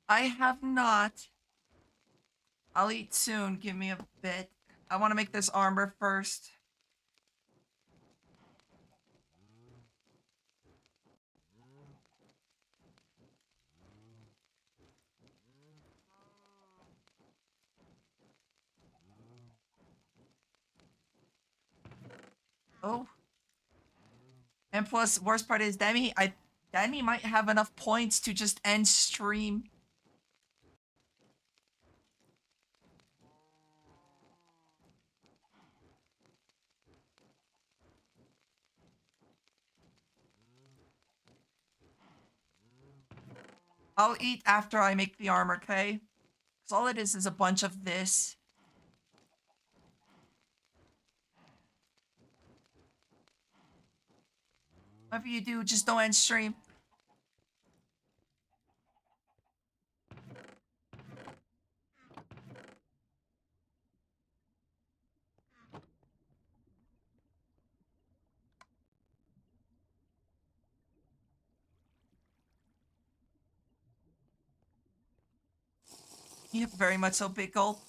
I have not. I'll eat soon. Give me a bit. I want to make this armor first. Oh. And plus, worst part is Demi might have enough points to just end stream. I'll eat after I make the armor, okay? Because all it is a bunch of this. Whatever you do, just don't end stream. Yep, very much so, big gulp.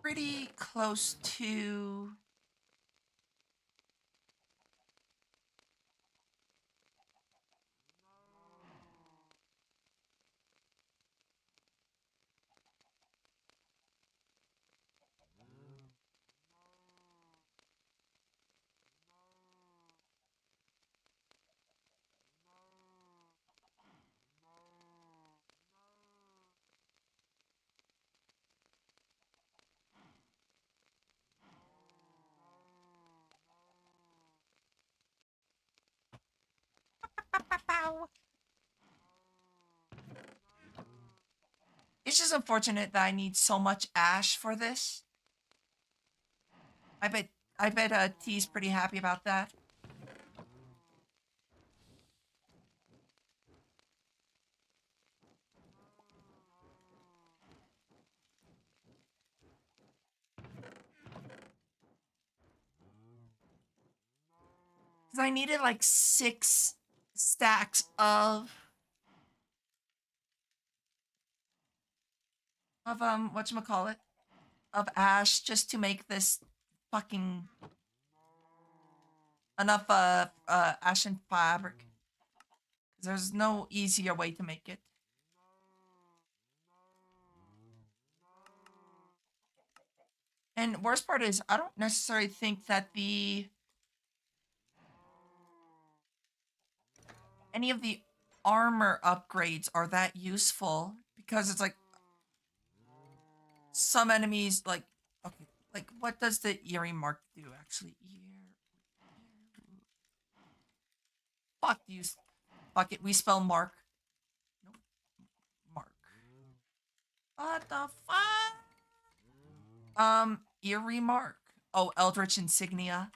pretty close to. It's just unfortunate that I need so much ash for this. I bet I bet T's pretty happy about that. 'Cause I needed like 6 stacks of whatchamacallit, of ash just to make this fucking enough ashen fabric. 'Cause there's no easier way to make it. And worst part is I don't necessarily think that the any of the armor upgrades are that useful because it's like some enemies like okay, like what does the eerie mark do actually? Fuck you. Fuck it. We spell mark. Nope. Mark. What the fuck? Eerie mark. Oh, Eldritch insignia.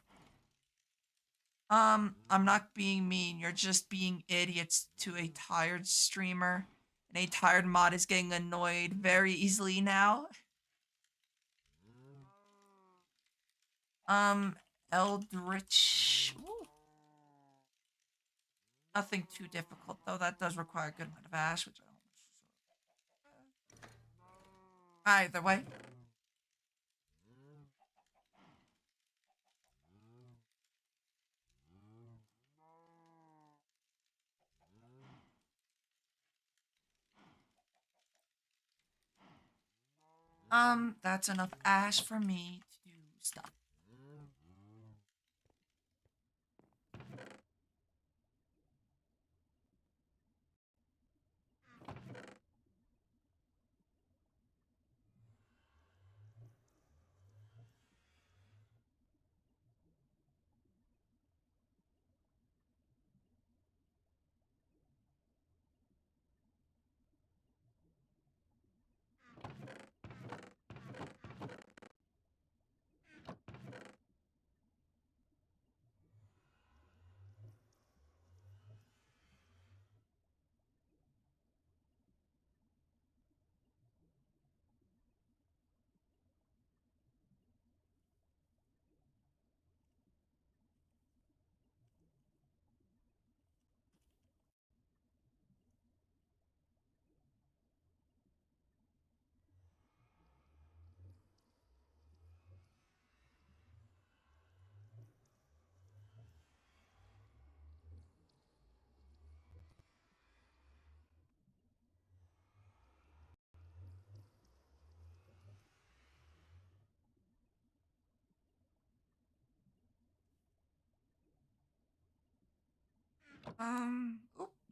I'm not being mean. You're just being idiots to a tired streamer. And a tired mod is getting annoyed very easily now. Eldritch. Ooh. Nothing too difficult, though. That does require a good amount of ash, which I don't. Either way. That's enough ash for me to do stuff.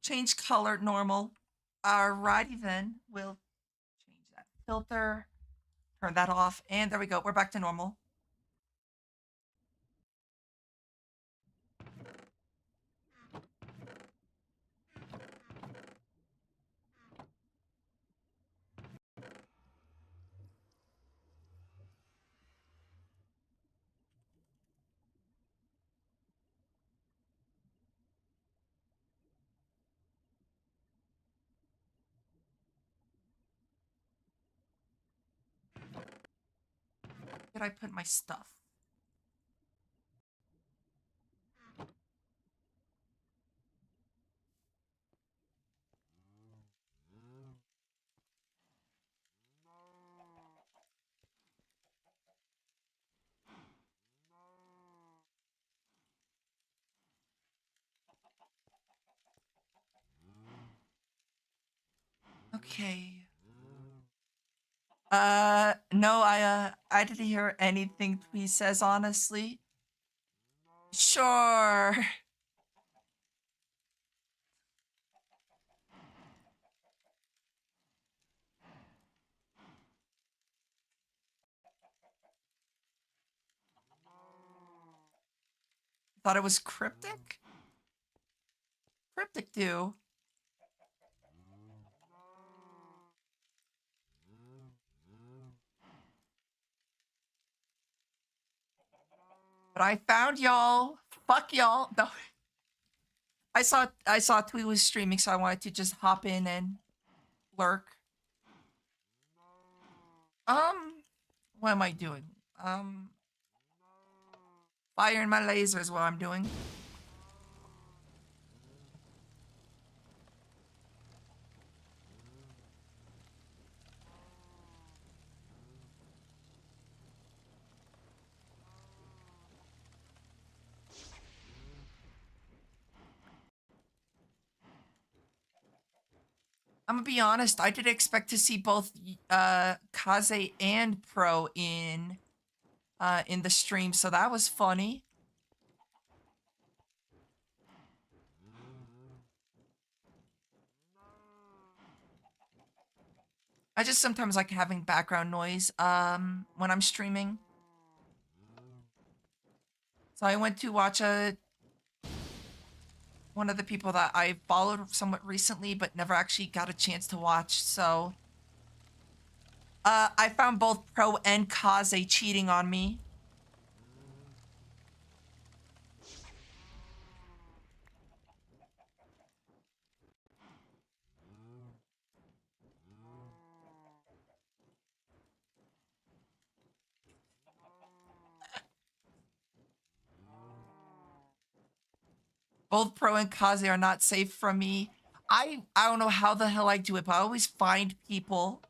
Change color normal. Alrighty then. We'll change that filter, turn that off, and there we go. We're back to normal. Did I put my stuff? okay. No, I didn't hear anything Twee says, honestly. Sure. Thought it was cryptic? Cryptic do. But I found y'all. Fuck y'all. No. I saw Twee was streaming, so I wanted to just hop in and lurk. What am I doing? Firing my laser is what I'm doing. I'm gonna be honest, I did expect to see both Kaze and Pro in the stream, so that was funny. I just sometimes like having background noise when I'm streaming. So I went to watch one of the people that I followed somewhat recently but never actually got a chance to watch. So I found both Pro and Kaze cheating on me. Both Pro and Kaze are not safe from me. I don't know how the hell I do it, but I always find people.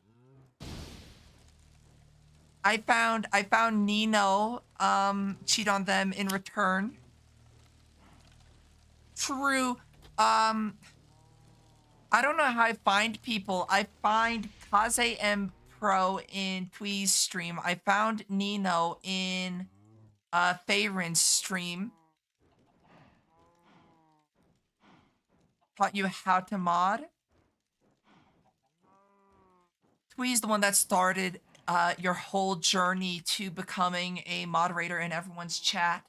I found Nino cheat on them in return. True. I don't know how I find people. I find Kaze and Pro in Twee's stream. I found Nino in Feyrin's stream. Taught you how to mod. Twee's the one that started your whole journey to becoming a moderator in everyone's chat.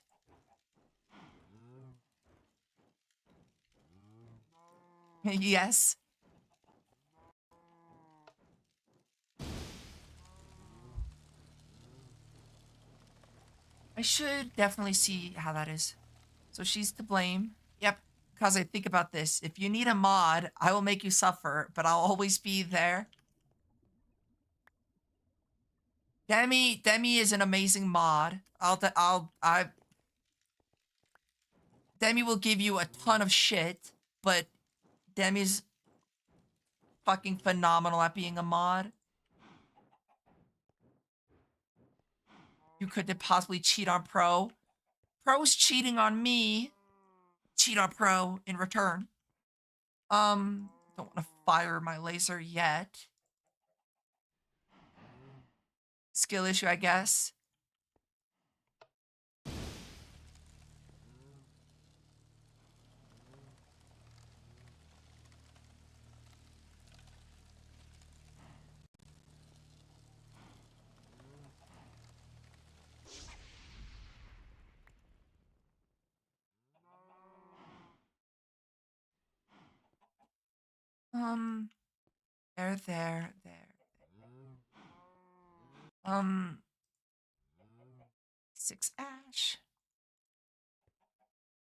Yes. I should definitely see how that is. So she's to blame. Yep. Cause I think about this. If you need a mod, I will make you suffer, but I'll always be there. Demi is an amazing mod. Demi will give you a ton of shit, but Demi's fucking phenomenal at being a mod. You couldn't possibly cheat on Pro. Pro's cheating on me. Cheat on Pro in return. Don't want to fire my laser yet. Skill issue, I guess. Um, there. Um, 6 ash.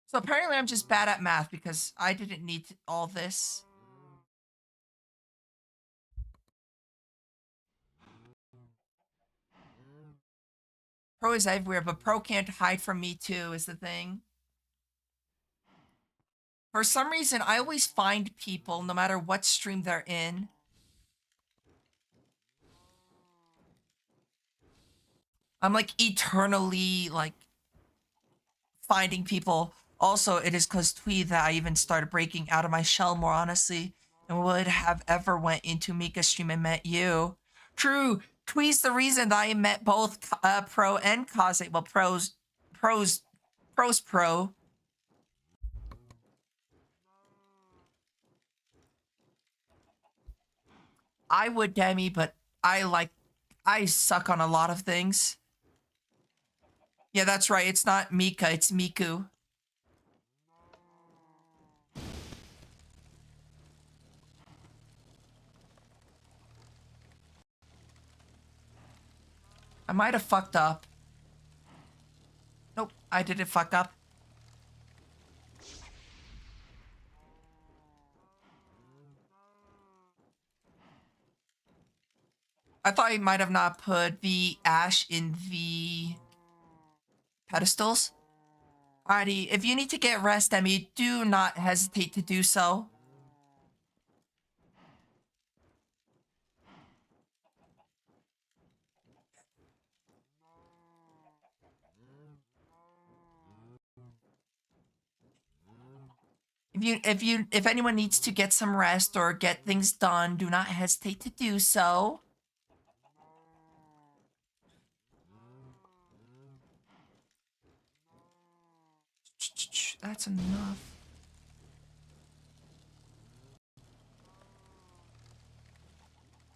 So apparently I'm just bad at math because I didn't need all this. Pro is everywhere, but Pro can't hide from me too, is the thing. For some reason, I always find people, no matter what stream they're in. I'm like eternally like finding people. Also, it is because Twee that I even started breaking out of my shell more honestly. and would have ever went into Mika's stream and met you. True. Tweet's the reason that I met both Pro and Kaze. Well, Pros, Pros Pro. I would Demi, but I suck on a lot of things. Yeah, that's right. It's not Mika, it's Miku. I might have fucked up. Nope, I didn't fuck up. I thought I might have not put the ash in the pedestals. Alrighty, if you need to get rest, Demi, do not hesitate to do so. If anyone needs to get some rest or get things done, do not hesitate to do so. That's enough.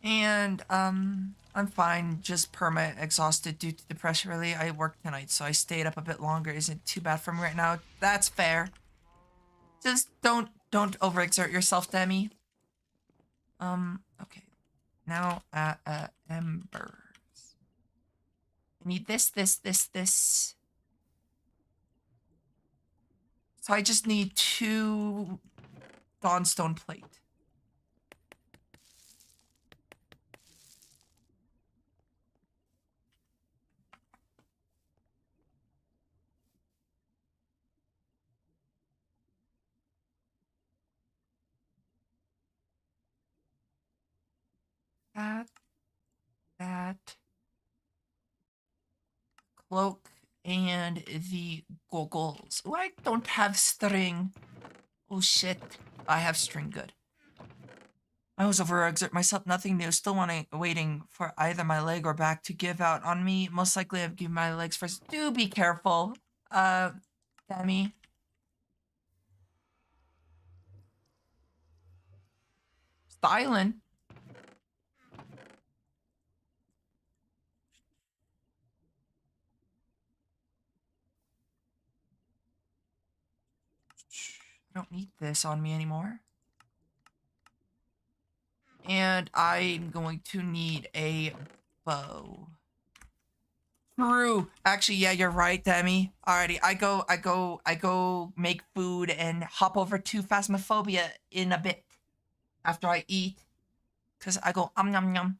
And I'm fine, just perma exhausted due to the pressure really. I worked tonight, so I stayed up a bit longer. Isn't too bad for me right now. That's fair. Just don't overexert yourself, Demi. Okay. Now embers. I need this. So I just need 2 Dawnstone plate. That cloak and the goggles. Oh, I don't have string. Oh shit. I have string, good. I was overexert myself, nothing new. Still waiting for either my leg or back to give out on me. Most likely I've given my legs first. Do be careful. Demi. Styling. I don't need this on me anymore. And I'm going to need a bow. True. Actually, yeah, you're right, Demi. Alrighty, I go make food and hop over to Phasmophobia in a bit after I eat. Cause I go yum yum.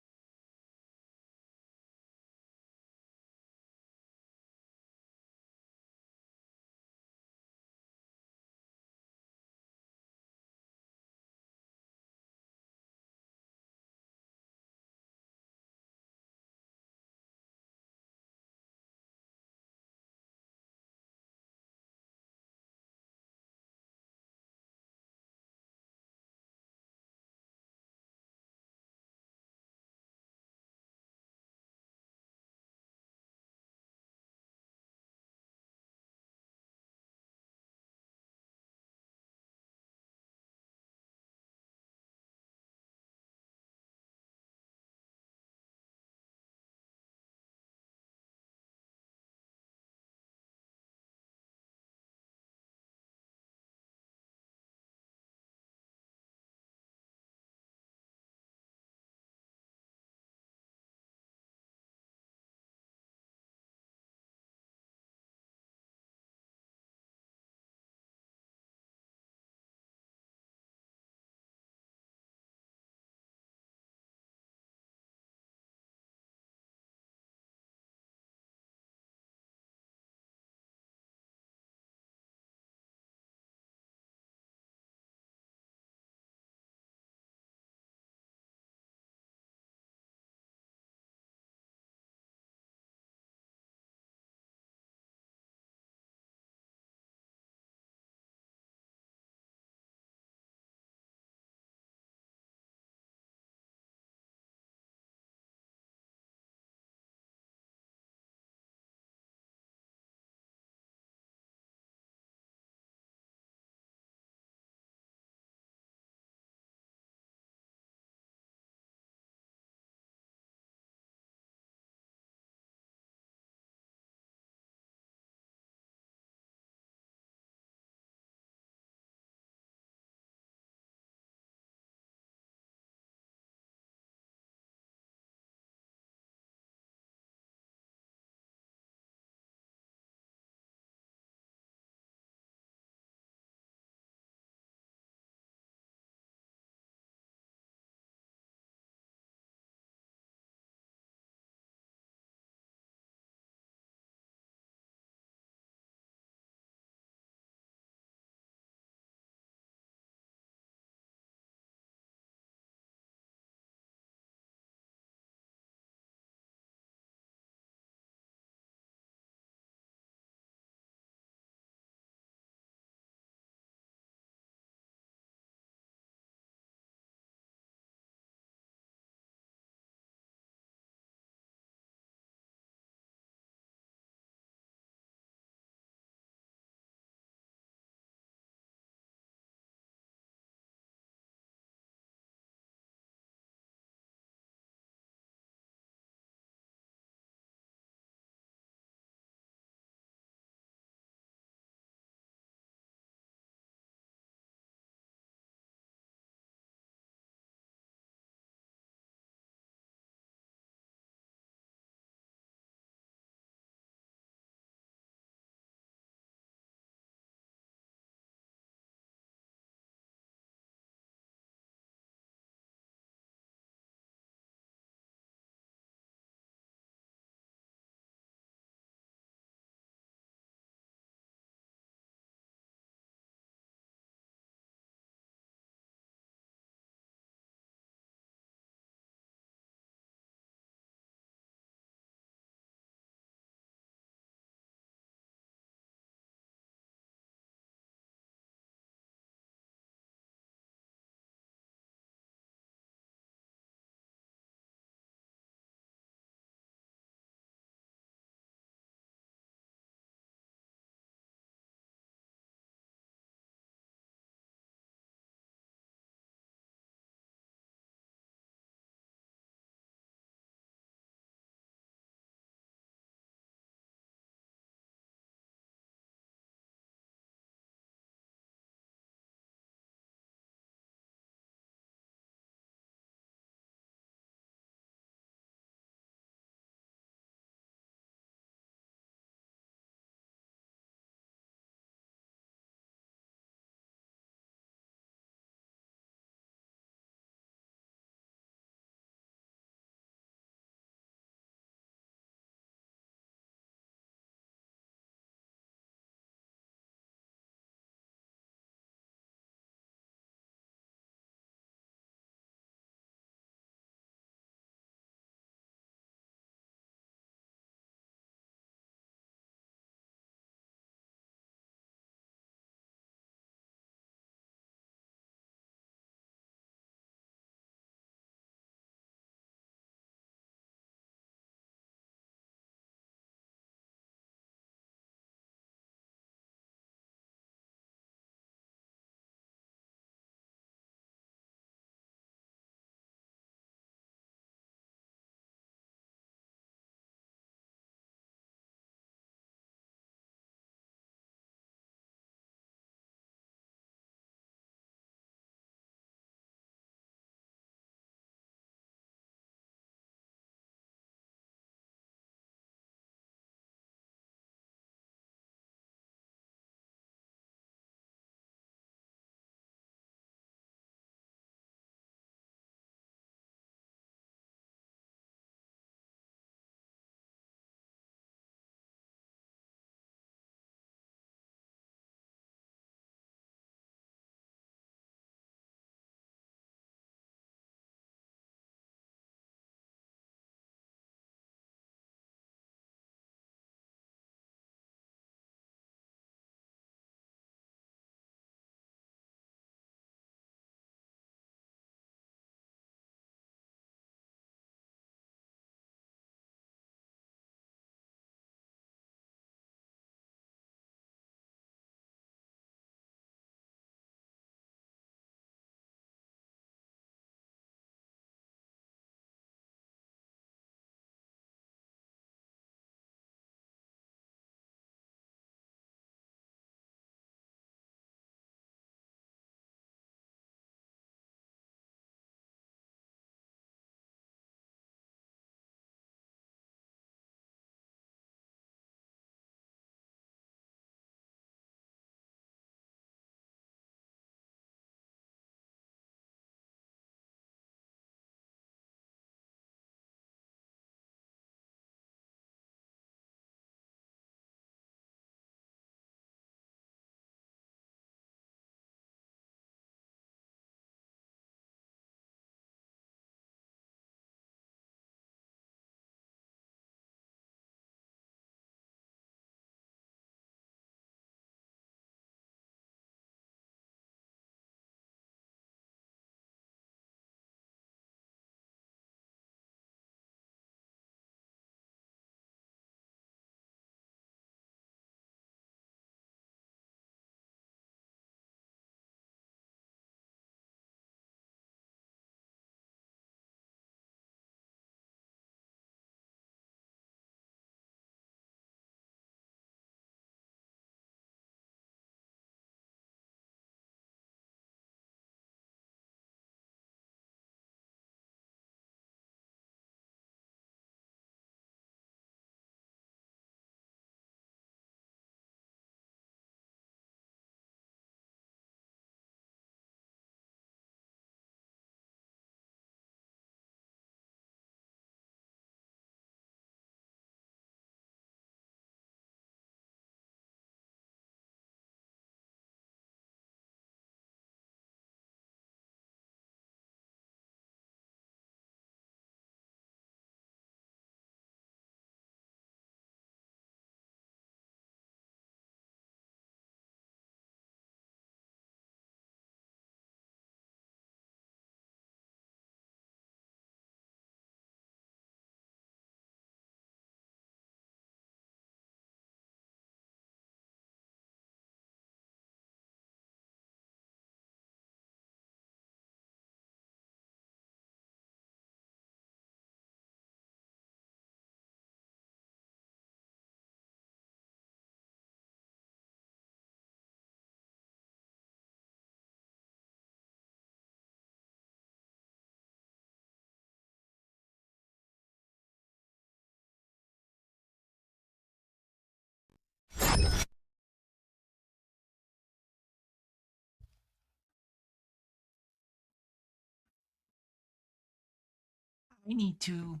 I need to.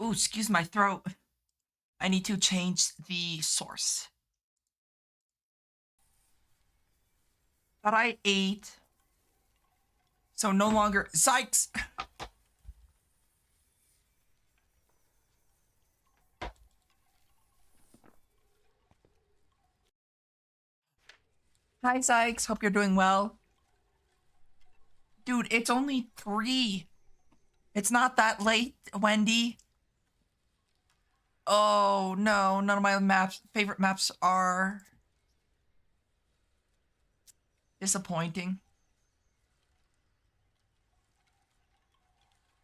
Ooh, excuse my throat. I need to change the source. But I ate. So no longer. Sykes! Hi, Sykes. Hope you're doing well. Dude, it's only 3. It's not that late, Wendy. Oh, no. None of my favorite maps are disappointing.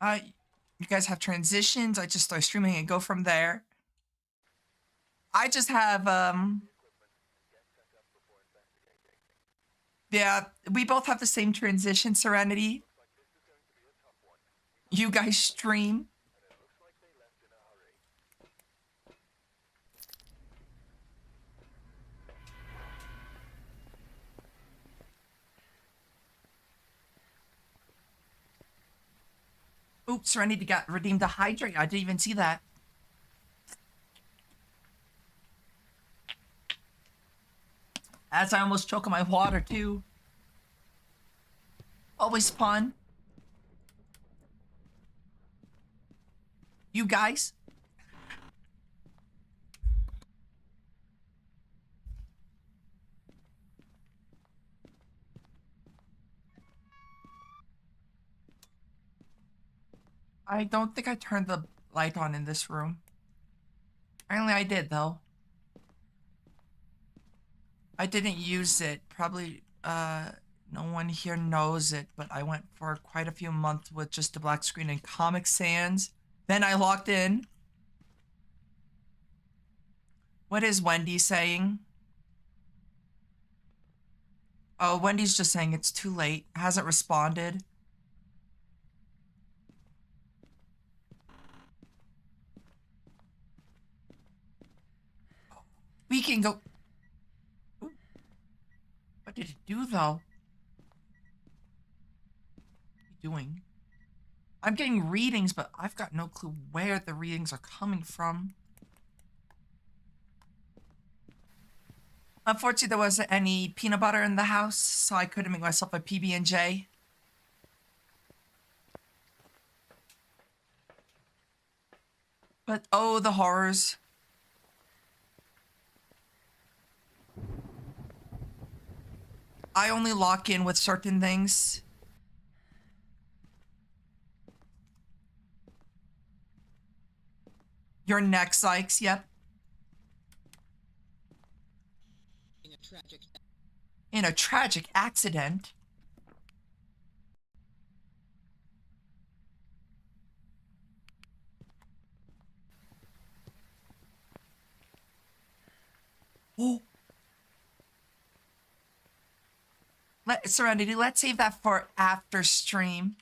You guys have transitions. I just start streaming and go from there. I just have, yeah, we both have the same transition, Serenity. You guys stream. Oops, Serenity got redeemed to hydrate. I didn't even see that. As I almost choke on my water, too. Always fun. You guys. I don't think I turned the light on in this room. Apparently I did, though. I didn't use it. Probably, no one here knows it, but I went for quite a few months with just a black screen and Comic Sans. Then I logged in. What is Wendy saying? Oh, Wendy's just saying it's too late. Hasn't responded. We can go. Ooh. What did it do, though? What are you doing? I'm getting readings, but I've got no clue where the readings are coming from. Unfortunately, there wasn't any peanut butter in the house, so I couldn't make myself a PB&J. But oh, the horrors. I only lock in with certain things. Your neck, Sykes, yep. In a tragic accident. Oh. Serenity, let's save that for after stream.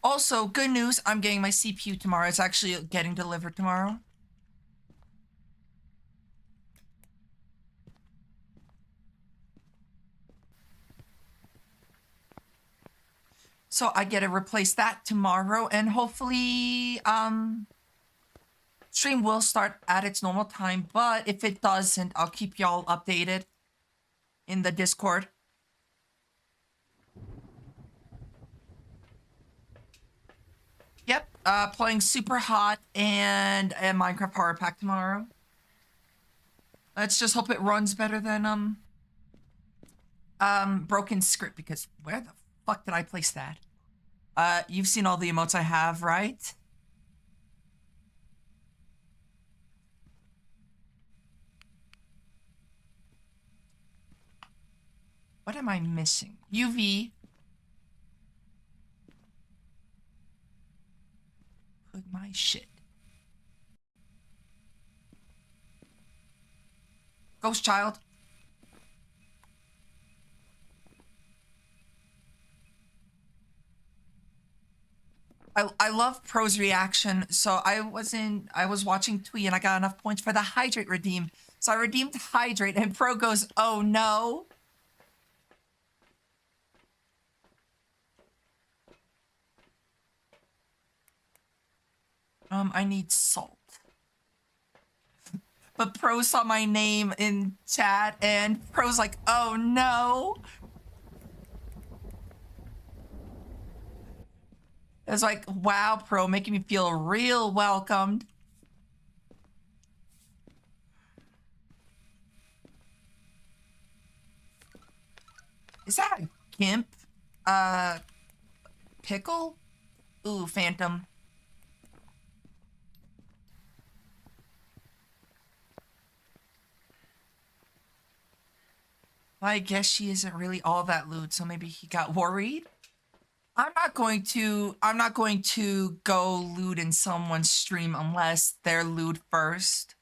Also, good news, I'm getting my CPU tomorrow. It's actually getting delivered tomorrow. So I get to replace that tomorrow, and hopefully, stream will start at its normal time, but if it doesn't, I'll keep y'all updated in the Discord. Yep, playing Super Hot and a Minecraft Power Pack tomorrow. Let's just hope it runs better than, Broken Script, because where the fuck did I place that? You've seen all the emotes I have, right? What am I missing? UV. Put my shit. Ghost Child. I love Pro's reaction. So I was watching Twee and I got enough points for the hydrate redeem. So I redeemed hydrate and Pro goes, "Oh no." I need salt. But Pro saw my name in chat and Pro's like, "Oh no." It was like, wow, Pro, making me feel real welcomed. Is that a gimp? Uh, pickle? Ooh, Phantom. Well, I guess she isn't really all that lewd, so maybe he got worried. I'm not going to go lewd in someone's stream unless they're lewd first.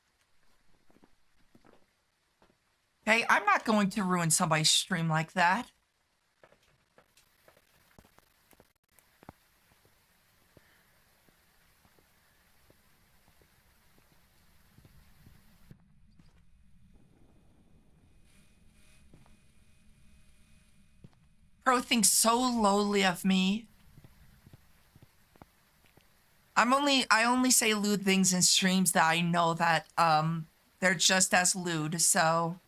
Okay, I'm not going to ruin somebody's stream like that. Pro thinks so lowly of me. I only say lewd things in streams that I know that they're just as lewd, so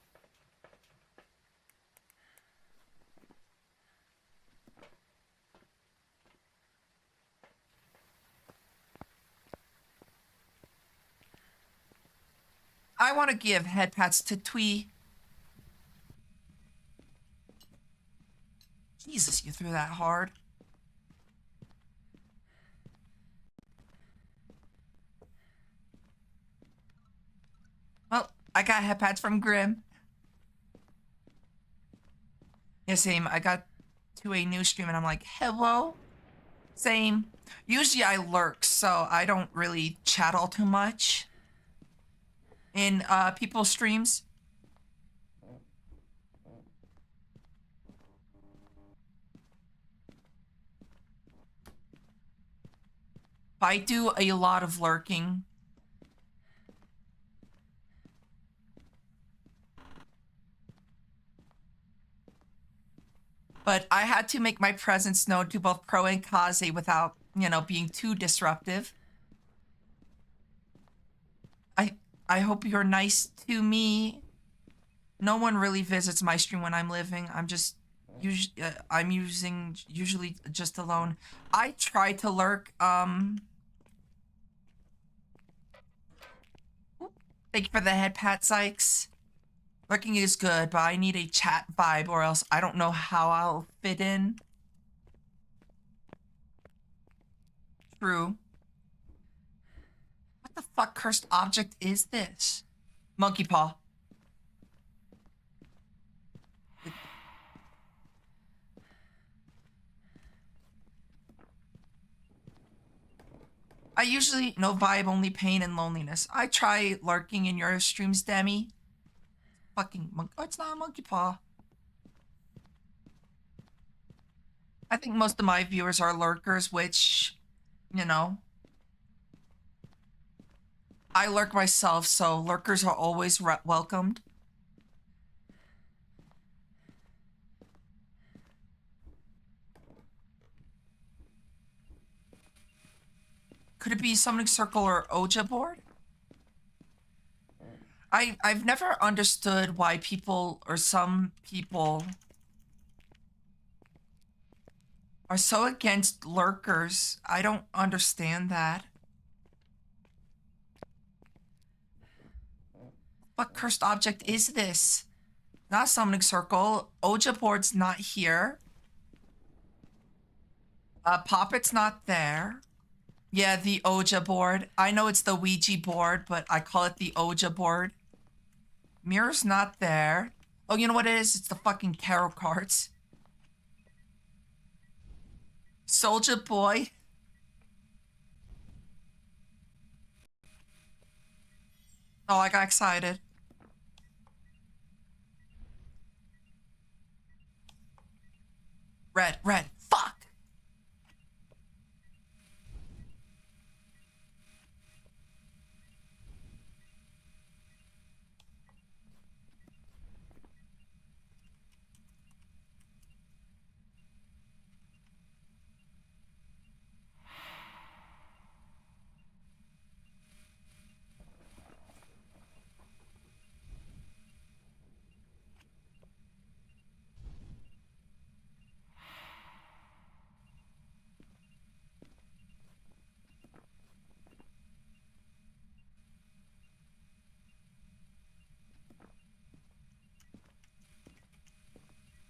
I want to give head pats to Twee. Jesus, you threw that hard. Well, I got head pats from Grim. Yeah, same. I got to a new stream and I'm like, hello? Same. Usually I lurk, so I don't really chat all too much in people's streams. I do a lot of lurking. But I had to make my presence known to both Pro and Kaze without, you know, being too disruptive. I hope you're nice to me. No one really visits my stream when I'm living. I'm usually just alone. I try to lurk. Thank you for the head pat, Sykes. Lurking is good, but I need a chat vibe or else I don't know how I'll fit in. True. What the fuck cursed object is this? Monkey paw. I usually no vibe, only pain and loneliness. I try lurking in your streams, Demi. Fucking monkey. Oh, it's not a monkey paw. I think most of my viewers are lurkers, which, you know, I lurk myself, so lurkers are always welcomed. Could it be Summoning Circle or Oja board? I've never understood why people or some people are so against lurkers. I don't understand that. What cursed object is this? Not Summoning Circle. Oja board's not here. Poppet's not there. Yeah, the Oja board. I know it's the Ouija board, but I call it the Oja board. Mirror's not there. Oh, you know what it is? It's the fucking tarot cards. Soldier Boy. Oh, I got excited. Red, red. Fuck.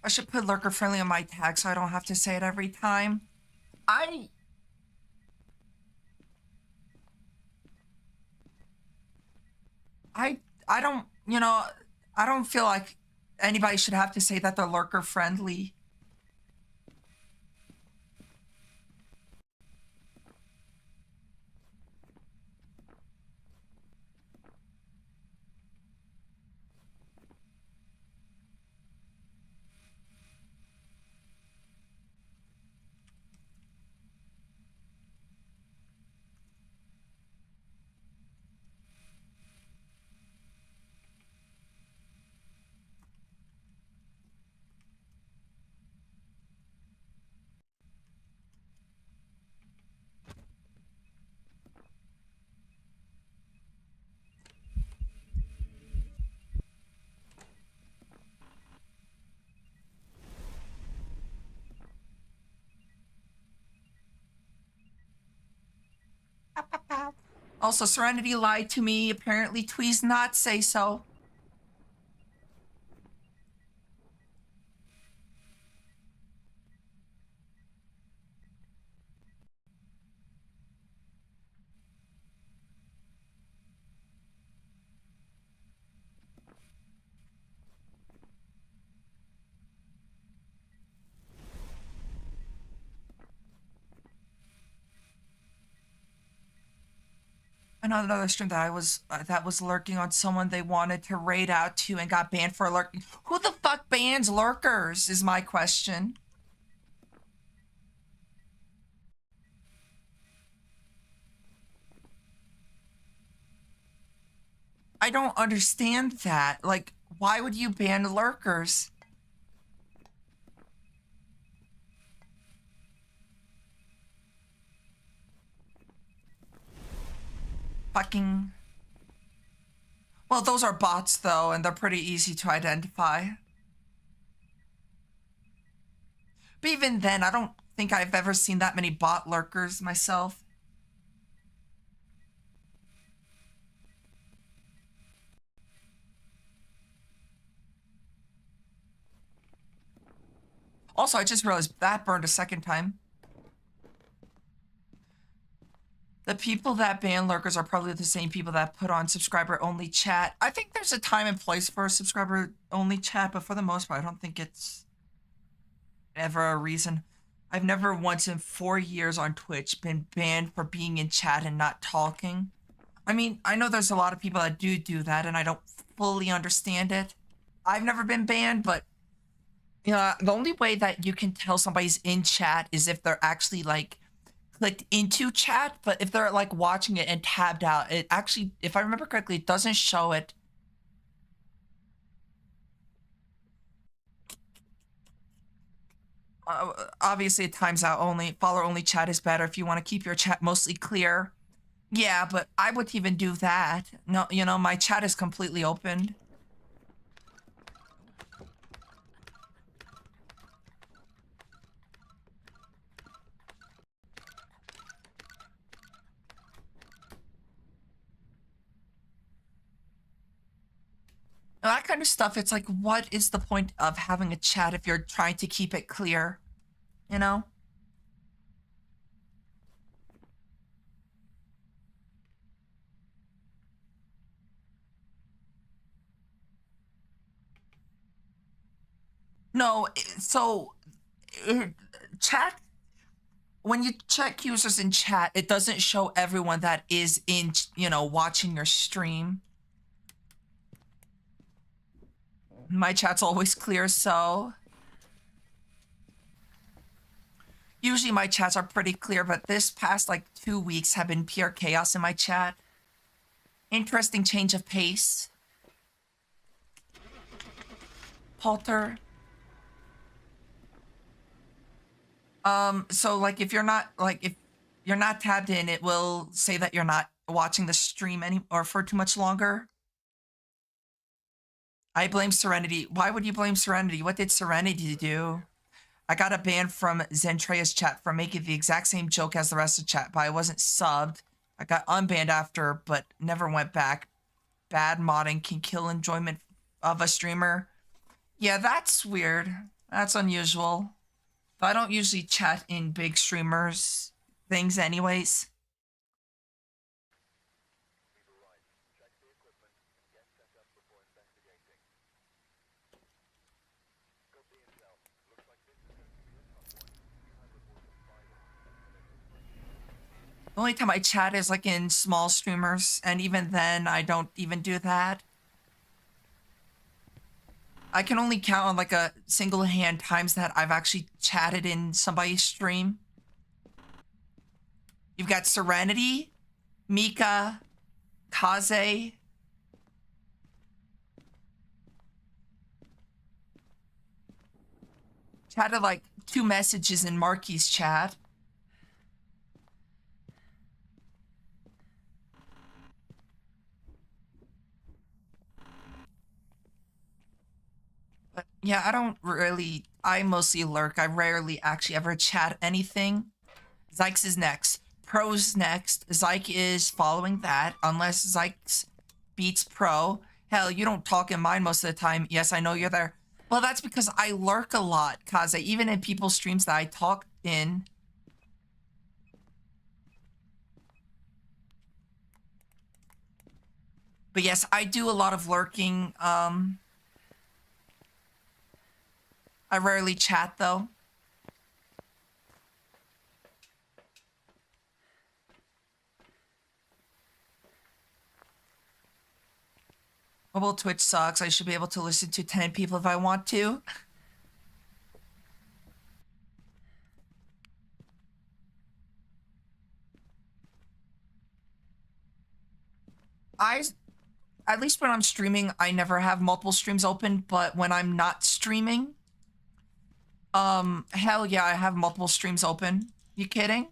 I should put lurker friendly on my tag so I don't have to say it every time. I I I don't, I don't feel like anybody should have to say that they're lurker friendly. Also, Serenity lied to me. Apparently, Tweez not say so. Another stream that was lurking on someone they wanted to raid out to and got banned for lurking. Who the fuck bans lurkers? Is my question. I don't understand that. Like, why would you ban lurkers? Fucking. Well, those are bots though, and they're pretty easy to identify. But even then, I don't think I've ever seen that many bot lurkers myself. Also, I just realized that burned a second time. The people that ban lurkers are probably the same people that put on subscriber-only chat. I think there's a time and place for a subscriber-only chat, but for the most part, I don't think it's ever a reason. I've never once in 4 years on Twitch been banned for being in chat and not talking. I mean, I know there's a lot of people that do that, and I don't fully understand it. I've never been banned, but the only way that you can tell somebody's in chat is if they're actually like clicked into chat. But if they're like watching it and tabbed out, it actually, if I remember correctly, it doesn't show it. Obviously, it times out only. Follower only chat is better if you want to keep your chat mostly clear. Yeah, but I wouldn't even do that. No, my chat is completely open. That kind of stuff, it's like, what is the point of having a chat if you're trying to keep it clear? You know? No, so chat, when you check users in chat, it doesn't show everyone that is in, watching your stream. My chat's always clear, so usually my chats are pretty clear, but this past like 2 weeks have been pure chaos in my chat. Interesting change of pace. Halter. So like if you're not tabbed in, it will say that you're not watching the stream or for too much longer. I blame Serenity. Why would you blame Serenity? What did Serenity do? I got a ban from Zentrea's chat for making the exact same joke as the rest of chat, but I wasn't subbed. I got unbanned after, but never went back. Bad modding can kill enjoyment of a streamer. Yeah, that's weird. That's unusual. But I don't usually chat in big streamers things anyways. The only time I chat is like in small streamers, and even then I don't even do that. I can only count on like a single hand times that I've actually chatted in somebody's stream. You've got Serenity, Mika, Kaze. Chatted like 2 messages in Marky's chat. But yeah, I mostly lurk. I rarely actually ever chat anything. Zykes is next. Pro's next. Zyke is following that, unless Zykes beats Pro. Hell, you don't talk in mine most of the time. Yes, I know you're there. Well, that's because I lurk a lot, Kaze. Even in people's streams that I talk in. But yes, I do a lot of lurking. I rarely chat, though. Mobile Twitch sucks. I should be able to listen to 10 people if I want to. I, at least when I'm streaming, I never have multiple streams open, but when I'm not streaming, hell yeah, I have multiple streams open. You kidding?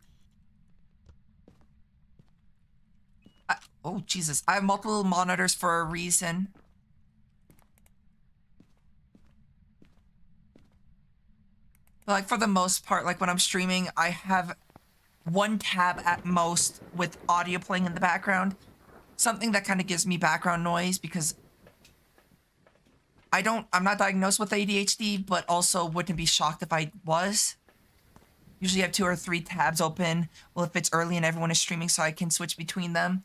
Oh, Jesus. I have multiple monitors for a reason. But, like, for the most part, like, when I'm streaming, I have 1 tab at most with audio playing in the background. Something that kind of gives me background noise because I'm not diagnosed with ADHD, but also wouldn't be shocked if I was. Usually have 2 or 3 tabs open. Well, if it's early and everyone is streaming, so I can switch between them.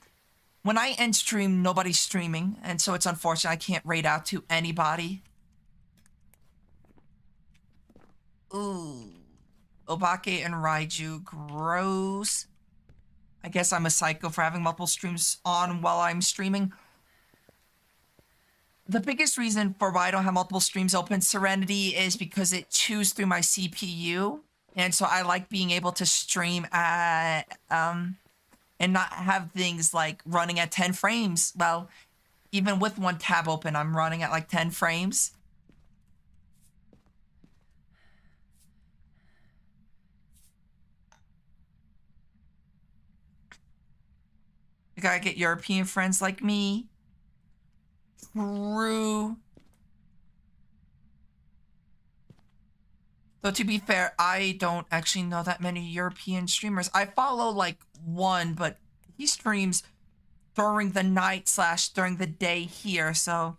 When I end stream, nobody's streaming, and so it's unfortunate I can't raid out to anybody. Ooh. Obake and Raiju, gross. I guess I'm a psycho for having multiple streams on while I'm streaming. The biggest reason for why I don't have multiple streams open, Serenity, is because it chews through my CPU. And so I like being able to stream at, and not have things like running at 10 frames. Well, even with 1 tab open, I'm running at like 10 frames. You gotta get European friends like me. True. Though to be fair, I don't actually know that many European streamers. I follow like 1, but he streams during the night / during the day here, so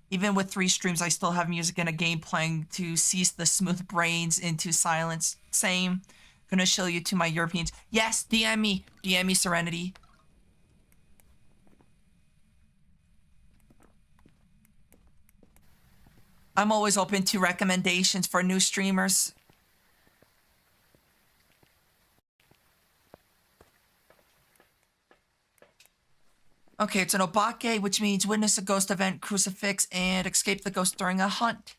even with 3 streams, I still have music and a game playing to cease the smooth brains into silence. Same. Gonna show you to my Europeans. Yes, DM me. DM me, Serenity. I'm always open to recommendations for new streamers. Okay, it's an Obake, which means witness a ghost event, crucifix, and escape the ghost during a hunt.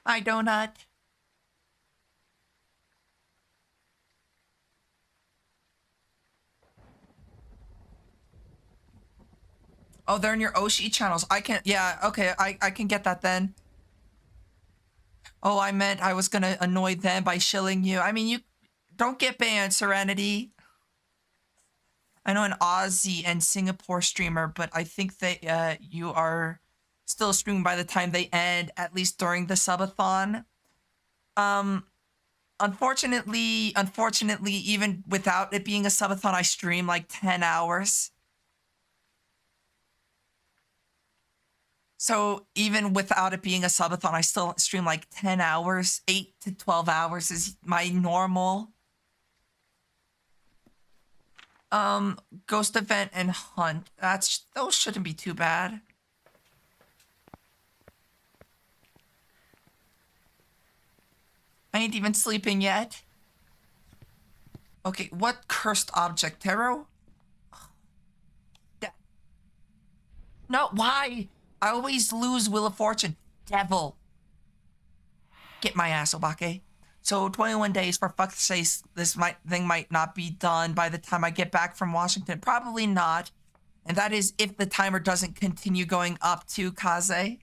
Hi, Donut. Oh, they're in your Oshi channels. I can, yeah, okay, I can get that then. Oh, I meant I was gonna annoy them by shilling you. I mean, you don't get banned, Serenity. I know an Aussie and Singapore streamer, but I think that you are still streaming by the time they end, at least during the subathon. Um, unfortunately, even without it being a subathon, I stream like 10 hours. So even without it being a subathon, I still stream like 10 hours. 8 to 12 hours is my normal. Ghost event and hunt. Those shouldn't be too bad. I ain't even sleeping yet. Okay, what cursed object? Tarot? No, why? I always lose Wheel of Fortune. Devil. Get my ass, Obake. So 21 days, for fuck's sake, thing might not be done by the time I get back from Washington. Probably not. And that is if the timer doesn't continue going up to Kaze.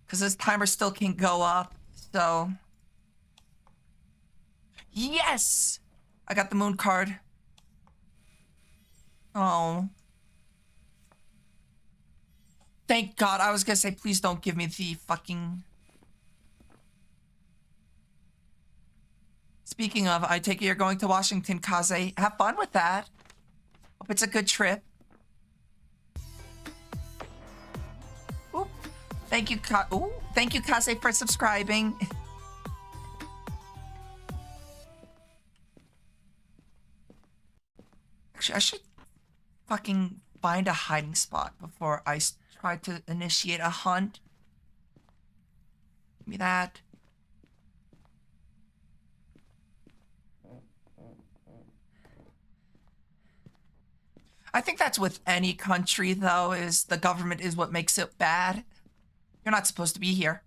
Because this timer still can go up, so... Yes! I got the moon card. Oh. Thank God. I was gonna say, please don't give me the fucking... Speaking of, I take it you're going to Washington, Kaze. Have fun with that. Hope it's a good trip. Oop. Thank you, thank you, Kaze, for subscribing. Actually, I should fucking find a hiding spot before I try to initiate a hunt. Give me that. I think that's with any country, though, is the government is what makes it bad. You're not supposed to be here.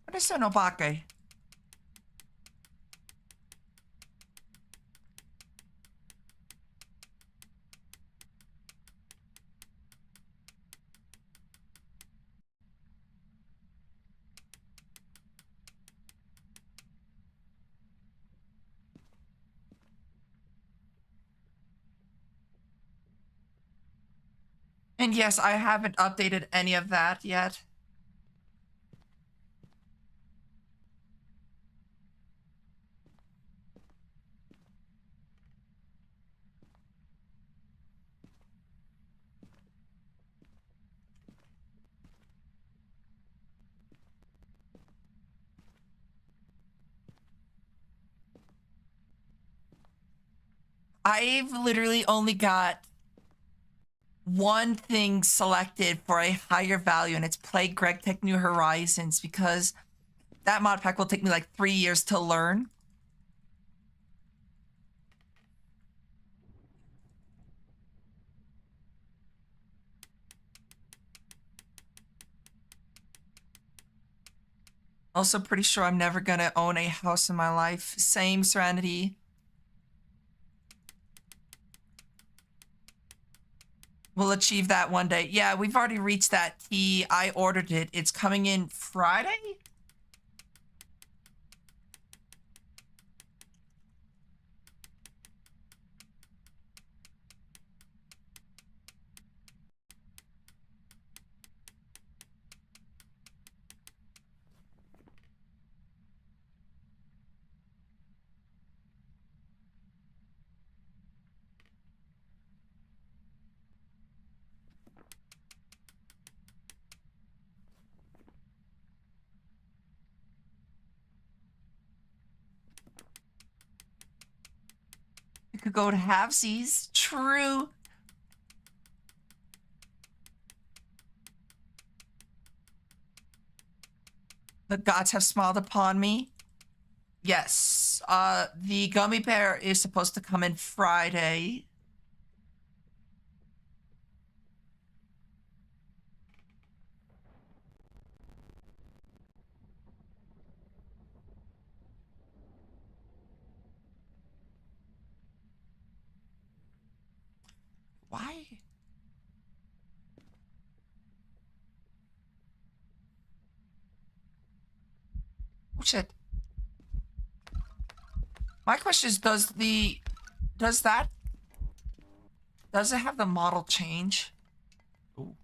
What is an obake? And yes, I haven't updated any of that yet. I've literally only got one thing selected for a higher value, and it's play Greg Tech New Horizons, because that mod pack will take me like 3 years to learn. Also pretty sure I'm never gonna own a house in my life. Same, Serenity. We'll achieve that one day. Yeah, we've already reached that T. I ordered it. It's coming in Friday? You could go to halvesies. True. The gods have smiled upon me. Yes. The gummy bear is supposed to come in Friday. Why? Oh shit. My question is, does it have the model change? Ooh.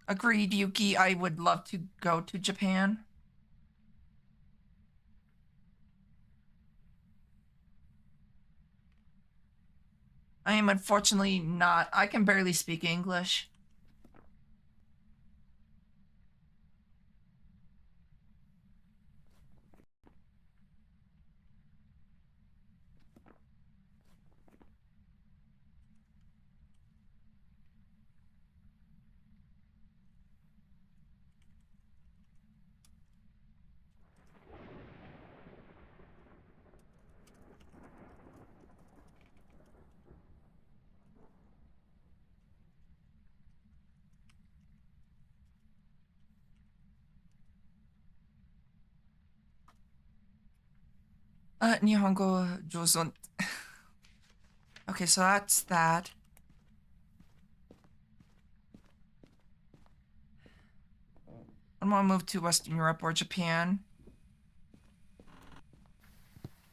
Agreed, Yuki. I would love to go to Japan. I am unfortunately not. I can barely speak English. Nihongo Joseon. Okay, so that's that. I want to move to Western Europe or Japan.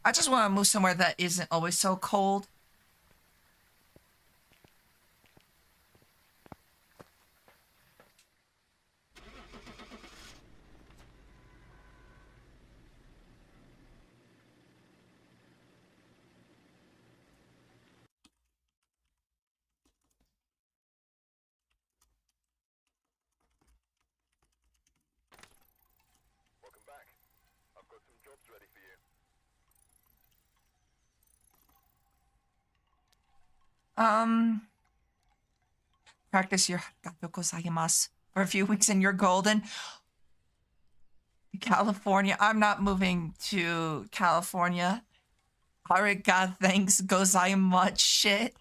I just want to move somewhere that isn't always so cold. Welcome back. I've got some jobs ready for you. Practice your arigatou gozaimasu for a few weeks and you're golden. California. I'm not moving to California. Arigatou thanks gozaimasu shit.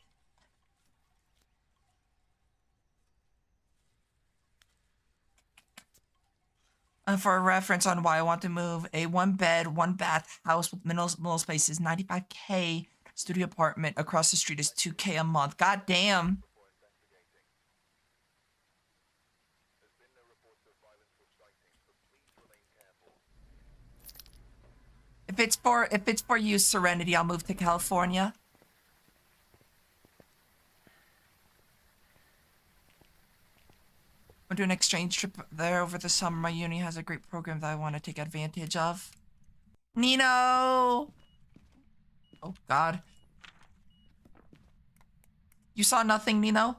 For a reference on why I want to move, a one bed, one bath house with minimal space is 95K. Studio apartment across the street is 2K a month. God damn. Before investigating. There's been no reports of violence or sightings, but please remain careful. If it's for you, Serenity, I'll move to California. I'm doing an exchange trip there over the summer. My uni has a great program that I want to take advantage of. Nino! Oh, God. You saw nothing, Nino?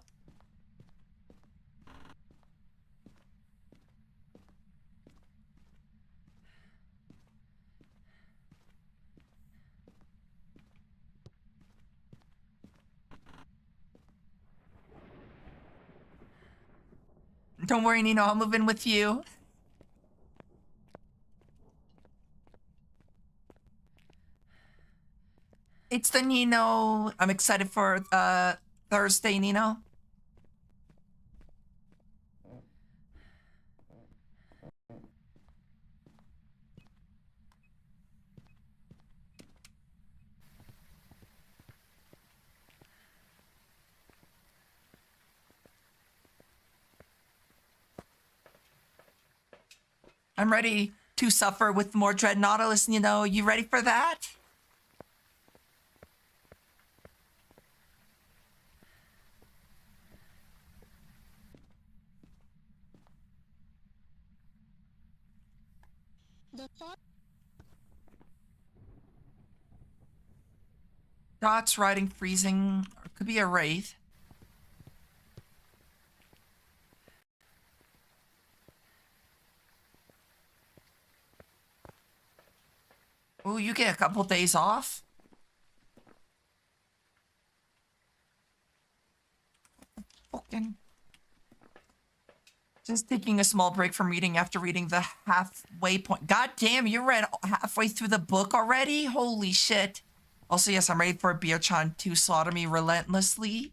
Don't worry, Nino. I'll move in with you. It's the Nino. I'm excited for Thursday, Nino. I'm ready to suffer with more Dread Nautilus, Nino. You ready for that? Dots riding freezing, or it could be a wraith. Ooh, you get a couple days off. Fuck Again. Just taking a small break from reading after reading the halfway point. God damn, you read halfway through the book already? Holy shit. Also, yes, I'm ready for Beer-chan to slaughter me relentlessly.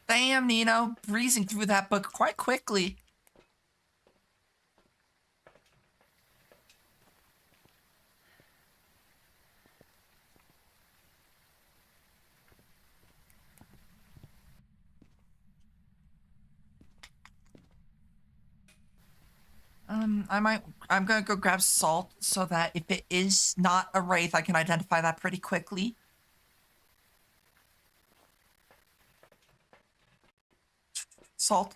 Damn, Nino, breezing through that book quite quickly. I'm gonna go grab salt so that if it is not a wraith, I can identify that pretty quickly. Salt.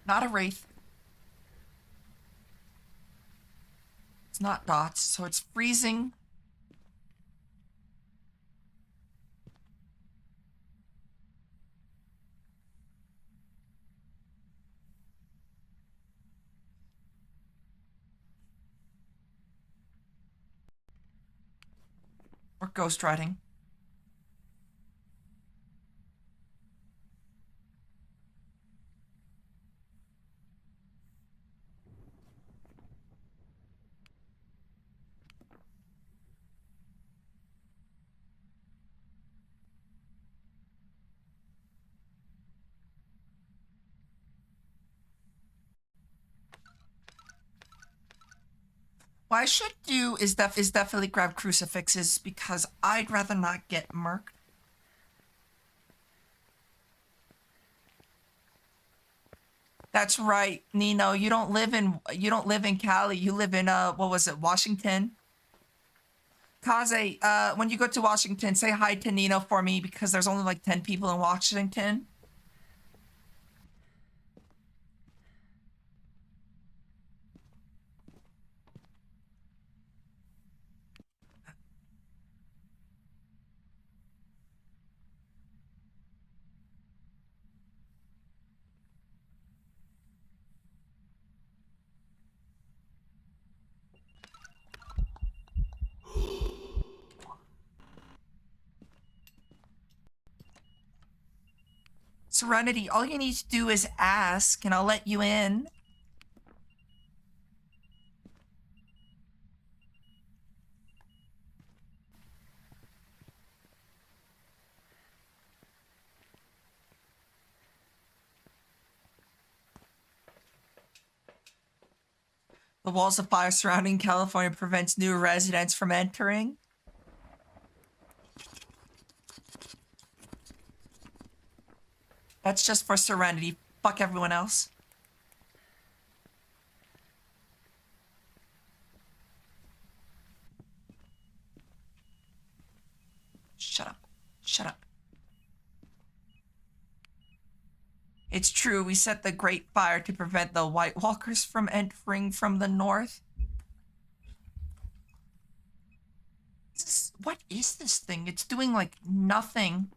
Not a wraith. It's not dots, so it's freezing. Or ghost riding. What I should do is definitely grab crucifixes because I'd rather not get murked. That's right, Nino. You don't live in Cali. You live in what was it, Washington? Kaze, when you go to Washington, say hi to Nino for me because there's only like 10 people in Washington. Serenity, all you need to do is ask and I'll let you in. The walls of fire surrounding California prevents new residents from entering. That's just for Serenity. Fuck everyone else. Shut up. Shut up. It's true, we set the Great Fire to prevent the White Walkers from entering from the north. What is this thing? It's doing like nothing.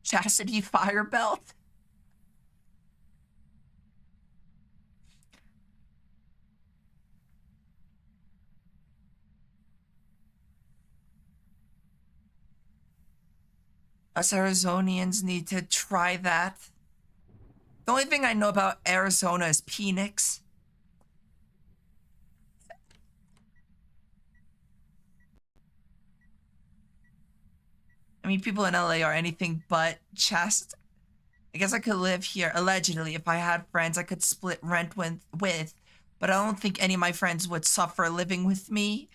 Chastity Fire Belt? Us Arizonians need to try that. The only thing I know about Arizona is Phoenix. I mean, people in LA are anything but chaste. I guess I could live here, allegedly. If I had friends I could split rent with, but I don't think any of my friends would suffer living with me.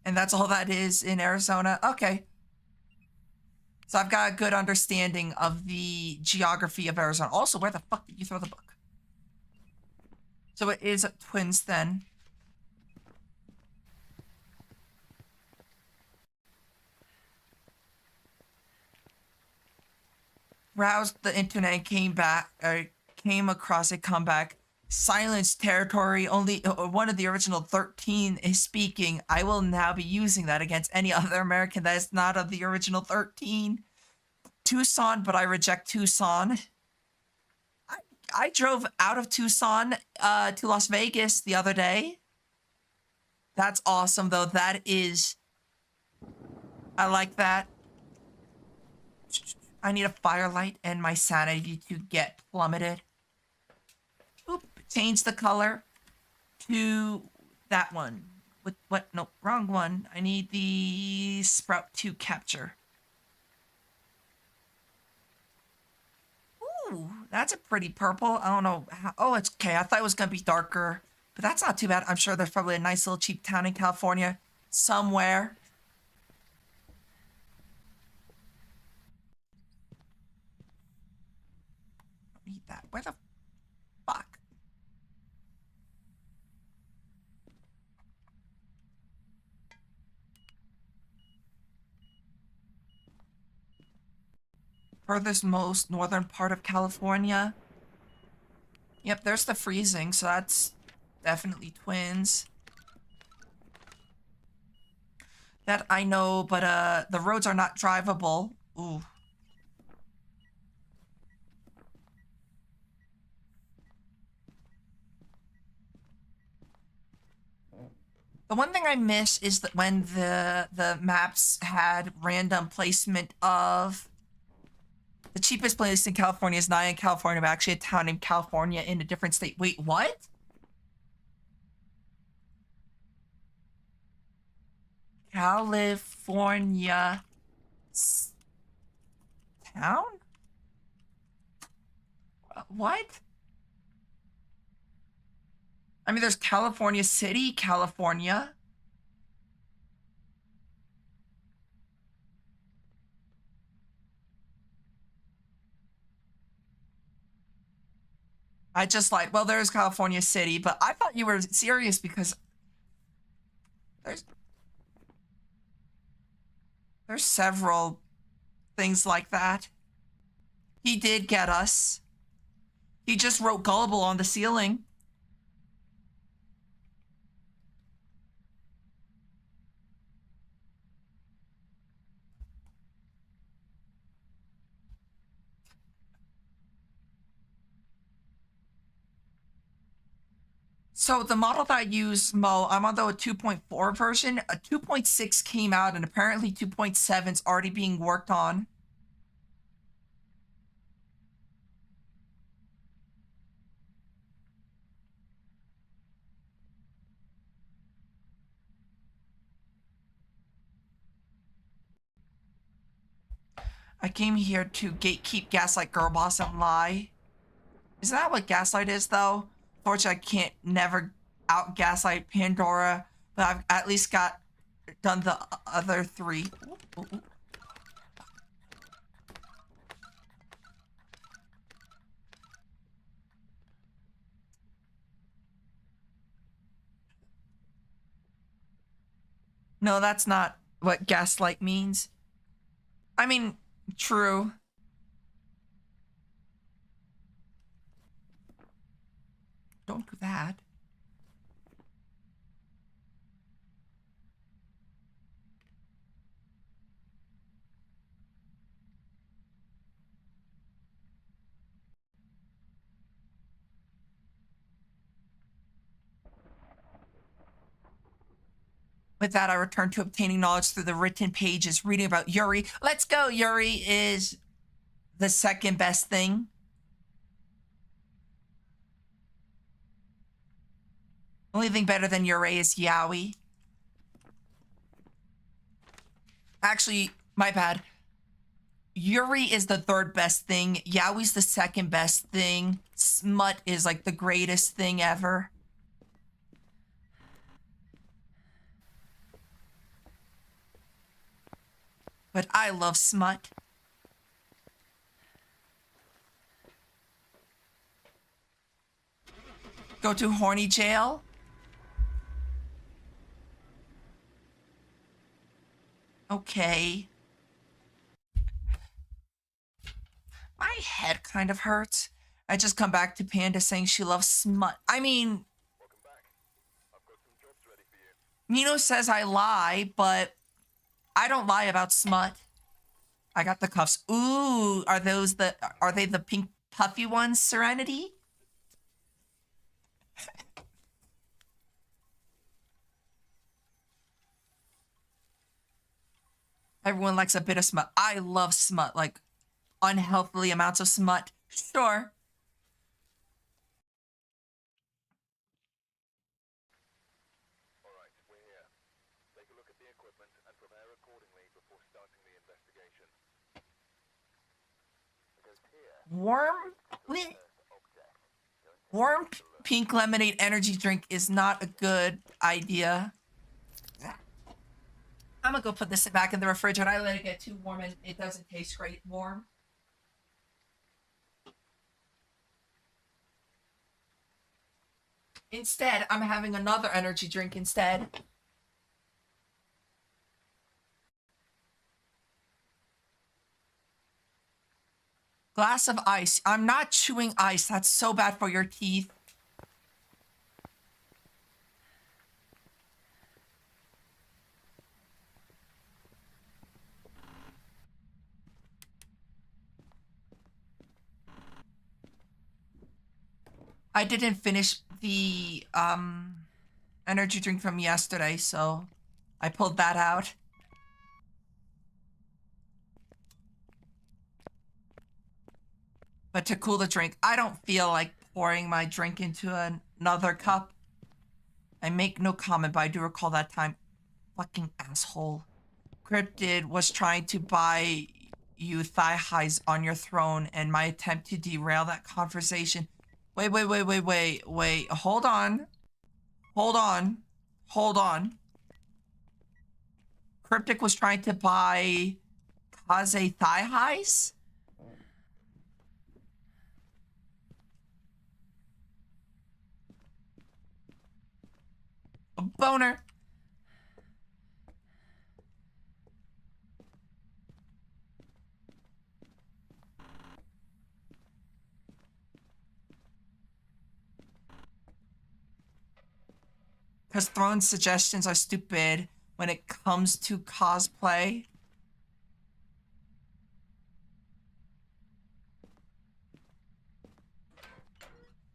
And that's all that is in Arizona? Okay. So I've got a good understanding of the geography of Arizona. Also, where the fuck did you throw the book? So it is twins then. Browsed the internet and came across a comeback. Silence territory. Only one of the original 13 is speaking. I will now be using that against any other American that is not of the original 13. Tucson, but I reject Tucson. I drove out of Tucson to Las Vegas the other day. That's awesome, though. That is... I like that. I need a firelight and my sanity to get plummeted. Oop, change the color to that one. With what? No, wrong one. I need the sprout to capture. Ooh, that's a pretty purple. I don't know how. Oh, it's okay. I thought it was going to be darker, but that's not too bad. I'm sure there's probably a nice little cheap town in California somewhere. Need that. Where the fuck? Furthest most northern part of California. Yep, there's the freezing, so that's definitely twins. That I know, but the roads are not drivable. Ooh. The one thing I miss is that when the maps had random placement of the cheapest place in California is not in California, but actually a town in California in a different state. Wait, what? California town? What? I mean, there's California City, California. I just like, well, there's California City, but I thought you were serious because there's several things like that. He did get us. He just wrote gullible on the ceiling. So the model that I use, Mo, I'm on the 2.4 version. A 2.6 came out, and apparently 2.7 is already being worked on. I came here to gatekeep, gaslight, girl boss, and lie. Isn't that what gaslight is, though? Fortunately, I can't never out gaslight Pandora, but I've at least got done the other three. Ooh, ooh, ooh. No, that's not what gaslight means. I mean, true. Don't do that. With that, I return to obtaining knowledge through the written pages, reading about Yuri. Let's go! Yuri is the second best thing. Only thing better than Yuri is Yowie. Actually, my bad. Yuri is the third best thing. Yowie's the second best thing. Smut is like the greatest thing ever. But I love smut. Go to horny jail? Okay. My head kind of hurts. I just come back to Panda saying she loves smut. I mean, Welcome back. I've got some jobs ready for you. Nino says I lie, but I don't lie about smut. I got the cuffs. Ooh, are they the pink puffy ones, Serenity? Everyone likes a bit of smut. I love smut, like unhealthily amounts of smut. Sure. Alright, we're here. Take a look at the equipment and prepare accordingly before starting the investigation. Because here, Warm? Warm pink lemonade energy drink is not a good idea. I'm gonna go put this back in the refrigerator. I let it get too warm and it doesn't taste great warm. Instead, I'm having another energy drink instead. Glass of ice. I'm not chewing ice. That's so bad for your teeth. I didn't finish the energy drink from yesterday, so I pulled that out. But to cool the drink, I don't feel like pouring my drink into another cup. I make no comment, but I do recall that time. Fucking asshole. Cryptid was trying to buy you thigh highs on your throne, and my attempt to derail that conversation. Wait. Hold on. Cryptic was trying to buy Kaze thigh highs? A boner. Because throne suggestions are stupid when it comes to cosplay.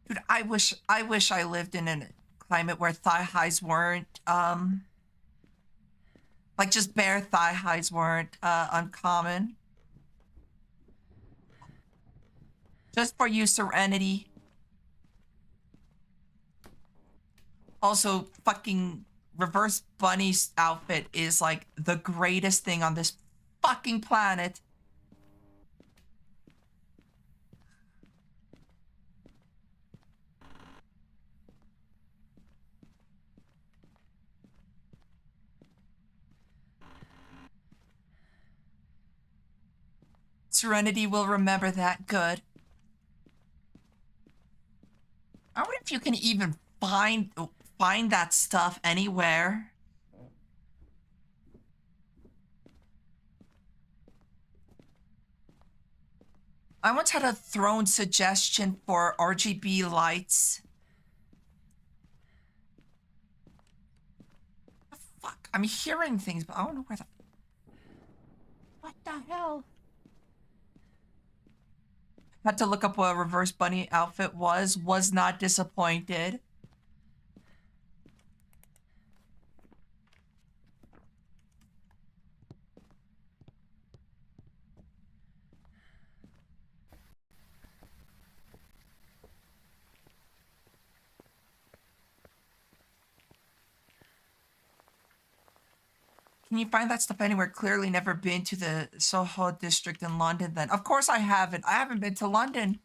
Dude, I wish I lived in a climate where thigh highs weren't like just bare thigh highs weren't uncommon. Just for you, Serenity. Also, fucking Reverse Bunny's outfit is like the greatest thing on this fucking planet. Serenity will remember that good. I wonder if you can even find that stuff anywhere. I once had a throne suggestion for RGB lights. Fuck, I'm hearing things, but I don't know where the... What the hell? Had to look up what a Reverse Bunny outfit was not disappointed. Can you find that stuff anywhere? Clearly never been to the Soho district in London then. Of course I haven't. I haven't been to London.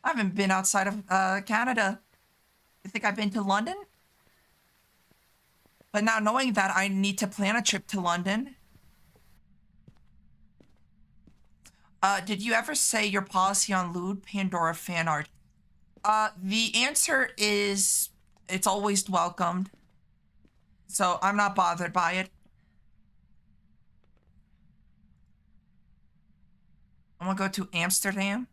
I haven't been outside of Canada. You think I've been to London? But now knowing that, I need to plan a trip to London. Did you ever say your policy on lewd Pandora fan art? The answer is it's always welcomed. So I'm not bothered by it. I'm gonna go to Amsterdam.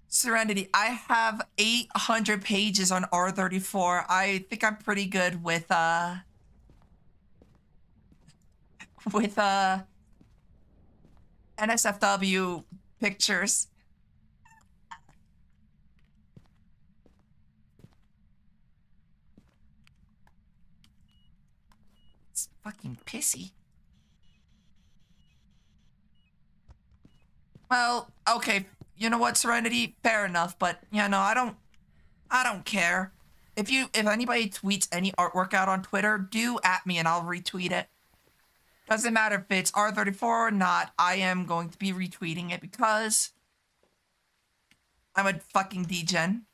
Serenity, I have 800 pages on R34. I think I'm pretty good with NSFW pictures. It's fucking pissy. Well, okay, you know what, Serenity? Fair enough, but you know, I don't care. If anybody tweets any artwork out on Twitter, do at me and I'll retweet it. Doesn't matter if it's R34 or not, I am going to be retweeting it because I'm a fucking degen.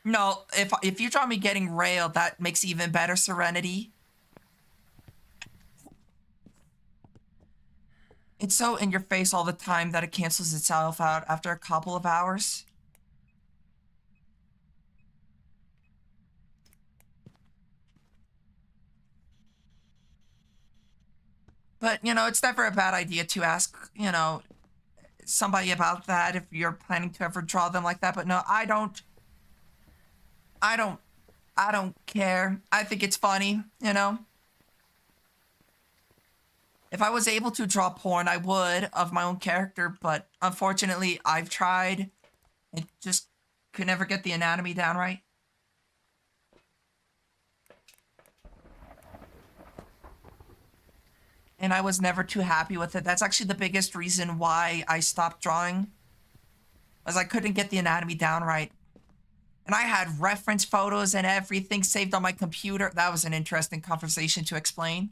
No, if you draw me getting railed, that makes even better, Serenity. It's so in your face all the time that it cancels itself out after a couple of hours. But, you know, it's never a bad idea to ask, you know, somebody about that if you're planning to ever draw them like that. But no, I don't, I don't care. I think it's funny, you know? If I was able to draw porn, I would of my own character, but unfortunately, I've tried and just could never get the anatomy down right. And I was never too happy with it. That's actually the biggest reason why I stopped drawing, was I couldn't get the anatomy down right. And I had reference photos and everything saved on my computer. That was an interesting conversation to explain.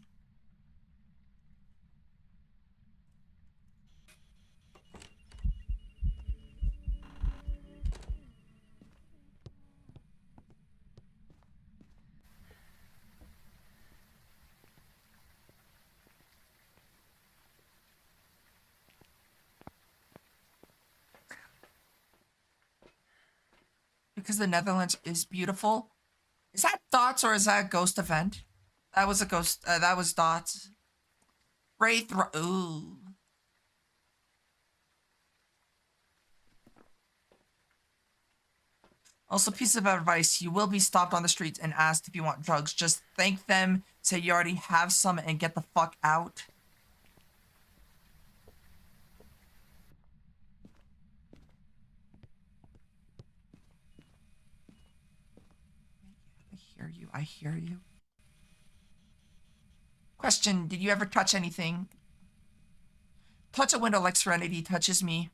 Because the Netherlands is beautiful. Is that Dots or is that a ghost event? That was a ghost. That was Dots. Wraith. Ooh. Also, piece of advice: you will be stopped on the streets and asked if you want drugs. Just thank them, say you already have some, and get the fuck out. I hear you. I hear you. Question: did you ever touch anything? Touch a window like Serenity touches me.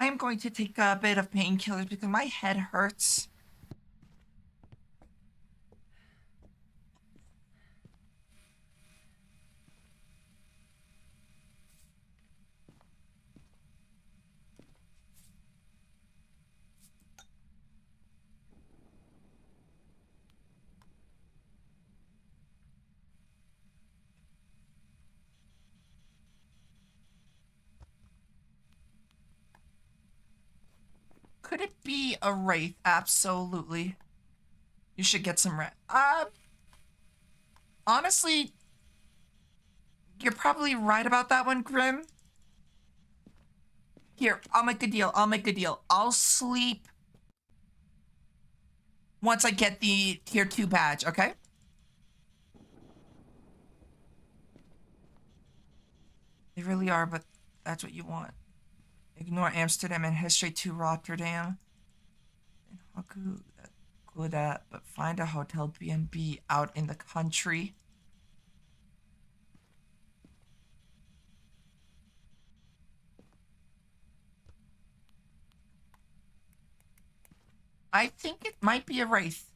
I am going to take a bit of painkillers because my head hurts. Could it be a wraith? Absolutely. You should get some rest. Honestly, you're probably right about that one, Grim. Here, I'll make a deal. I'll make a deal. I'll sleep once I get the tier 2 badge, okay? They really are, but that's what you want. Ignore Amsterdam and head straight to Rotterdam. And how good at, but find a hotel B&B out in the country. I think it might be a wraith.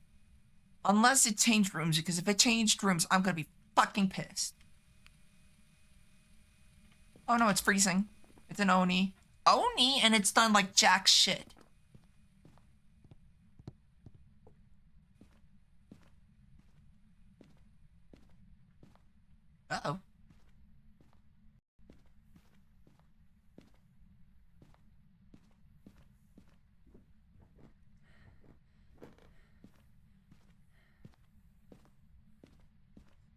Unless it changed rooms, because if it changed rooms, I'm gonna be fucking pissed. Oh no, it's freezing. It's an Oni. Oni, and it's done like jack shit. Uh-oh.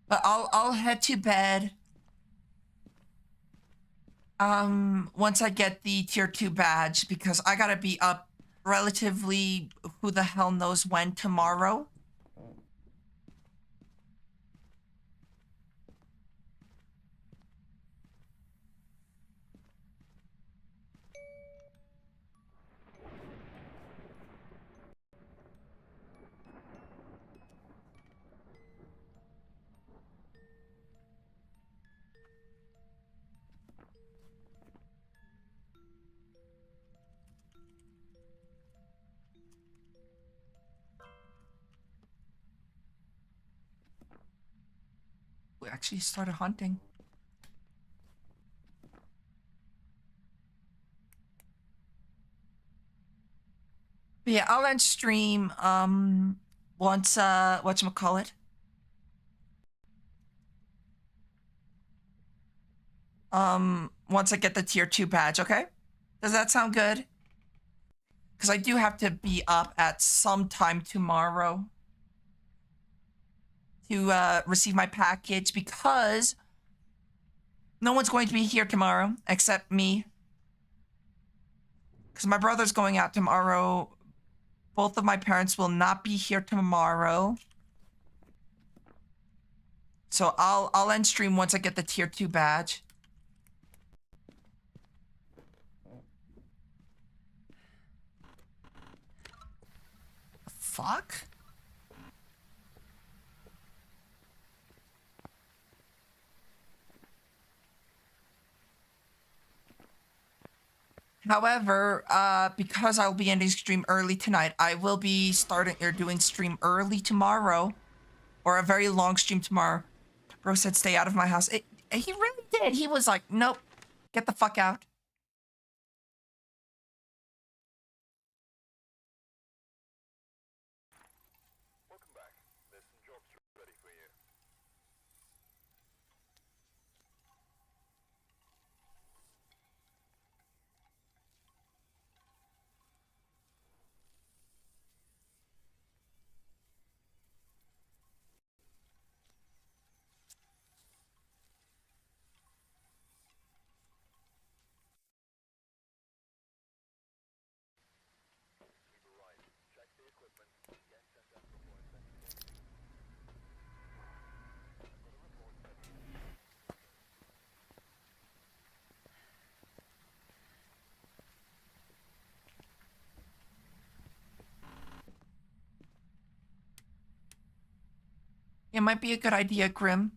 But I'll head to bed. Once I get the tier 2 badge, because I gotta be up relatively who the hell knows when tomorrow. We actually started hunting. But yeah, I'll end stream once whatchamacallit. Once I get the tier 2 badge, okay? Does that sound good? Because I do have to be up at some time tomorrow to receive my package, because no one's going to be here tomorrow except me. Because my brother's going out tomorrow. Both of my parents will not be here tomorrow. So I'll end stream once I get the tier 2 badge. Fuck? However, because I'll be ending stream early tonight, I will be starting or doing stream early tomorrow, or a very long stream tomorrow. Bro said stay out of my house. He really did. He was like, nope, get the fuck out. Welcome back. There's some jobs ready for you. We've arrived. Check the equipment. Get set up before investigation. I've got a report sending in. It might be a good idea, Grim.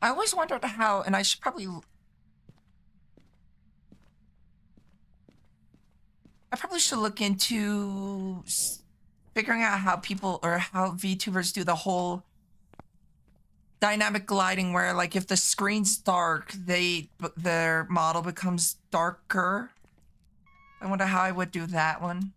I always wondered how, and I should probably... I probably should look into figuring out how people, or how VTubers do the whole dynamic gliding, where like if the screen's dark, their model becomes darker. I wonder how I would do that one.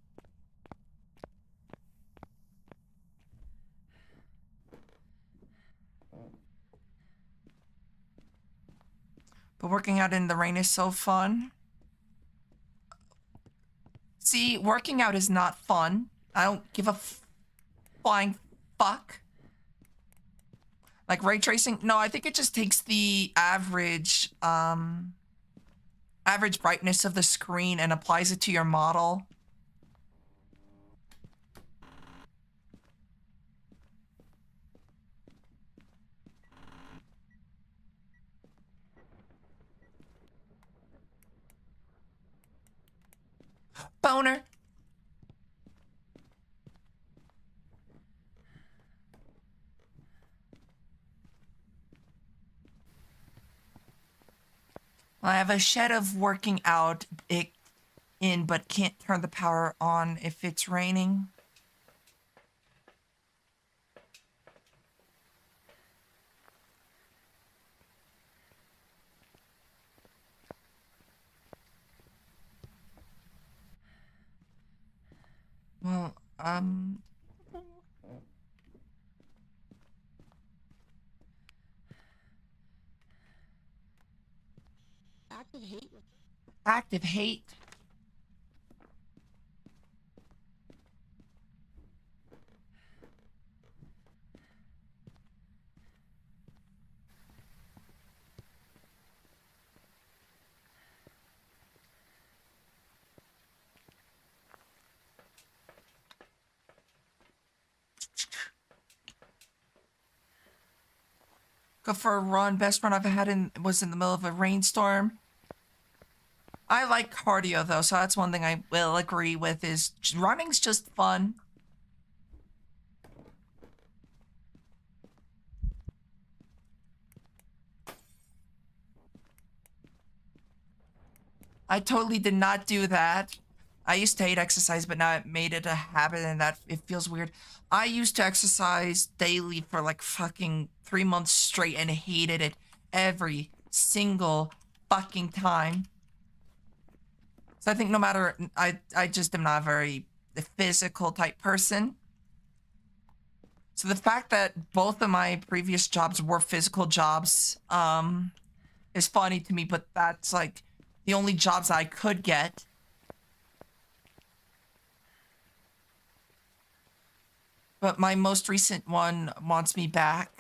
But working out in the rain is so fun. See, working out is not fun. I don't give a flying fuck. Like ray tracing? No, I think it just takes the average brightness of the screen and applies it to your model. Boner. I have a shed of working out in, but can't turn the power on if it's raining. Well, active hate. Go for a run. Best run I've had was in the middle of a rainstorm. I like cardio though, so that's one thing I will agree with is running's just fun. I totally did not do that. I used to hate exercise, but now I've made it a habit and that it feels weird. I used to exercise daily for like fucking 3 months straight and hated it every single fucking time. So I think no matter, I just am not a very physical type person. So the fact that both of my previous jobs were physical jobs, is funny to me, but that's like the only jobs I could get. But my most recent one wants me back.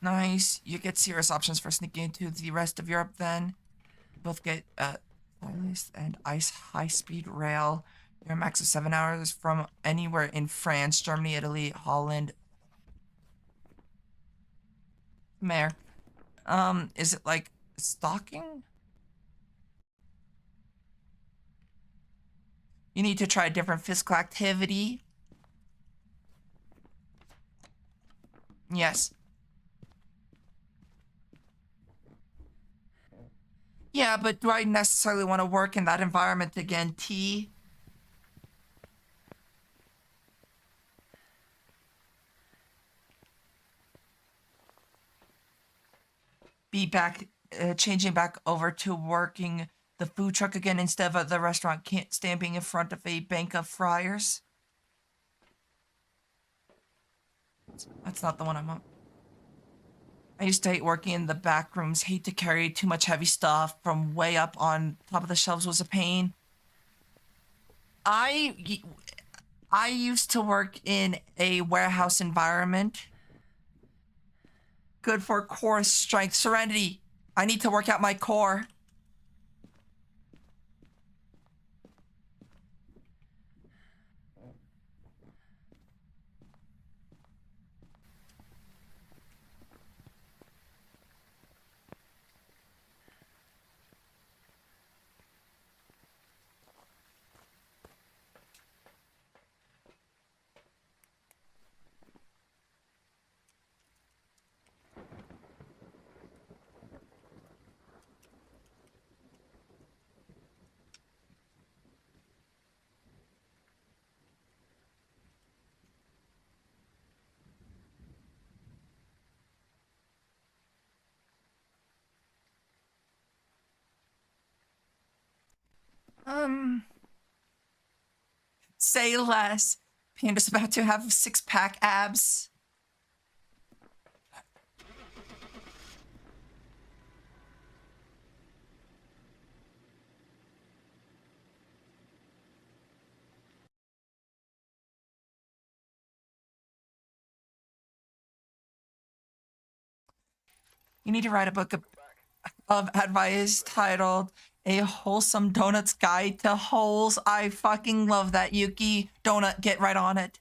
Nice. You get serious options for sneaking into the rest of Europe then. You both get Wireless and ice high-speed rail. You're a max of 7 hours from anywhere in France, Germany, Italy, Holland. Mare. Is it like stalking? You need to try a different physical activity. Yes. Yeah, but do I necessarily want to work in that environment again, T? Be back, changing back over to working the food truck again instead of the restaurant. Can't stand being in front of a bank of fryers. That's not the one I'm on. I used to hate working in the back rooms. Hate to carry too much heavy stuff from way up on top of the shelves was a pain. I I used to work in a warehouse environment. Good for core strength. Serenity. I need to work out my core. Um, say less. Panda's about to have six-pack abs. You need to write a book of advice titled A Wholesome Donuts Guide to Holes. I fucking love that, Yuki. Donut, get right on it.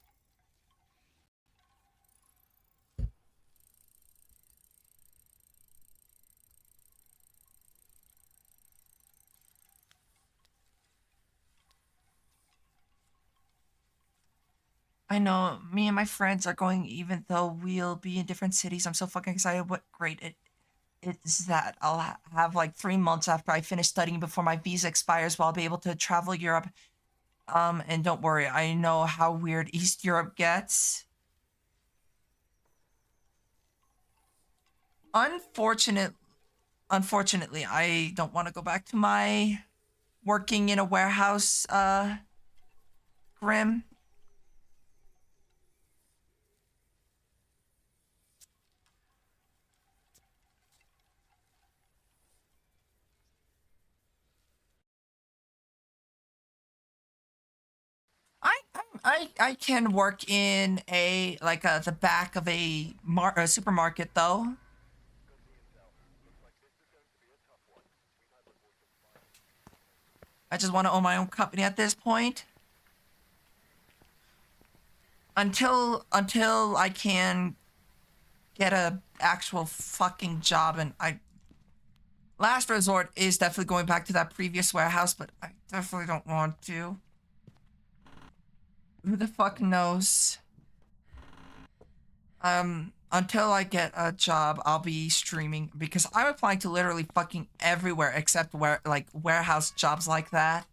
I know me and my friends are going, even though we'll be in different cities. I'm so fucking excited. What great it is that I'll have like 3 months after I finish studying before my visa expires, while I'll be able to travel Europe. And don't worry, I know how weird East Europe gets. Unfortunate, unfortunately, I don't want to go back to my working in a warehouse, grim. I can work in a like the back of a supermarket though. I just want to own my own company at this point. Until I can get a actual fucking job, and I last resort is definitely going back to that previous warehouse, but I definitely don't want to. Who the fuck knows? Until I get a job, I'll be streaming because I'm applying to literally fucking everywhere except where like warehouse jobs like that.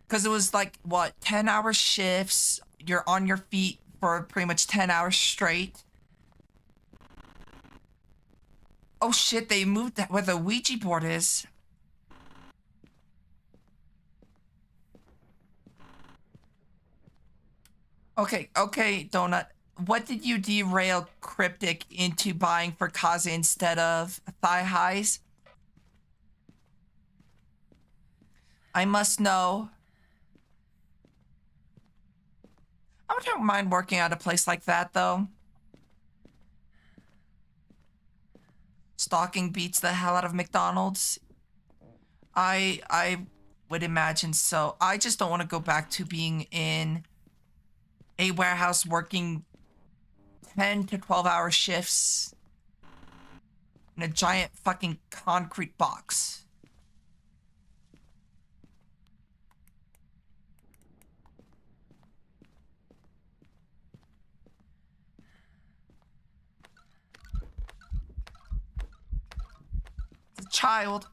Cause it was like what 10-hour shifts. You're on your feet for pretty much 10 hours straight. Oh shit! They moved that where the Ouija board is. Okay, okay, Donut. What did you derail Cryptic into buying for Kaze instead of thigh highs? I must know. I wouldn't mind working at a place like that, though. Stalking beats the hell out of McDonald's. I would imagine so. I just don't want to go back to being in a warehouse working 10 to 12-hour shifts in a giant fucking concrete box. It's a child.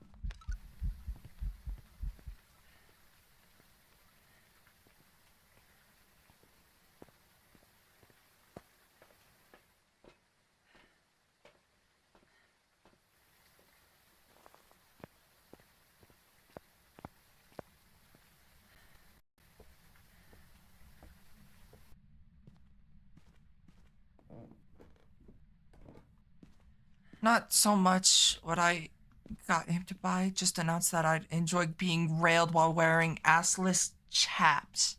Not so much what I got him to buy, just announced that I'd enjoy being railed while wearing assless chaps.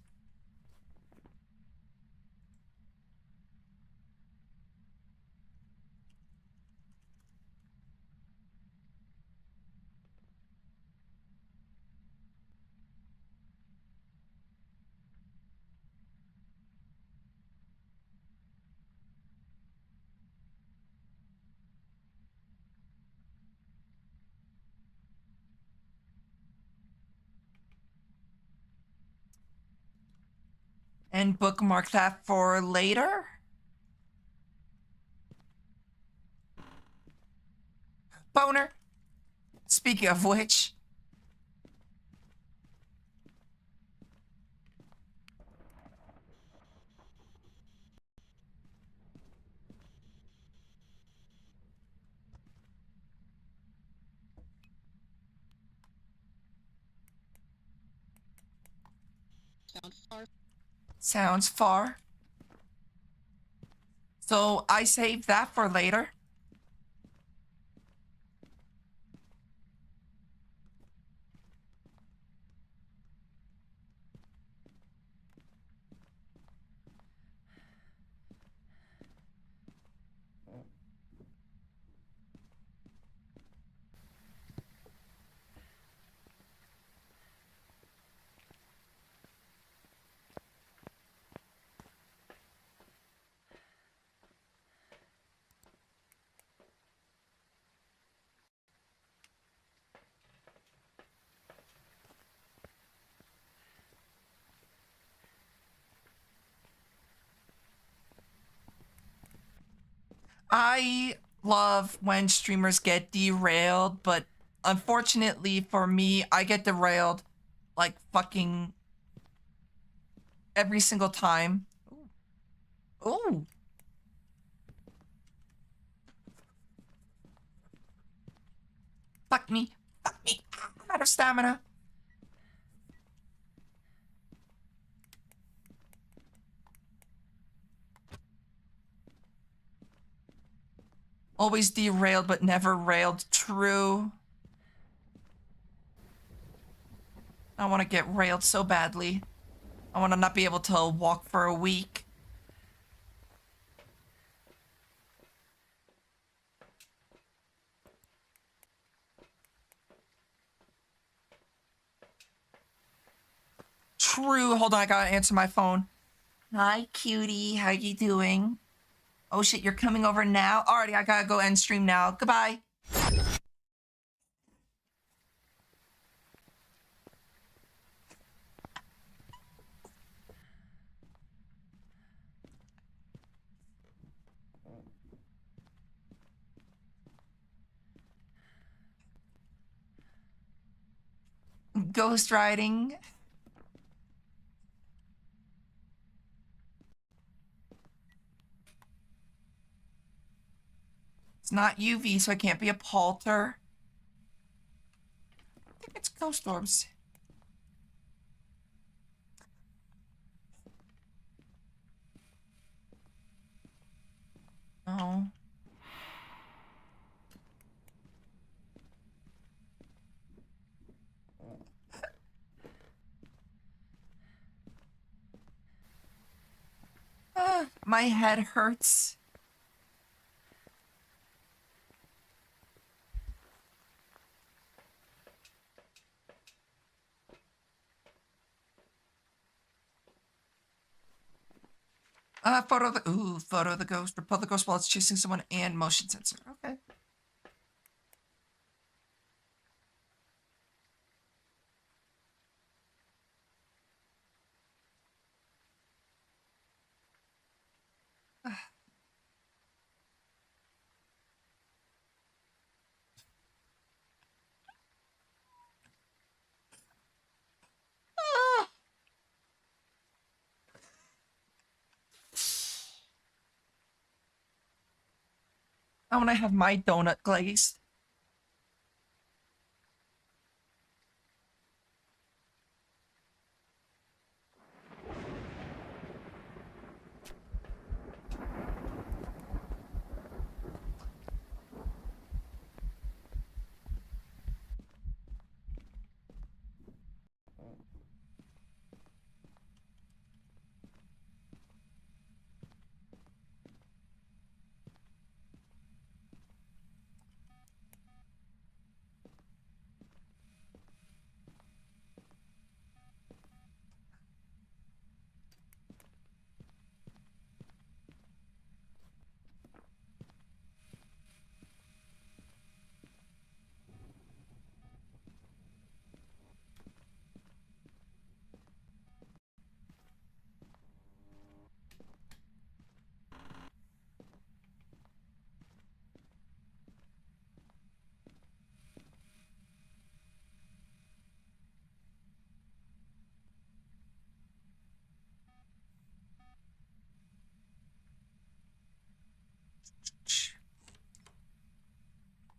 And bookmark that for later? Boner. Speaking of which, sounds far. So I saved that for later. I love when streamers get derailed, but unfortunately for me, I get derailed like fucking every single time. Ooh. Fuck me. Fuck me. I'm out of stamina. Always derailed, but never railed. True. I want to get railed so badly. I want to not be able to walk for a week. True. Hold on, I gotta answer my phone. Hi, cutie. How you doing? Oh shit, you're coming over now? Alrighty, I gotta go end stream now. Goodbye. Ghost riding. It's not UV, so I can't be a palter. I think it's ghost orbs. No. My head hurts. Photo of the ghost. Repel the ghost while it's chasing someone and motion sensor. Okay. I want to have my donut glazed.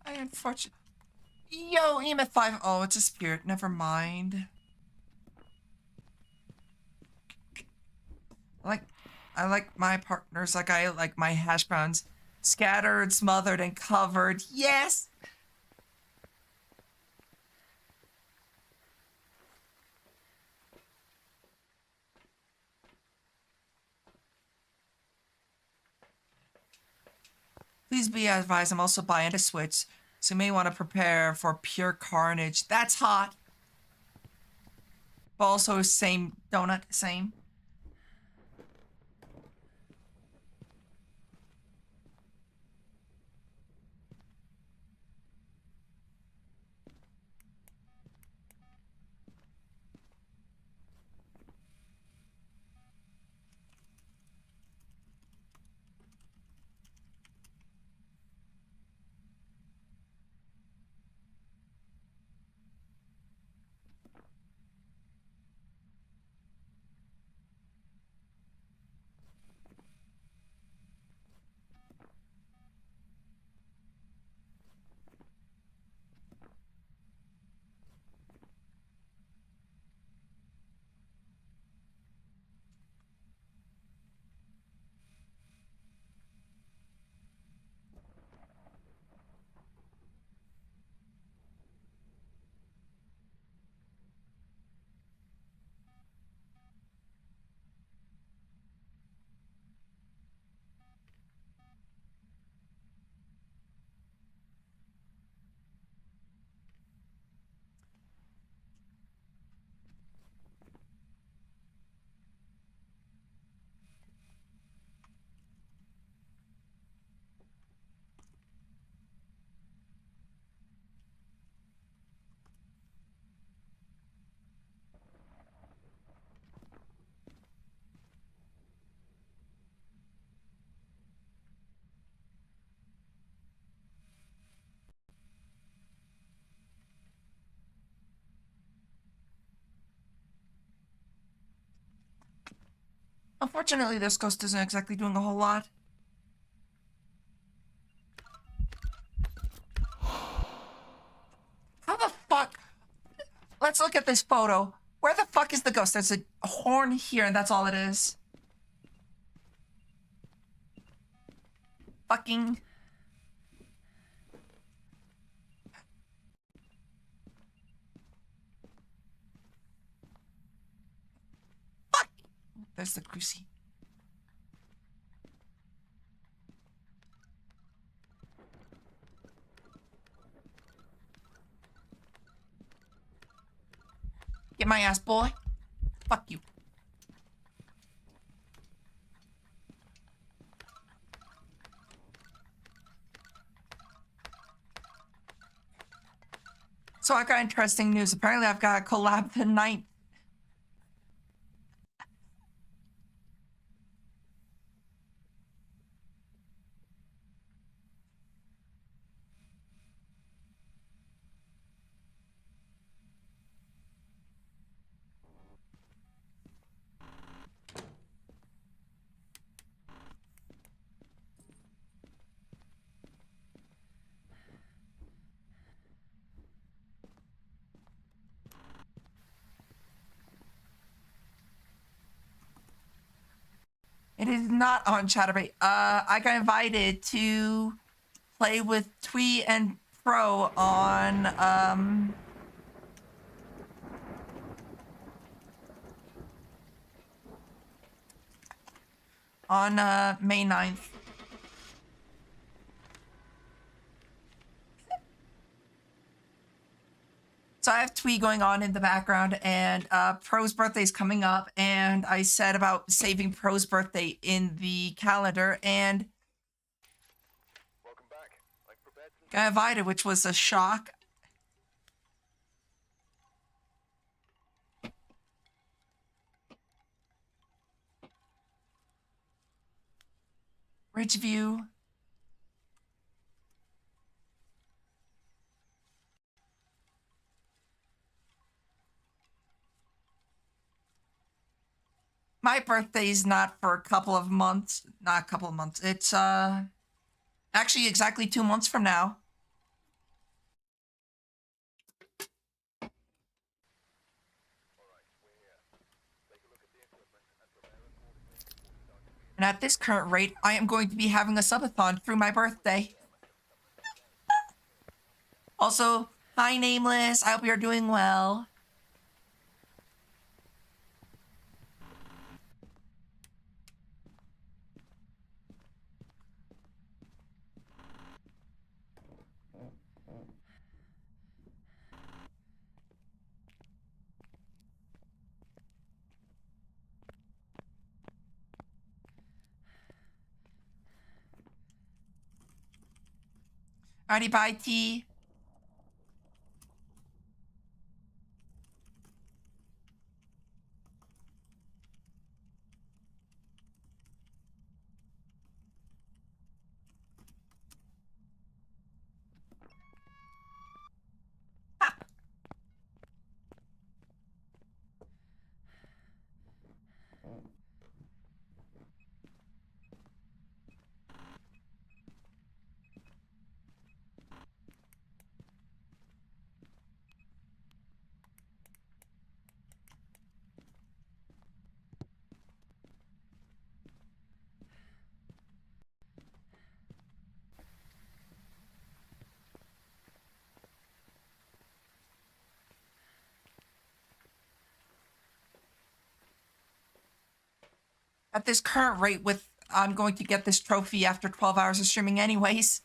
I unfortunately. Yo, EMF 5. Oh, it's a spirit. Never mind. I like I like my partners like I like my hash browns. Scattered, smothered, and covered. Yes! Please be advised, I'm also buying a Switch, so you may want to prepare for pure carnage. That's hot. But also same donut, same. Unfortunately, this ghost isn't exactly doing a whole lot. How the fuck? Let's look at this photo. Where the fuck is the ghost? There's a horn here, and that's all it is. Fucking... Fuck! There's the cruci. Get my ass, boy. Fuck you. So I got interesting news. Apparently I've got a collab tonight. It is not on Chatterbait. I got invited to play with Twee and Pro on May 9th. So I have Twee going on in the background, and Pro's birthday's coming up, and I said about saving Pro's birthday in the calendar, and Welcome back. I've prepared some... got invited, which was a shock. Ridgeview. My birthday's not for a couple of months. Not a couple of months. It's actually exactly 2 months from now. And at this current rate, I am going to be having a subathon through my birthday. Also, hi Nameless. I hope you're doing well. Alrighty, bye T. At this current rate, I'm going to get this trophy after 12 hours of streaming anyways.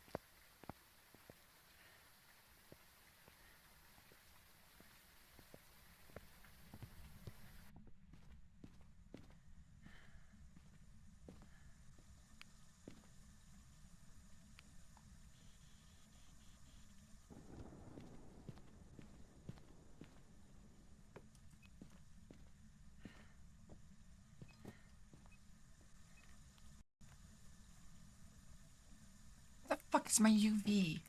Where the fuck is my UV?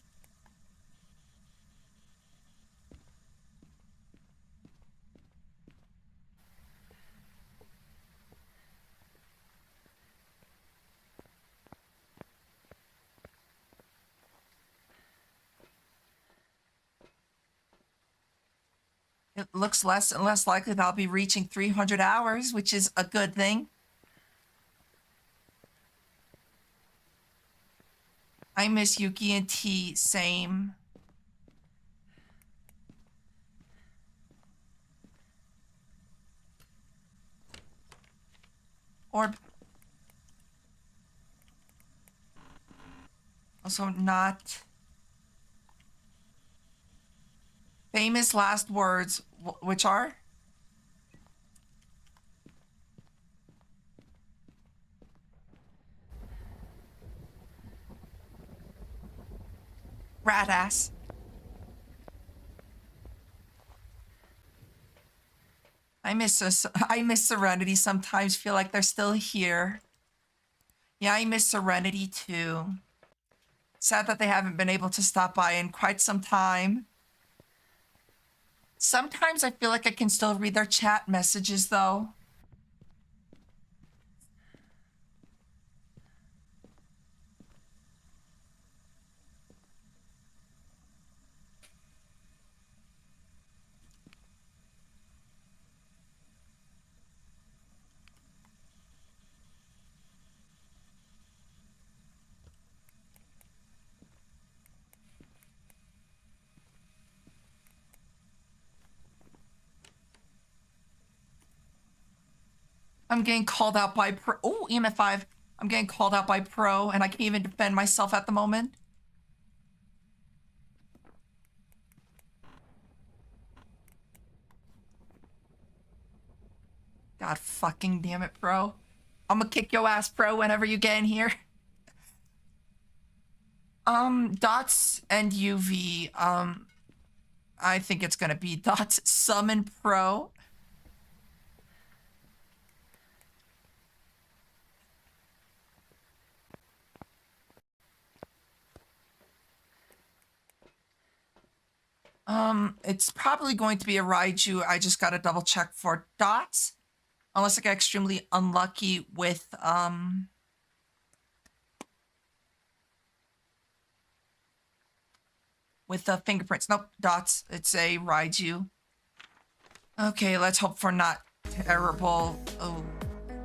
It looks less and less likely that I'll be reaching 300 hours, which is a good thing. I miss Yuki and T. Same. Orb. Also not. Famous last words, which are? Rat ass. I miss Serenity sometimes. Feel like they're still here. Yeah, I miss Serenity too. Sad that they haven't been able to stop by in quite some time. Sometimes I feel like I can still read their chat messages though. I'm getting called out by Pro. Oh, EMF 5. I'm getting called out by Pro, and I can't even defend myself at the moment. God fucking damn it, Pro. I'm gonna kick your ass, Pro, whenever you get in here. Dots and UV. I think it's gonna be Dots Summon Pro. It's probably going to be a Raiju. I just gotta double check for Dots. Unless I get extremely unlucky with, with the fingerprints. Nope, Dots. It's a Raiju. Okay, let's hope for not terrible. Oh.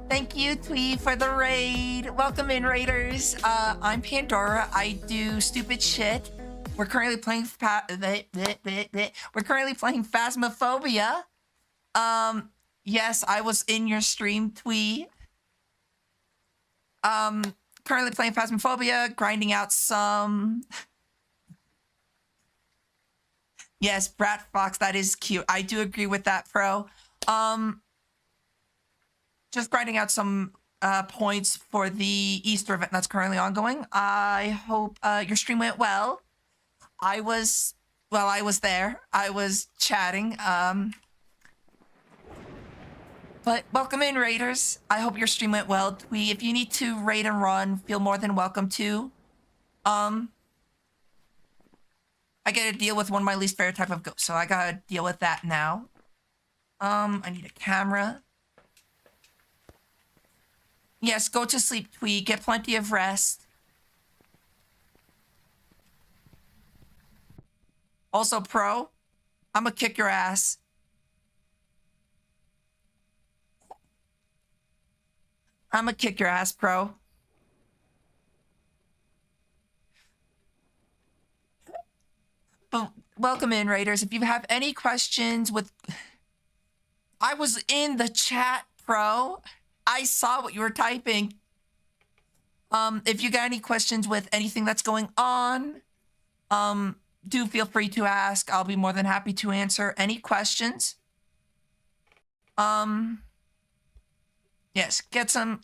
Thank you, Twee, for the raid. Welcome in, raiders. I'm Pandora. I do stupid shit. We're currently playing Phasmophobia. Yes, I was in your stream, Twee. Currently playing Phasmophobia, grinding out some. Yes, Brat Fox, that is cute. I do agree with that, Pro. Just grinding out some points for the Easter event that's currently ongoing. I hope your stream went well. I was there. I was chatting. But welcome in, raiders. I hope your stream went well. If you need to raid and run, feel more than welcome to. I get to deal with one of my least favorite type of ghosts, so I gotta deal with that now. I need a camera. Yes, go to sleep, Twee. Get plenty of rest. Also, Pro, I'm gonna kick your ass. I'm gonna kick your ass, Pro. But welcome in, raiders. If you have any questions with... I was in the chat, Pro. I saw what you were typing. If you got any questions with anything that's going on, do feel free to ask. I'll be more than happy to answer any questions. Yes, get some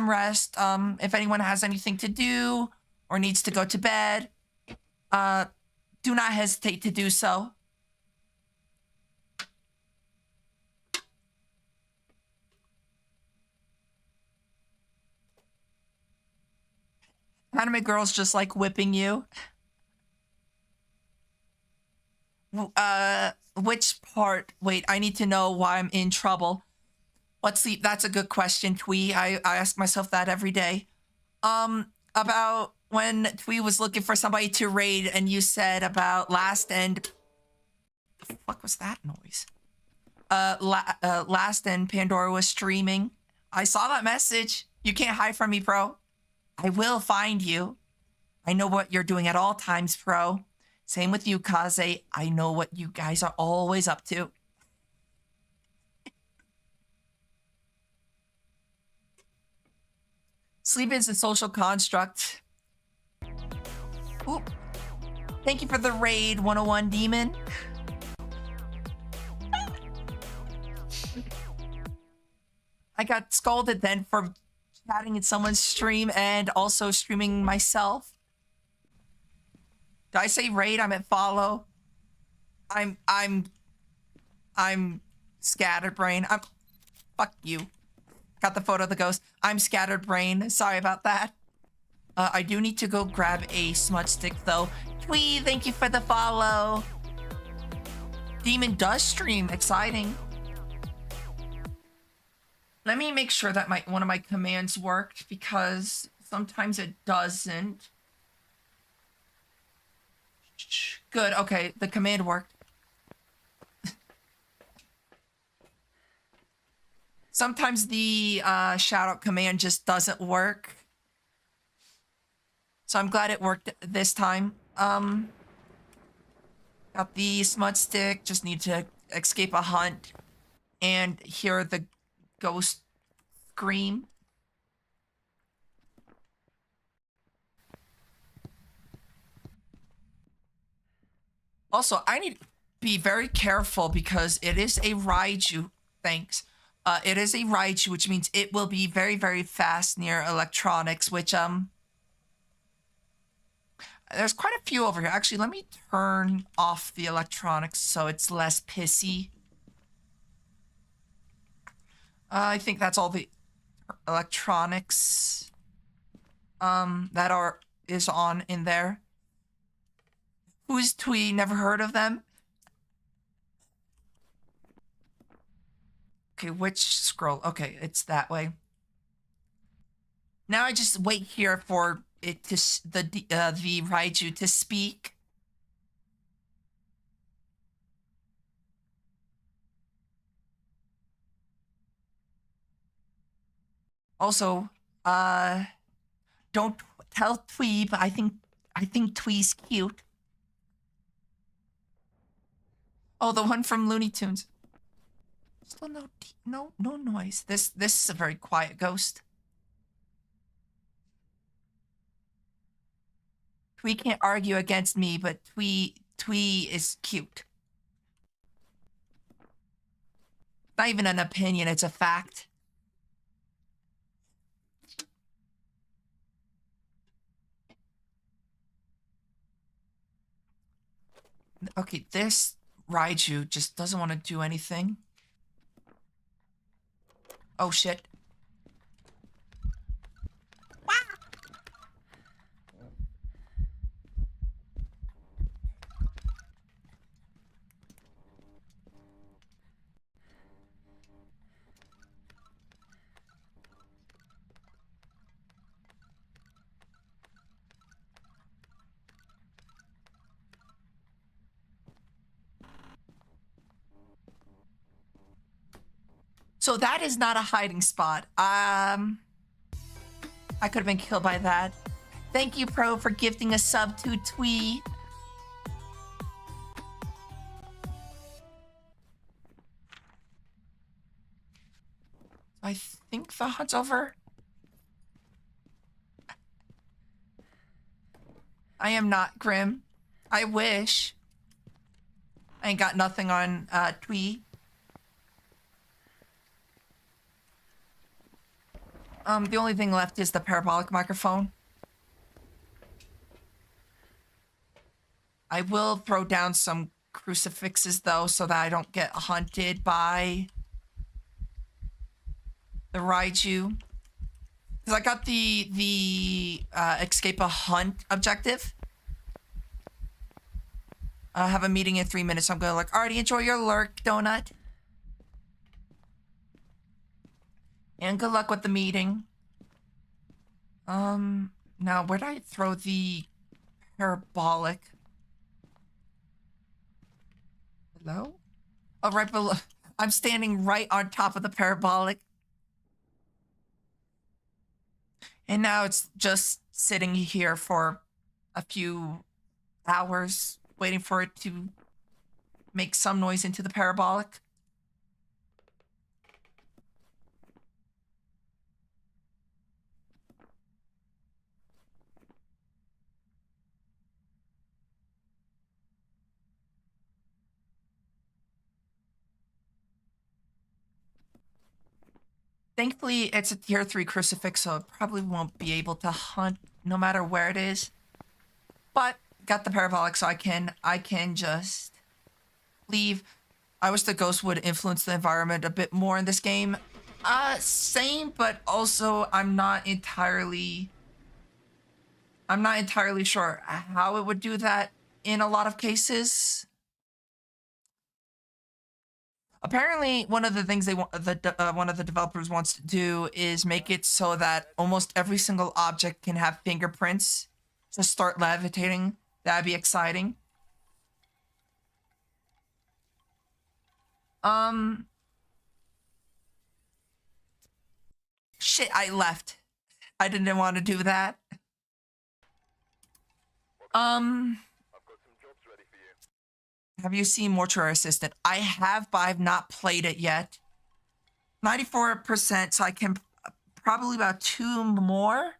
rest. If anyone has anything to do or needs to go to bed, do not hesitate to do so. Anime girls just like whipping you. Which part? Wait, I need to know why I'm in trouble. That's a good question, Twee. I ask myself that every day. About when Twee was looking for somebody to raid and you said about last end. The fuck was that noise? last and Pandora was streaming. I saw that message. You can't hide from me, bro. I will find you. I know what you're doing at all times, bro. Same with you, Kaze. I know what you guys are always up to. Sleep is a social construct. Ooh. Thank you for the raid, 101 Demon. I got scolded then for chatting in someone's stream and also streaming myself. Did I say raid? I meant follow. I'm scatterbrain. Fuck you. Got the photo of the ghost. I'm scattered brain. Sorry about that. I do need to go grab a smudge stick though. Twee, thank you for the follow. Demon does stream. Exciting. Let me make sure that one of my commands worked because sometimes it doesn't. Good. Okay, the command worked. Sometimes the shout out command just doesn't work. So I'm glad it worked this time. Got the smudge stick, just need to escape a hunt and hear the ghost scream. Also, I need to be very careful because it is a Raiju. Thanks. It is a Raiju, which means it will be very, very fast near electronics, which, there's quite a few over here. Actually, let me turn off the electronics so it's less pissy. I think that's all the electronics, that is on in there. Who's Twee? Never heard of them. Okay, which scroll? Okay, it's that way. Now I just wait here for it to the Raiju to speak. Also, don't tell Twee, but I think Twee's cute. Oh, the one from Looney Tunes. Still no noise. This is a very quiet ghost. Twee can't argue against me, but Twee is cute. Not even an opinion, it's a fact. Okay, this Raiju just doesn't want to do anything. Oh shit. So that is not a hiding spot. I could have been killed by that. Thank you, Pro, for gifting a sub to Twee. I think the hunt's over. I am not Grim. I wish. I ain't got nothing on Twee. The only thing left is the parabolic microphone. I will throw down some crucifixes though, so that I don't get hunted by the Raiju. Because I got the escape a hunt objective. I have a meeting in 3 minutes, so I'm gonna like, already enjoy your lurk, donut. And good luck with the meeting. Now where'd I throw the parabolic? Hello? Oh, right below. I'm standing right on top of the parabolic. And now it's just sitting here for a few hours, waiting for it to make some noise into the parabolic. Thankfully, it's a tier 3 crucifix, so it probably won't be able to hunt no matter where it is. But got the parabolic, so I can just leave. I wish the ghost would influence the environment a bit more in this game. Same, but also I'm not entirely sure how it would do that in a lot of cases. Apparently, one of the things they want, one of the developers wants to do is make it so that almost every single object can have fingerprints to start levitating. That'd be exciting. Shit, I left. I didn't want to do that. I've got some jobs ready for you. Have you seen Mortuary Assistant? I have, but I've not played it yet. 94%, so I can probably about two more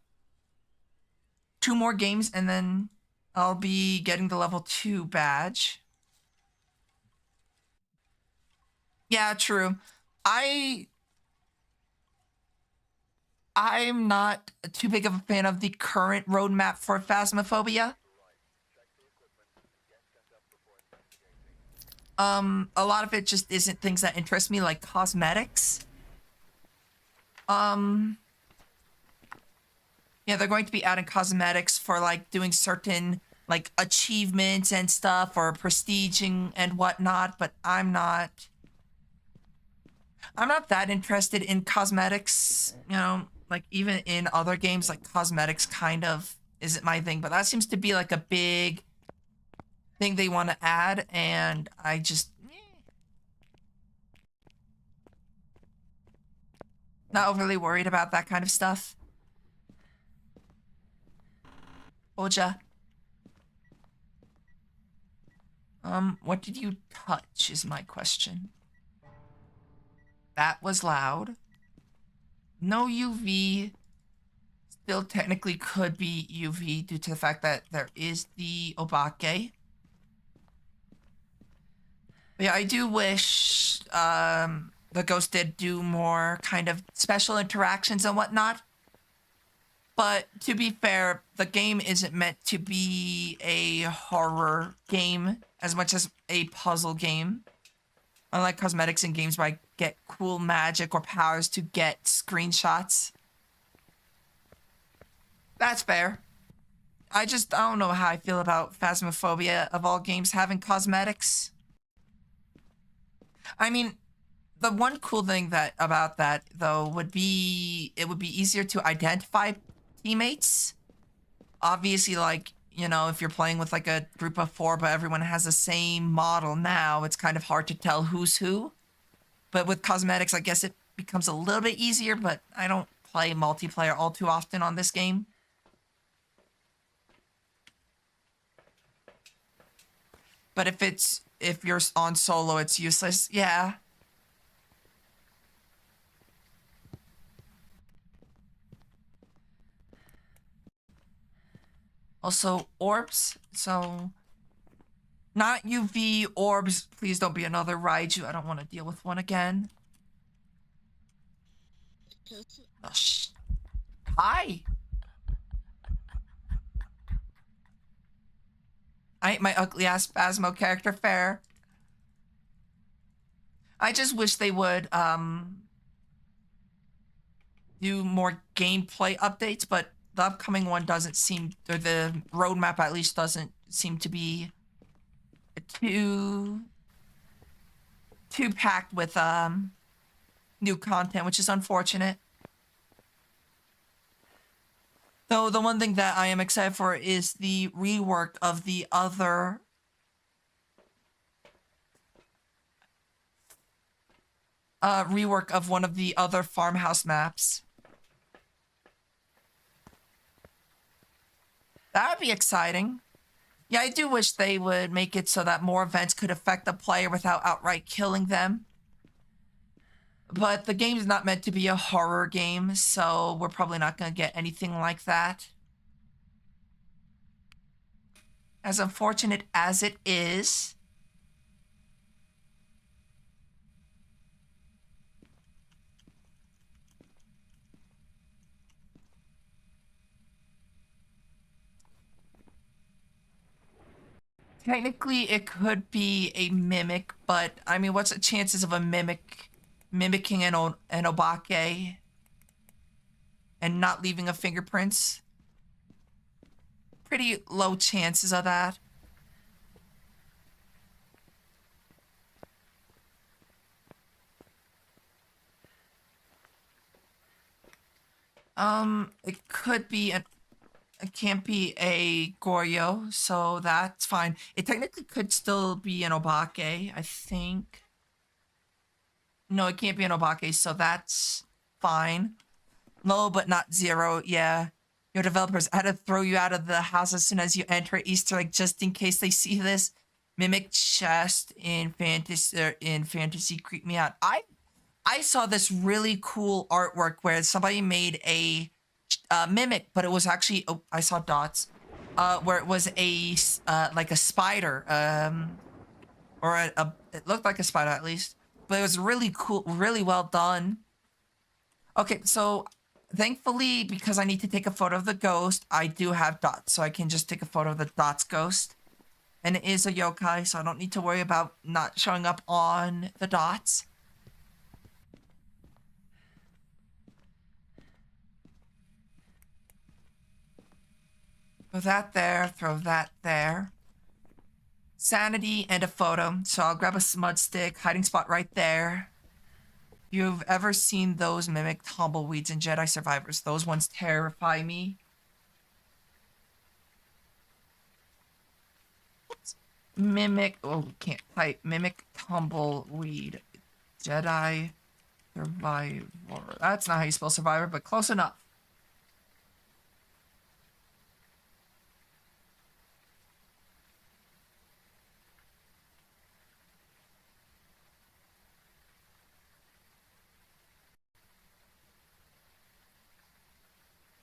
games, and then I'll be getting the level 2 badge. Yeah, true. I'm not too big of a fan of the current roadmap for Phasmophobia. A lot of it just isn't things that interest me, like cosmetics. Yeah, they're going to be adding cosmetics for like doing certain like achievements and stuff or prestiging and whatnot, but I'm not that interested in cosmetics, you know, like even in other games, like cosmetics kind of isn't my thing, but that seems to be like a big thing they want to add, and I just not overly worried about that kind of stuff. Oja. What did you touch is my question. That was loud. No UV. Still technically could be UV due to the fact that there is the Obake. But yeah, I do wish the ghost did do more kind of special interactions and whatnot. But to be fair, the game isn't meant to be a horror game as much as a puzzle game. Unlike cosmetics in games where I get cool magic or powers to get screenshots. That's fair. I don't know how I feel about Phasmophobia of all games having cosmetics. I mean, the one cool thing about that though would be it would be easier to identify teammates. Obviously, like, you know, if you're playing with like a group of 4 but everyone has the same model now, it's kind of hard to tell who's who. But with cosmetics, I guess it becomes a little bit easier, but I don't play multiplayer all too often on this game. But if you're on solo, it's useless. Yeah. Also, orbs. So, not UV orbs. Please don't be another Raiju. I don't want to deal with one again. Oh, hi. I ain't my ugly ass Phasmo character fair. I just wish they would do more gameplay updates, but the upcoming one doesn't seem, or the roadmap at least doesn't seem to be too packed with new content, which is unfortunate. Though the one thing that I am excited for is the rework of the other rework of one of the other farmhouse maps. That would be exciting. Yeah, I do wish they would make it so that more events could affect the player without outright killing them. But the game's not meant to be a horror game, so we're probably not going to get anything like that. As unfortunate as it is, technically it could be a mimic, but I mean, what's the chances of a mimic mimicking an obake and not leaving a fingerprints? Pretty low chances of that. It could be an it can't be a Goryo, so that's fine. It technically could still be an Obake, I think. No, it can't be an Obake, so that's fine. Low but not zero, yeah. Your developers had to throw you out of the house as soon as you enter Easter egg just in case they see this. Mimic chest in fantasy creep me out. I saw this really cool artwork where somebody made a mimic, but it was actually, oh, I saw dots, where it was a like a spider, or it looked like a spider at least, but it was really cool, really well done. Okay, so thankfully, because I need to take a photo of the ghost, I do have dots, so I can just take a photo of the dots ghost. And it is a yokai, so I don't need to worry about not showing up on the dots. Throw that there, throw that there. Sanity and a photo, so I'll grab a smudge stick, hiding spot right there. If you've ever seen those mimic tumbleweeds in Jedi Survivors, those ones terrify me. Mimic, oh, can't type. Mimic tumbleweed. Jedi Survivor. That's not how you spell Survivor, but close enough.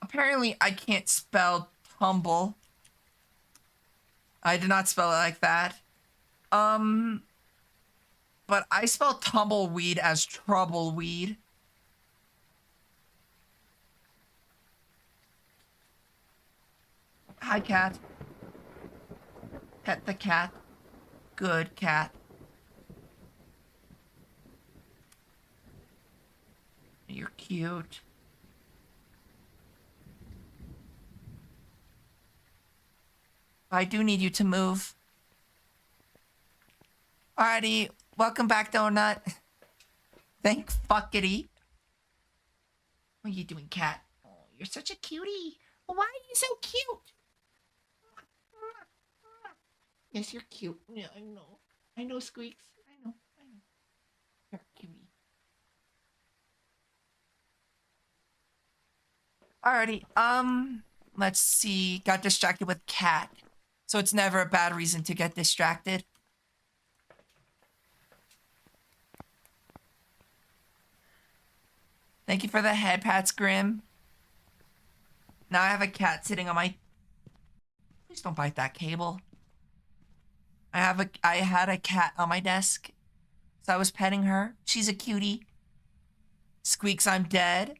Apparently, I can't spell tumble. I did not spell it like that. But I spell tumbleweed as troubleweed. Hi, cat. Pet the cat. Good cat. You're cute. I do need you to move. Alrighty, welcome back, Donut. Thank fuckity. What are you doing, cat? Oh, you're such a cutie. Why are you so cute? Yes, you're cute. Yeah, I know. I know, Squeaks. I know. I know. You're a cutie. Alrighty, let's see. Got distracted with cat. So it's never a bad reason to get distracted. Thank you for the head pats, Grim. Now I have a cat sitting on my... Please don't bite that cable. I had a cat on my desk. So I was petting her. She's a cutie. Squeaks, I'm dead.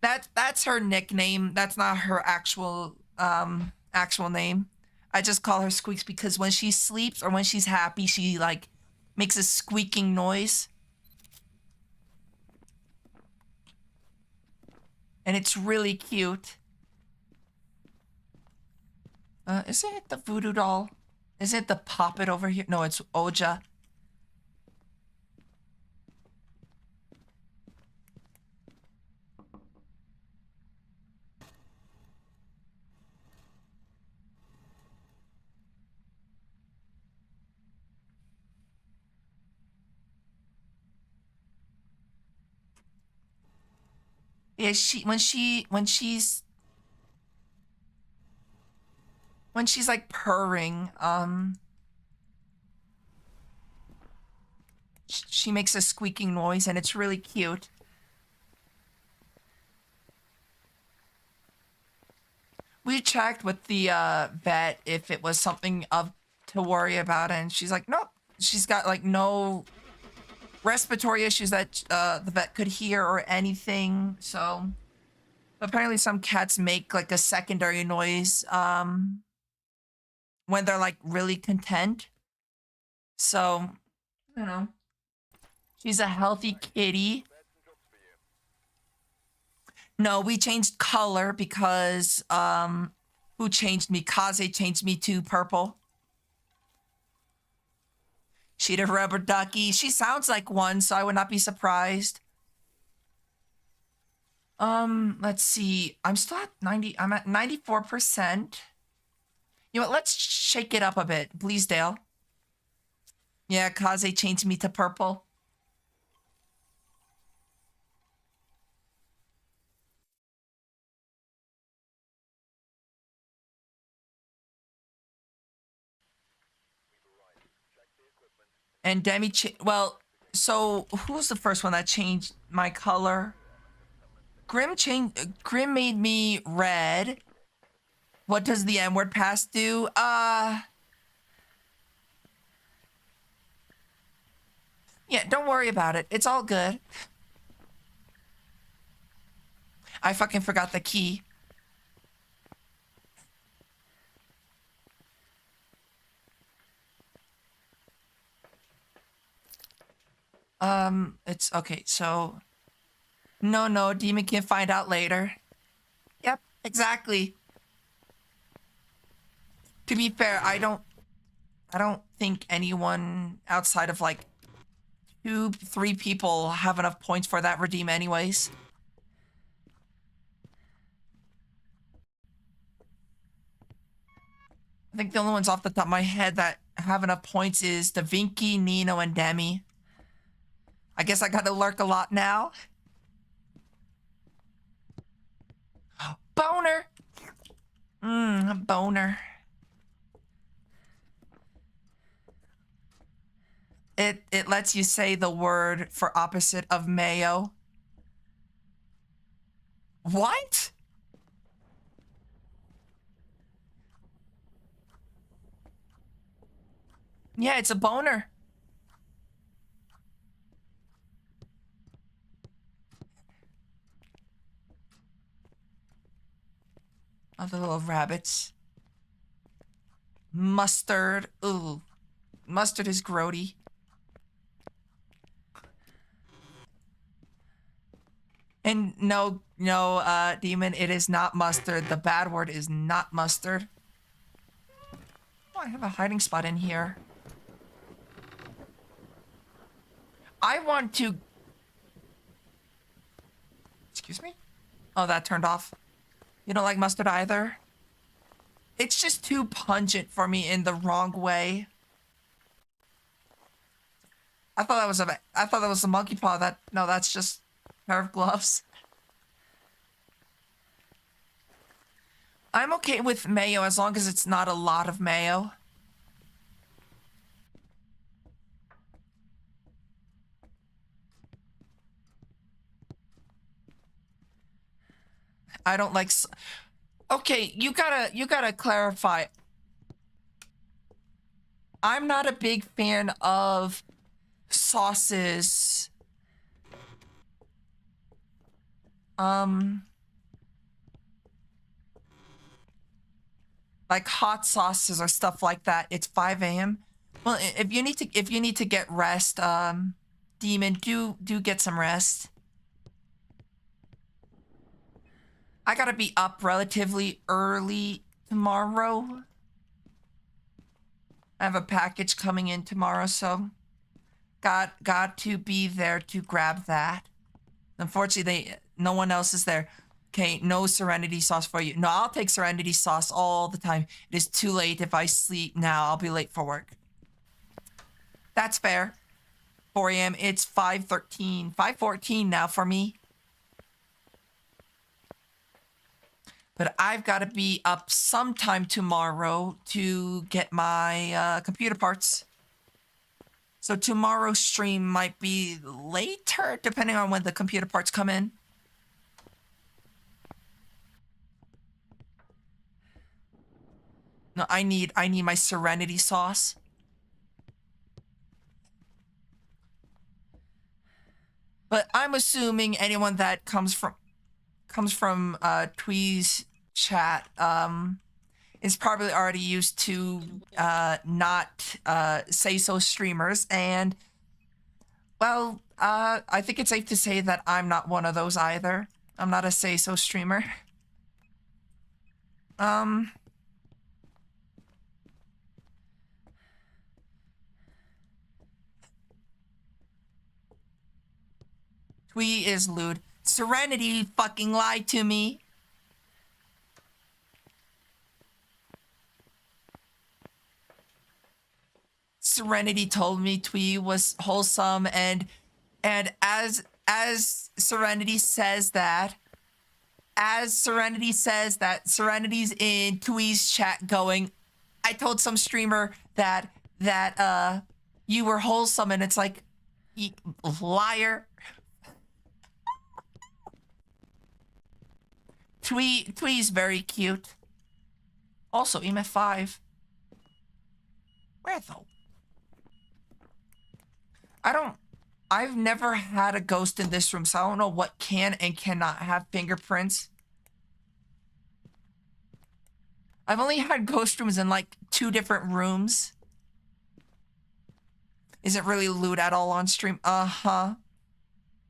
That's her nickname. That's not her actual name. I just call her Squeaks because when she sleeps or when she's happy, she like makes a squeaking noise. And it's really cute. Is it the voodoo doll? Is it the puppet over here? No, it's Oja. Is she when she's like purring, she makes a squeaking noise and it's really cute. We checked with the vet if it was something of to worry about, and she's like, nope. She's got like no respiratory issues that the vet could hear or anything. So apparently, some cats make like a secondary noise when they're like really content. So you know, she's a healthy kitty. No, we changed color because who changed me? Kaze changed me to purple. Cheetah rubber ducky. She sounds like one, so I would not be surprised. Let's see. I'm still at 90. I'm at 94%. You know what? Let's shake it up a bit. Bleasdale. Yeah, Kaze changed me to purple. And Demi, well, so who's the first one that changed my color? Grim made me red. What does the N-word pass do? Yeah, don't worry about it. It's all good. I fucking forgot the key. It's okay, so no, Demon can find out later. Yep, exactly. To be fair, I don't think anyone outside of like 2, 3 people have enough points for that redeem anyways. I think the only ones off the top of my head that have enough points is Da Vinci, Nino, and Demi. I guess I gotta lurk a lot now. Boner! Boner. It lets you say the word for opposite of mayo. What? Yeah, it's a boner. Oh, the little rabbits. Mustard. Ooh. Mustard is grody. And no, Demon, it is not mustard. The bad word is not mustard. Oh, I have a hiding spot in here. I want to... Excuse me? Oh, that turned off. You don't like mustard either? It's just too pungent for me in the wrong way. I thought that was a monkey paw. No, that's just a pair of gloves. I'm okay with mayo as long as it's not a lot of mayo. I don't like... Okay, you gotta clarify. I'm not a big fan of sauces. Like hot sauces or stuff like that. It's 5 a.m. Well, if you need to get rest, Demon, do get some rest. I gotta be up relatively early tomorrow. I have a package coming in tomorrow, so got to be there to grab that. Unfortunately, no one else is there. Okay, no Serenity sauce for you. No, I'll take Serenity sauce all the time. It is too late. If I sleep now, I'll be late for work. That's fair. 4 a.m. It's 5:13, 5:14 now for me. But I've got to be up sometime tomorrow to get my computer parts. So tomorrow's stream might be later, depending on when the computer parts come in. No, I need my Serenity sauce. But I'm assuming anyone that comes from Twee's chat is probably already used to not say so streamers, and well, I think it's safe to say that I'm not one of those either. I'm not a say so streamer. Twee is lewd. Serenity fucking lied to me. Serenity told me Twee was wholesome, and as Serenity says that, Serenity's in Twee's chat going, I told some streamer that you were wholesome, and it's like, liar. Twee's very cute. Also, EMF 5. Where though? I've never had a ghost in this room, so I don't know what can and cannot have fingerprints. I've only had ghost rooms in like 2 different rooms. Is it really lewd at all on stream? Uh-huh.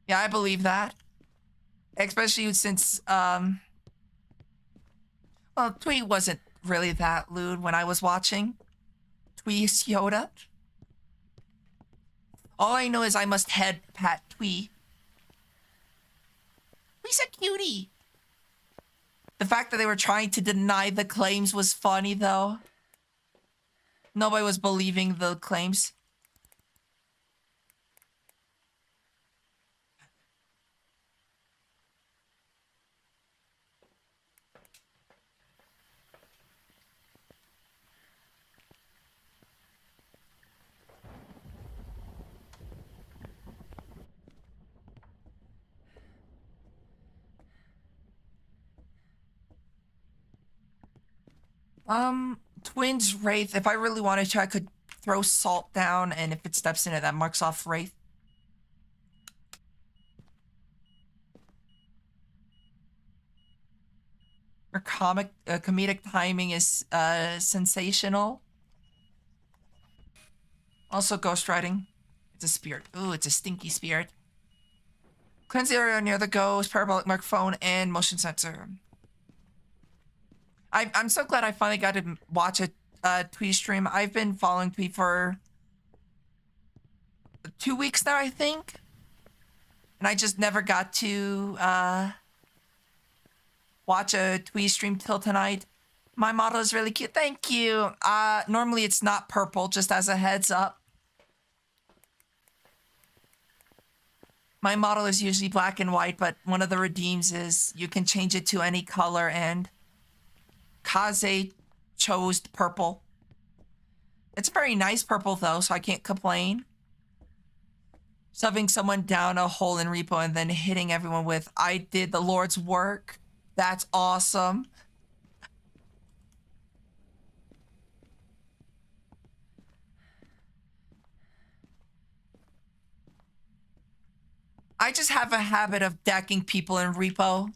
Yeah, I believe that. Especially since, well, Twee wasn't really that lewd when I was watching. Twee's Yoda. All I know is I must head pat Twee. Twee's a cutie. The fact that they were trying to deny the claims was funny, though. Nobody was believing the claims. Twins Wraith. If I really wanted to, I could throw salt down, and if it steps in it, that marks off Wraith. Her comedic timing is sensational. Also, ghostwriting. It's a spirit. Ooh, it's a stinky spirit. Cleanse the area near the ghost, parabolic microphone, and motion sensor. I'm so glad I finally got to watch a Twee stream. I've been following Twee for 2 weeks now, I think. And I just never got to watch a Twee stream till tonight. My model is really cute. Thank you. Normally it's not purple, just as a heads up. My model is usually black and white, but one of the redeems is you can change it to any color, and Kaze chose purple. It's a very nice purple, though, so I can't complain. Shoving someone down a hole in repo and then hitting everyone with, I did the Lord's work. That's awesome. I just have a habit of decking people in repo.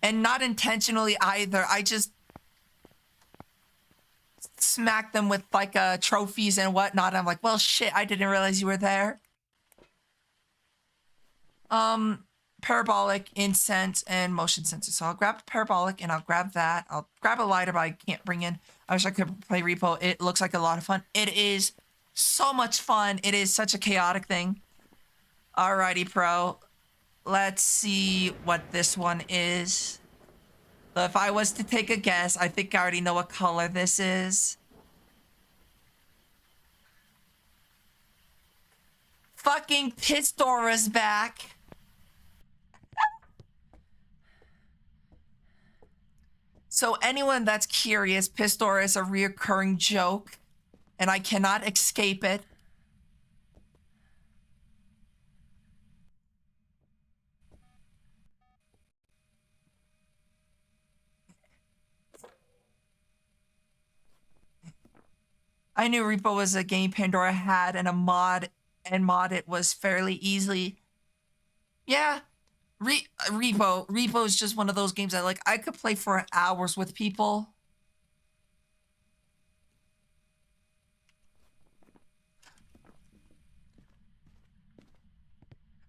And not intentionally either. I just smack them with like trophies and whatnot. I'm like, well, shit, I didn't realize you were there. Parabolic, incense, and motion sensor. So I'll grab the parabolic and I'll grab that. I'll grab a lighter, but I can't bring in. I wish I could play repo. It looks like a lot of fun. It is so much fun. It is such a chaotic thing. Alrighty, pro. Let's see what this one is. So if I was to take a guess, I think I already know what color this is. Fucking Pandora's back. So anyone that's curious, Pandora is a reoccurring joke, and I cannot escape it. I knew Repo was a game Pandora had, and mod it was fairly easily. Yeah, Repo is just one of those games that like I could play for hours with people.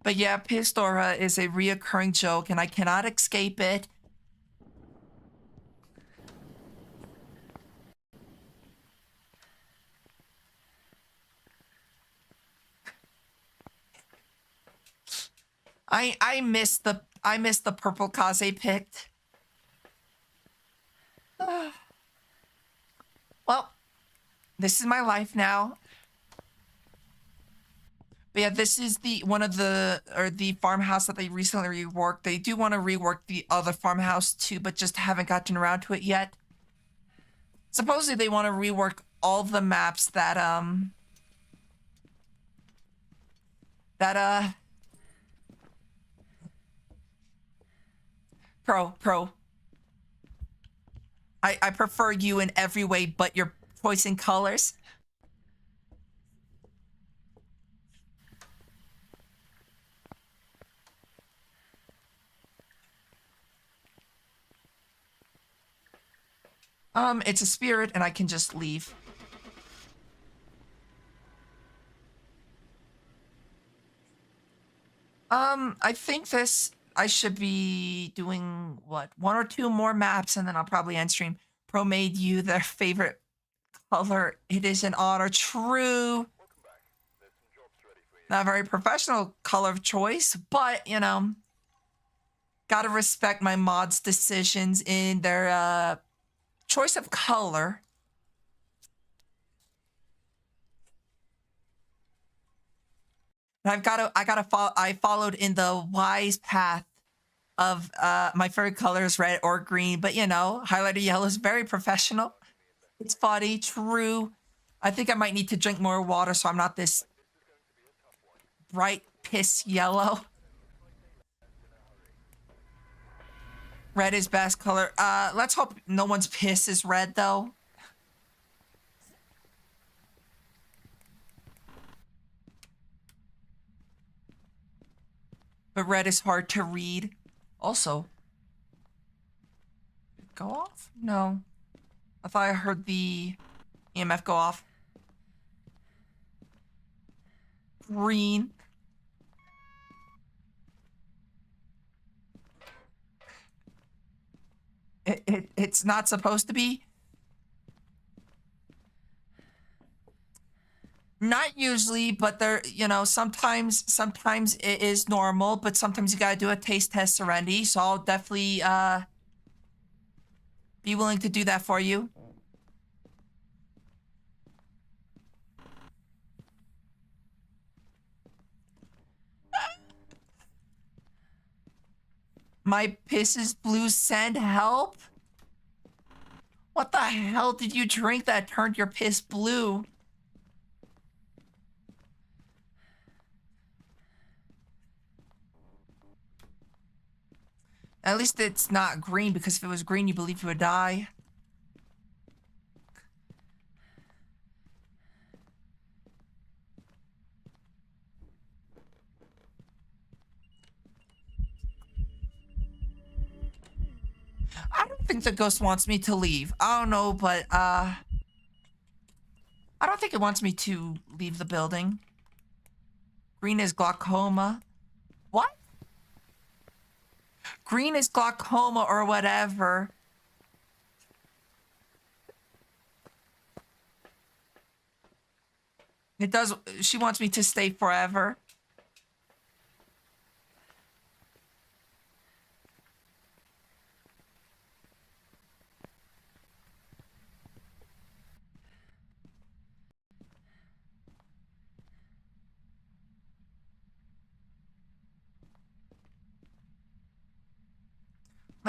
But yeah, Pandora is a reoccurring joke, and I cannot escape it. I miss the purple Kaze picked. Well, this is my life now. But yeah, this is the one of the farmhouse that they recently reworked. They do want to rework the other farmhouse too, but just haven't gotten around to it yet. Supposedly they want to rework all the maps that that pro. I prefer you in every way but your choice in colors. It's a spirit and I can just leave. I think I should be doing what, one or two more maps and then I'll probably end stream. Pro made you their favorite color. It is an honor. True. Not a very professional color of choice, but you know, gotta respect my mods' decisions in their choice of color. And I followed in the wise path of my favorite color is red or green, but you know, highlighter yellow is very professional. It's funny, true. I think I might need to drink more water so I'm not this bright piss yellow. Red is best color. Let's hope no one's piss is red though. But red is hard to read. Also, go off? No. I thought I heard the EMF go off. Green. It's not supposed to be. Not usually, but there, you know, sometimes it is normal, but sometimes you gotta do a taste test serenity. So I'll definitely be willing to do that for you. My piss is blue. Send help. What the hell did you drink that turned your piss blue? At least it's not green, because if it was green, you believe you would die. I don't think the ghost wants me to leave. I don't know, but I don't think it wants me to leave the building. Green is glaucoma. What? Green is glaucoma or whatever. It does. She wants me to stay forever.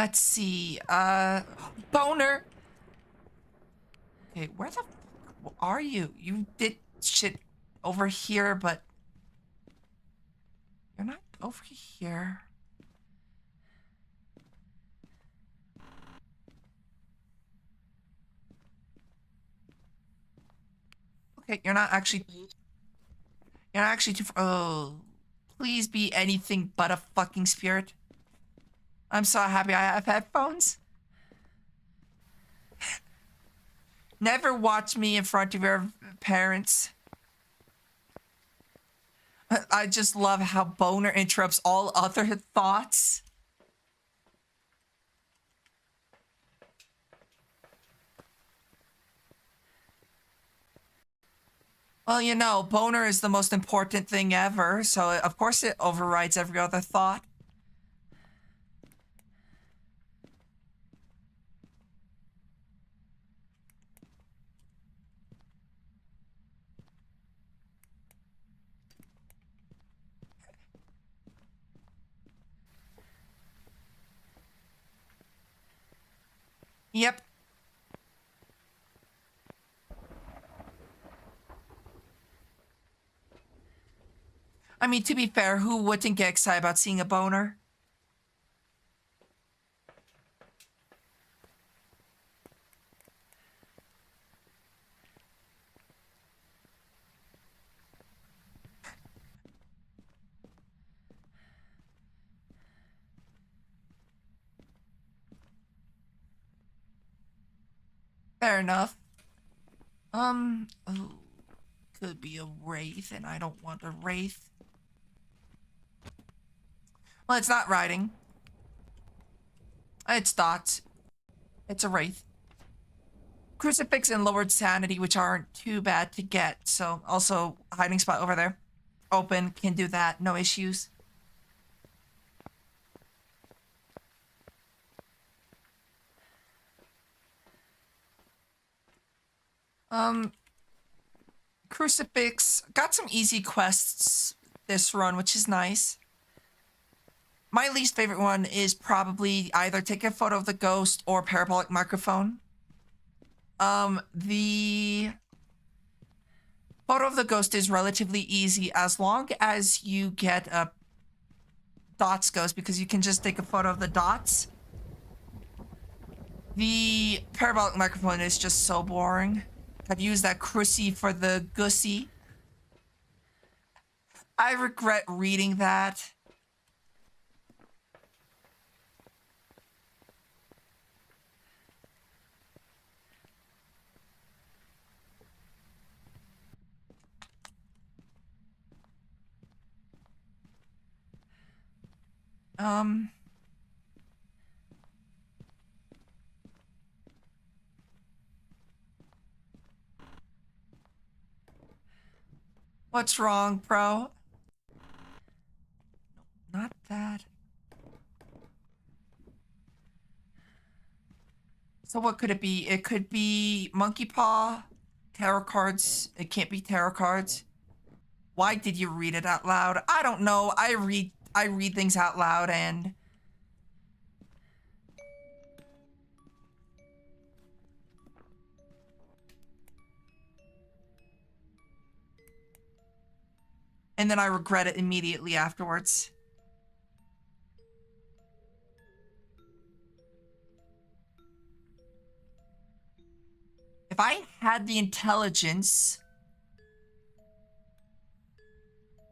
Let's see. Boner. Okay, where the fuck are you? You did shit over here, but you're not over here. Okay, you're not actually. You're not actually too far. Oh, please be anything but a fucking spirit. I'm so happy I have headphones. Never watch me in front of your parents. I just love how Boner interrupts all other thoughts. Well, you know, Boner is the most important thing ever, so of course it overrides every other thought. Yep. I mean, to be fair, who wouldn't get excited about seeing a boner? Fair enough. Oh, could be a wraith, and I don't want a wraith. Well, it's not riding. It's dots. It's a wraith. Crucifix and lowered sanity, which aren't too bad to get. So, also, hiding spot over there. Open, can do that, no issues. Crucifix. Got some easy quests this run, which is nice. My least favorite one is probably either take a photo of the ghost or parabolic microphone. The photo of the ghost is relatively easy as long as you get a dots ghost, because you can just take a photo of the dots. The parabolic microphone is just so boring. I've used that Crucy for the Gussy. I regret reading that. What's wrong, bro? Not that. So what could it be? It could be Monkey Paw, tarot cards. It can't be tarot cards. Why did you read it out loud? I don't know. I read things out loud, and then I regret it immediately afterwards. If I had the intelligence,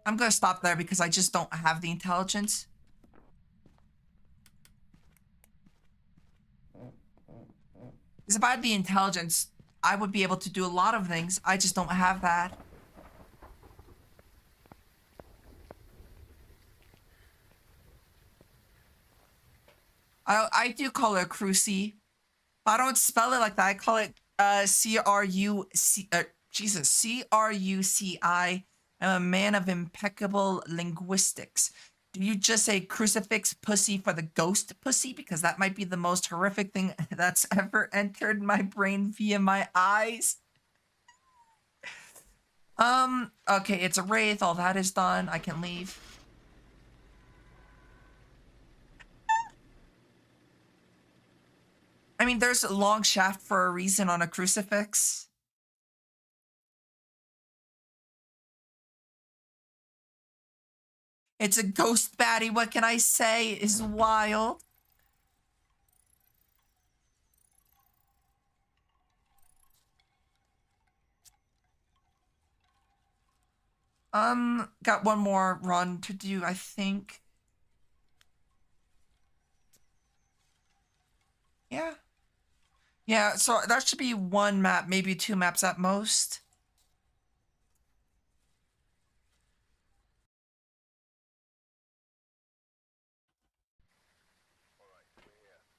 I'm gonna stop there because I just don't have the intelligence. Because if I had the intelligence, I would be able to do a lot of things. I just don't have that. I do call it a Crucy. I don't spell it like that. I call it C-R-U-C, Jesus, C-R-U-C-I. I'm a man of impeccable linguistics. Do you just say crucifix pussy for the ghost pussy? Because that might be the most horrific thing that's ever entered my brain via my eyes. Okay, it's a wraith. All that is done. I can leave. mean, there's a long shaft for a reason on a crucifix. It's a ghost baddie, what can I say? Is wild. Got one more run to do, I think. Yeah. Yeah, so that should be one map, maybe two maps at most.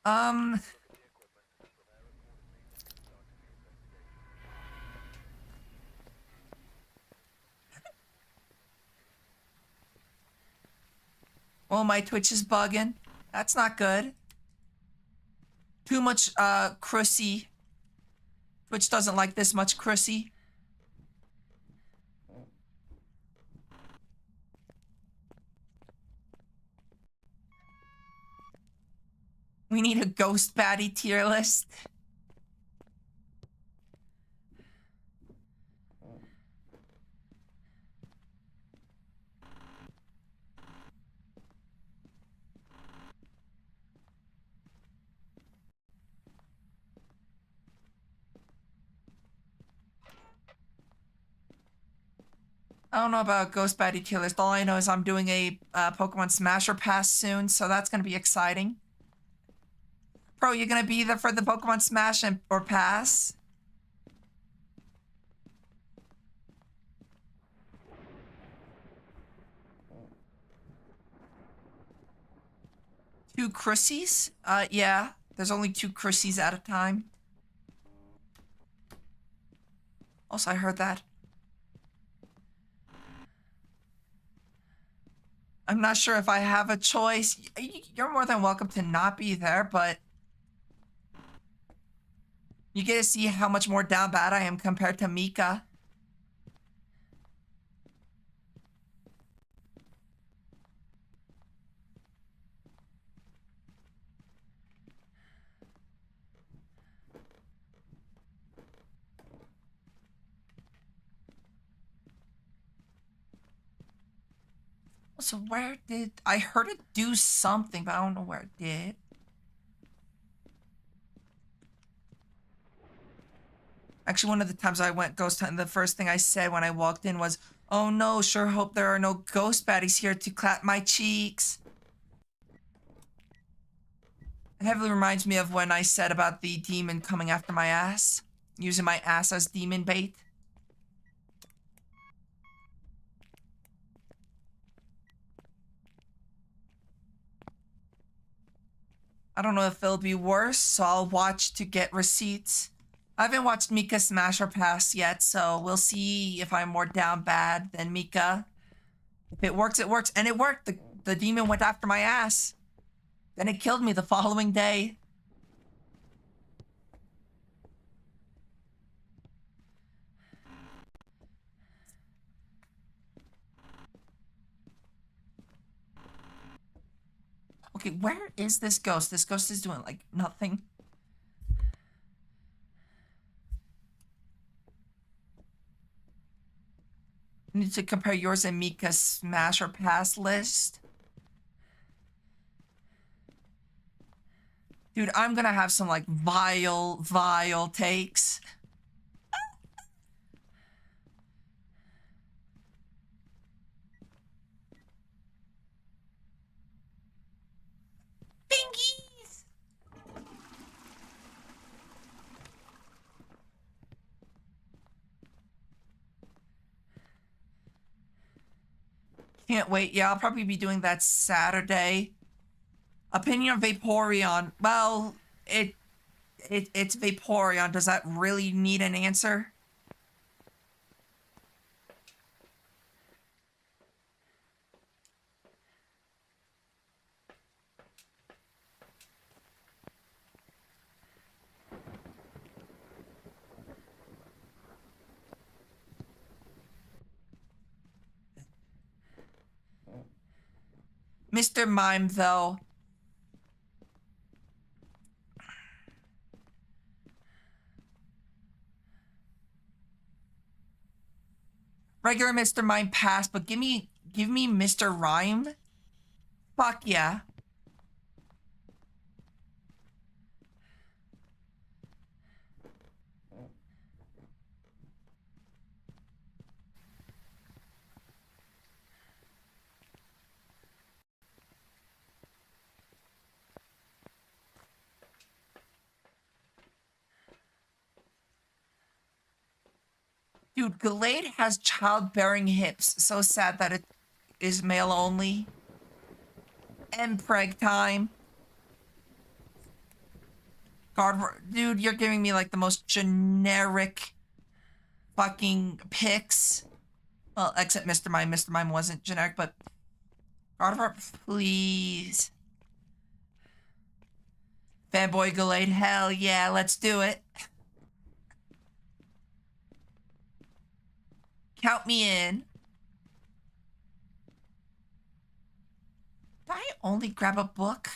Um, well, my Twitch is bugging. That's not good. Too much, Crussy. Twitch doesn't like this much Crussy. We need a ghost baddie tier list. I don't know about ghost baddie tier list. All I know is I'm doing a Pokemon Smasher Pass soon, so that's gonna be exciting. Bro, you gonna be there for the Pokemon Smash and or Pass? Two Crussies? Yeah. There's only two Crussies at a time. Also, I heard that. I'm not sure if I have a choice. You're more than welcome to not be there, but you get to see how much more down bad I am compared to Mika. So where did I heard it do something, but I don't know where it did. Actually, one of the times I went ghost hunting, the first thing I said when I walked in was, "Oh no, sure hope there are no ghost baddies here to clap my cheeks." It heavily reminds me of when I said about the demon coming after my ass, using my ass as demon bait. I don't know if it'll be worse, so I'll watch to get receipts. I haven't watched Mika Smash or Pass yet, so we'll see if I'm more down bad than Mika. If it works, it works. And it worked. The demon went after my ass. Then it killed me the following day. Okay, where is this ghost? This ghost is doing, like, nothing. I need to compare yours and Mika's Smash or Pass list. Dude, I'm gonna have some, like, vile takes. Bingies! Can't wait. Yeah, I'll probably be doing that Saturday. Opinion of Vaporeon. Well, it's Vaporeon. Does that really need an answer? Mr. Mime, though. Regular Mr. Mime pass, but give me Mr. Rhyme. Fuck yeah. Dude, Glade has childbearing hips. So sad that it is male only. And preg time. God, dude, you're giving me like the most generic fucking picks. Well, except Mr. Mime. Mr. Mime wasn't generic, but Gardevoir, please. Fanboy Glade, hell yeah, let's do it. Count me in. Did I only grab a book?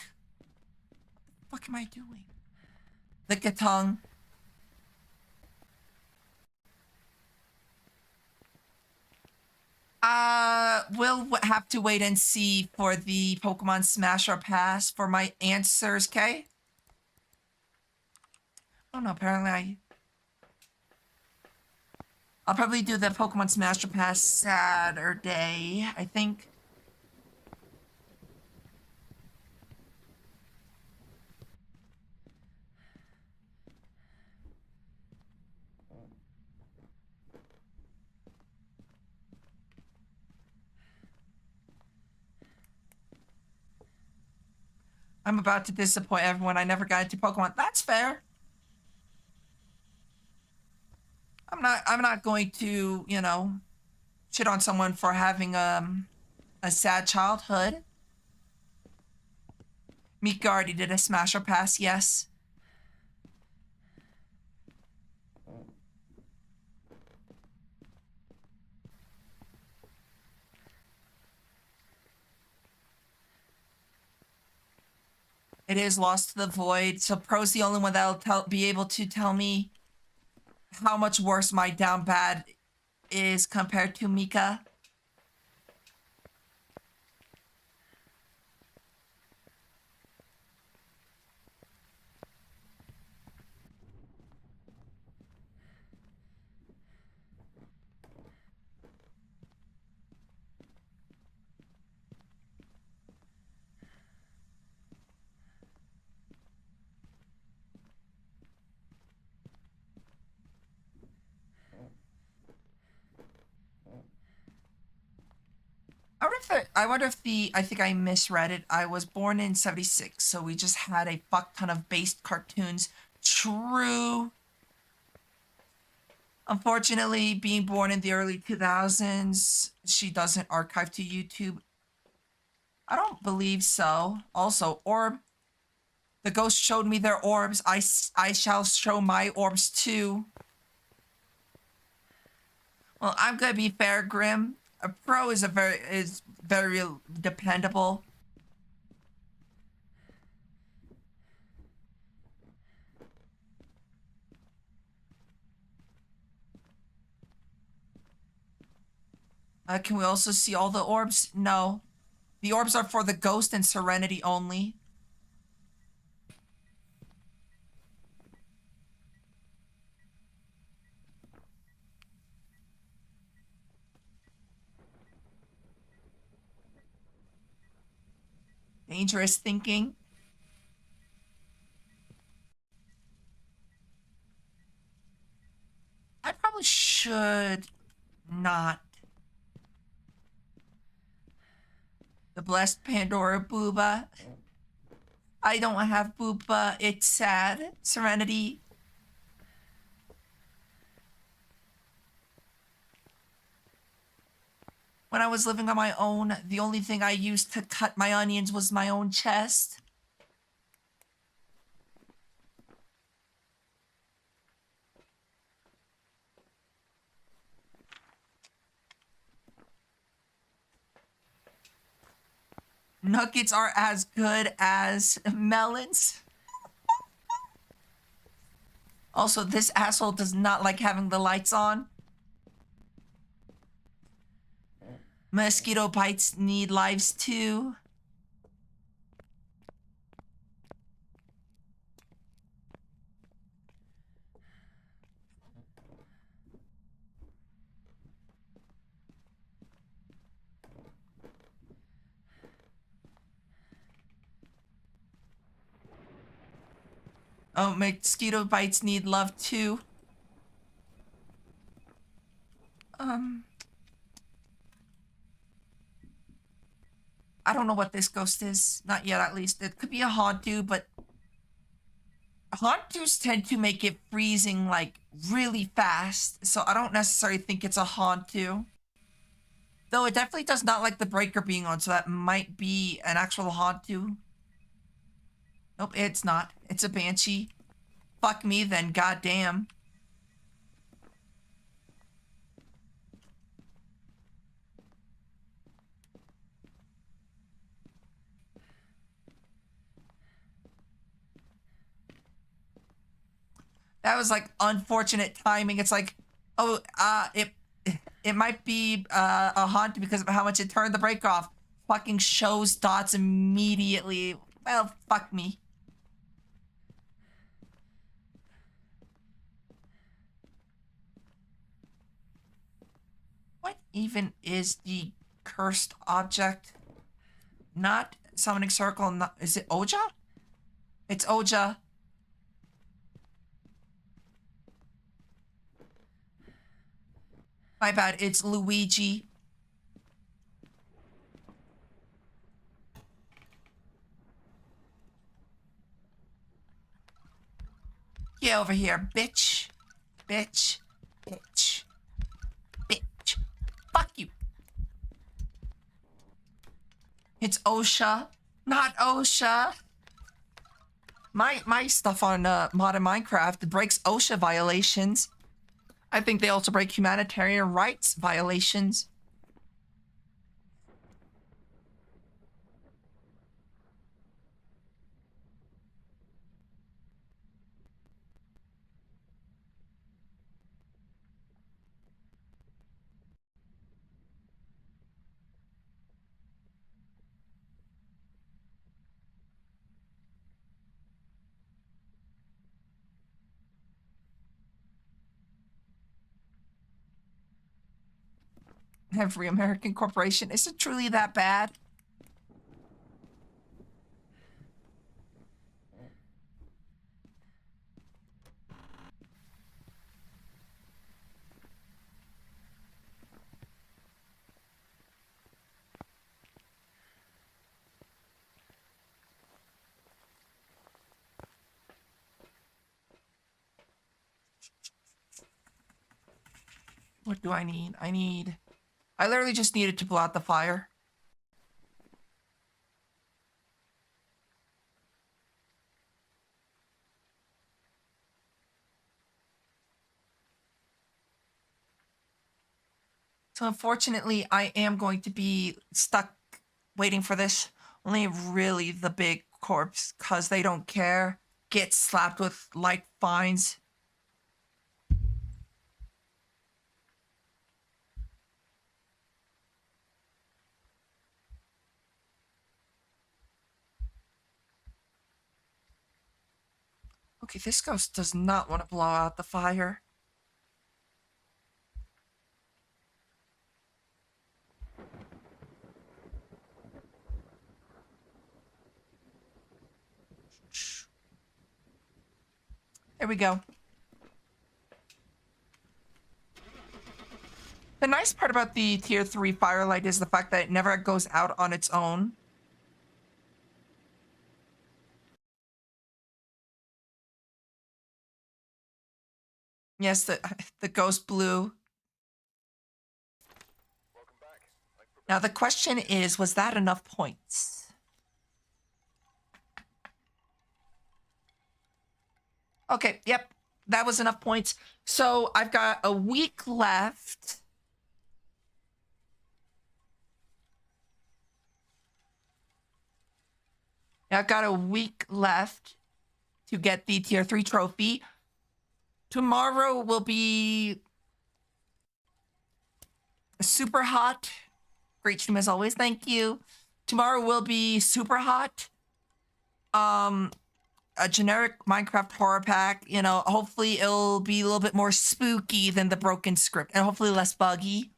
What the fuck am I doing? The Katong. We'll have to wait and see for the Pokemon Smash or Pass for my answers, okay? Oh no, apparently I'll probably do the Pokemon Smash or Pass Saturday, I think. I'm about to disappoint everyone. I never got into Pokemon. That's fair. I'm not going to, you know, shit on someone for having a sad childhood. Mika already did a Smash or Pass, yes. It is Lost to the Void, so Pro's the only one that'll be able to tell me how much worse my down bad is compared to Mika. I wonder if I think I misread it. I was born in 76, so we just had a fuck ton of based cartoons. True. Unfortunately, being born in the early 2000s, she doesn't archive to YouTube. I don't believe so. Also, orb. The ghost showed me their orbs. I shall show my orbs too. Well, I'm gonna be fair, Grim. A pro is very dependable. Can we also see all the orbs? No. The orbs are for the ghost and serenity only. Dangerous thinking. I probably should not. The blessed Pandora Booba. I don't have Booba. It's sad. Serenity. When I was living on my own, the only thing I used to cut my onions was my own chest. Nuggets are as good as melons. Also, this asshole does not like having the lights on. Mosquito bites need lives too. Oh, mosquito bites need love too. I don't know what this ghost is. Not yet, at least. It could be a Hauntu, but Hauntus tend to make it freezing, like, really fast. So I don't necessarily think it's a Hauntu. Though it definitely does not like the breaker being on, so that might be an actual Hauntu. Nope, it's not. It's a Banshee. Fuck me then, goddamn. That was like unfortunate timing. It's like, oh, it might be a haunt because of how much it turned the brake off. Fucking shows dots immediately. Well, fuck me. What even is the cursed object? Not summoning circle. Not, is it Oja? It's Oja. My bad, it's Luigi. Get over here, bitch. Bitch. Bitch. Bitch. Fuck you. It's OSHA. Not OSHA. My stuff on modern Minecraft breaks OSHA violations. I think they also break humanitarian rights violations. Every American corporation. Is it truly that bad? What do I need? I literally just needed to blow out the fire. So unfortunately, I am going to be stuck waiting for this. Only really the big corpse, because they don't care, get slapped with light fines. Okay, this ghost does not want to blow out the fire. There we go. The nice part about the tier 3 firelight is the fact that it never goes out on its own. Yes, the ghost blue. Now the question is, was that enough points? Okay, yep, that was enough points. So I've got a week left. I've got a week left to get the tier 3 trophy. Tomorrow will be super hot. Great stream as always. Thank you. Tomorrow will be super hot. A generic Minecraft horror pack. You know, hopefully it'll be a little bit more spooky than the broken script, and hopefully less buggy.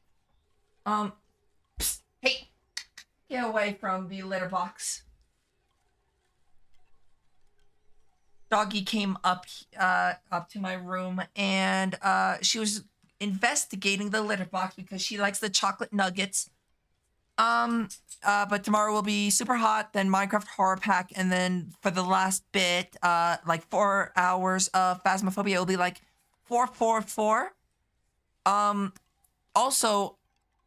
Psst, hey, get away from the litter box. Doggy came up to my room, and she was investigating the litter box because she likes the chocolate nuggets. But tomorrow will be super hot, then Minecraft horror pack, and then for the last bit, like 4 hours of Phasmophobia, it'll be like 444. Also,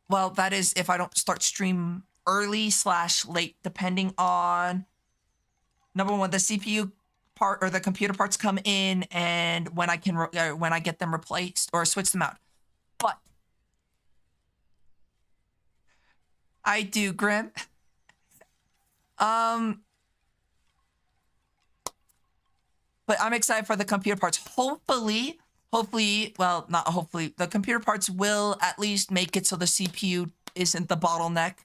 well, that is if I don't start stream early / late, depending on number one, the CPU part or the computer parts come in, and when I can when I get them replaced or switch them out. But I do, Grim. But I'm excited for the computer parts. Hopefully, well, not hopefully, the computer parts will at least make it so the CPU isn't the bottleneck.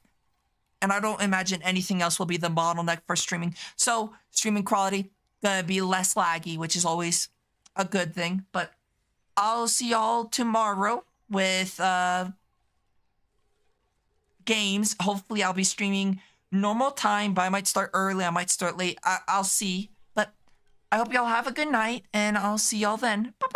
And I don't imagine anything else will be the bottleneck for streaming. So streaming quality gonna be less laggy, which is always a good thing. But I'll see y'all tomorrow with games. Hopefully I'll be streaming normal time, but I might start early, I might start late. I'll see. But I hope y'all have a good night, and I'll see y'all then. Bye-bye.